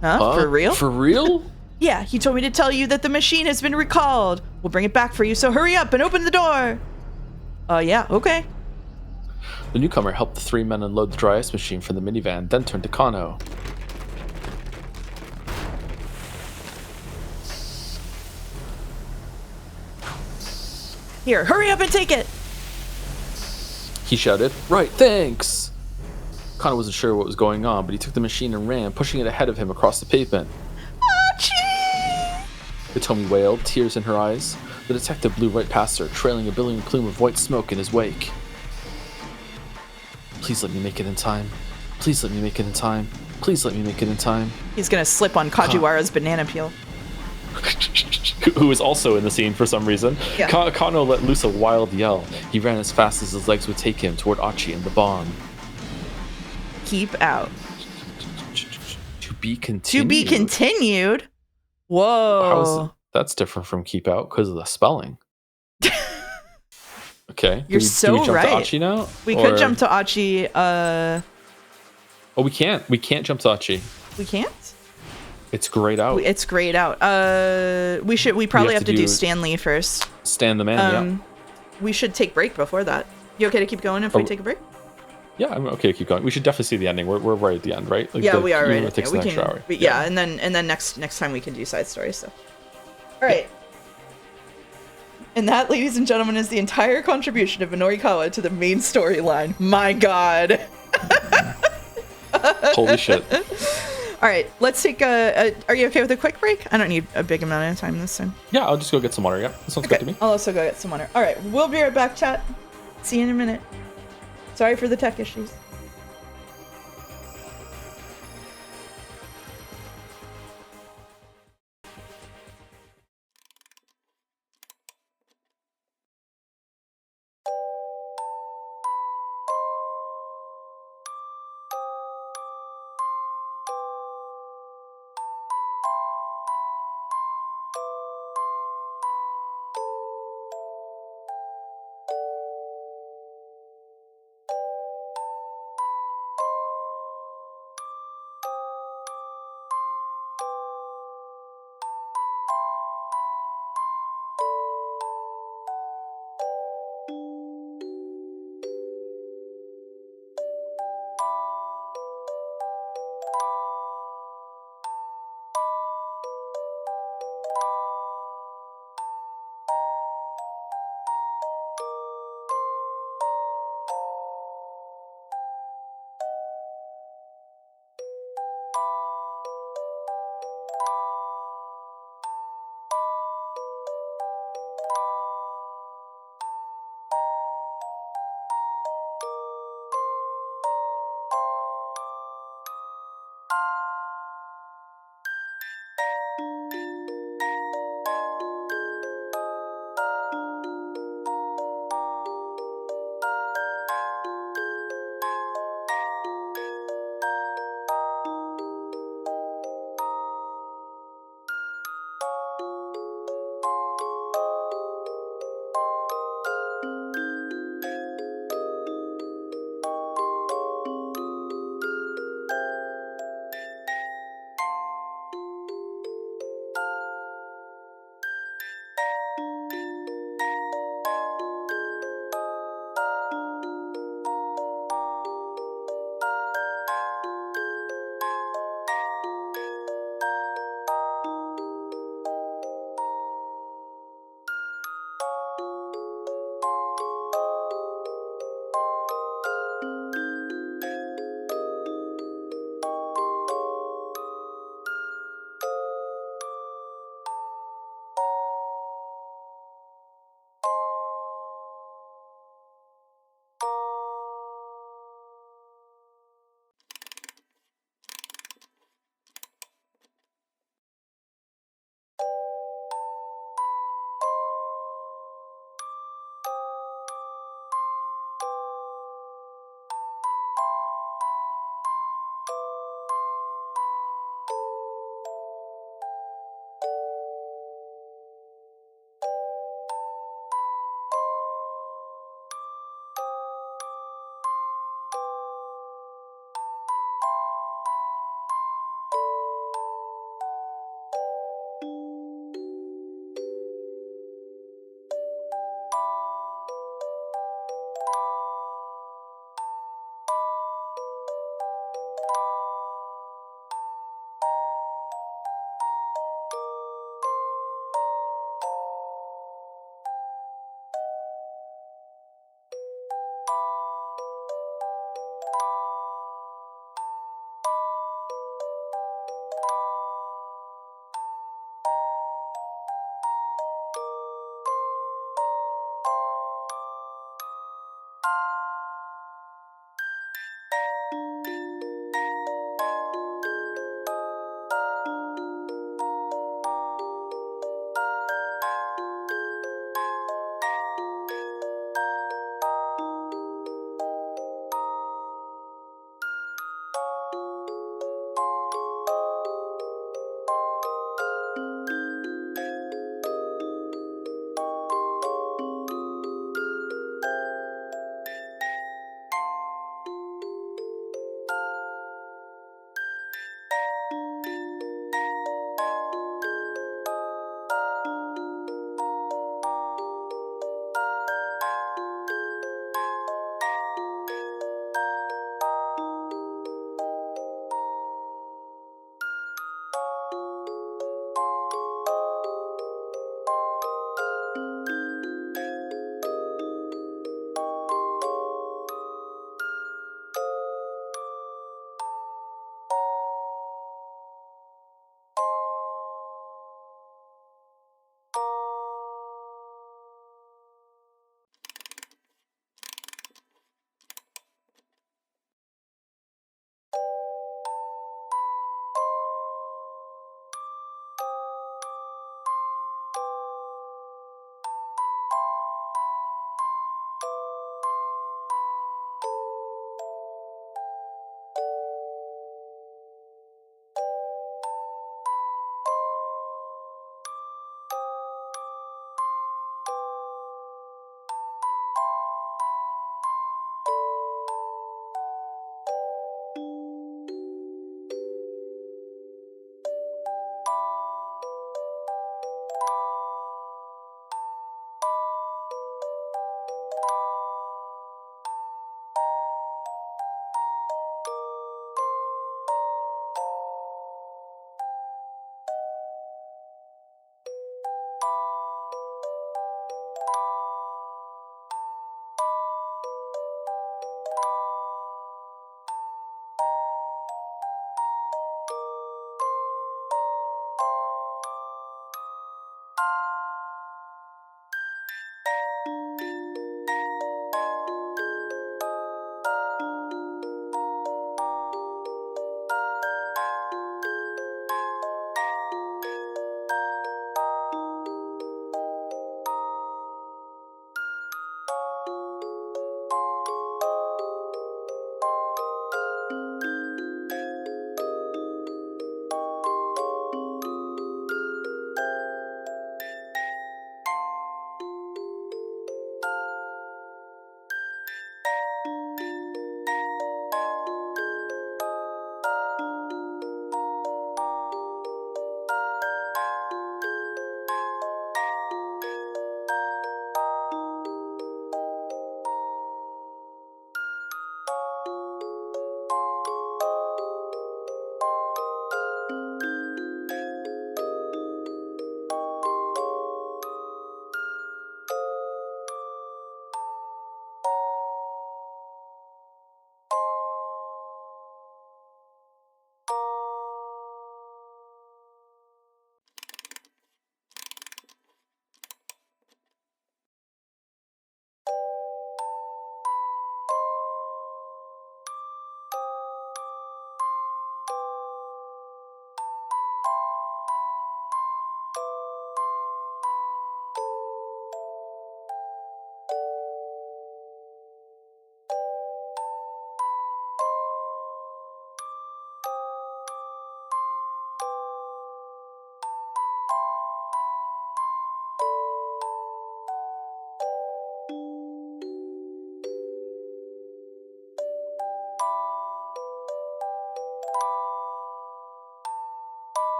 Huh? For real? For real? Yeah, he told me to tell you that the machine has been recalled. We'll bring it back for you, so hurry up and open the door. Yeah, okay. The newcomer helped the 3 men unload the dry ice machine from the minivan, then turned to Kano. Here, hurry up and take it. He shouted, "Right, thanks!" Kano wasn't sure what was going on, but he took the machine and ran, pushing it ahead of him across the pavement. Achi! Hitomi wailed, tears in her eyes. The detective blew right past her, trailing a billowing plume of white smoke in his wake. Please let me make it in time. Please let me make it in time. Please let me make it in time. He's gonna slip on Kajiwara's banana peel. Who is also in the scene for some reason. Yeah. Kano let loose a wild yell. He ran as fast as his legs would take him toward Achi and the bomb. Keep out. To be continued. To be continued? Whoa. That's different from keep out because of the spelling. Okay. You're do so we jump right. to Achi now? We could jump to Achi. Oh, we can't. We can't jump to Achi. We can't? It's grayed out. It's grayed out. We probably have to do Stanley first. Stan the man, yeah. We should take break before that. You okay to keep going if we take a break? Yeah, I'm okay to keep going. We should definitely see the ending. We're right at the end, right? Like yeah, we are right. It takes an extra hour. Yeah, and then next time we can do side stories. So, all right. And that, ladies and gentlemen, is the entire contribution of Minorikawa to the main storyline. My God. Holy shit. All right, let's take are you okay with a quick break? I don't need a big amount of time this time. Yeah, I'll just go get some water. Yeah, that sounds good to me. I'll also go get some water. All right, we'll be right back, chat. See you in a minute. Sorry for the tech issues.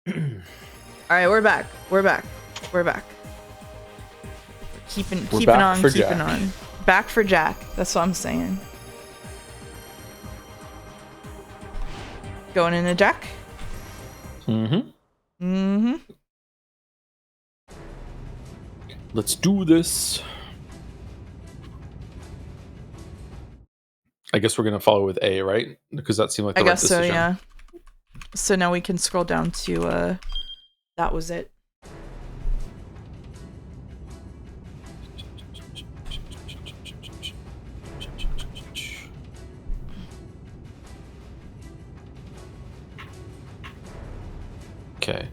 All right, we're back. Keeping back for keeping Jack. on. Back for Jack. That's what I'm saying. Going into Jack. Let's do this. I guess we're gonna follow with A, right? Because that seemed like the I right guess so, decision. yeah. So now we can scroll down to that was it. Okay.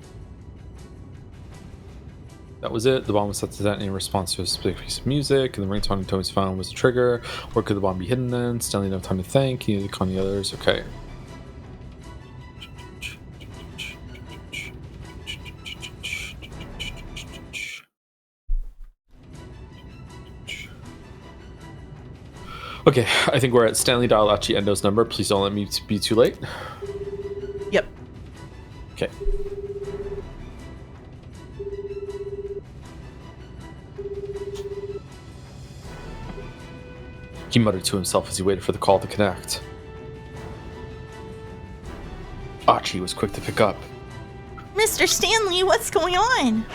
That was it. The bomb was set to detonate in response to a specific piece of music, and the ringtone on Tommy's phone was the trigger. Where could the bomb be hidden then? Stanley didn't have time to think. He needed to call the others. Okay. Okay, I think we're at Stanley dial Achi Endo's number. Please don't let me be too late. Yep. Okay. He muttered to himself as he waited for the call to connect. Achi was quick to pick up. Mr. Stanley, what's going on?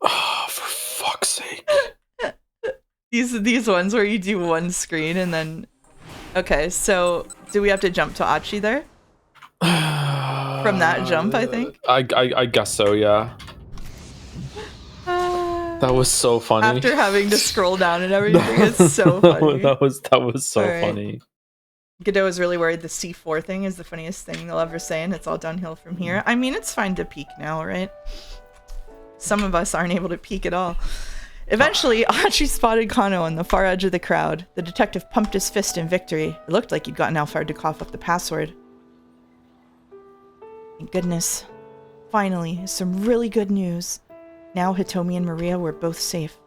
Oh, for fuck's sake. These ones where you do one screen and then okay, so do we have to jump to Achi there? From that jump, I think. I guess so, yeah. That was so funny. After having to scroll down and everything, it's so funny. that was so All right. funny. Godot is really worried the C4 thing is the funniest thing they'll ever say, and it's all downhill from here. I mean, it's fine to peek now, right? Some of us aren't able to peek at all. Eventually, Achi spotted Kano on the far edge of the crowd. The detective pumped his fist in victory. It looked like he'd gotten Alphard to cough up the password. Thank goodness. Finally, some really good news. Now Hitomi and Maria were both safe.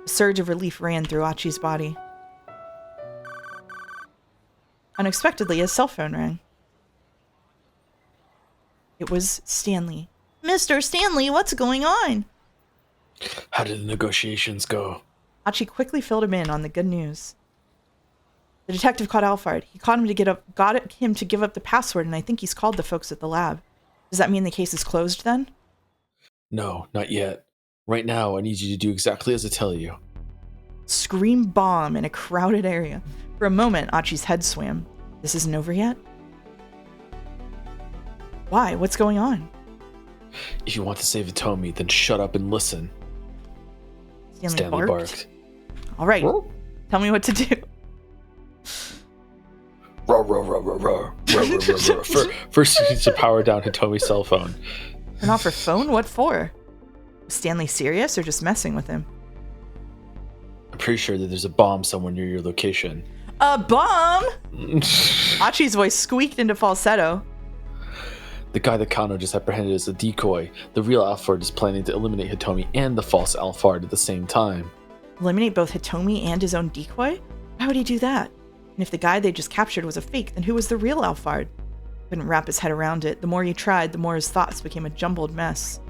A surge of relief ran through Achi's body. Unexpectedly, his cell phone rang. It was Stanley. Mr. Stanley, what's going on? How did the negotiations go? Achi quickly filled him in on the good news. The detective caught Alphard. He got him to give up the password, and I think he's called the folks at the lab. Does that mean the case is closed then? No, not yet. Right now, I need you to do exactly as I tell you. Scream bomb in a crowded area. For a moment, Achi's head swam. This isn't over yet? Why? What's going on? If you want to save Hitomi, then shut up and listen. Stanley barked. All right, tell me what to do. Roar, roar, roar, roar, roar. Roar, roar, roar, roar. First, you need to power down Hitomi's cell phone. Turn off her phone? What for? Was Stanley serious or just messing with him? I'm pretty sure that there's a bomb somewhere near your location. A bomb? Achi's voice squeaked into falsetto. The guy that Kano just apprehended is a decoy. The real Alphard is planning to eliminate Hitomi and the false Alphard at the same time. Eliminate both Hitomi and his own decoy? Why would he do that? And if the guy they just captured was a fake, then who was the real Alphard? Couldn't wrap his head around it. The more he tried, the more his thoughts became a jumbled mess.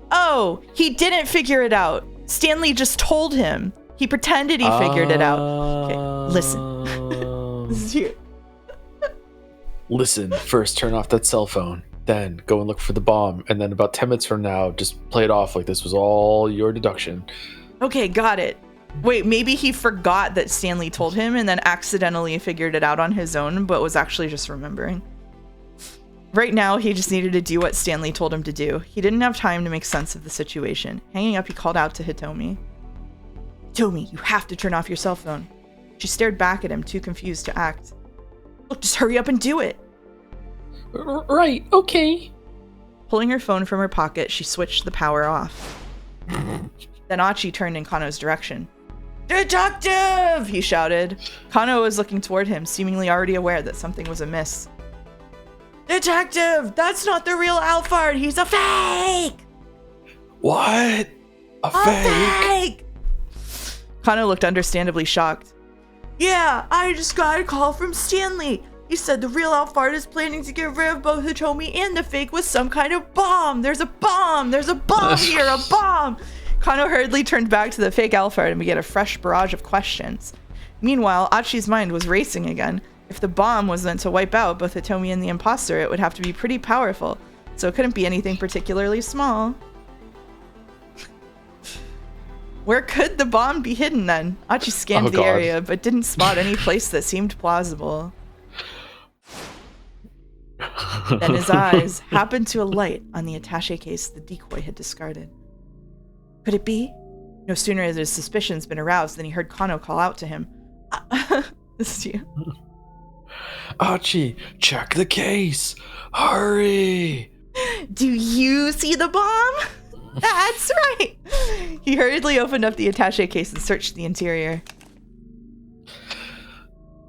Oh, he didn't figure it out. Stanley just told him. He pretended he figured it out. Okay, listen. This is here. Listen, first turn off that cell phone. Then go and look for the bomb. And then about 10 minutes from now, just play it off like this was all your deduction. Okay, got it. Wait, maybe he forgot that Stanley told him and then accidentally figured it out on his own, but was actually just remembering. Right now, he just needed to do what Stanley told him to do. He didn't have time to make sense of the situation. Hanging up, he called out to Hitomi. Hitomi, you have to turn off your cell phone. She stared back at him, too confused to act. Look, just hurry up and do it. Right, okay. Pulling her phone from her pocket, she switched the power off. Then Achi turned in Kano's direction. Detective! He shouted. Kano was looking toward him, seemingly already aware that something was amiss. Detective! That's not the real Alphard! He's a fake! What? A fake? Kano looked understandably shocked. Yeah, I just got a call from Stanley. He said the real Alphard is planning to get rid of both Hitomi and the fake with some kind of bomb. There's a bomb here, a bomb. Kano hurriedly turned back to the fake Alphard and began a fresh barrage of questions. Meanwhile, Achi's mind was racing again. If the bomb was meant to wipe out both Hitomi and the imposter, it would have to be pretty powerful, so it couldn't be anything particularly small. Where could the bomb be hidden then? Achi scanned the area, but didn't spot any place that seemed plausible. Then his eyes happened to alight on the attaché case the decoy had discarded. Could it be? No sooner had his suspicions been aroused than he heard Kano call out to him. This is you. Achi, check the case! Hurry! Do you see the bomb? That's right! He hurriedly opened up the attaché case and searched the interior.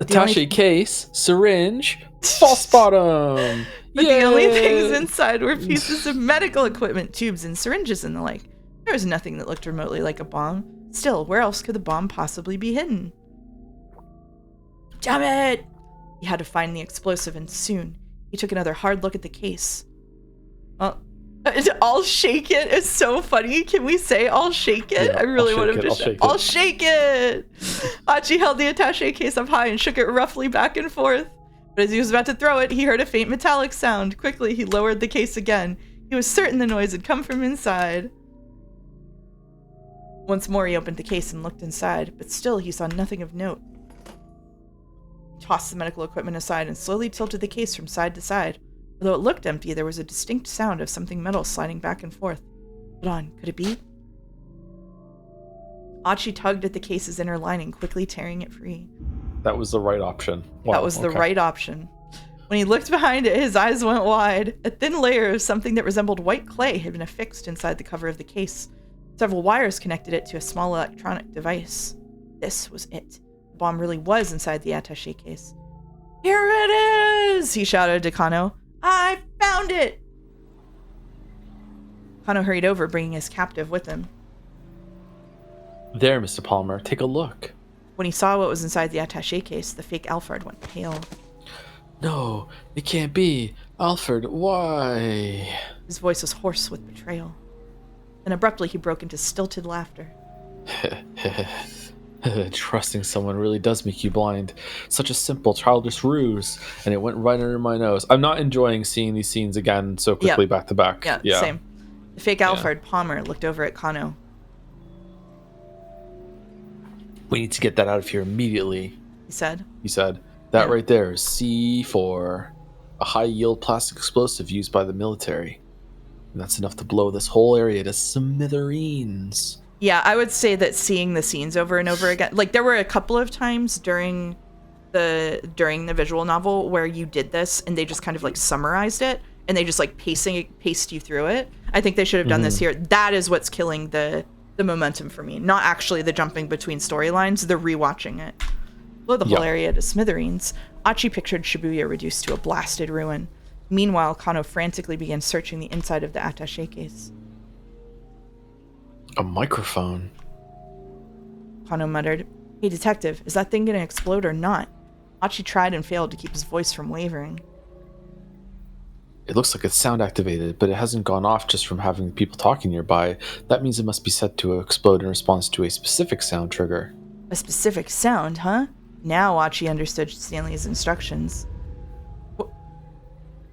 Attaché case, syringe, false bottom! But the only things inside were pieces of medical equipment, tubes and syringes and the like. There was nothing that looked remotely like a bomb. Still, where else could the bomb possibly be hidden? Damn it! He had to find the explosive, and soon. He took another hard look at the case. I'll shake it. It's so funny. Can we say I'll shake it? Yeah, I really want him to shake it. I'll shake it! Achi held the attaché case up high and shook it roughly back and forth. But as he was about to throw it, he heard a faint metallic sound. Quickly, he lowered the case again. He was certain the noise had come from inside. Once more, he opened the case and looked inside, but still he saw nothing of note. He tossed the medical equipment aside and slowly tilted the case from side to side. Although it looked empty, there was a distinct sound of something metal sliding back and forth. Hold on, could it be? Achi tugged at the case's inner lining, quickly tearing it free. That was the right option. Wow, that was the right option. When he looked behind it, his eyes went wide. A thin layer of something that resembled white clay had been affixed inside the cover of the case. Several wires connected it to a small electronic device. This was it. The bomb really was inside the attaché case. Here it is! He shouted to Kano. I found it! Kano hurried over, bringing his captive with him. There, Mr. Palmer, take a look. When he saw what was inside the attaché case, the fake Alphard went pale. No, it can't be. Alfred, why? His voice was hoarse with betrayal. Then abruptly he broke into stilted laughter. Trusting someone really does make you blind. Such a simple, childish ruse, and it went right under my nose. I'm not enjoying seeing these scenes again so quickly back to back. Yeah, same. The fake Alphard, Palmer, looked over at Kano. We need to get that out of here immediately, he said. That right there is C4, a high-yield plastic explosive used by the military. And that's enough to blow this whole area to smithereens. Yeah, I would say that seeing the scenes over and over again, like there were a couple of times during the visual novel where you did this and they just kind of like summarized it and they just like paced you through it. I think they should have done this here. That is what's killing the momentum for me, not actually the jumping between storylines, the rewatching it. Blow the whole area to smithereens. Achi pictured Shibuya reduced to a blasted ruin. Meanwhile, Kano frantically began searching the inside of the attaché case. A microphone. Kano muttered, "Hey detective, is that thing gonna explode or not?" Achi tried and failed to keep his voice from wavering. It looks like it's sound activated, but it hasn't gone off just from having people talking nearby. That means it must be set to explode in response to a specific sound trigger. A specific sound, huh? Now Achi understood Stanley's instructions.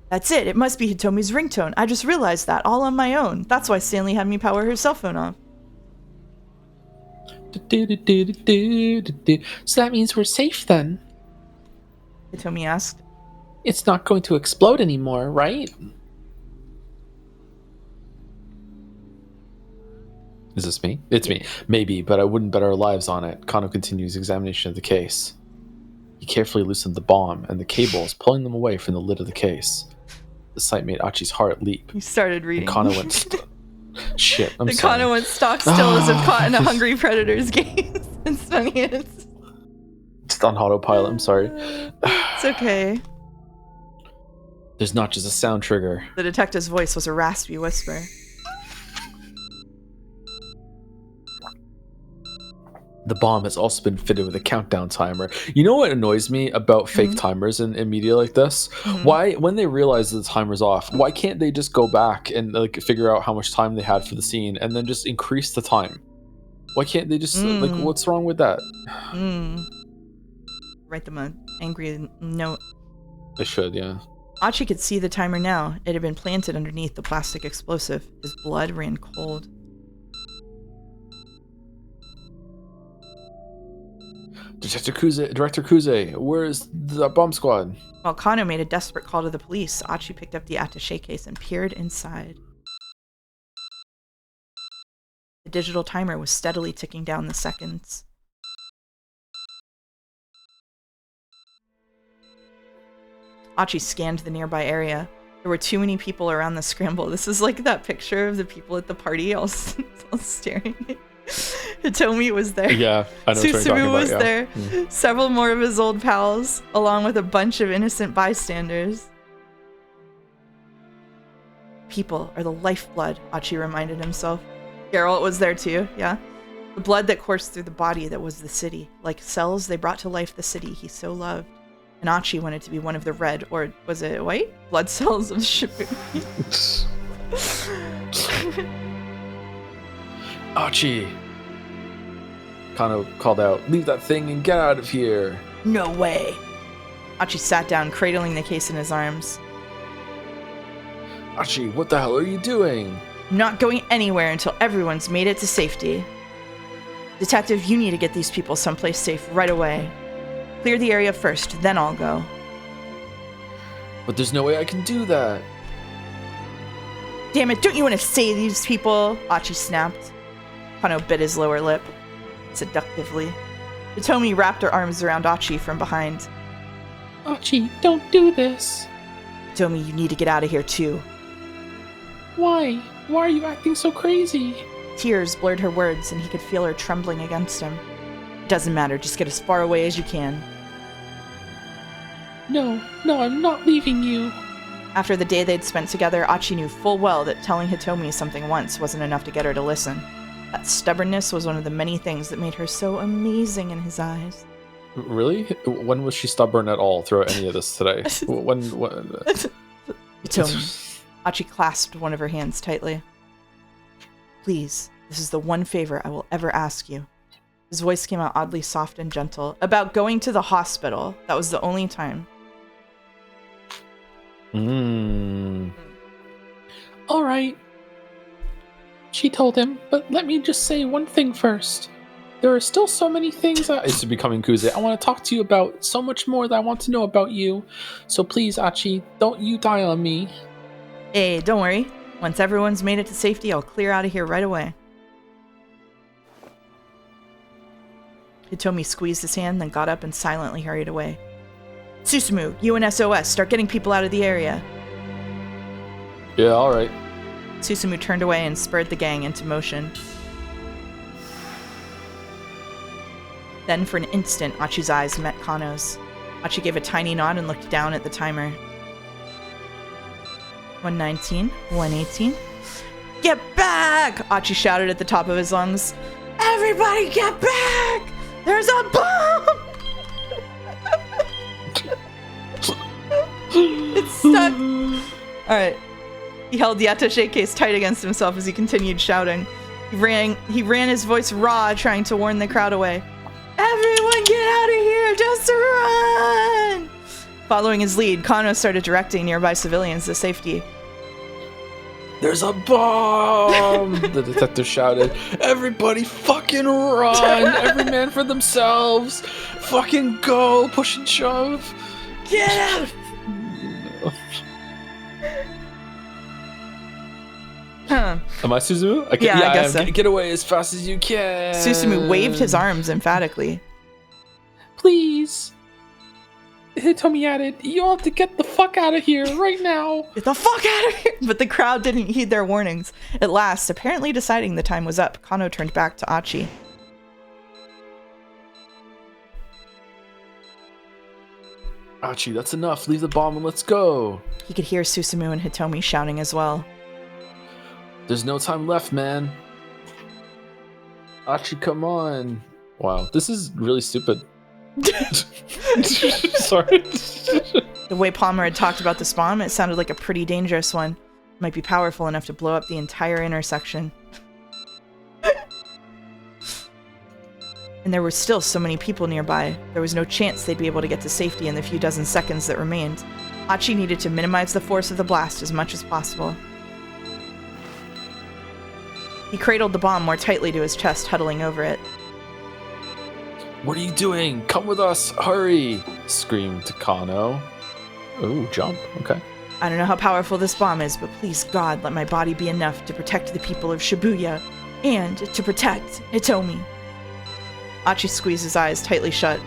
That's it. It must be Hitomi's ringtone. I just realized that all on my own. That's why Stanley had me power her cell phone off. So that means we're safe then? Hitomi asked. It's not going to explode anymore, right? Is this me? It's me. Maybe, but I wouldn't bet our lives on it. Kano continues examination of the case. He carefully loosened the bomb and the cables, pulling them away from the lid of the case. The sight made Achi's heart leap. He started reading. And Kano went... Shit, I'm sorry. Kano went stock still as if caught in a hungry predator's gaze. It's funny. It's on autopilot, I'm sorry. It's okay. There's not just a sound trigger. The detective's voice was a raspy whisper. The bomb has also been fitted with a countdown timer. You know what annoys me about fake timers in media like this? Why, when they realize the timer's off, why can't they just go back and like figure out how much time they had for the scene and then just increase the time? Why can't they just like, what's wrong with that? Write them an angry note. They should, yeah. Achi could see the timer now. It had been planted underneath the plastic explosive. His blood ran cold. Director Kuze, where's the bomb squad? While Kano made a desperate call to the police, Achi picked up the attaché case and peered inside. The digital timer was steadily ticking down the seconds. Achi scanned the nearby area. There were too many people around the scramble. This is like that picture of the people at the party all staring. Hitomi was there. Yeah, I know what you're talking Susumu about, was yeah. there. Several more of his old pals, along with a bunch of innocent bystanders. People are the lifeblood, Achi reminded himself. Geralt was there too, yeah. The blood that coursed through the body that was the city. Like cells, they brought to life the city he so loved. And Achi wanted to be one of the red, or was it white? Blood cells of Shibuya. Achi! Kano called out, leave that thing and get out of here! No way! Achi sat down, cradling the case in his arms. Achi, what the hell are you doing? I'm not going anywhere until everyone's made it to safety. Detective, you need to get these people someplace safe right away. Clear the area first, then I'll go. But there's no way I can do that. Damn it, don't you want to save these people? Achi snapped. Kano bit his lower lip, seductively. Hitomi wrapped her arms around Achi from behind. Achi, don't do this. Hitomi, you need to get out of here too. Why? Why are you acting so crazy? Tears blurred her words, and he could feel her trembling against him. It doesn't matter, just get as far away as you can. No, I'm not leaving you. After the day they'd spent together, Achi knew full well that telling Hitomi something once wasn't enough to get her to listen. That stubbornness was one of the many things that made her so amazing in his eyes. Really? When was she stubborn at all throughout any of this today? when Hitomi. Achi clasped one of her hands tightly. Please, this is the one favor I will ever ask you. His voice came out oddly soft and gentle. About going to the hospital. That was the only time. All right. She told him, but let me just say one thing first. There are still so many things It's becoming Kuze. I want to talk to you about, so much more that I want to know about you. So please, Achi, don't you die on me. Hey, don't worry. Once everyone's made it to safety, I'll clear out of here right away. Hitomi squeezed his hand, then got up and silently hurried away. Susumu, you and SOS, start getting people out of the area. Yeah, alright. Susumu turned away and spurred the gang into motion. Then for an instant, Achi's eyes met Kano's. Achi gave a tiny nod and looked down at the timer. 119, 118. Get back! Achi shouted at the top of his lungs. Everybody get back! There's a bomb! It's stuck. Alright. He held the attaché case tight against himself as he continued shouting. He ran his voice raw, trying to warn the crowd away. Everyone get out of here! Just run! Following his lead, Kano started directing nearby civilians to safety. There's a bomb! The detective shouted. Everybody fucking run! Every man for themselves! Fucking go! Push and shove! Get out! Huh. Am I Susumu? I guess so. Get away as fast as you can! Susumu waved his arms emphatically. Please. Hitomi added, you have to get the fuck out of here right now. Get the fuck out of here! But the crowd didn't heed their warnings. At last, apparently deciding the time was up, Kano turned back to Achi. Achi, that's enough. Leave the bomb and let's go. He could hear Susumu and Hitomi shouting as well. There's no time left, man. Achi, come on. Wow, this is really stupid. Sorry. The way Palmer had talked about this bomb, it sounded like a pretty dangerous one. It might be powerful enough to blow up the entire intersection. And there were still so many people nearby. There was no chance they'd be able to get to safety in the few dozen seconds that remained. Achi needed to minimize the force of the blast as much as possible. He cradled the bomb more tightly to his chest, huddling over it. What are you doing? Come with us! Hurry! Screamed Kano. Ooh, jump. Okay. I don't know how powerful this bomb is, but please God, let my body be enough to protect the people of Shibuya and to protect Hitomi. Achi squeezed his eyes tightly shut.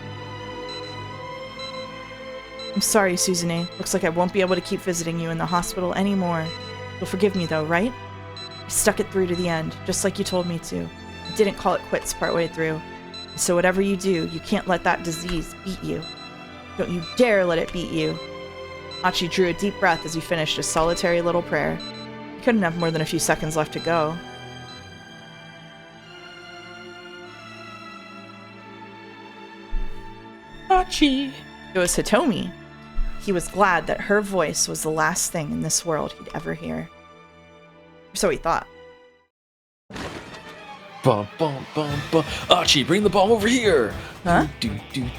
I'm sorry, Suzune. Looks like I won't be able to keep visiting you in the hospital anymore. You'll forgive me though, right? I stuck it through to the end, just like you told me to. I didn't call it quits partway through. So whatever you do, you can't let that disease beat you. Don't you dare let it beat you. Achi drew a deep breath as he finished his solitary little prayer. He couldn't have more than a few seconds left to go. Achi! It was Hitomi. He was glad that her voice was the last thing in this world he'd ever hear. Or so he thought. Bum, bum, bum, bum. Achi, bring the bomb over here! Huh?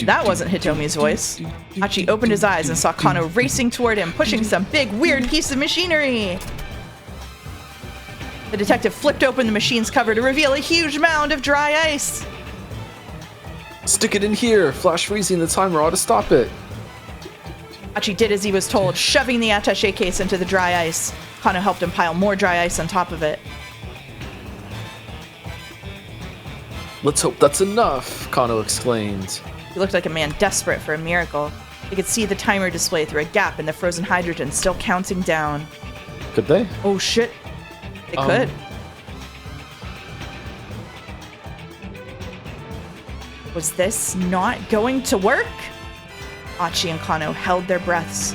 That wasn't Hitomi's voice. Achi opened his eyes and saw Kano racing toward him, pushing some big, weird piece of machinery. The detective flipped open the machine's cover to reveal a huge mound of dry ice. Stick it in here! Flash freezing the timer ought to stop it. Achi did as he was told, shoving the attaché case into the dry ice. Kano helped him pile more dry ice on top of it. Let's hope that's enough, Kano exclaimed. He looked like a man desperate for a miracle. He could see the timer display through a gap in the frozen hydrogen, still counting down. Could they? Oh shit. They could. Was this not going to work? Achi and Kano held their breaths.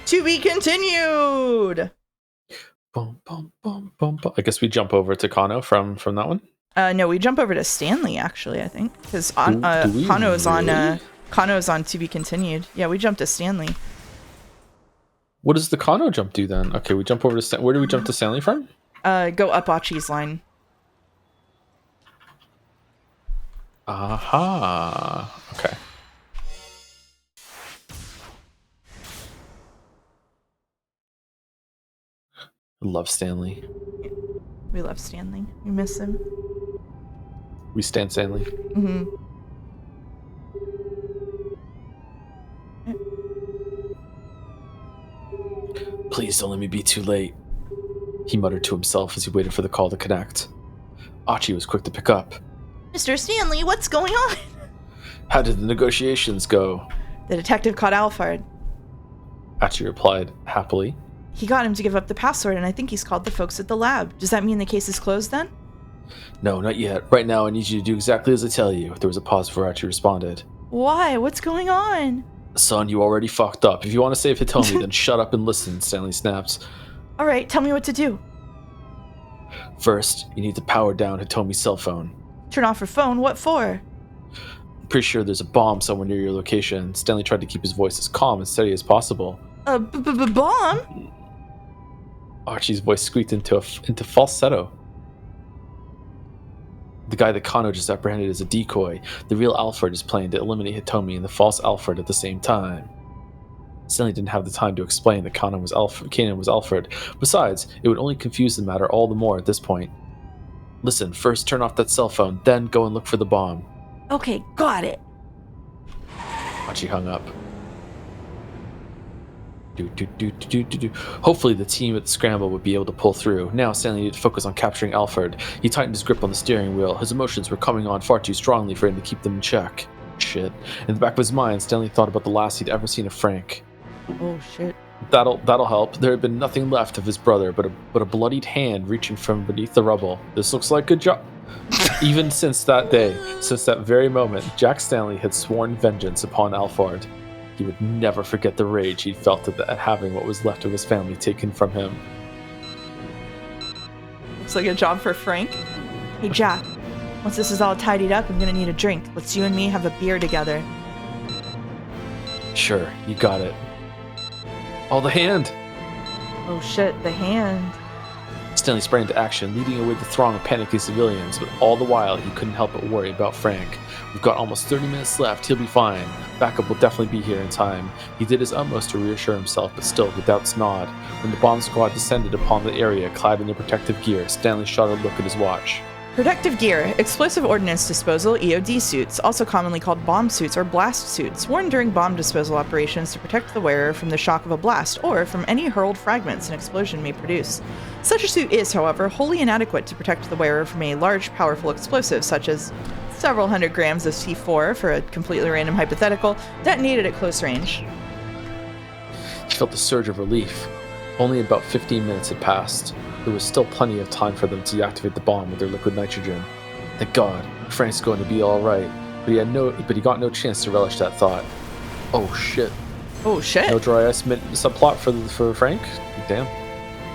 To be continued! Bum, bum, bum, bum, bum. I guess we jump over to Kano from that one. No, we jump over to Stanley actually. I think because Kano's on to be continued. Yeah, we jump to Stanley. What does the Kano jump do then? Okay, we jump over to where do we jump to Stanley from? Go up Achi's line. Aha. Okay. I love Stanley. We love Stanley. We miss him. We stand Stanley. Mm-hmm. Please don't let me be too late, he muttered to himself as he waited for the call to connect. Achi was quick to pick up. Mr. Stanley, what's going on? How did the negotiations go? The detective caught Alphard. Achi replied happily. He got him to give up the password, and I think he's called the folks at the lab. Does that mean the case is closed then? No, not yet. Right now, I need you to do exactly as I tell you. There was a pause before Achi responded. Why? What's going on? Son, you already fucked up. If you want to save Hitomi, then shut up and listen, Stanley snaps. All right, tell me what to do. First, you need to power down Hitomi's cell phone. Turn off her phone? What for? I'm pretty sure there's a bomb somewhere near your location. Stanley tried to keep his voice as calm and steady as possible. A bomb? Archie's voice squeaked into falsetto. The guy that Kano just apprehended is a decoy. The real Alfred is playing to eliminate Hitomi and the false Alfred at the same time. Stanley didn't have the time to explain that Kanan was Alfred. Besides, it would only confuse the matter all the more at this point. Listen, first turn off that cell phone, then go and look for the bomb. Okay, got it. Achi hung up. Hopefully the team at the Scramble would be able to pull through. Now Stanley needed to focus on capturing Alfred. He tightened his grip on the steering wheel. His emotions were coming on far too strongly for him to keep them in check. Shit. In the back of his mind, Stanley thought about the last he'd ever seen of Frank. Oh shit. That'll help. There had been nothing left of his brother but a bloodied hand reaching from beneath the rubble. This looks like a job. Even since that day, since that very moment, Jack Stanley had sworn vengeance upon Alfred. He would never forget the rage he'd felt at having what was left of his family taken from him. Looks like a job for Frank. Hey, Jack. Once this is all tidied up, I'm gonna need a drink. Let's you and me have a beer together. Sure, you got it. Oh, the hand! Oh shit, the hand. Stanley sprang into action, leading away the throng of panicking civilians, but all the while he couldn't help but worry about Frank. We've got almost 30 minutes left, he'll be fine. Backup will definitely be here in time. He did his utmost to reassure himself, but still the doubts gnawed. When the bomb squad descended upon the area, clad in their protective gear, Stanley shot a look at his watch. Protective gear, explosive ordnance disposal, EOD suits, also commonly called bomb suits or blast suits, worn during bomb disposal operations to protect the wearer from the shock of a blast or from any hurled fragments an explosion may produce. Such a suit is, however, wholly inadequate to protect the wearer from a large, powerful explosive, such as several hundred grams of C4, for a completely random hypothetical, detonated at close range. He felt a surge of relief. Only about 15 minutes had passed. There was still plenty of time for them to deactivate the bomb with their liquid nitrogen. Thank God, Frank's going to be all right. But he got no chance to relish that thought. Oh shit! Oh shit! No dry ice subplot for Frank. Damn,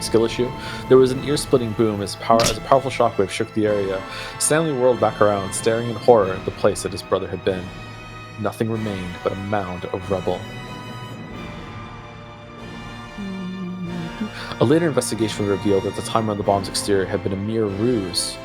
skill issue. There was an ear-splitting boom as a powerful shockwave shook the area. Stanley whirled back around, staring in horror at the place that his brother had been. Nothing remained but a mound of rubble. A later investigation revealed that the timer on the bomb's exterior had been a mere ruse.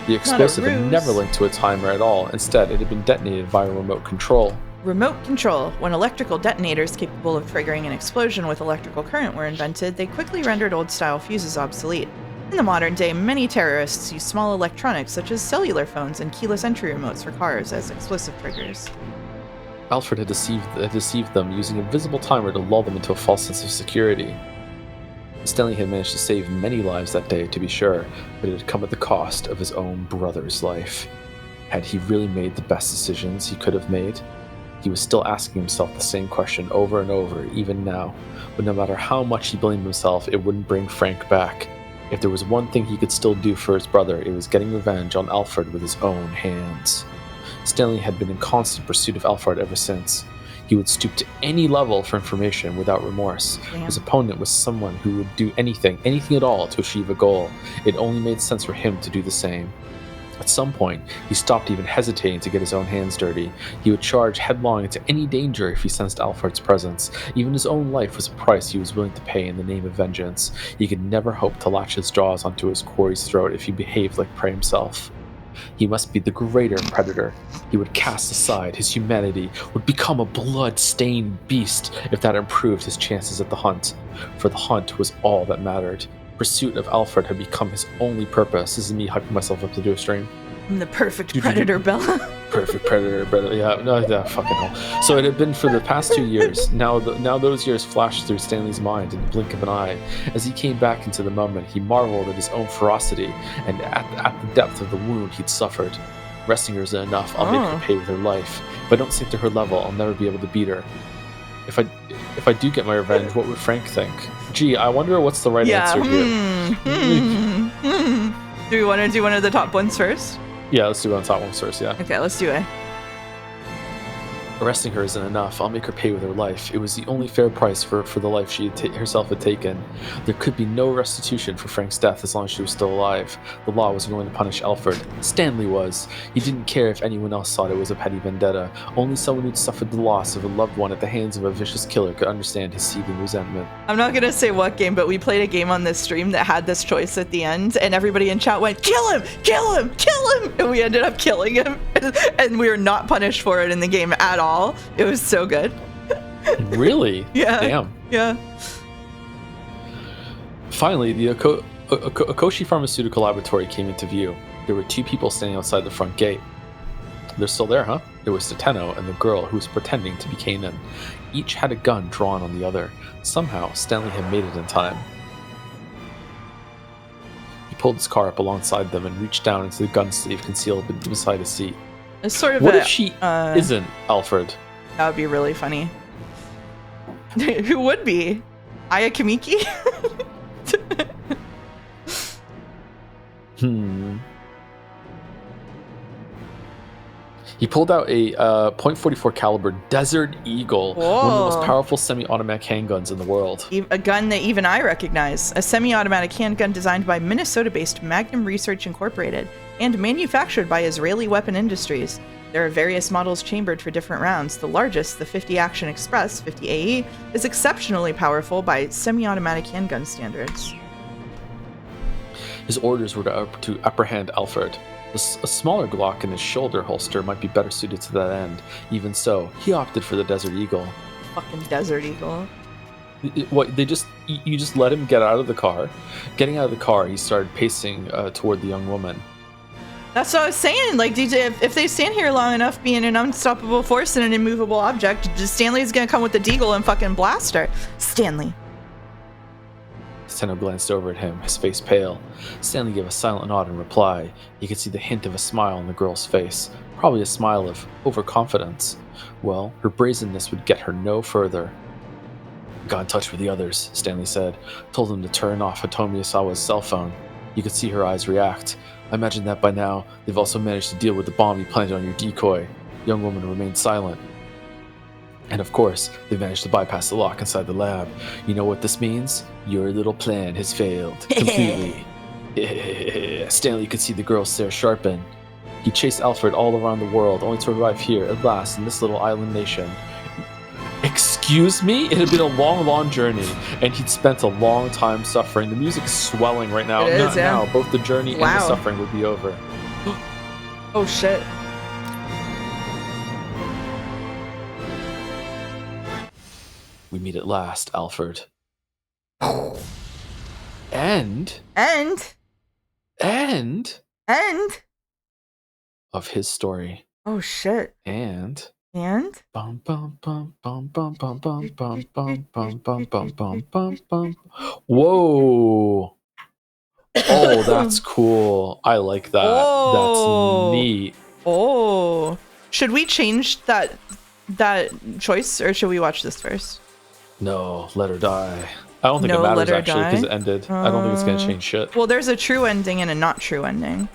The explosive had never linked to a timer at all. Instead, it had been detonated via remote control. Remote control. When electrical detonators capable of triggering an explosion with electrical current were invented, they quickly rendered old-style fuses obsolete. In the modern day, many terrorists use small electronics such as cellular phones and keyless entry remotes for cars as explosive triggers. Alfred had deceived them using a visible timer to lull them into a false sense of security. Stanley had managed to save many lives that day, to be sure, but it had come at the cost of his own brother's life. Had he really made the best decisions he could have made? He was still asking himself the same question over and over, even now, but no matter how much he blamed himself, it wouldn't bring Frank back. If there was one thing he could still do for his brother, it was getting revenge on Alfred with his own hands. Stanley had been in constant pursuit of Alfred ever since. He would stoop to any level for information without remorse. Damn. His opponent was someone who would do anything at all to achieve a goal. It only made sense for him to do the same. At some point, he stopped even hesitating to get his own hands dirty. He would charge headlong into any danger if he sensed Alfred's presence. Even his own life was a price he was willing to pay in the name of vengeance. He could never hope to latch his jaws onto his quarry's throat if he behaved like prey himself. He must be the greater predator. He would cast aside his humanity, would become a blood-stained beast if that improved his chances at the hunt. For the hunt was all that mattered. Pursuit of Alfred had become his only purpose. This is me hyping myself up to do a stream. I'm the perfect predator, Bella. Perfect predator, yeah, no, fucking hell. So it had been for the past 2 years. Now those years flashed through Stanley's mind in the blink of an eye. As he came back into the moment, he marveled at his own ferocity and at the depth of the wound he'd suffered. Resting her isn't enough. I'll make her pay with her life. If I don't sink to her level, I'll never be able to beat her. If I do get my revenge, what would Frank think? Gee, I wonder what's the right answer here. Do we want to do one of the top ones first? Yeah, let's do one of the top ones first, yeah. Okay, let's do it. Arresting her isn't enough. I'll make her pay with her life. It was the only fair price for the life she had herself had taken. There could be no restitution for Frank's death as long as she was still alive. The law wasn't going to punish Alfred. Stanley was. He didn't care if anyone else thought it was a petty vendetta. Only someone who'd suffered the loss of a loved one at the hands of a vicious killer could understand his seething resentment. I'm not gonna say what game, but we played a game on this stream that had this choice at the end, and everybody in chat went, "Kill him! Kill him! Kill him!" And we ended up killing him, and we were not punished for it in the game at all. It was so good. Really? Yeah. Damn. Yeah. Finally, the Akoshi Pharmaceutical Laboratory came into view. There were 2 people standing outside the front gate. They're still there, huh? It was Tateno and the girl who was pretending to be Kanan. Each had a gun drawn on the other. Somehow, Stanley had made it in time. He pulled his car up alongside them and reached down into the gun sleeve concealed beside his seat. It's sort of what if she isn't Alfred? That would be really funny. Who would be? Aya Kamiki? He pulled out a .44 caliber Desert Eagle, one of the most Whoa. powerful semi-automatic handguns in the world. A gun that even I recognize. A semi-automatic handgun designed by Minnesota-based Magnum Research Incorporated and manufactured by Israeli Weapon Industries. There are various models chambered for different rounds. The largest, the 50 Action Express 50 AE, is exceptionally powerful by semi-automatic handgun standards. His orders were to apprehend Alfred. A smaller Glock in his shoulder holster might be better suited to that end. Even so, he opted for the Desert Eagle. Fucking Desert Eagle. You just let him get out of the car. Getting out of the car, he started pacing toward the young woman. That's what I was saying. Like, DJ, if they stand here long enough being an unstoppable force and an immovable object, Stanley's gonna come with the deagle and fucking blast her. Stanley. Tateno glanced over at him, his face pale. Stanley gave a silent nod in reply. He could see the hint of a smile on the girl's face, probably a smile of overconfidence. Well, her brazenness would get her no further. Got in touch with the others, Stanley said. Told them to turn off Hitomi Asawa's cell phone. You could see her eyes react. I imagine that by now, they've also managed to deal with the bomb you planted on your decoy. The young woman remained silent. And of course, they managed to bypass the lock inside the lab. You know what this means? Your little plan has failed. Completely. Stanley could see the girl stare sharpen. He chased Alfred all around the world, only to arrive here, at last, in this little island nation. Excuse me? It had been a long, long journey, and he'd spent a long time suffering. The music's swelling right now. It is, yeah. Now, both the journey and the suffering would be over. Oh, shit. We meet at last, Alfred. And of his story. Oh, shit. And bum bum bum bum bum bum bum bum bum bum bum bum bum bum bum. Whoa. Oh, that's cool. I like that. Oh. That's neat. Oh. Should we change that choice, or should we watch this first? No, let her die. I don't think No, it matters let her actually because die? it ended. I don't think it's going to change shit. Well, there's a true ending and a not true ending.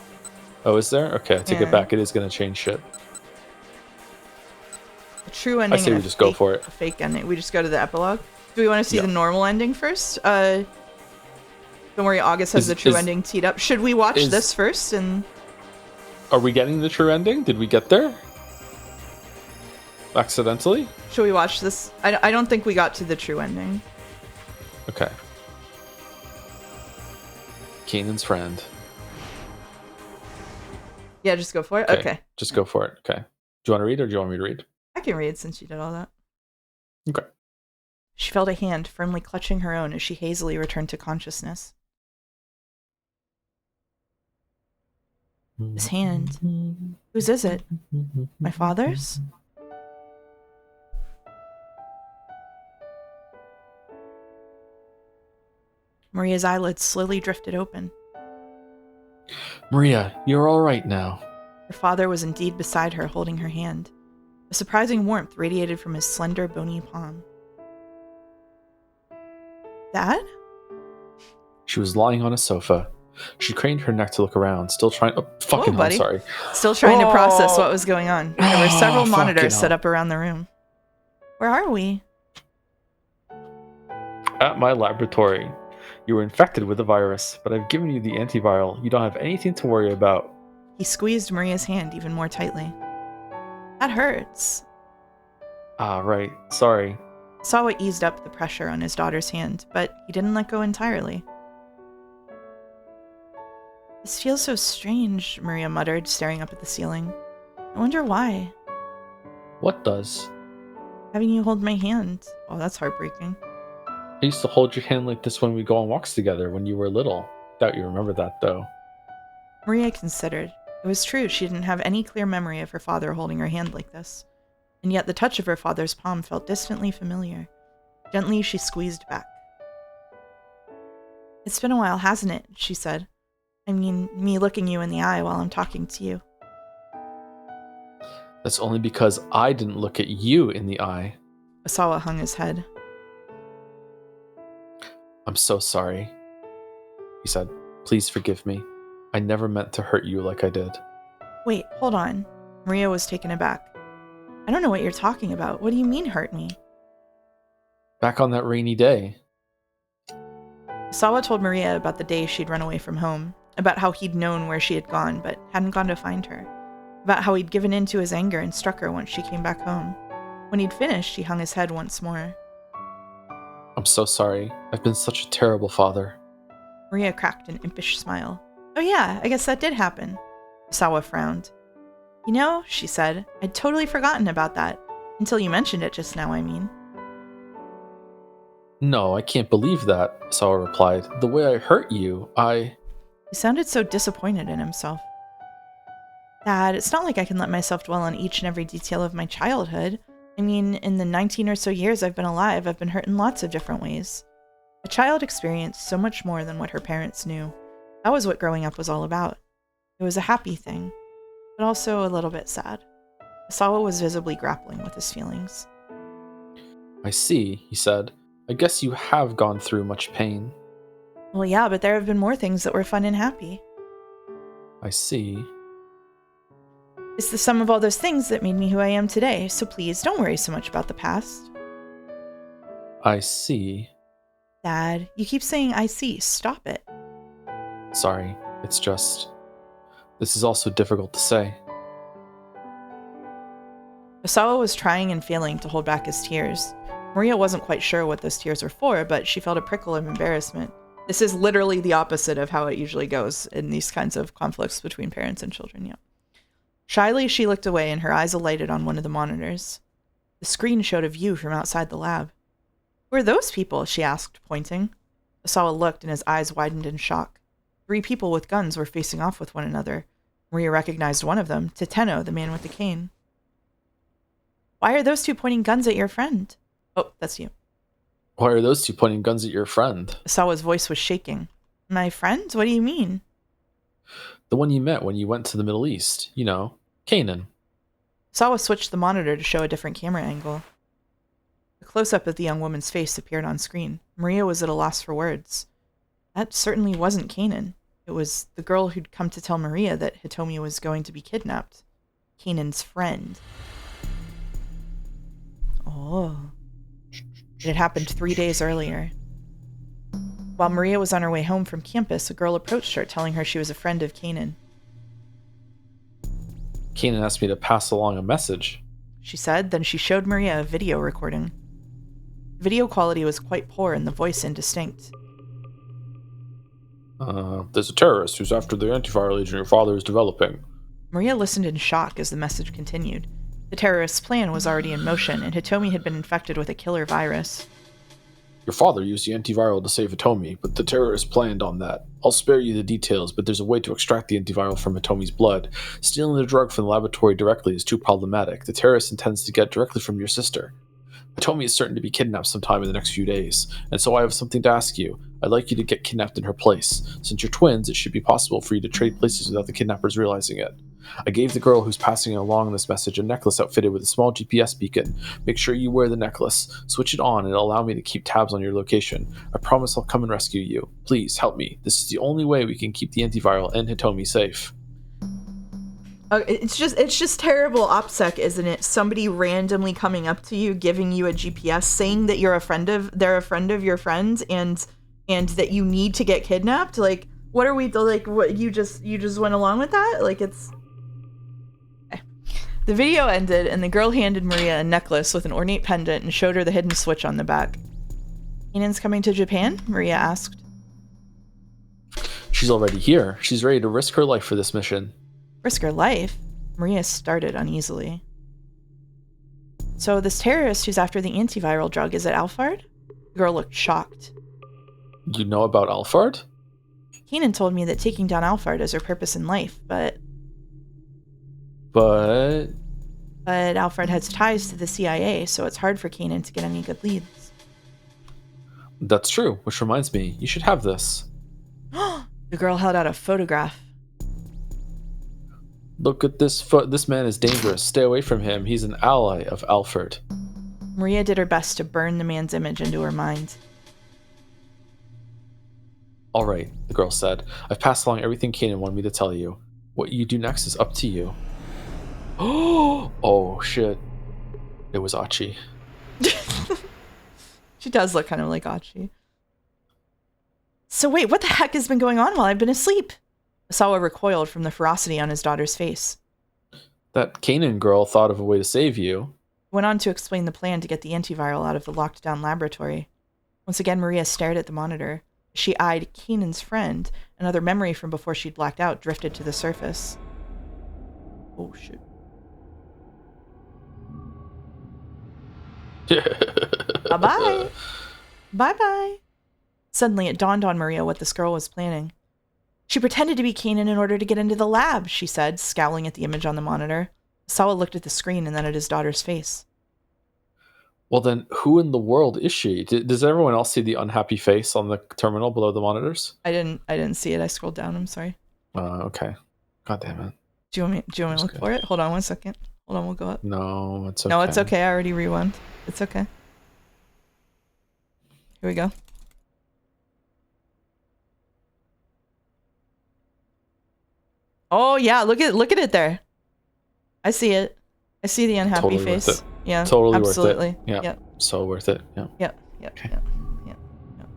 Oh, is there? Okay, I take it back. It is going to change shit. A true ending. I say we just go for it. A fake ending. We just go to the epilogue. Do we want to see the normal ending first? Don't worry, August has the true ending teed up. Should we watch this first? And are we getting the true ending? Did we get there? Accidentally? Should we watch this? I don't think we got to the true ending. Okay. Kanan's friend. Yeah, just go for it. Okay. Just go for it. Okay. Do you want to read or do you want me to read? I can read since you did all that. Okay. She felt a hand firmly clutching her own as she hazily returned to consciousness. His hand. Whose is it? My father's? Maria's eyelids slowly drifted open. Maria, you're all right now. Her father was indeed beside her, holding her hand. A surprising warmth radiated from his slender, bony palm. Dad? She was lying on a sofa. She craned her neck to look around, still trying... Oh, fucking hell, sorry. Still trying to process what was going on. There were several monitors set up around the room. Where are we? At my laboratory. You were infected with the virus, but I've given you the antiviral. You don't have anything to worry about. He squeezed Maria's hand even more tightly. That hurts. Ah, right. Sorry. Sawa eased up the pressure on his daughter's hand, but he didn't let go entirely. This feels so strange, Maria muttered, staring up at the ceiling. I wonder why. What does? Having you hold my hand. Oh, that's heartbreaking. I used to hold your hand like this when we go on walks together when you were little. Doubt you remember that, though. Maria considered. It was true, she didn't have any clear memory of her father holding her hand like this. And yet the touch of her father's palm felt distantly familiar. Gently, she squeezed back. It's been a while, hasn't it? She said. I mean, me looking you in the eye while I'm talking to you. That's only because I didn't look at you in the eye. Asawa hung his head. I'm so sorry, he said. Please forgive me. I never meant to hurt you like I did. Wait, hold on. Maria was taken aback. I don't know what you're talking about. What do you mean hurt me? Back on that rainy day. Sawa told Maria about the day she'd run away from home, about how he'd known where she had gone but hadn't gone to find her, about how he'd given in to his anger and struck her once she came back home. When he'd finished, he hung his head once more. I'm so sorry. I've been such a terrible father. Maria cracked an impish smile. Oh yeah, I guess that did happen. Sawa frowned. You know, she said, I'd totally forgotten about that. Until you mentioned it just now, I mean. No, I can't believe that, Sawa replied. The way I hurt you, He sounded so disappointed in himself. Dad, it's not like I can let myself dwell on each and every detail of my childhood. I mean, in the 19 or so years I've been alive, I've been hurt in lots of different ways. A child experienced so much more than what her parents knew. That was what growing up was all about. It was a happy thing, but also a little bit sad. Sawa was visibly grappling with his feelings. I see, he said. I guess you have gone through much pain. Well, yeah, but there have been more things that were fun and happy. I see. It's the sum of all those things that made me who I am today, so please don't worry so much about the past. I see. Dad, you keep saying I see. Stop it. Sorry, it's just... This is also difficult to say. Osawa was trying and failing to hold back his tears. Maria wasn't quite sure what those tears were for, but she felt a prickle of embarrassment. This is literally the opposite of how it usually goes in these kinds of conflicts between parents and children, yeah. Shyly, she looked away and her eyes alighted on one of the monitors. The screen showed a view from outside the lab. Who are those people? She asked, pointing. Osawa looked and his eyes widened in shock. 3 people with guns were facing off with one another. Maria recognized one of them, Tateno, the man with the cane. Why are those 2 pointing guns at your friend? Oh, that's you. Why are those 2 pointing guns at your friend? Osawa's voice was shaking. My friend? What do you mean? The one you met when you went to the Middle East. You know, Kanan. Osawa switched the monitor to show a different camera angle. A close-up of the young woman's face appeared on screen. Maria was at a loss for words. That certainly wasn't Kanan. It was the girl who'd come to tell Maria that Hitomi was going to be kidnapped. Kanan's friend. Oh. It had happened 3 days earlier. While Maria was on her way home from campus, a girl approached her, telling her she was a friend of Kanan. Kanan asked me to pass along a message, she said, then she showed Maria a video recording. Video quality was quite poor and the voice indistinct. There's a terrorist who's after the antiviral agent your father is developing. Maria listened in shock as the message continued. The terrorist's plan was already in motion, and Hitomi had been infected with a killer virus. Your father used the antiviral to save Hitomi, but the terrorist planned on that. I'll spare you the details, but there's a way to extract the antiviral from Hitomi's blood. Stealing the drug from the laboratory directly is too problematic. The terrorist intends to get directly from your sister. Hitomi is certain to be kidnapped sometime in the next few days, and so I have something to ask you. I'd like you to get kidnapped in her place. Since you're twins, it should be possible for you to trade places without the kidnappers realizing it. I gave the girl who's passing along this message a necklace outfitted with a small GPS beacon. Make sure you wear the necklace. Switch it on and it'll allow me to keep tabs on your location. I promise I'll come and rescue you. Please, help me. This is the only way we can keep the antiviral and Hitomi safe. It's just terrible OPSEC, isn't it? Somebody randomly coming up to you, giving you a GPS, saying that they're a friend of your friends, and that you need to get kidnapped. Like, what are we like? What you just went along with that? Like, it's. The video ended, and the girl handed Maria a necklace with an ornate pendant and showed her the hidden switch on the back. Kanan's coming to Japan? Maria asked. She's already here. She's ready to risk her life for this mission. Risk her life? Maria started uneasily. So this terrorist who's after the antiviral drug is at Alphard? The girl looked shocked. You know about Alphard? Kanan told me that taking down Alphard is her purpose in life, but Alphard has ties to the CIA, so it's hard for Kanan to get any good leads. That's true, which reminds me, you should have this. The girl held out a photograph. Look at this this man is dangerous. Stay away from him. He's an ally of Alphard. Maria did her best to burn the man's image into her mind. All right, the girl said. I've passed along everything Kanan wanted me to tell you. What you do next is up to you. Oh shit! It was Achi. She does look kind of like Achi. So wait, what the heck has been going on while I've been asleep? Asawa recoiled from the ferocity on his daughter's face. That Kanan girl thought of a way to save you. Went on to explain the plan to get the antiviral out of the locked-down laboratory. Once again, Maria stared at the monitor. She eyed Kanan's friend. Another memory from before she'd blacked out drifted to the surface. Oh, shit. Bye-bye. Bye-bye. Suddenly, it dawned on Maria what this girl was planning. She pretended to be Kanan in order to get into the lab, she said, scowling at the image on the monitor. Sawa looked at the screen and then at his daughter's face. Well, then, who in the world is she? Does everyone else see the unhappy face on the terminal below the monitors? I didn't see it. I scrolled down. I'm sorry. Okay. God damn it. Do you want me to look for it? Hold on 1 second. Hold on, we'll go up. No, it's okay. No, it's okay. I already rewound. It's okay. Here we go. Oh yeah, look at it there. I see it. I see the unhappy Totally face. worth it. Yeah, Totally absolutely. worth it. Yeah. Yep. So worth it. Yeah. Yep. Yep. Okay. Yep. Yep. Yep.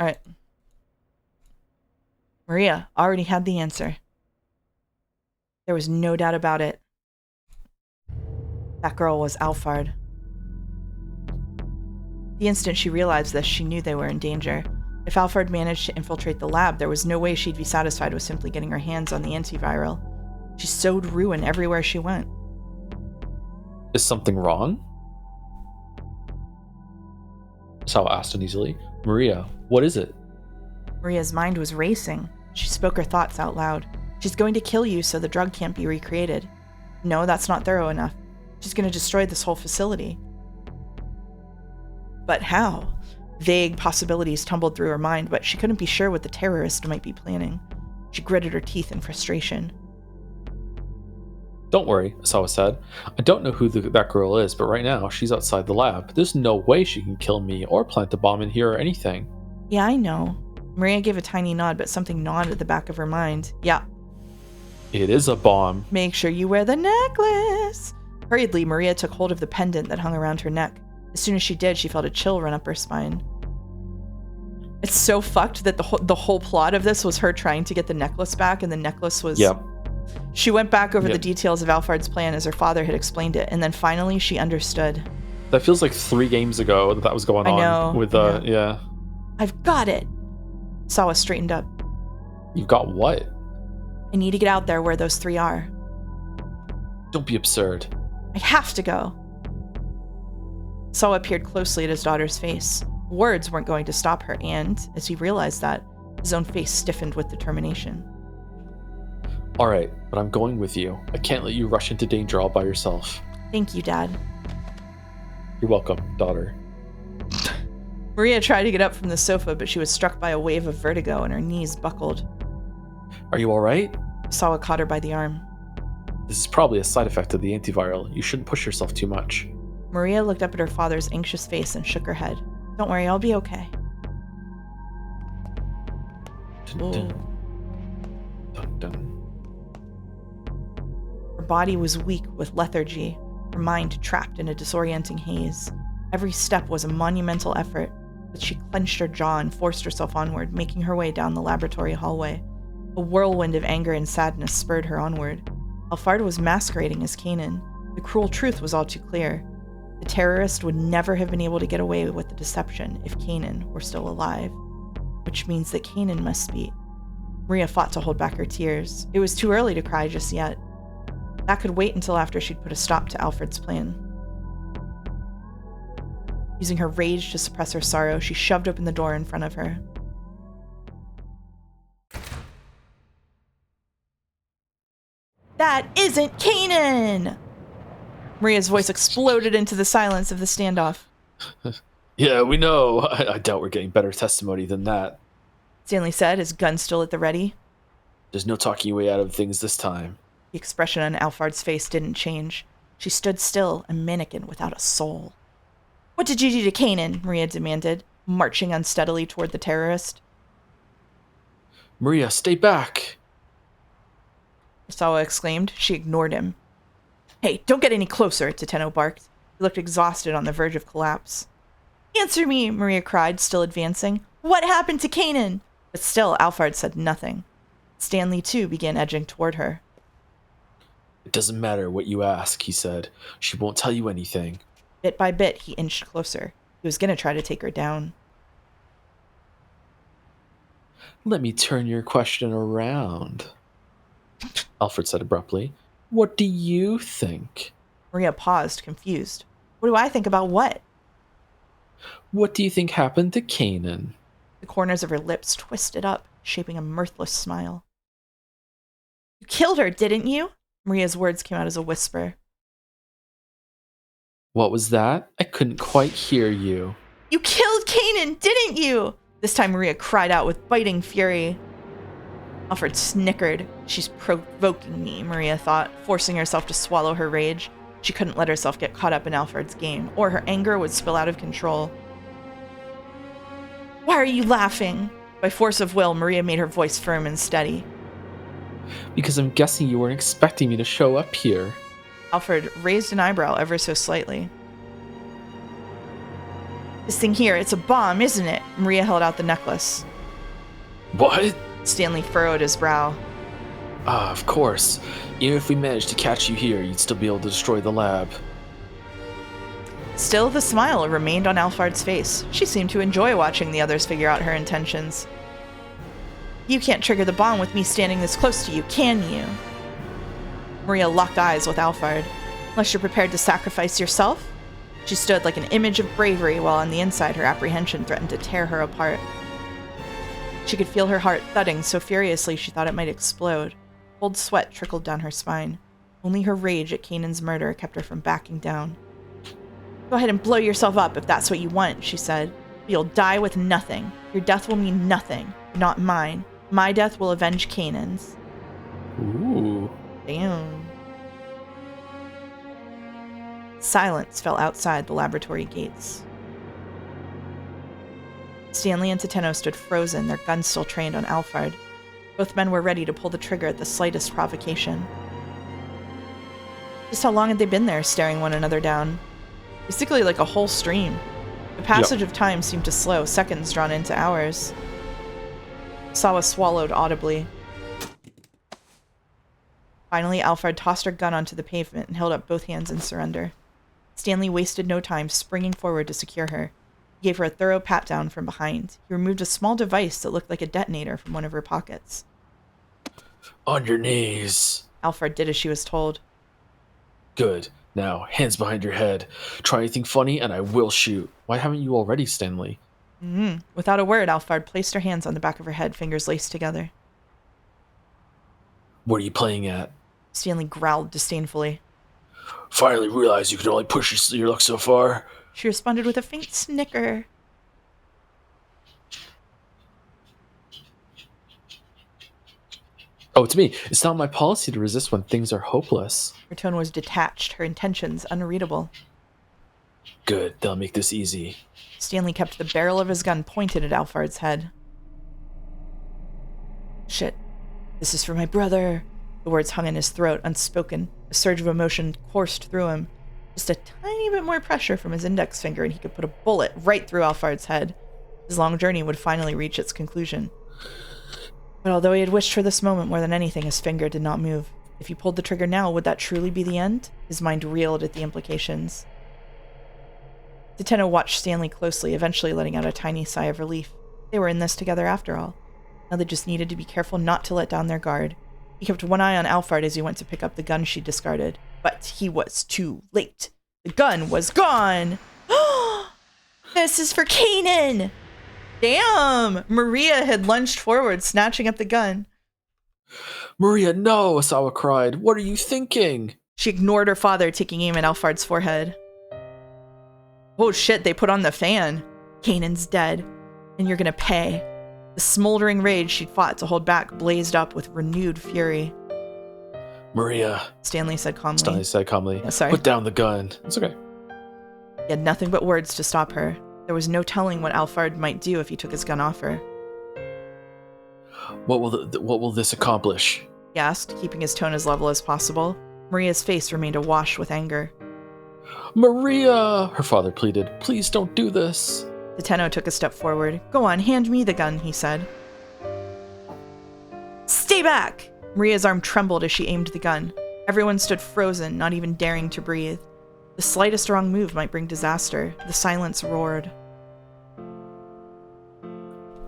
All right. Maria already had the answer. There was no doubt about it. That girl was Alphard. The instant she realized this, she knew they were in danger. If Alphard managed to infiltrate the lab, there was no way she'd be satisfied with simply getting her hands on the antiviral. She sowed ruin everywhere she went. Is something wrong? Sawa asked uneasily. Maria, what is it? Maria's mind was racing. She spoke her thoughts out loud. She's going to kill you so the drug can't be recreated. No, that's not thorough enough. She's going to destroy this whole facility. But how? Vague possibilities tumbled through her mind, but she couldn't be sure what the terrorist might be planning. She gritted her teeth in frustration. Don't worry, Asawa said. I don't know who that girl is, but right now she's outside the lab. There's no way she can kill me or plant a bomb in here or anything. Yeah, I know. Maria gave a tiny nod, but something gnawed at the back of her mind. Yeah. It is a bomb. Make sure you wear the necklace. Hurriedly, Maria took hold of the pendant that hung around her neck. As soon as she did, she felt a chill run up her spine. It's so fucked that the whole plot of this was her trying to get the necklace back, and the necklace was... Yep. She went back over the details of Alphard's plan as her father had explained it, and then finally she understood. That feels like 3 games ago that was going on. I know. With, yeah. I've got it. Sawa straightened up. You've got what? I need to get out there where those 3 are. Don't be absurd. I have to go. Sawa peered closely at his daughter's face. Words weren't going to stop her, and, as he realized that, his own face stiffened with determination. All right, but I'm going with you. I can't let you rush into danger all by yourself. Thank you, Dad. You're welcome, daughter. Maria tried to get up from the sofa, but she was struck by a wave of vertigo and her knees buckled. Are you all right? Sawa caught her by the arm. This is probably a side effect of the antiviral. You shouldn't push yourself too much. Maria looked up at her father's anxious face and shook her head. Don't worry, I'll be okay. Dun, dun. Dun, dun. Her body was weak with lethargy, her mind trapped in a disorienting haze. Every step was a monumental effort, but she clenched her jaw and forced herself onward, making her way down the laboratory hallway. A whirlwind of anger and sadness spurred her onward. Alphard was masquerading as Kanan. The cruel truth was all too clear. The terrorist would never have been able to get away with the deception if Kanan were still alive. Which means that Kanan must be... Maria fought to hold back her tears. It was too early to cry just yet. That could wait until after she'd put a stop to Alfred's plan. Using her rage to suppress her sorrow, she shoved open the door in front of her. That isn't Kanan! Maria's voice exploded into the silence of the standoff. Yeah, we know. I doubt we're getting better testimony than that. Stanley said, his gun still at the ready. There's no talking your way out of things this time. The expression on Alphard's face didn't change. She stood still, a mannequin without a soul. What did you do to Kanan? Maria demanded. marching unsteadily toward the terrorist. Maria, stay back! Sawa exclaimed. She ignored him. Hey, don't get any closer, Tateno barked. He looked exhausted, on the verge of collapse. Answer me, Maria cried, still advancing. What happened to Kanan? But still, Alphard said nothing. Stanley, too, began edging toward her. It doesn't matter what you ask, he said. She won't tell you anything. Bit by bit, he inched closer. He was going to try to take her down. Let me turn your question around, Alfred said abruptly. What do you think? Maria paused, confused. What do I think about what? What do you think happened to Kanan? The corners of her lips twisted up, shaping a mirthless smile. You killed her, didn't you? Maria's words came out as a whisper. What was that? I couldn't quite hear you. You killed Kanan, didn't you? This time Maria cried out with biting fury. Alfred snickered. She's provoking me, Maria thought, forcing herself to swallow her rage. She couldn't let herself get caught up in Alfred's game, or her anger would spill out of control. Why are you laughing? By force of will, Maria made her voice firm and steady. Because I'm guessing you weren't expecting me to show up here. Alfred raised an eyebrow ever so slightly. This thing here, it's a bomb, isn't it? Maria held out the necklace. What? Stanley furrowed his brow. Ah, of course. Even if we managed to catch you here, you'd still be able to destroy the lab. Still, the smile remained on Alphard's face. She seemed to enjoy watching the others figure out her intentions. You can't trigger the bomb with me standing this close to you, can you? Maria locked eyes with Alphard. Unless you're prepared to sacrifice yourself? She stood like an image of bravery, while on the inside her apprehension threatened to tear her apart. She could feel her heart thudding so furiously she thought it might explode. Cold sweat trickled down her spine. Only her rage at Kanan's murder kept her from backing down. Go ahead and blow yourself up if that's what you want, she said. But you'll die with nothing. Your death will mean nothing. Not mine. My death will avenge Kanan's. Ooh. Damn. Silence fell outside the laboratory gates. Stanley and Tateno stood frozen, their guns still trained on Alphard. Both men were ready to pull the trigger at the slightest provocation. Just how long had they been there, staring one another down? Basically like a whole stream. The passage of time seemed to slow, seconds drawn into hours. Sawa swallowed audibly. Finally, Alphard tossed her gun onto the pavement and held up both hands in surrender. Stanley wasted no time, springing forward to secure her. He gave her a thorough pat-down from behind. He removed a small device that looked like a detonator from one of her pockets. On your knees. Alphard did as she was told. Good. Now, hands behind your head. Try anything funny and I will shoot. Why haven't you already, Stanley? Without a word, Alphard placed her hands on the back of her head, fingers laced together. What are you playing at? Stanley growled disdainfully. Finally realized you could only push your luck so far. She responded with a faint snicker. Oh, it's me. It's not my policy to resist when things are hopeless. Her tone was detached, her intentions unreadable. Good. They'll make this easy. Stanley kept the barrel of his gun pointed at Alphard's head. Shit. This is for my brother. The words hung in his throat, unspoken. A surge of emotion coursed through him. Just a tiny bit more pressure from his index finger and he could put a bullet right through Alphard's head. His long journey would finally reach its conclusion. But although he had wished for this moment more than anything, his finger did not move. If he pulled the trigger now, would that truly be the end? His mind reeled at the implications. Tateno watched Stanley closely, eventually letting out a tiny sigh of relief. They were in this together after all. Now they just needed to be careful not to let down their guard. He kept one eye on Alphard as he went to pick up the gun she discarded. But he was too late. The gun was gone! This is for Kanan! Damn! Maria had lunged forward, snatching up the gun. Maria, no! Asawa cried. What are you thinking? She ignored her father, taking aim at Alphard's forehead. Oh shit, they put on the fan. Kanan's dead, and you're gonna pay. The smoldering rage she'd fought to hold back blazed up with renewed fury. Maria, Stanley said calmly. Yeah, sorry. Put down the gun. It's okay. He had nothing but words to stop her. There was no telling what Alphard might do if he took his gun off her. What will this accomplish? He asked, keeping his tone as level as possible. Maria's face remained awash with anger. Maria! Her father pleaded. Please don't do this. Tateno took a step forward. Go on, hand me the gun, he said. Stay back! Maria's arm trembled as she aimed the gun. Everyone stood frozen, not even daring to breathe. The slightest wrong move might bring disaster. The silence roared.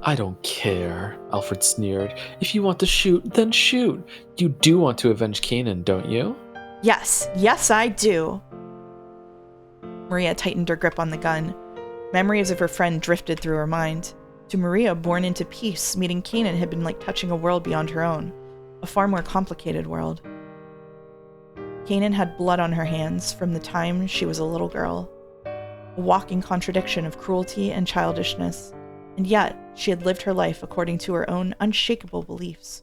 I don't care, Alfred sneered. If you want to shoot, then shoot. You do want to avenge Kanan, don't you? Yes, I do. Maria tightened her grip on the gun. Memories of her friend drifted through her mind. To Maria, born into peace, meeting Kanan had been like touching a world beyond her own. A far more complicated world. Kanan had blood on her hands from the time she was a little girl. A walking contradiction of cruelty and childishness. And yet, she had lived her life according to her own unshakable beliefs.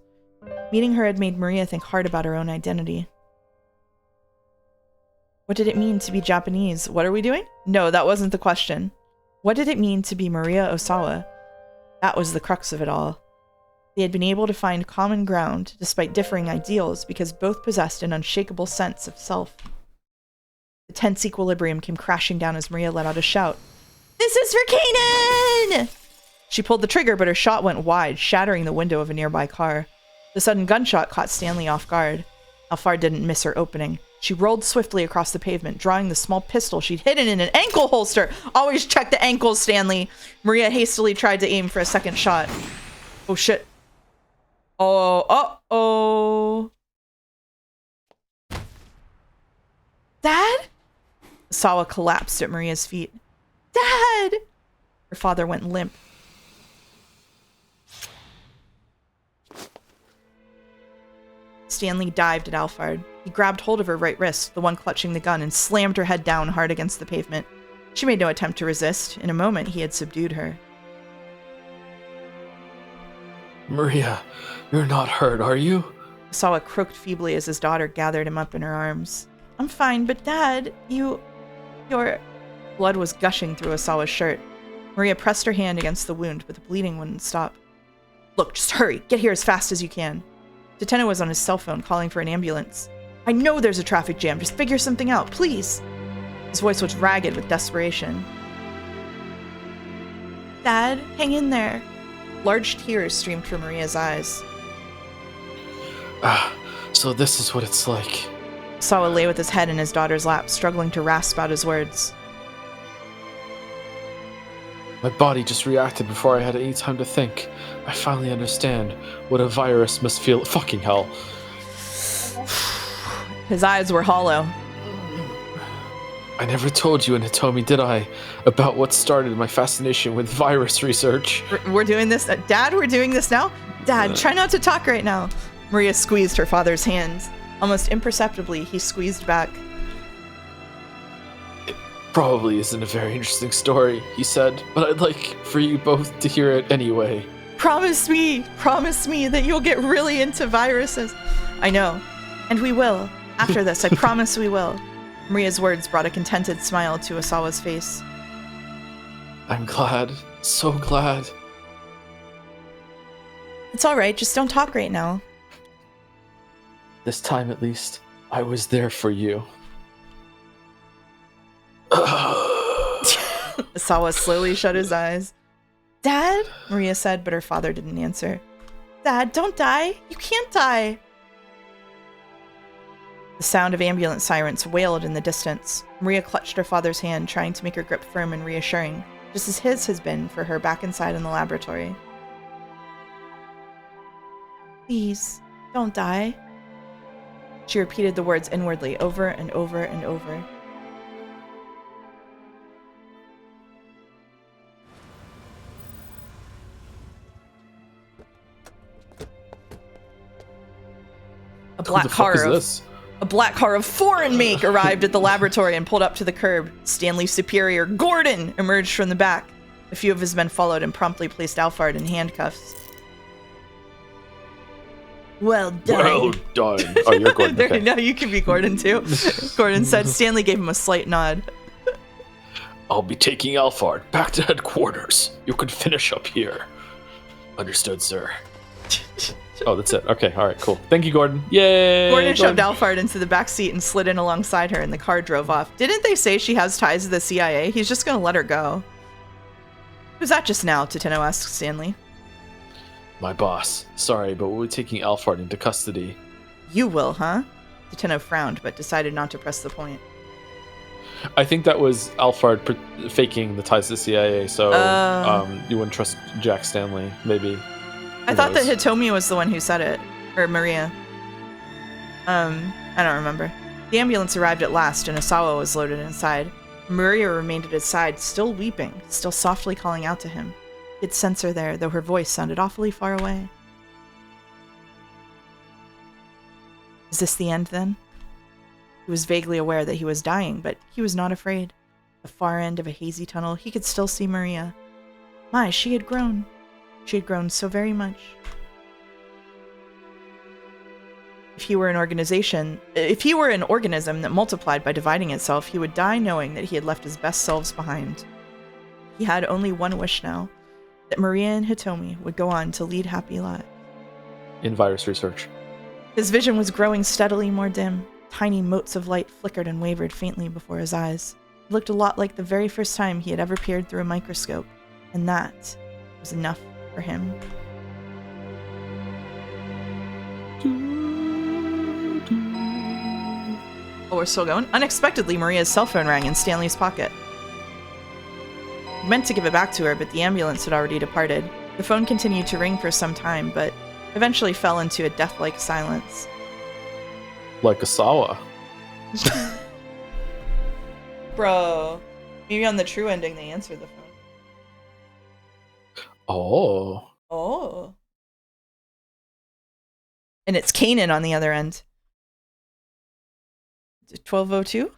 Meeting her had made Maria think hard about her own identity. What did it mean to be Japanese? What are we doing? No, that wasn't the question. What did it mean to be Maria Osawa? That was the crux of it all. They had been able to find common ground despite differing ideals because both possessed an unshakable sense of self. The tense equilibrium came crashing down as Maria let out a shout. This is for Kanan! She pulled the trigger, but her shot went wide, shattering the window of a nearby car. The sudden gunshot caught Stanley off guard. Alphard didn't miss her opening. She rolled swiftly across the pavement, drawing the small pistol she'd hidden in an ankle holster. Always check the ankles, Stanley. Maria hastily tried to aim for a second shot. Oh, shit. Oh, uh-oh. Dad? Sawa collapsed at Maria's feet. Dad! Her father went limp. Stanley dived at Alphard. He grabbed hold of her right wrist, the one clutching the gun, and slammed her head down hard against the pavement. She made no attempt to resist. In a moment, he had subdued her. Maria, you're not hurt, are you? Sawa croaked feebly as his daughter gathered him up in her arms. I'm fine, but Dad, your... Blood was gushing through Osawa's shirt. Maria pressed her hand against the wound, but the bleeding wouldn't stop. Look, just hurry. Get here as fast as you can. Tateno was on his cell phone calling for an ambulance. I know there's a traffic jam. Just figure something out, please. His voice was ragged with desperation. Dad, hang in there. Large tears streamed from Maria's eyes. So this is what it's like. Sawa lay with his head in his daughter's lap, struggling to rasp out his words. My body just reacted before I had any time to think. I finally understand what a virus must feel. Fucking hell. His eyes were hollow. I never told you in Hitomi, did I, about what started my fascination with virus research. We're doing this? Dad, we're doing this now? Dad, try not to talk right now. Maria squeezed her father's hands. Almost imperceptibly, he squeezed back. It probably isn't a very interesting story, he said, but I'd like for you both to hear it anyway. Promise me that you'll get really into viruses. I know, and we will. After this, I promise we will. Maria's words brought a contented smile to Osawa's face. I'm glad. So glad. It's alright, just don't talk right now. This time, at least, I was there for you. Osawa slowly shut his eyes. Dad? Maria said, but her father didn't answer. Dad, don't die. You can't die. The sound of ambulance sirens wailed in the distance. Maria clutched her father's hand, trying to make her grip firm and reassuring, just as his has been for her back inside in the laboratory. Please, don't die. She repeated the words inwardly, over and over and over. A black car of foreign make arrived at the laboratory and pulled up to the curb. Stanley's superior, Gordon, emerged from the back. A few of his men followed and promptly placed Alphard in handcuffs. Well done. Well done. Oh, you're Gordon. Okay. No, you can be Gordon too. Gordon said. Stanley gave him a slight nod. I'll be taking Alphard back to headquarters. You can finish up here. Understood, sir. Oh, that's it. Okay, all right, cool. Thank you, Gordon. Yay! Gordon shoved Alphard into the back seat and slid in alongside her, and the car drove off. Didn't they say she has ties to the CIA? He's just gonna let her go. Who's that just now? Tateno asked Stanley. My boss. Sorry, but we'll be taking Alphard into custody. You will, huh? Tateno frowned, but decided not to press the point. I think that was Alphard faking the ties to the CIA, so you wouldn't trust Jack Stanley, maybe. I thought that Hitomi was the one who said it. Or Maria. I don't remember. The ambulance arrived at last, and Osawa was loaded inside. Maria remained at his side, still weeping, still softly calling out to him. He could sense her there, though her voice sounded awfully far away. Is this the end, then? He was vaguely aware that he was dying, but he was not afraid. At the far end of a hazy tunnel, he could still see Maria. My, she had grown. She had grown so very much. If he were an organism that multiplied by dividing itself, he would die knowing that he had left his best selves behind. He had only one wish now, that Maria and Hitomi would go on to lead happy lives. In virus research. His vision was growing steadily more dim. Tiny motes of light flickered and wavered faintly before his eyes. It looked a lot like the very first time he had ever peered through a microscope, and that was enough for him. Oh, we're still going? Unexpectedly, Maria's cell phone rang in Stanley's pocket. He meant to give it back to her, but the ambulance had already departed. The phone continued to ring for some time, but eventually fell into a death-like silence. Like Osawa. Bro. Maybe on the true ending they answered the phone. Oh. Oh. And it's Kanan on the other end. 1202?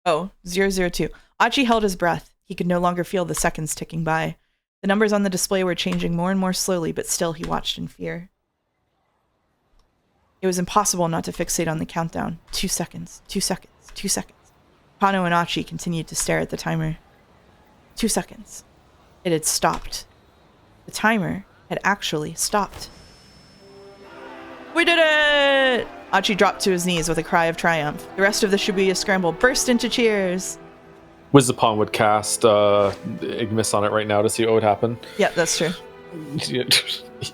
Oh, 002. Achi held his breath. He could no longer feel the seconds ticking by. The numbers on the display were changing more and more slowly, but still he watched in fear. It was impossible not to fixate on the countdown. 2 seconds, 2 seconds, 2 seconds. Kano and Achi continued to stare at the timer. 2 seconds. It had stopped. The timer had actually stopped. We did it! Achi dropped to his knees with a cry of triumph. The rest of the Shibuya Scramble burst into cheers. Wizapon would cast Ignis on it right now to see what would happen. Yep, that's true.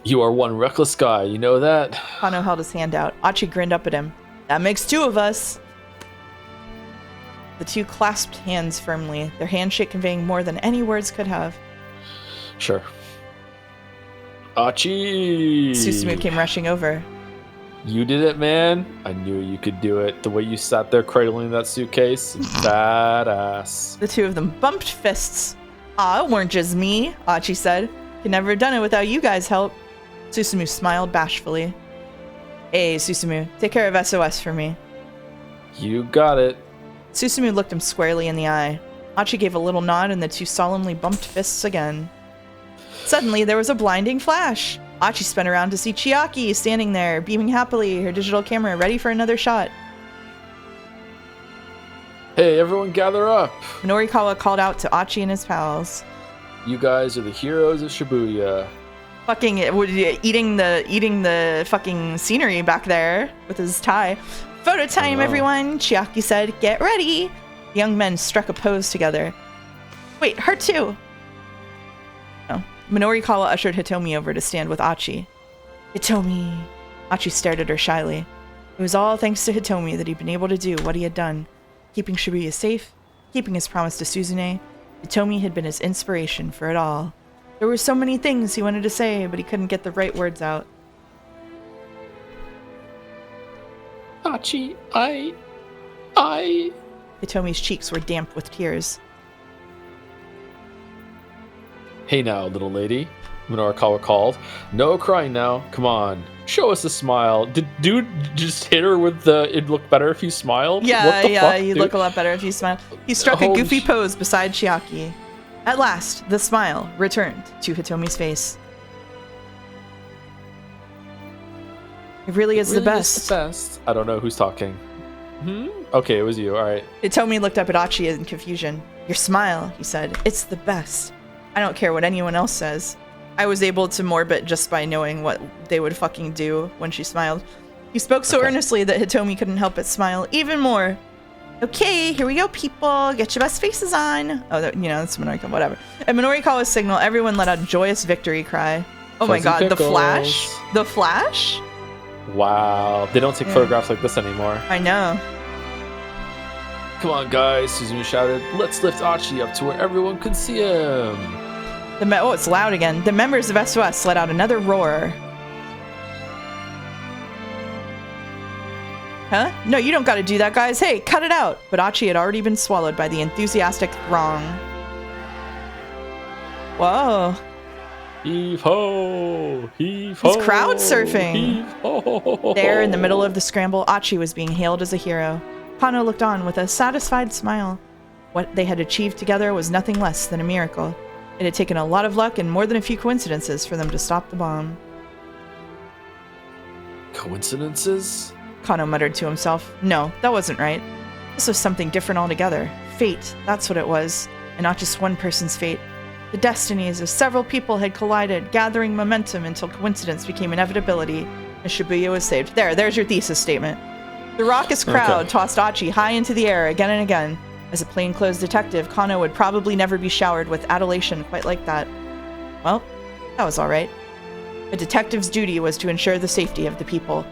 You are one reckless guy, you know that? Kano held his hand out. Achi grinned up at him. That makes 2 of us. The two clasped hands firmly, their handshake conveying more than any words could have. Sure. Achi! Susumu came rushing over. You did it, man. I knew you could do it. The way you sat there cradling that suitcase, badass. The two of them bumped fists. Ah, it weren't just me, Achi said. Could never have done it without you guys' help. Susumu smiled bashfully. Hey, Susumu, take care of SOS for me. You got it. Susumu looked him squarely in the eye. Achi gave a little nod and the two solemnly bumped fists again. Suddenly, there was a blinding flash. Achi spun around to see Chiaki standing there, beaming happily, her digital camera ready for another shot. Hey, everyone gather up. Minorikawa called out to Achi and his pals. You guys are the heroes of Shibuya. Fucking eating the fucking scenery back there with his tie. Photo time, everyone, Chiaki said. Get ready. The young men struck a pose together. Wait, her too. Oh. Minorikawa ushered Hitomi over to stand with Achi. Hitomi. Achi stared at her shyly. It was all thanks to Hitomi that he'd been able to do what he had done. Keeping Shibuya safe, keeping his promise to Suzune. Hitomi had been his inspiration for it all. There were so many things he wanted to say, but he couldn't get the right words out. Achi, I... Hitomi's cheeks were damp with tears. Hey now, little lady, Minorikawa called. No crying now. Come on. Show us a smile. Did dude just hit her with the it'd look better if you smiled? Yeah, fuck, you'd look a lot better if you smiled. He struck a goofy pose beside Chiaki. At last, the smile returned to Hitomi's face. It really is the best. I don't know who's talking. Okay, it was you. All right. Hitomi looked up at Achi in confusion. Your smile, he said. It's the best. I don't care what anyone else says. I was able to morbid just by knowing what they would fucking do when she smiled. He spoke so earnestly that Hitomi couldn't help but smile even more. Okay, here we go, people. Get your best faces on. Oh, that's Minorika, whatever. At Minorikawa's signal, everyone let out a joyous victory cry. Oh my god, pickles. the Flash? The Flash? Wow. They don't take photographs like this anymore. I know. Come on, guys, Suzumu shouted. Let's lift Achi up to where everyone can see him. Oh, it's loud again. The members of SOS let out another roar. Huh? No, you don't gotta do that, guys. Hey, cut it out. But Achi had already been swallowed by the enthusiastic throng. Whoa. Heave ho! Heave ho! He's crowd surfing. Heave ho! There, in the middle of the scramble, Achi was being hailed as a hero. Kano looked on with a satisfied smile. What they had achieved together was nothing less than a miracle. It had taken a lot of luck and more than a few coincidences for them to stop the bomb. Coincidences? Kano muttered to himself. No, that wasn't right. This was something different altogether. Fate, that's what it was. And not just one person's fate. The destinies of several people had collided, gathering momentum until coincidence became inevitability, and Shibuya was saved. There's your thesis statement. The raucous crowd tossed Achi high into the air again and again. As a plainclothes detective, Kano would probably never be showered with adulation quite like that. Well, that was alright. A detective's duty was to ensure the safety of the people.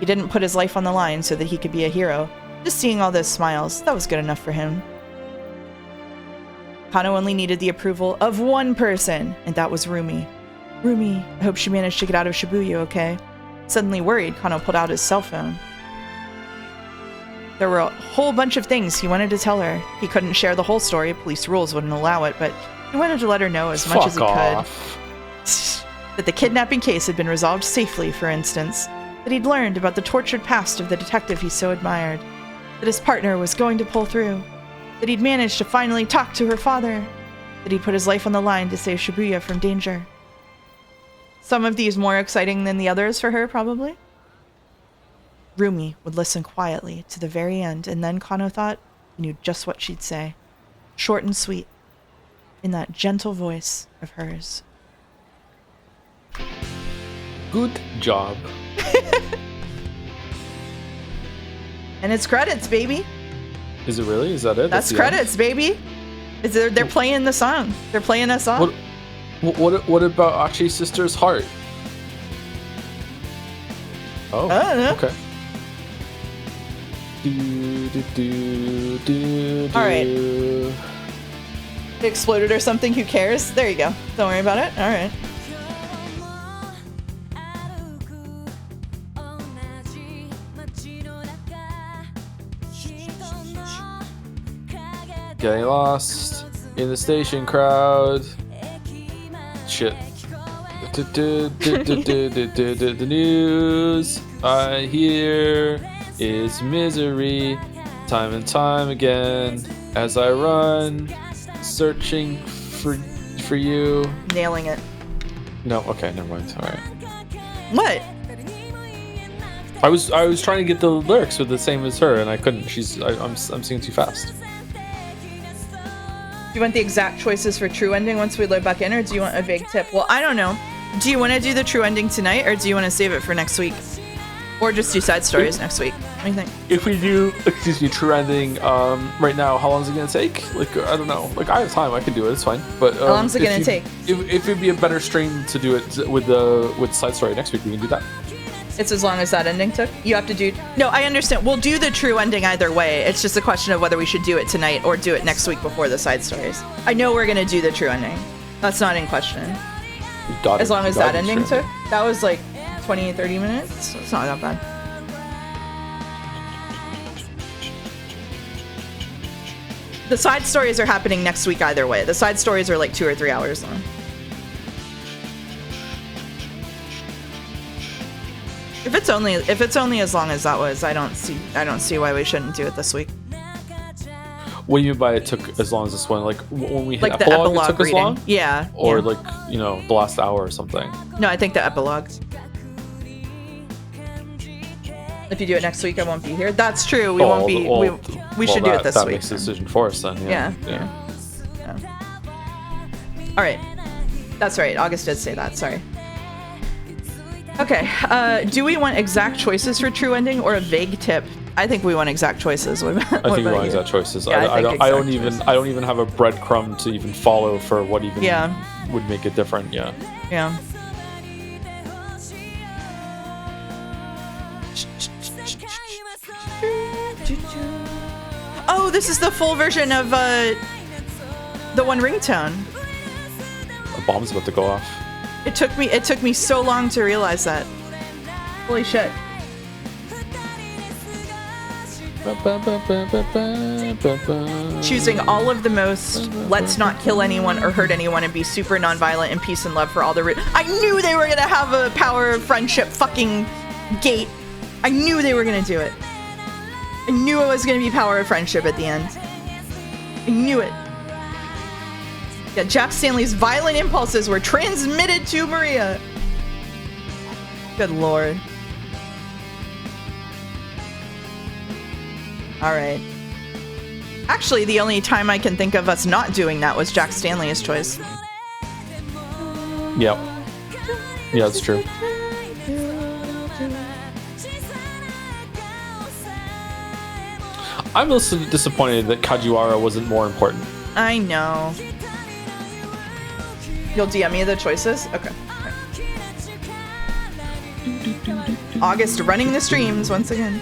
He didn't put his life on the line so that he could be a hero. Just seeing all those smiles, that was good enough for him. Kano only needed the approval of one person, and that was Rumi. Rumi, I hope she managed to get out of Shibuya okay. Suddenly worried, Kano pulled out his cell phone. There were a whole bunch of things he wanted to tell her. He couldn't share the whole story, police rules wouldn't allow it, but he wanted to let her know as much as he could. That the kidnapping case had been resolved safely, for instance. That he'd learned about the tortured past of the detective he so admired. That his partner was going to pull through. That he'd managed to finally talk to her father. That he'd put his life on the line to save Shibuya from danger. Some of these more exciting than the others for her, probably. Rumi would listen quietly to the very end, and then Kano thought he knew just what she'd say. Short and sweet, in that gentle voice of hers. Good job. And it's credits, baby. Is it really? Is that it? That's credits, baby. They're playing the song. They're playing a song. What about Achi's sister's heart? Oh, I don't know. okay. All right. It exploded or something. Who cares? There you go. Don't worry about it. All right. Getting lost in the station crowd. Shit. The news I hear is misery, time and time again, as I run, searching for you. Nailing it. No, okay, never mind. All right. What? I was trying to get the lyrics with the same as her, and I couldn't. I'm singing too fast. Do you want the exact choices for true ending once we load back in, or do you want a vague tip? Well, I don't know. Do you want to do the true ending tonight, or do you want to save it for next week? Or just do side stories next week? What do you think? If we do, true ending, right now, how long is it gonna take? Like, I don't know. Like, I have time. I can do it. It's fine. But how long is it gonna take? If it'd be a better stream to do it with side story next week, we can do that. It's as long as that ending took? You have to do... No, I understand. We'll do the true ending either way. It's just a question of whether we should do it tonight or do it next week before the side stories. I know we're going to do the true ending. That's not in question. As long as that ending took. That was like 20, 30 minutes. So it's not that bad. The side stories are happening next week either way. The side stories are like 2 or 3 hours long. If it's only as long as that was, I don't see why we shouldn't do it this week. What do you mean by it took as long as this one? Like when we hit like epilogue, the epilogue it took reading. as long? Yeah. Or yeah. like, the last hour or something. No, I think the epilogue. If you do it next week, I won't be here. That's true. We won't be. We should do it this that week. Makes a decision for us then. Yeah. All right. That's right. August did say that. Sorry. Okay. Do we want exact choices for true ending or a vague tip? I think we want exact choices. I think we want exact choices. Yeah, I don't even have a breadcrumb to even follow for what even would make it different. Yeah. Yeah. Oh, this is the full version of the One ringtone. A bomb's about to go off. It took me so long to realize that. Holy shit. Choosing all of the most let's not kill anyone or hurt anyone and be super nonviolent and peace and love for all the I knew they were gonna have a power of friendship fucking gate. I knew they were gonna do it. I knew it was gonna be power of friendship at the end. I knew it. Yeah, Jack Stanley's violent impulses were transmitted to Maria. Good lord. Alright. Actually, the only time I can think of us not doing that was Jack Stanley's choice. Yep. Yeah, that's true. I'm also disappointed that Kajiwara wasn't more important. I know. You'll DM me the choices? Okay. August running the streams once again.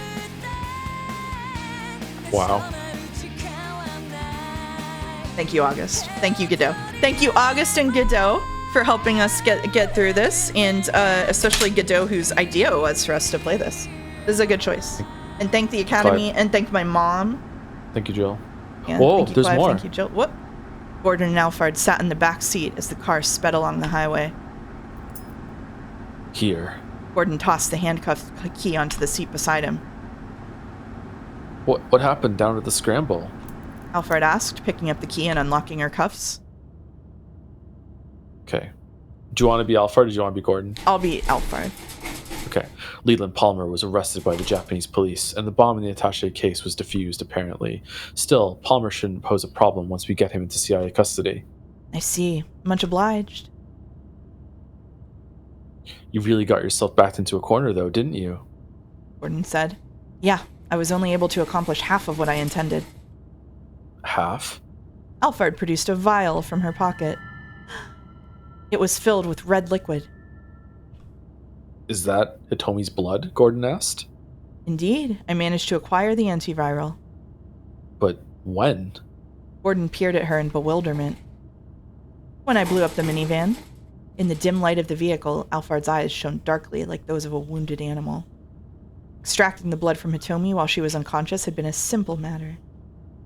Wow. Thank you, August. Thank you, Godot. Thank you, August and Godot, for helping us get through this, and especially Godot, whose idea it was for us to play this. This is a good choice. And thank the Academy, and thank my mom. Thank you, Jill. Yeah, whoa, thank you, there's Clive. more. Thank you, Jill. Whoop. Gordon and Alphard sat in the back seat as the car sped along the highway. Here. Gordon tossed the handcuff key onto the seat beside him. What happened down at the scramble? Alphard asked, picking up the key and unlocking her cuffs. Okay. Do you want to be Alphard or do you want to be Gordon? I'll be Alphard. Okay. Leland Palmer was arrested by the Japanese police, and the bomb in the attaché case was defused, apparently. Still, Palmer shouldn't pose a problem once we get him into CIA custody. I see. Much obliged. You really got yourself backed into a corner, though, didn't you? Gordon said. Yeah, I was only able to accomplish half of what I intended. Half? Alphard produced a vial from her pocket. It was filled with red liquid. Is that Hitomi's blood? Gordon asked. Indeed, I managed to acquire the antiviral. But when? Gordon peered at her in bewilderment. When I blew up the minivan. In the dim light of the vehicle, Alphard's eyes shone darkly like those of a wounded animal. Extracting the blood from Hitomi while she was unconscious had been a simple matter.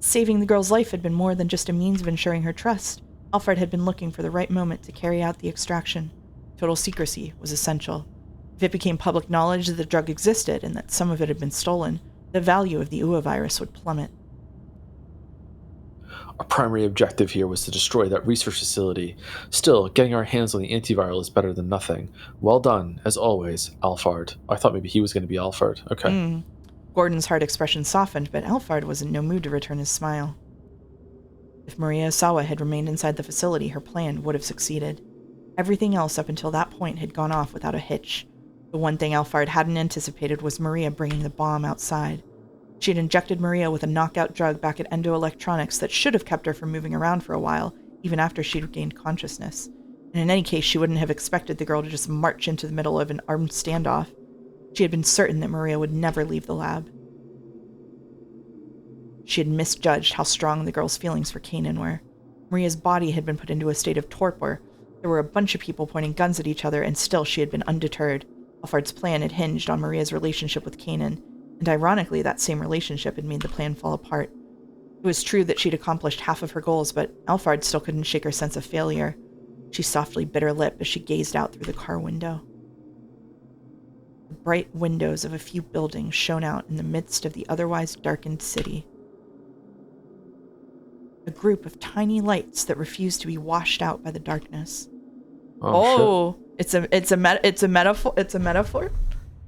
Saving the girl's life had been more than just a means of ensuring her trust. Alphard had been looking for the right moment to carry out the extraction. Total secrecy was essential. If it became public knowledge that the drug existed and that some of it had been stolen, the value of the UA virus would plummet. Our primary objective here was to destroy that research facility. Still, getting our hands on the antiviral is better than nothing. Well done, as always, Alphard. I thought maybe he was going to be Alphard. Okay. Gordon's hard expression softened, but Alphard was in no mood to return his smile. If Maria Osawa had remained inside the facility, her plan would have succeeded. Everything else up until that point had gone off without a hitch. The one thing Alphard hadn't anticipated was Maria bringing the bomb outside. She had injected Maria with a knockout drug back at Endo Electronics that should have kept her from moving around for a while, even after she'd regained consciousness. And in any case, she wouldn't have expected the girl to just march into the middle of an armed standoff. She had been certain that Maria would never leave the lab. She had misjudged how strong the girl's feelings for Kanan were. Maria's body had been put into a state of torpor. There were a bunch of people pointing guns at each other, and still she had been undeterred. Alphard's plan had hinged on Maria's relationship with Kanan, and ironically, that same relationship had made the plan fall apart. It was true that she'd accomplished half of her goals, but Alphard still couldn't shake her sense of failure. She softly bit her lip as she gazed out through the car window. The bright windows of a few buildings shone out in the midst of the otherwise darkened city. A group of tiny lights that refused to be washed out by the darkness. Oh, it's a metaphor. It's a metaphor.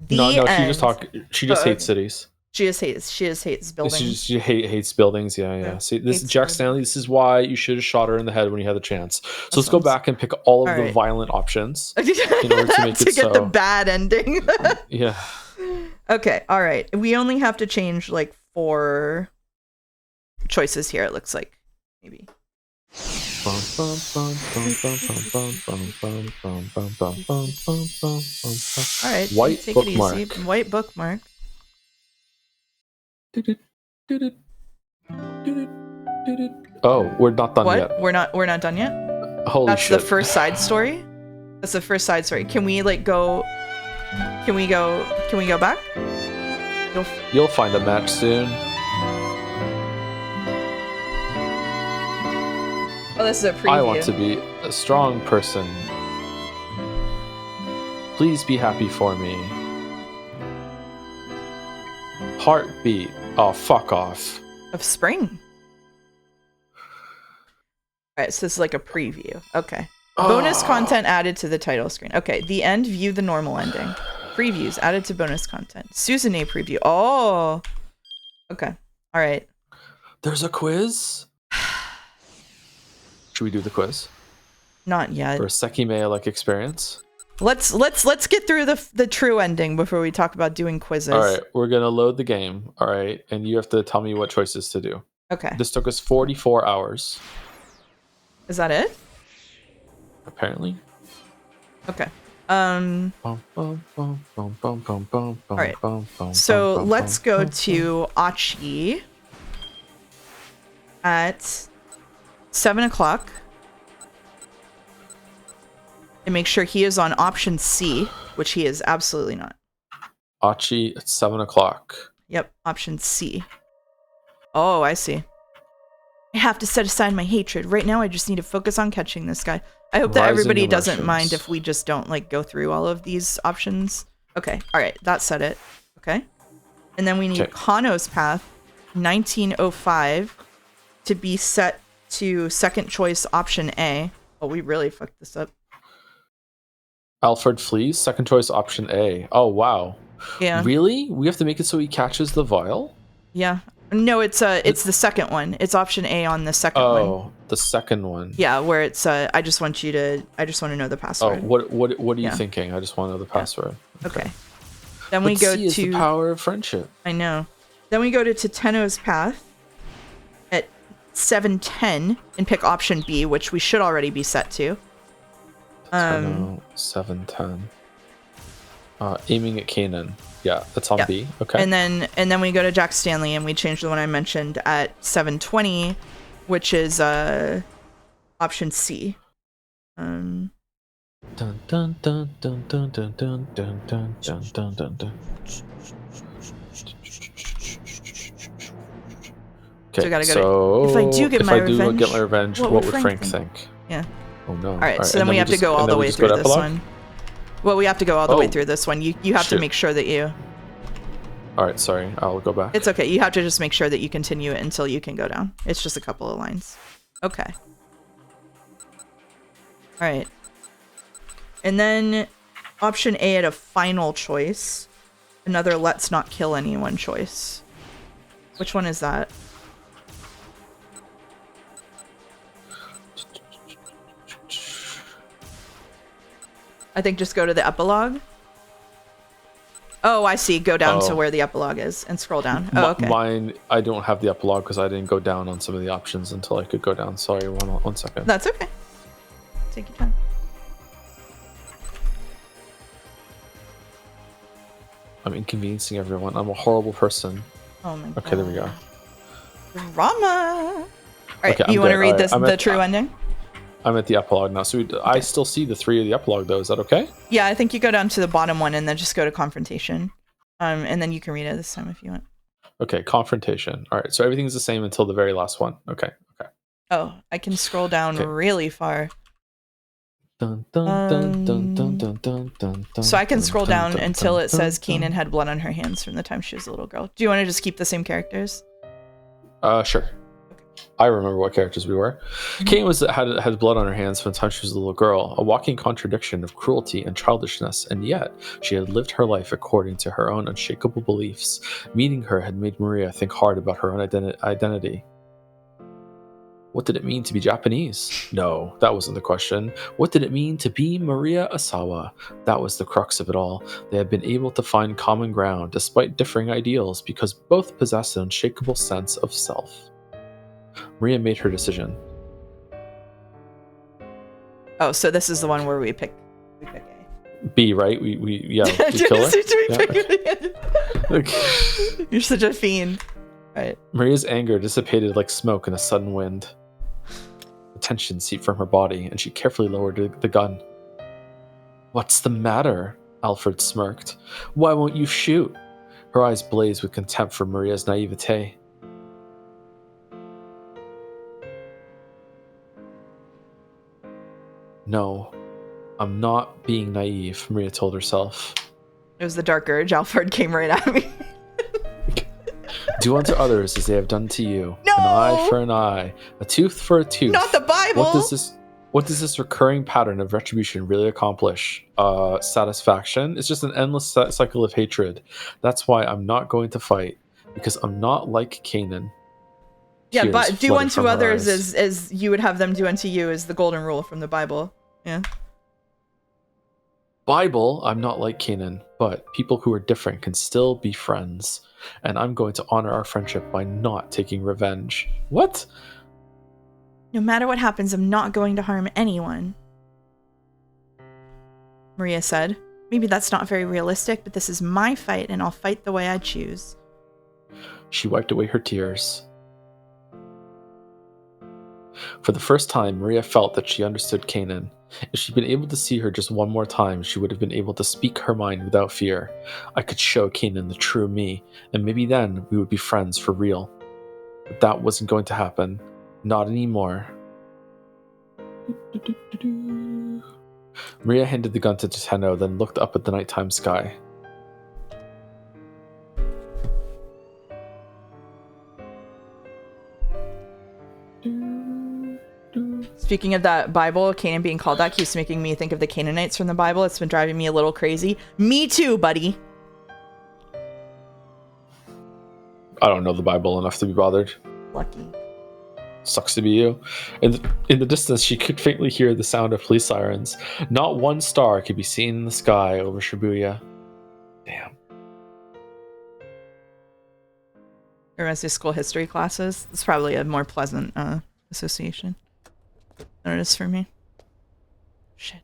No, The she end. she just hates cities. She just hates buildings. She hates buildings. Yeah. See, this Jack Stanley. This is why you should have shot her in the head when you had the chance. So let's go back and pick all of the violent options in order to make to get the bad ending. Yeah. Okay. All right. We only have to change like 4 choices here. It looks like maybe. All right. White take bookmark. it easy. White bookmark. Oh, we're not done yet. We're not done yet? Holy That's shit. the first side story? That's the first side story. Can we like go back? You'll find a match soon. Oh, this is a preview. I want to be a strong person. Please be happy for me. Heartbeat. Oh, fuck off. Of spring. Alright, so this is like a preview. Okay. Bonus content added to the title screen. Okay, the end, view the normal ending. Previews added to bonus content. Susanne preview. Oh. Okay. Alright. There's a quiz? Should we do the quiz? Not yet. For a Sekimea-like experience? Let's get through the true ending before we talk about doing quizzes. All right, we're gonna load the game. All right, and you have to tell me what choices to do. Okay. This took us 44 hours. Is that it? Apparently. Okay. All right. So let's go to Achi at 7 o'clock. And make sure he is on option C, which he is absolutely not. Achi at 7 o'clock. Yep, option C. Oh, I see. I have to set aside my hatred. Right now, I just need to focus on catching this guy. I hope that everybody doesn't mind if we just don't like go through all of these options. Okay, all right, that said it. Okay. And then we need Kano's path, 1905, to be set to second choice option A. Oh, we really fucked this up. Alfred flees, second choice option A. Oh, wow. Yeah. Really? We have to make it so he catches the vial? Yeah. No, it's the second one. It's option A on the second one. Oh, the second one. Yeah, where it's I just want to know the password. Oh, what are you thinking? I just want to know the password. Okay. Then we go C is the power of friendship. I know. Then we go to Tateno's path at 7:10 and pick option B, which we should already be set to. 7:10. Aiming at Kanan. Yeah, that's on B. Okay. And then we go to Jack Stanley and we change the one I mentioned at 7:20, which is option C. Dun, dun, dun, dun, dun, dun, dun, dun, dun, dun, dun, dun, dun. Okay, so if I do get my revenge, what would Frank think? Yeah. Oh no. All right, so then we have to go all the way through this one. Well, we have to go all the way through this one. You have to make sure that you... All right, sorry. I'll go back. It's okay. You have to just make sure that you continue it until you can go down. It's just a couple of lines. Okay. All right. And then option A at a final choice. Another let's not kill anyone choice. Which one is that? I think just go to the epilogue. Oh, I see. Go down to where the epilogue is and scroll down. Oh, okay. Mine, I don't have the epilogue because I didn't go down on some of the options until I could go down. Sorry, one second. That's okay. Take your time. I'm inconveniencing everyone. I'm a horrible person. Oh my god. Okay, there we go. Drama! Alright, you want to read the true ending? I'm at the epilogue now. So I still see the 3 of the epilogue, though. Is that okay? Yeah, I think you go down to the bottom one and then just go to confrontation. And then you can read it this time if you want. Okay, confrontation. All right, so everything's the same until the very last one. Okay. Oh, I can scroll down really far. So I can scroll down until it says Kanan had blood on her hands from the time she was a little girl. Do you want to just keep the same characters? Sure. Okay. I remember what characters we were. Kane had blood on her hands from the time she was a little girl, a walking contradiction of cruelty and childishness, and yet she had lived her life according to her own unshakable beliefs. Meeting her had made Maria think hard about her own identity. What did it mean to be Japanese? No, that wasn't the question. What did it mean to be Maria Asawa? That was the crux of it all. They had been able to find common ground despite differing ideals because both possessed an unshakable sense of self. Maria made her decision. Oh, so this is the one where we pick A. B, right? We kill her? You're such a fiend. Right. Maria's anger dissipated like smoke in a sudden wind. The tension seeped from her body, and she carefully lowered the gun. What's the matter? Alfred smirked. Why won't you shoot? Her eyes blazed with contempt for Maria's naivete. No, I'm not being naive, Maria told herself. It was the dark urge. Alfred came right at me. Do unto others as they have done to you. No! An eye for an eye, a tooth for a tooth. Not the Bible! What does this recurring pattern of retribution really accomplish? Satisfaction? It's just an endless cycle of hatred. That's why I'm not going to fight, because I'm not like Canaan. Yeah, Tears but do flooded unto from her others eyes. as you would have them do unto you is the golden rule from the Bible. Yeah. Bible, I'm not like Canaan, but people who are different can still be friends. And I'm going to honor our friendship by not taking revenge. What? No matter what happens, I'm not going to harm anyone. Maria said. Maybe that's not very realistic, but this is my fight, and I'll fight the way I choose. She wiped away her tears. For the first time, Maria felt that she understood Kanan. If she'd been able to see her just one more time, she would have been able to speak her mind without fear. I could show Kanan the true me, and maybe then we would be friends for real. But that wasn't going to happen. Not anymore. Maria handed the gun to Tateno, then looked up at the nighttime sky. Speaking of that Bible, Canaan being called that keeps making me think of the Canaanites from the Bible. It's been driving me a little crazy. Me too, buddy. I don't know the Bible enough to be bothered. Lucky. Sucks to be you. In the distance, she could faintly hear the sound of police sirens. Not one star could be seen in the sky over Shibuya. Damn. It reminds me of school history classes. It's probably a more pleasant association than it is for me. Shit.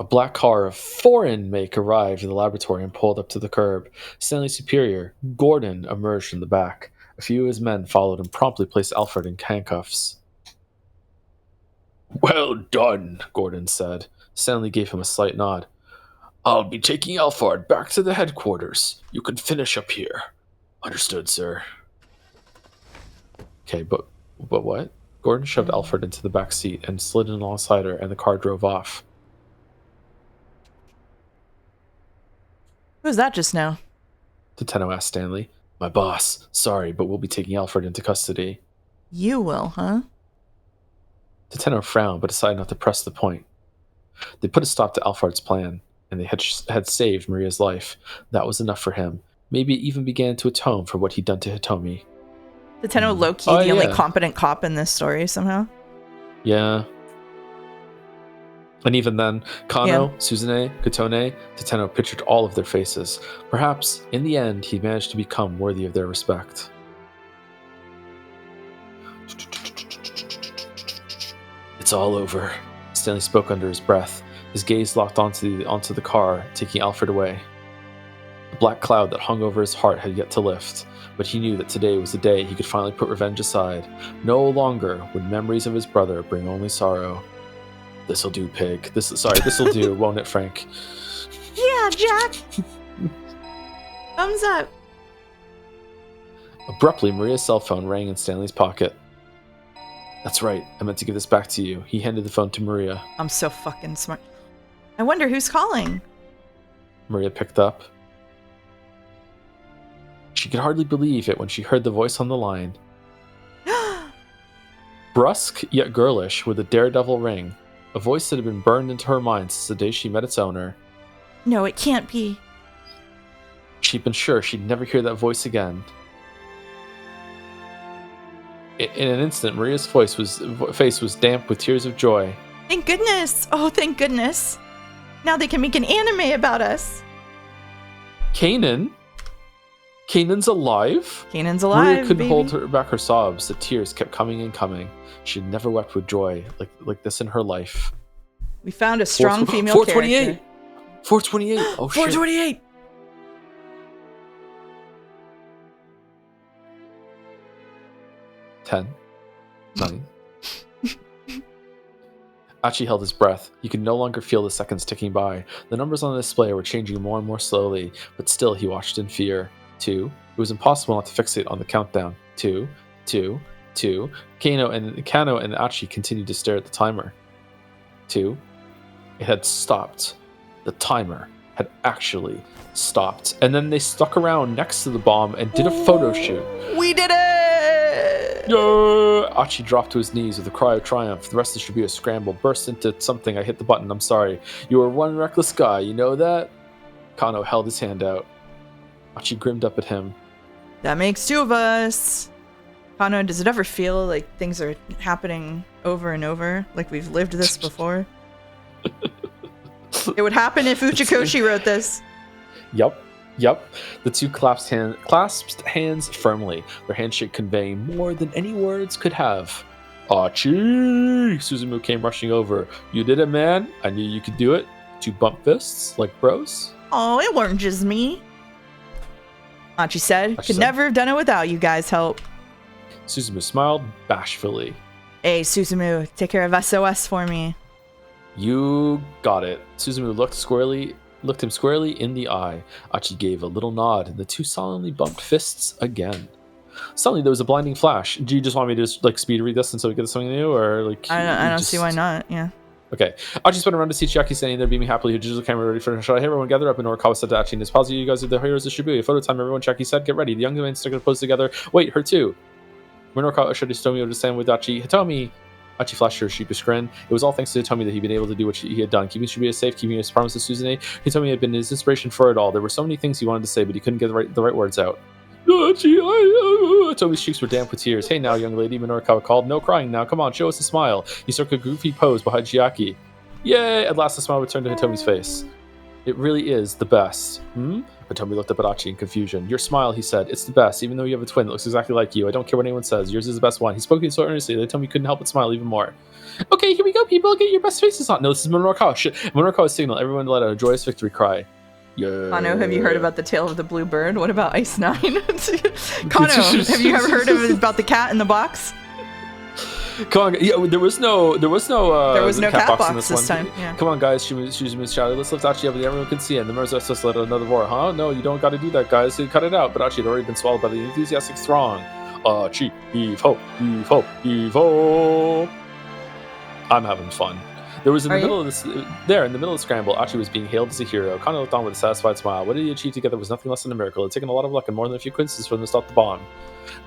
A black car of foreign make arrived in the laboratory and pulled up to the curb. Stanley's superior, Gordon, emerged from the back. A few of his men followed and promptly placed Alfred in handcuffs. Well done, Gordon said. Stanley gave him a slight nod. I'll be taking Alfred back to the headquarters. You can finish up here. Understood, sir. Okay, but what? Gordon shoved Alfred into the back seat and slid in alongside her, and the car drove off. Who was that just now? Tateno asked Stanley. My boss. Sorry, but we'll be taking Alfred into custody. You will, huh? Tateno frowned, but decided not to press the point. They put a stop to Alfred's plan, and they had saved Maria's life. That was enough for him. Maybe it even began to atone for what he'd done to Hitomi. Tateno low-key, the only competent cop in this story, somehow. Yeah. And even then, Kano, Suzune, Kotone, Tateno pictured all of their faces. Perhaps, in the end, he managed to become worthy of their respect. It's all over. Stanley spoke under his breath. His gaze locked onto the car, taking Alfred away. The black cloud that hung over his heart had yet to lift, but he knew that today was the day he could finally put revenge aside. No longer would memories of his brother bring only sorrow. This'll do, pig. This'll do, won't it, Frank? Yeah, Jack! Thumbs up. Abruptly, Maria's cell phone rang in Stanley's pocket. That's right, I meant to give this back to you. He handed the phone to Maria. I'm so fucking smart. I wonder who's calling. Maria picked up. She could hardly believe it when she heard the voice on the line. Brusque yet girlish, with a daredevil ring. A voice that had been burned into her mind since the day she met its owner. No, it can't be. She'd been sure she'd never hear that voice again. In an instant, Maria's face was damp with tears of joy. Thank goodness. Oh, thank goodness. Now they can make an anime about us. Kanan? Kanan's alive? Kanan's alive, Maria couldn't baby. hold back her sobs. The tears kept coming and coming. She'd never wept with joy like this in her life. We found a strong female 428. character. 428. Oh, 428. 10, 9. Achi held his breath. He could no longer feel the seconds ticking by. The numbers on the display were changing more and more slowly, but still he watched in fear. 2. It was impossible not to fixate on the countdown. 2, 2, 2. Kano and Achi continued to stare at the timer. 2. It had stopped. The timer had actually stopped. And then they stuck around next to the bomb and did a photo shoot. We did it! Yeah! Achi dropped to his knees with a cry of triumph. The rest of Shibuya Scramble burst into something. I hit the button. I'm sorry. You were one reckless guy. You know that? Kano held his hand out. Achi grinned up at him. That makes 2 of us. Kano, does it ever feel like things are happening over and over? Like we've lived this before? It would happen if Uchikoshi wrote this. Yup. The two clasped hands firmly, their handshake conveying more than any words could have. Achi! Suzumu came rushing over. You did it, man. I knew you could do it. 2 bump fists, like bros. Oh, it weren't just me. Achi said, could never have done it without you guys' help. Suzumu smiled bashfully. Hey, Suzumu, take care of SOS for me. You got it. Suzumu looked him squarely in the eye. Achi gave a little nod, and the two solemnly bumped fists again. Suddenly, there was a blinding flash. Do you just want me to just speed read this until we get something new, or like? I don't see why not. Yeah. Okay. Achi spun around to see Chiaki standing there, beaming happily. Digital camera ready for a shot. Hey, everyone, gather up. And Norikawa said to Achi and his pals, you guys are the heroes of Shibuya. Photo time, everyone. Chiaki said, get ready. The young men stuck a pose together. Wait, her too. Norikawa showed Hitomi to stand with Achi. Hitomi. Achi flashed her sheepish grin. It was all thanks to Hitomi that he'd been able to do what he had done, keeping Shibuya safe, keeping his promise to Suzune. Hitomi had been his inspiration for it all. There were so many things he wanted to say, but he couldn't get the right words out. Achi, Hitomi's cheeks were damp with tears. Hey now, young lady, Minorikawa called. No crying now. Come on, show us a smile. He struck a goofy pose behind Chiaki. Yay! At last, the smile returned to Hitomi's face. It really is the best. Hitomi looked up at Achi in confusion. Your smile, he said. It's the best, even though you have a twin that looks exactly like you. I don't care what anyone says. Yours is the best one. He spoke so earnestly that Hitomi couldn't help but smile even more. Okay, here we go, people. Get your best faces on. No, this is Minorikawa. Minorikawa's signal. Everyone let out a joyous victory cry. Yeah. Kano, have you heard about the tale of the blue bird? What about Ice 9? Kano, have you ever heard about the cat in the box? Come on, yeah, there was no cat box in this time. Yeah. Come on, guys, Shizumu shouted. Let's lift Achi up and everyone can see it. And the members are supposed to let out another roar. Huh? No, you don't got to do that, guys. Cut it out. But Achi had already been swallowed by the enthusiastic throng. Achi, heave ho, heave ho, heave ho. I'm having fun. There was in the middle of the scramble, Achi was being hailed as a hero. Kano looked on with a satisfied smile. What he achieved together was nothing less than a miracle. It had taken a lot of luck and more than a few coincidences for them to stop the bomb.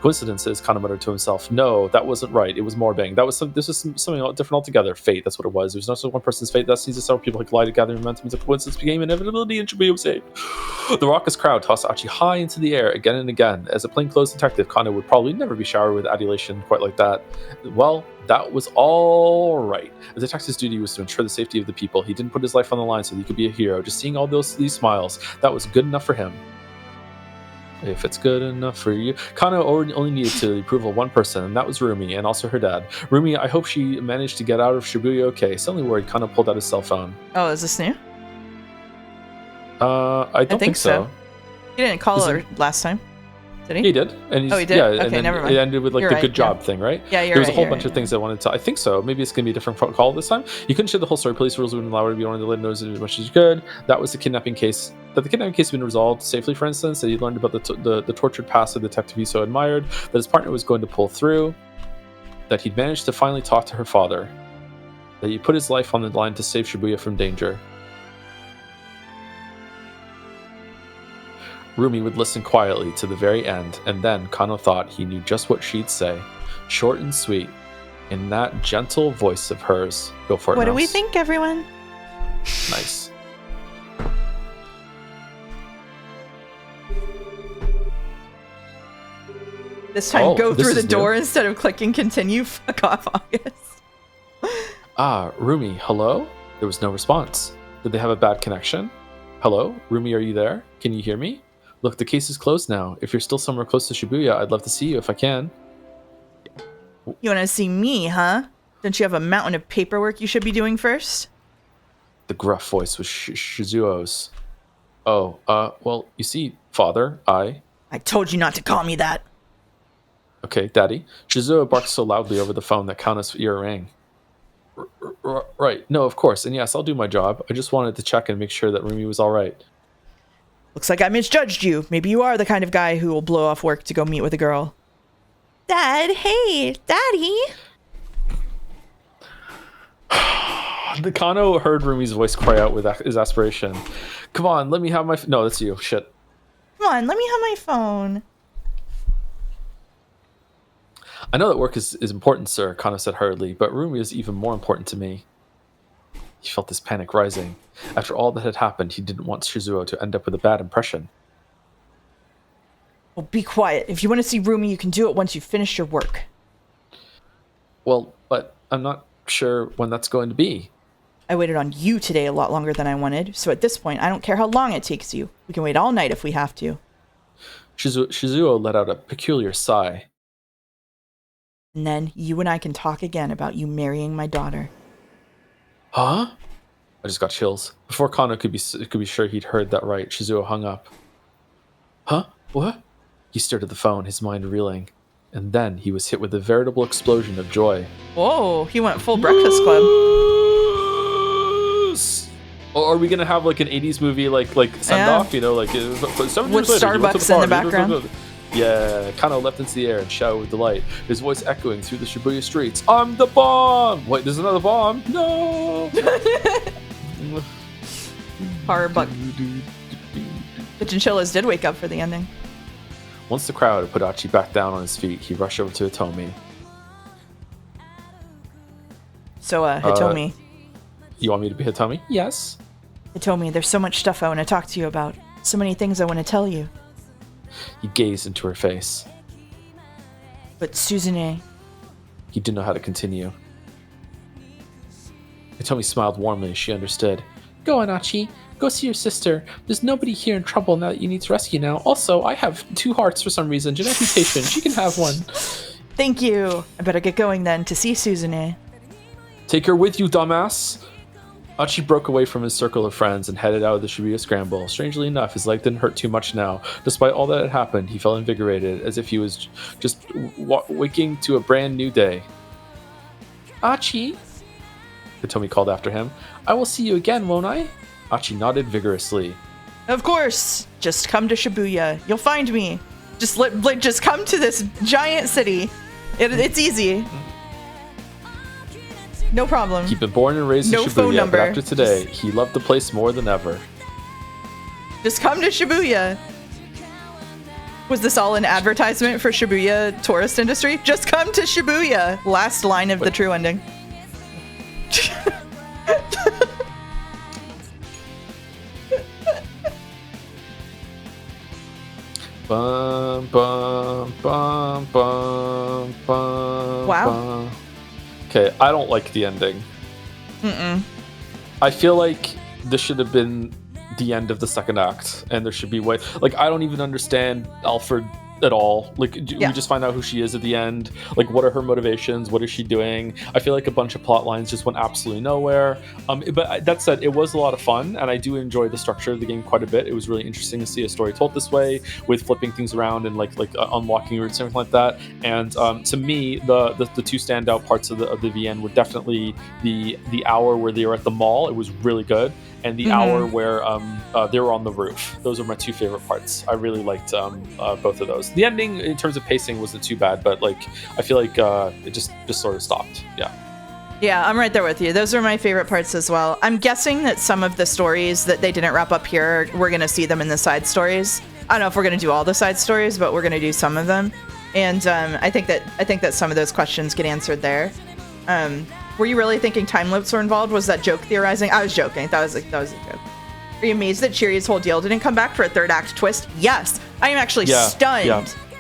Coincidences, Kano muttered to himself. No, that wasn't right. It was Morbang. This was something different altogether. Fate, that's what it was. It was not just one person's fate. That sees several people collided, gathering momentum into coincidence became inevitability and Shibuya was safe. The raucous crowd tossed Achi high into the air again and again. As a plainclothes detective, Kano would probably never be showered with adulation quite like that. Well, that was all right. A detective's duty was to ensure the safety of the people. He didn't put his life on the line so that he could be a hero. Just seeing all these smiles, that was good enough for him. If it's good enough for you. Kano only needed to the approval of one person, and that was Rumi, and also her dad. Rumi, I hope she managed to get out of Shibuya okay. Suddenly worried, Kano pulled out his cell phone. Oh, is this new? I don't think so. He didn't call her last time, did he? He did. And he did? Yeah, okay, and then never mind. It ended with the good job thing, right? Yeah, There was a whole bunch of things I wanted to... I think so. Maybe it's going to be a different call this time. You couldn't share the whole story. Police rules wouldn't allow her to be on the lid nose as much as you could. That was the kidnapping case. That the kidnapping case had been resolved safely, for instance, that he learned about the tortured past of the detective he so admired, that his partner was going to pull through, that he'd managed to finally talk to her father, that he put his life on the line to save Shibuya from danger. Rumi would listen quietly to the very end, and then Kano thought he knew just what she'd say. Short and sweet. in that gentle voice of hers. Go for it. What do we Mouse. think, everyone? Nice. This time, Oh, go this through the is door new. instead of clicking continue. Fuck off, August. Rumi, hello? There was no response. Did they have a bad connection? Hello? Rumi, are you there? Can you hear me? Look, the case is closed now. If you're still somewhere close to Shibuya, I'd love to see you if I can. You want to see me, huh? Don't you have a mountain of paperwork you should be doing first? The gruff voice was Shizuo's. Oh, well, you see, Father, I told you not to call me that. Okay, Daddy. Shizuo barked so loudly over the phone that Kano's ear rang. Right. No, of course. And yes, I'll do my job. I just wanted to check and make sure that Rumi was all right. Looks like I misjudged you. Maybe you are the kind of guy who will blow off work to go meet with a girl. Dad, hey, Daddy. The Kano heard Rumi's voice cry out with his aspiration. Come on, let me have my... No, that's you. Shit. Come on, let me have my phone. I know that work is important, sir, Kano said hurriedly, but Rumi is even more important to me. He felt this panic rising. After all that had happened, he didn't want Shizuo to end up with a bad impression. Well, be quiet. If you want to see Rumi, you can do it once you finish your work. Well, but I'm not sure when that's going to be. I waited on you today a lot longer than I wanted, so at this point, I don't care how long it takes you. We can wait all night if we have to. Shizuo let out a peculiar sigh. And then you and I can talk again about you marrying my daughter. Huh? I just got chills. Before Kano could be sure he'd heard that right, Shizuo hung up. Huh? What? He stared at the phone, his mind reeling. And then he was hit with a veritable explosion of joy. Whoa, he went full Breakfast Club. Or are we gonna have like an 80s movie like send off, you know, like with Starbucks in the background? Yeah, Kano leapt into the air and shouted with delight, his voice echoing through the Shibuya streets. I'm the bomb! Wait, there's another bomb! No! Horror buck. The chinchillas did wake up for the ending. Once the crowd had put Achi back down on his feet, he rushed over to Hitomi. So, Hitomi. You want me to be Hitomi? Yes. Hitomi, there's so much stuff I want to talk to you about. So many things I want to tell you. He gazed into her face. But Suzune... He didn't know how to continue. Hitomi smiled warmly as she understood. Go on, Achi. Go see your sister. There's nobody here in trouble now that you need to rescue now. Also, I have 2 hearts for some reason. Genetic mutation. She can have one. Thank you. I better get going then to see Suzune. Take her with you, dumbass! Achi broke away from his circle of friends and headed out of the Shibuya Scramble. Strangely enough, his leg didn't hurt too much now. Despite all that had happened, he felt invigorated, as if he was just waking to a brand new day. Achi? Hitomi called after him. I will see you again, won't I? Achi nodded vigorously. Of course. Just come to Shibuya. You'll find me. Just come to this giant city. It's easy. No problem. He'd been born and raised in No phone Shibuya, number. but after today, he loved the place more than ever. Just come to Shibuya. Was this all an advertisement for Shibuya tourist industry? Just come to Shibuya. Last line of the true ending. Bum, bum, bum, bum, bum, Wow. bum. Okay, I don't like the ending. Mm-mm. I feel like this should have been the end of the second act, and there should be way. Like, I don't even understand Alfred at all. Like, we just find out who she is at the end. Like, what are her motivations? What is she doing? I feel like a bunch of plot lines just went absolutely nowhere. But that said, it was a lot of fun, and I do enjoy the structure of the game quite a bit. It was really interesting to see a story told this way, with flipping things around and like unlocking routes and everything like that. And to me, the 2 standout parts of the VN were definitely the hour where they were at the mall. It was really good. And the hour where they were on the roof. Those are my 2 favorite parts. I really liked both of those. The ending, in terms of pacing, wasn't too bad, but like I feel like it just sort of stopped. Yeah, I'm right there with you. Those are my favorite parts as well. I'm guessing that some of the stories that they didn't wrap up here, we're going to see them in the side stories. I don't know if we're going to do all the side stories, but we're going to do some of them. And I think that some of those questions get answered there. Were you really thinking time loops were involved? Was that joke theorizing? I was joking. That was a joke. Are you amazed that Chiri's whole deal didn't come back for a third act twist? Yes. I am actually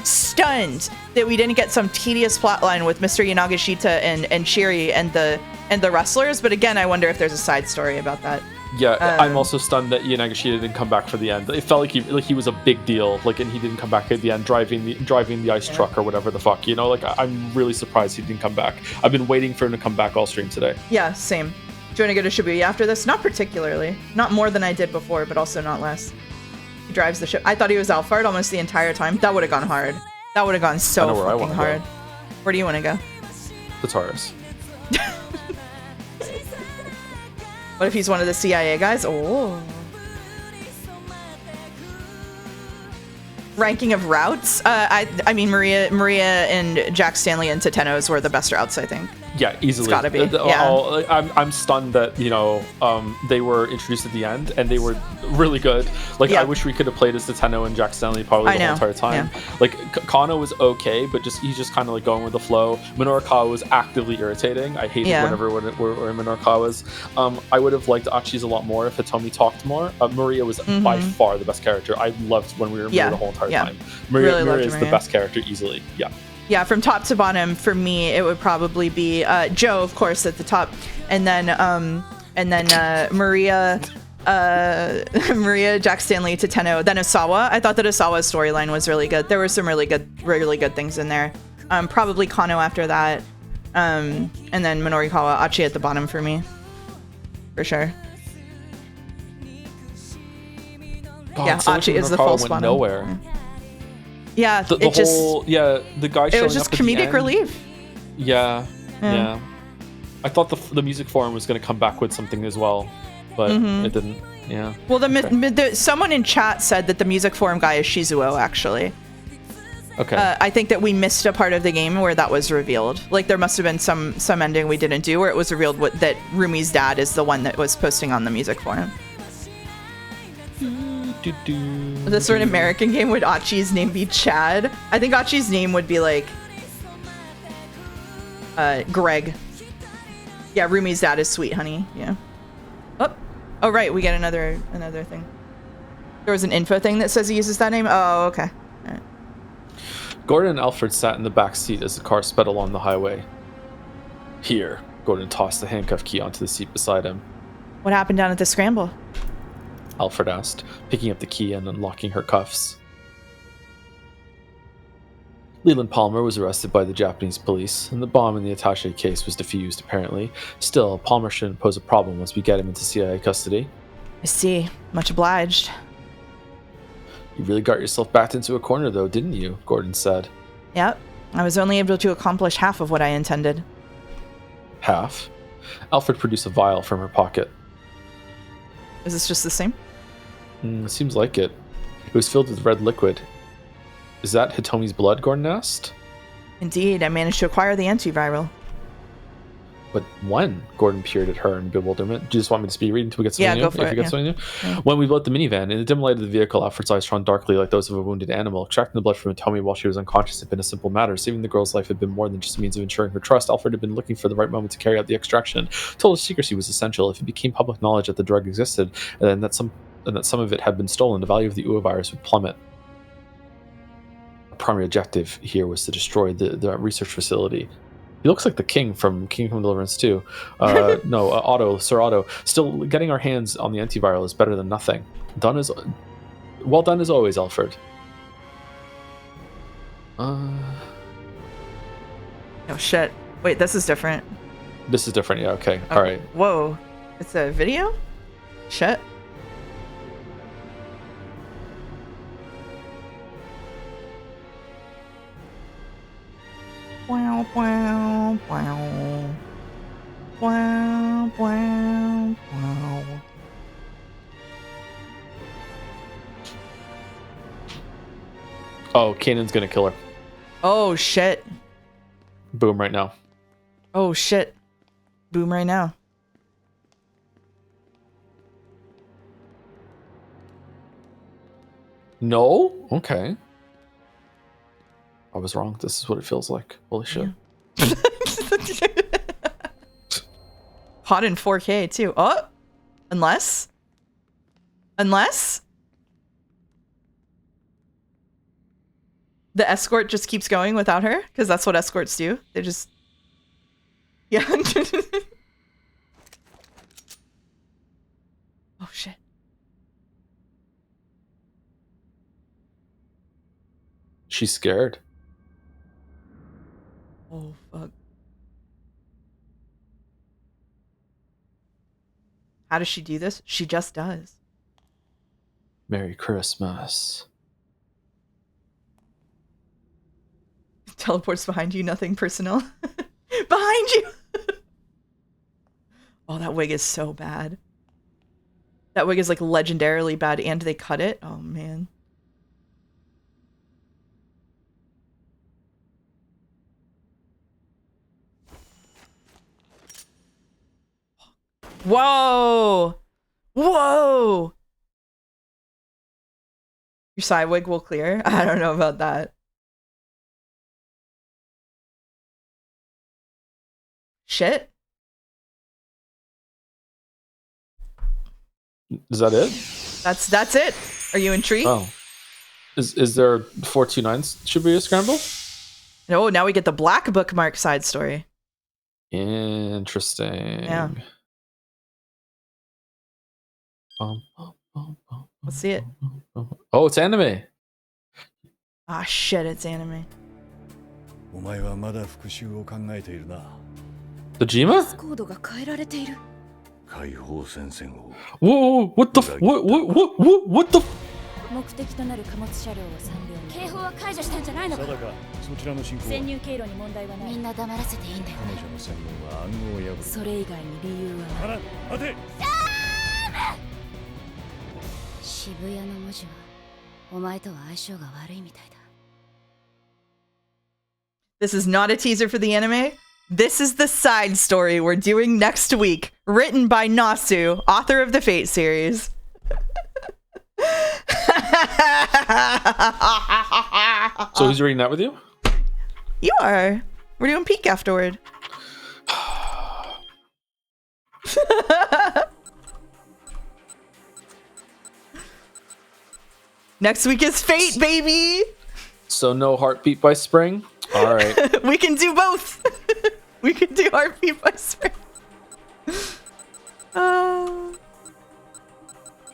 stunned that we didn't get some tedious plotline with Mr. Yanagishita and Chiri and the wrestlers. But again, I wonder if there's a side story about that. Yeah, I'm also stunned that Yanagishita didn't come back for the end. It felt like he was a big deal, like, and he didn't come back at the end, driving the ice truck or whatever the fuck, you know. Like, I'm really surprised he didn't come back. I've been waiting for him to come back all stream today. Yeah, same. Do you want to go to Shibuya after this? Not particularly. Not more than I did before, but also not less. He drives the ship. I thought he was Alphard almost the entire time. That would have gone hard. That would have gone so fucking hard. Where do you want to go? The Taurus. What if he's one of the CIA guys? Oh. Ranking of routes? I mean, Maria and Jack Stanley and Tateno's were the best routes, I think. Yeah, easily. It's gotta be. Yeah. I'm stunned that, you know, they were introduced at the end and they were really good. Like, I wish we could have played as Tateno and Jack Stanley probably the whole entire time. Yeah. Like, Kano was okay, but he's just kind of like going with the flow. Minorikawa was actively irritating. I hated whenever Minorikawa was. I would have liked Achi's a lot more if Hitomi talked more. Maria was by far the best character. I loved when we were Maria the whole entire time. Maria is the best character easily. Yeah. Yeah, from top to bottom, for me, it would probably be Joe, of course, at the top, and then Maria, Jack Stanley, Tateno, then Osawa. I thought that Osawa's storyline was really good. There were some really good things in there. Probably Kano after that, and then Minorikawa, Achi at the bottom for me, for sure. God, yeah, Achi is the false bottom. Nowhere. Yeah, the guy. It was just comedic relief. Yeah. I thought the music forum was going to come back with something as well, but it didn't. Yeah. Well, someone in chat said that the music forum guy is Shizuo, actually. Okay. I think that we missed a part of the game where that was revealed. Like, there must have been some ending we didn't do where it was revealed that Rumi's dad is the one that was posting on the music forum. This sort of American game, would Achi's name be Chad? I think Achi's name would be like Greg. Yeah, Rumi's dad is Sweet Honey. Yeah. Oh right, we get another thing. There was an info thing that says he uses that name. Oh, okay. All right. Gordon and Alfred sat in the back seat as the car sped along the highway. Here, Gordon tossed the handcuff key onto the seat beside him. What happened down at the scramble? Alfred asked, picking up the key and unlocking her cuffs. Leland Palmer was arrested by the Japanese police, and the bomb in the attaché case was defused, apparently. Still, Palmer shouldn't pose a problem once we get him into CIA custody. I see. Much obliged. You really got yourself backed into a corner, though, didn't you? Gordon said. Yep. I was only able to accomplish half of what I intended. Half? Alfred produced a vial from her pocket. Is this just the same? Seems like it. It was filled with red liquid. Is that Hitomi's blood, Gordon asked? Indeed, I managed to acquire the antiviral. But when? Gordon peered at her in bewilderment. Do you just want me to speed read until we get something new? Go for it. Something new? Yeah. When we lit the minivan, in the dim light of the vehicle, Alfred's eyes shone darkly like those of a wounded animal. Extracting the blood from Hitomi while she was unconscious had been a simple matter. Saving the girl's life had been more than just a means of ensuring her trust. Alfred had been looking for the right moment to carry out the extraction. Total secrecy was essential. If it became public knowledge that the drug existed, and that some of it had been stolen, the value of the UA virus would plummet. Our primary objective here was to destroy the research facility. He looks like the king from Kingdom Deliverance 2. Sir Otto. Still, getting our hands on the antiviral is better than nothing. Well done as always, Alfred. Oh shit. Wait, this is different. This is different, yeah, okay. Alright. Whoa. It's a video? Shit. Wow, wow, wow. Wow, wow, wow. Oh, Kanan's gonna kill her. Oh, shit. Boom right now. Oh, shit. Boom right now. No? Okay. I was wrong. This is what it feels like. Holy shit. Hot in 4K too. Oh, unless the escort just keeps going without her, because that's what escorts do. They just, yeah. Oh shit. She's scared. Oh fuck. How does she do this? She just does. Merry Christmas. Teleports behind you, nothing personal. Behind you! Oh, that wig is so bad. That wig is like legendarily bad, and they cut it. Oh man. Whoa! Whoa! Your side wig will clear? I don't know about that. Shit. Is that it? That's it. Are you intrigued? Oh. Is there 429 Shibuya Scramble? No, now we get the black bookmark side story. Interesting. Yeah. Let's see it. Oh, it's anime. Ah, shit, it's anime. Dojima? Whoa, what the what the 目的となる貨物車両は3両。警報は解除したんじゃないのか。そちらの進行。潜入経路に問題はない。みんな黙らせていいんだよ。彼女の専門は暗号を破る。それ以外に理由はない。待て。渋谷の文字はお前とは相性が悪いみたいだ。This is not a teaser for the anime. This is the side story we're doing next week, written by Nasu, author of the Fate series. So he's reading that with you? You are. We're doing peek afterward. Next week is Fate, baby. So no Heartbeat by Spring? All right. We can do both. We can do Heartbeat by Spring. Dun,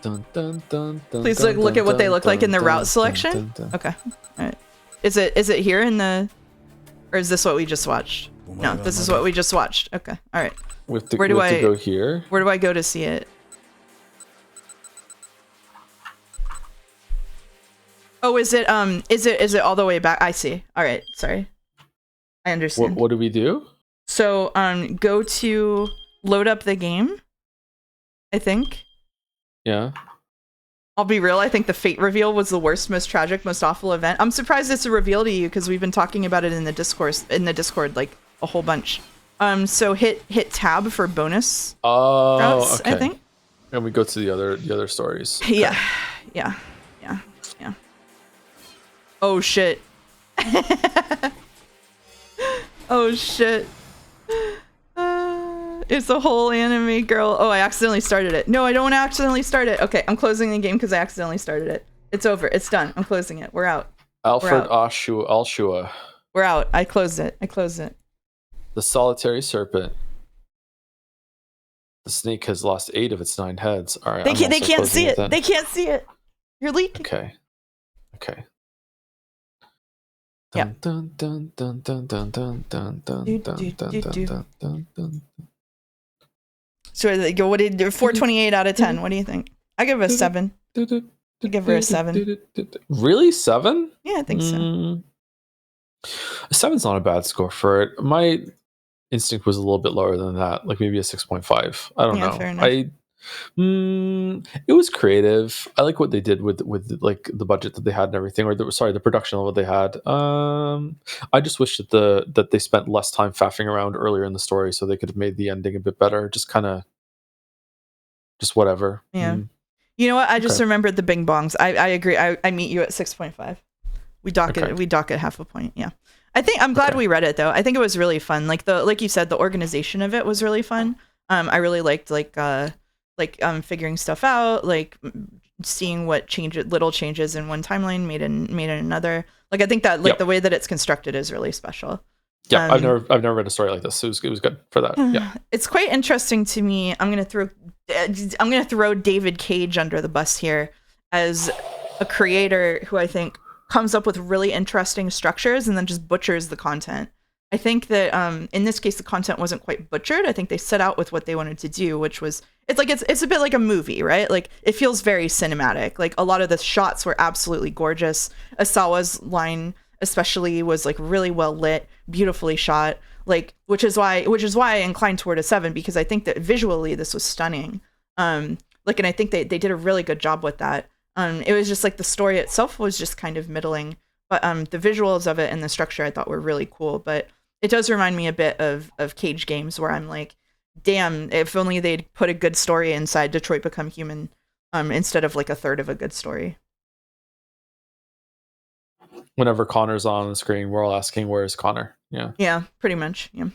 dun, dun, dun, Please dun, look at what they look like in the dun, route dun, selection. dun, dun. Okay. All right. Is it here in the, or is this what we just watched? No, this is what we just watched. Okay. All right. Where do I go here? Where do I go to see it? Oh, is it all the way back? I see. All right. Sorry. I understand. What do we do? So, go to load up the game, I think. Yeah. I'll be real, I think the Fate reveal was the worst, most tragic, most awful event. I'm surprised it's a reveal to you because we've been talking about it in the Discord like a whole bunch. So hit tab for bonus routes, okay. I think. And we go to the other stories. Okay. Yeah. Oh shit. Oh shit. It's a whole anime, girl. Oh, I accidentally started it. No, I don't want to accidentally start it. Okay, I'm closing the game because I accidentally started it. It's over. It's done. I'm closing it. We're out. Alfred Alshua. We're out. I closed it. The solitary serpent. The snake has lost 8 of its 9 heads. All right. They can't see it. They can't see it. You're leaking. Okay. Yeah. So what did 428 out of 10? What do you think? I give it a 7. I give her a 7. Really? 7? Yeah, I think so. 7's not a bad score for it. My instinct was a little bit lower than that, like maybe a 6.5. I don't know. Fair enough. It was creative. I like what they did with like the budget that they had and everything, or the production level they had. I just wish that they spent less time faffing around earlier in the story, so they could have made the ending a bit better. Just whatever. Yeah. You know what? I just remembered the Bing Bongs. I agree. I meet you at 6.5. We dock it half a point. Yeah. I'm glad we read it though. I think it was really fun. Like you said, the organization of it was really fun. I really liked figuring stuff out, like seeing what little changes in one timeline made in another. Like I think that the way that it's constructed is really special. Yeah, I've never read a story like this. It was good for that. Yeah, it's quite interesting to me. I'm gonna throw David Cage under the bus here as a creator who I think comes up with really interesting structures and then just butchers the content. I think that in this case the content wasn't quite butchered. I think they set out with what they wanted to do, which was it's a bit like a movie, right? Like it feels very cinematic. Like a lot of the shots were absolutely gorgeous. Asawa's line especially was like really well lit, beautifully shot. Like which is why I inclined toward a 7, because I think that visually this was stunning. And I think they did a really good job with that. It was just like the story itself was just kind of middling, but the visuals of it and the structure I thought were really cool. But it does remind me a bit of Cage games, where I'm like, damn, if only they'd put a good story inside Detroit Become Human, instead of like a third of a good story. Whenever Connor's on the screen, we're all asking, where's Connor? Yeah, pretty much. Yeah.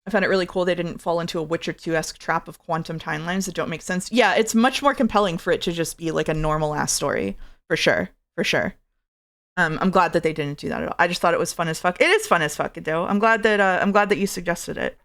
I found it really cool they didn't fall into a Witcher 2-esque trap of quantum timelines that don't make sense. Yeah, it's much more compelling for it to just be like a normal ass story, for sure. I'm glad that they didn't do that at all. I just thought it was fun as fuck. It is fun as fuck, though. I'm glad that you suggested it.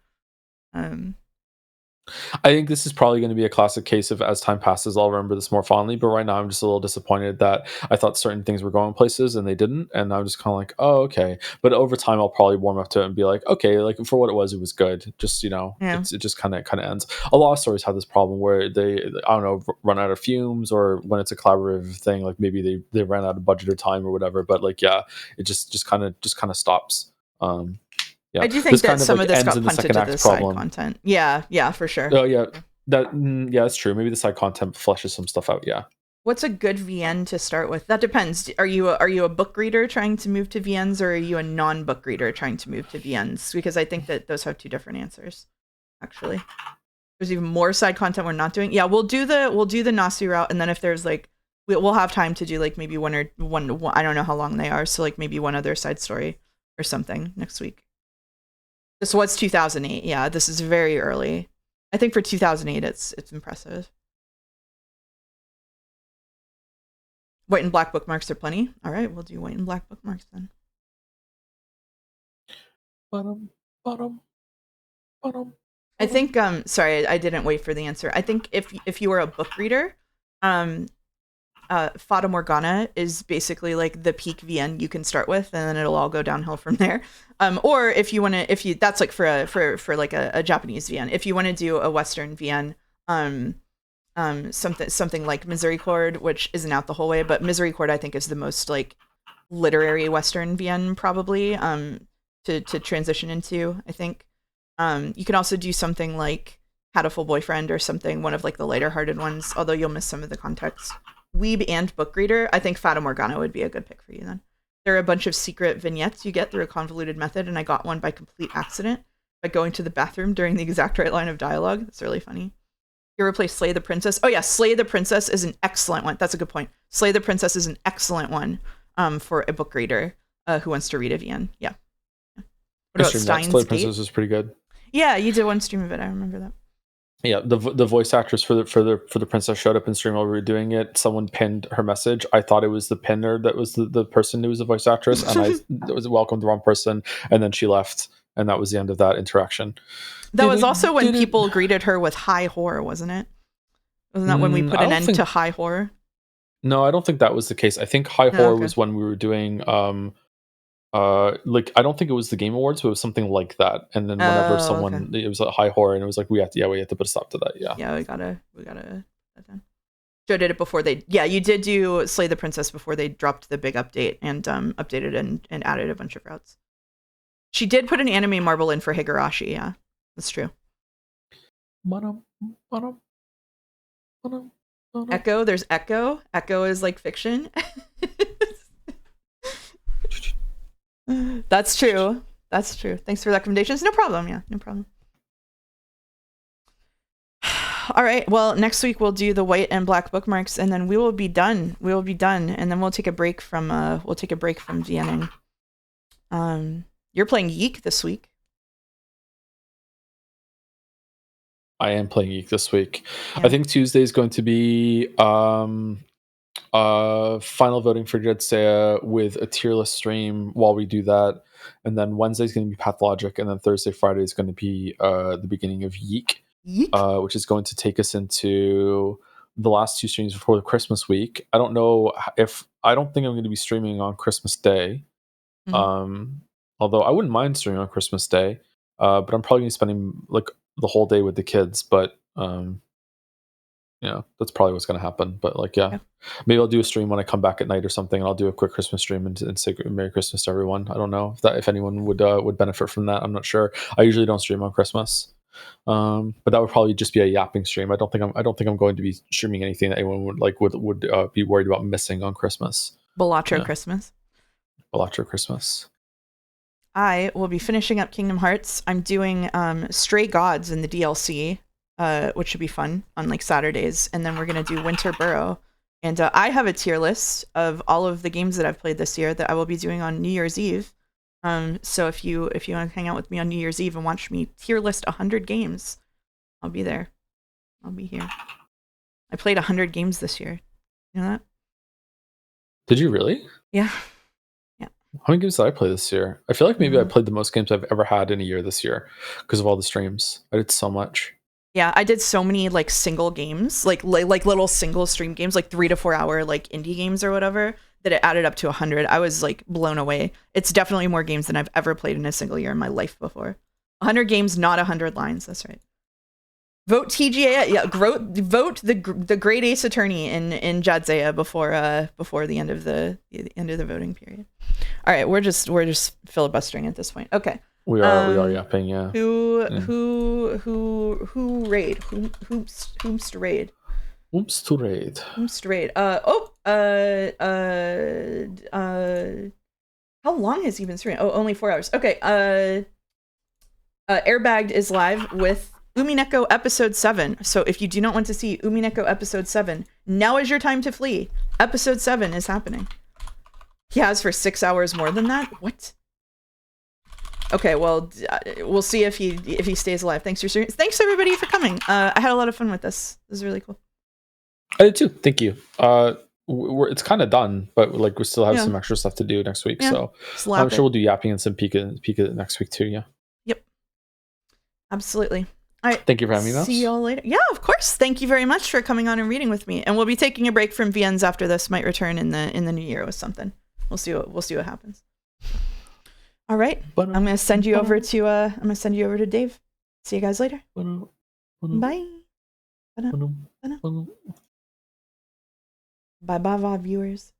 I think this is probably going to be a classic case of, as time passes, I'll remember this more fondly. But right now, I'm just a little disappointed that I thought certain things were going places and they didn't, and I'm just kind of like, oh, okay. But over time, I'll probably warm up to it and be like, okay, like for what it was good. Just it just kind of ends. A lot of stories have this problem where they, I don't know, run out of fumes, or when it's a collaborative thing, like maybe they ran out of budget or time or whatever. But like, yeah, it just kind of stops. Yeah. I do think that some of this got punted to the side content. Yeah, for sure. Oh yeah, that's true. Maybe the side content fleshes some stuff out. Yeah. What's a good VN to start with? That depends. Are you a book reader trying to move to VNs, or are you a non-book reader trying to move to VNs? Because I think that those have two different answers. Actually, there's even more side content we're not doing. Yeah, we'll do the Nasi route, and then if there's like we'll have time to do like maybe one. I don't know how long they are, so like maybe one other side story or something next week. This was 2008. Yeah, this is very early. I think for 2008, it's impressive. White and black bookmarks are plenty. All right, we'll do white and black bookmarks then. I think. Sorry, I didn't wait for the answer. I think if you were a book reader, Fata Morgana is basically like the peak VN you can start with, and then it'll all go downhill from there. Or if you that's like for like a Japanese VN. If you want to do a Western VN, something like Misericord, which isn't out the whole way, but Misericord I think is the most like literary Western VN probably to transition into. I think you can also do something like Had a Full Boyfriend or something, one of like the lighter hearted ones, although you'll miss some of the context. Weeb and book reader, I think Fata Morgana would be a good pick for you then. There are a bunch of secret vignettes you get through a convoluted method, and I got one by complete accident by going to the bathroom during the exact right line of dialogue. It's really funny. You ever play Slay the Princess? Oh yeah, Slay the Princess is an excellent one. That's a good point. Slay the Princess is an excellent one for a book reader who wants to read a VN. Yeah. What about Steins Slay the Gate? Princess is pretty good. Yeah, you did one stream of it. I remember that. Yeah, the voice actress for the princess showed up in stream while we were doing it. Someone pinned her message. I thought it was the pinner that was the person who was the voice actress, and I was welcomed the wrong person, and then she left, and that was the end of that interaction. That was also when people greeted her with high horror, wasn't it? Wasn't that when we put an end to high horror? No, I don't think that was the case. I think high horror was when we were doing like I don't think it was the Game Awards, but it was something like that. And then whenever it was a high horror, and it was like we have to put a stop to that. Yeah, we gotta put that down. Joe did it before you did do Slay the Princess before they dropped the big update and updated and added a bunch of routes. She did put an anime marble in for Higurashi. Yeah, that's true. Echo, there's Echo. Echo is like fiction. That's true. Thanks for the recommendations. No problem. Yeah, no problem. All right. Well, next week we'll do the white and black bookmarks, and then we will be done. And then we'll take a break from VNing. You're playing Yeek this week. I am playing Geek this week. Yeah. I think Tuesday is going to be final voting for Jetsea with a tier list stream while we do that. And then Wednesday is going to be Pathologic, and then Thursday, Friday is going to be the beginning of Yeek, which is going to take us into the last 2 streams before the Christmas week. I don't know I don't think I'm going to be streaming on Christmas Day. Although I wouldn't mind streaming on Christmas Day, but I'm probably going to be spending like the whole day with the kids. But that's probably what's going to happen. But like, yeah, maybe I'll do a stream when I come back at night or something, and I'll do a quick Christmas stream and say Merry Christmas to everyone. I don't know if anyone would benefit from that. I'm not sure. I usually don't stream on Christmas, but that would probably just be a yapping stream. I don't think I'm going to be streaming anything that anyone would be worried about missing on Christmas. Balatro Christmas. Balatro Christmas. I will be finishing up Kingdom Hearts. I'm doing Stray Gods in the DLC. Which should be fun on like Saturdays, and then we're gonna do Winter Burrow. And I have a tier list of all of the games that I've played this year that I will be doing on New Year's Eve. So if you want to hang out with me on New Year's Eve and watch me tier list 100 games, I'll be there. I'll be here. I played 100 games this year. You know that? Did you really? Yeah. How many games did I play this year? I feel like maybe I played the most games I've ever had in a year this year because of all the streams. I did so much. Yeah, I did so many like single games, like little single stream games, like 3 to 4 hour like indie games or whatever, that it added up to 100. I was like blown away. It's definitely more games than I've ever played in a single year in my life before. 100 games, not 100 lines. That's right. Vote TGA. Yeah, vote the Great Ace Attorney in Jadzea before the end of the voting period. All right, we're just filibustering at this point. Okay. We are yapping, yeah. Who raid? Whomst raid? Whomst to raid? Whomst raid? How long has he been streaming? Oh, only 4 hours. Okay. Airbagged is live with Umineko episode 7. So if you do not want to see Umineko episode 7, now is your time to flee. Episode 7 is happening. He has for 6 hours more than that? What? Okay, well, we'll see if he stays alive. Thanks for streaming. Thanks everybody for coming. I had a lot of fun with this. This is really cool. I did too. Thank you. It's kind of done, but like we still have some extra stuff to do next week. So I'm sure we'll do yapping and some Pika next week too. Yeah. Yep. Absolutely. All right. Thank you for having me. See you all later. Yeah, of course. Thank you very much for coming on and reading with me. And we'll be taking a break from VNs after this. Might return in the new year with something. We'll see what happens. All right. I'm gonna send you over to Dave. See you guys later. Bye. Bye bye viewers.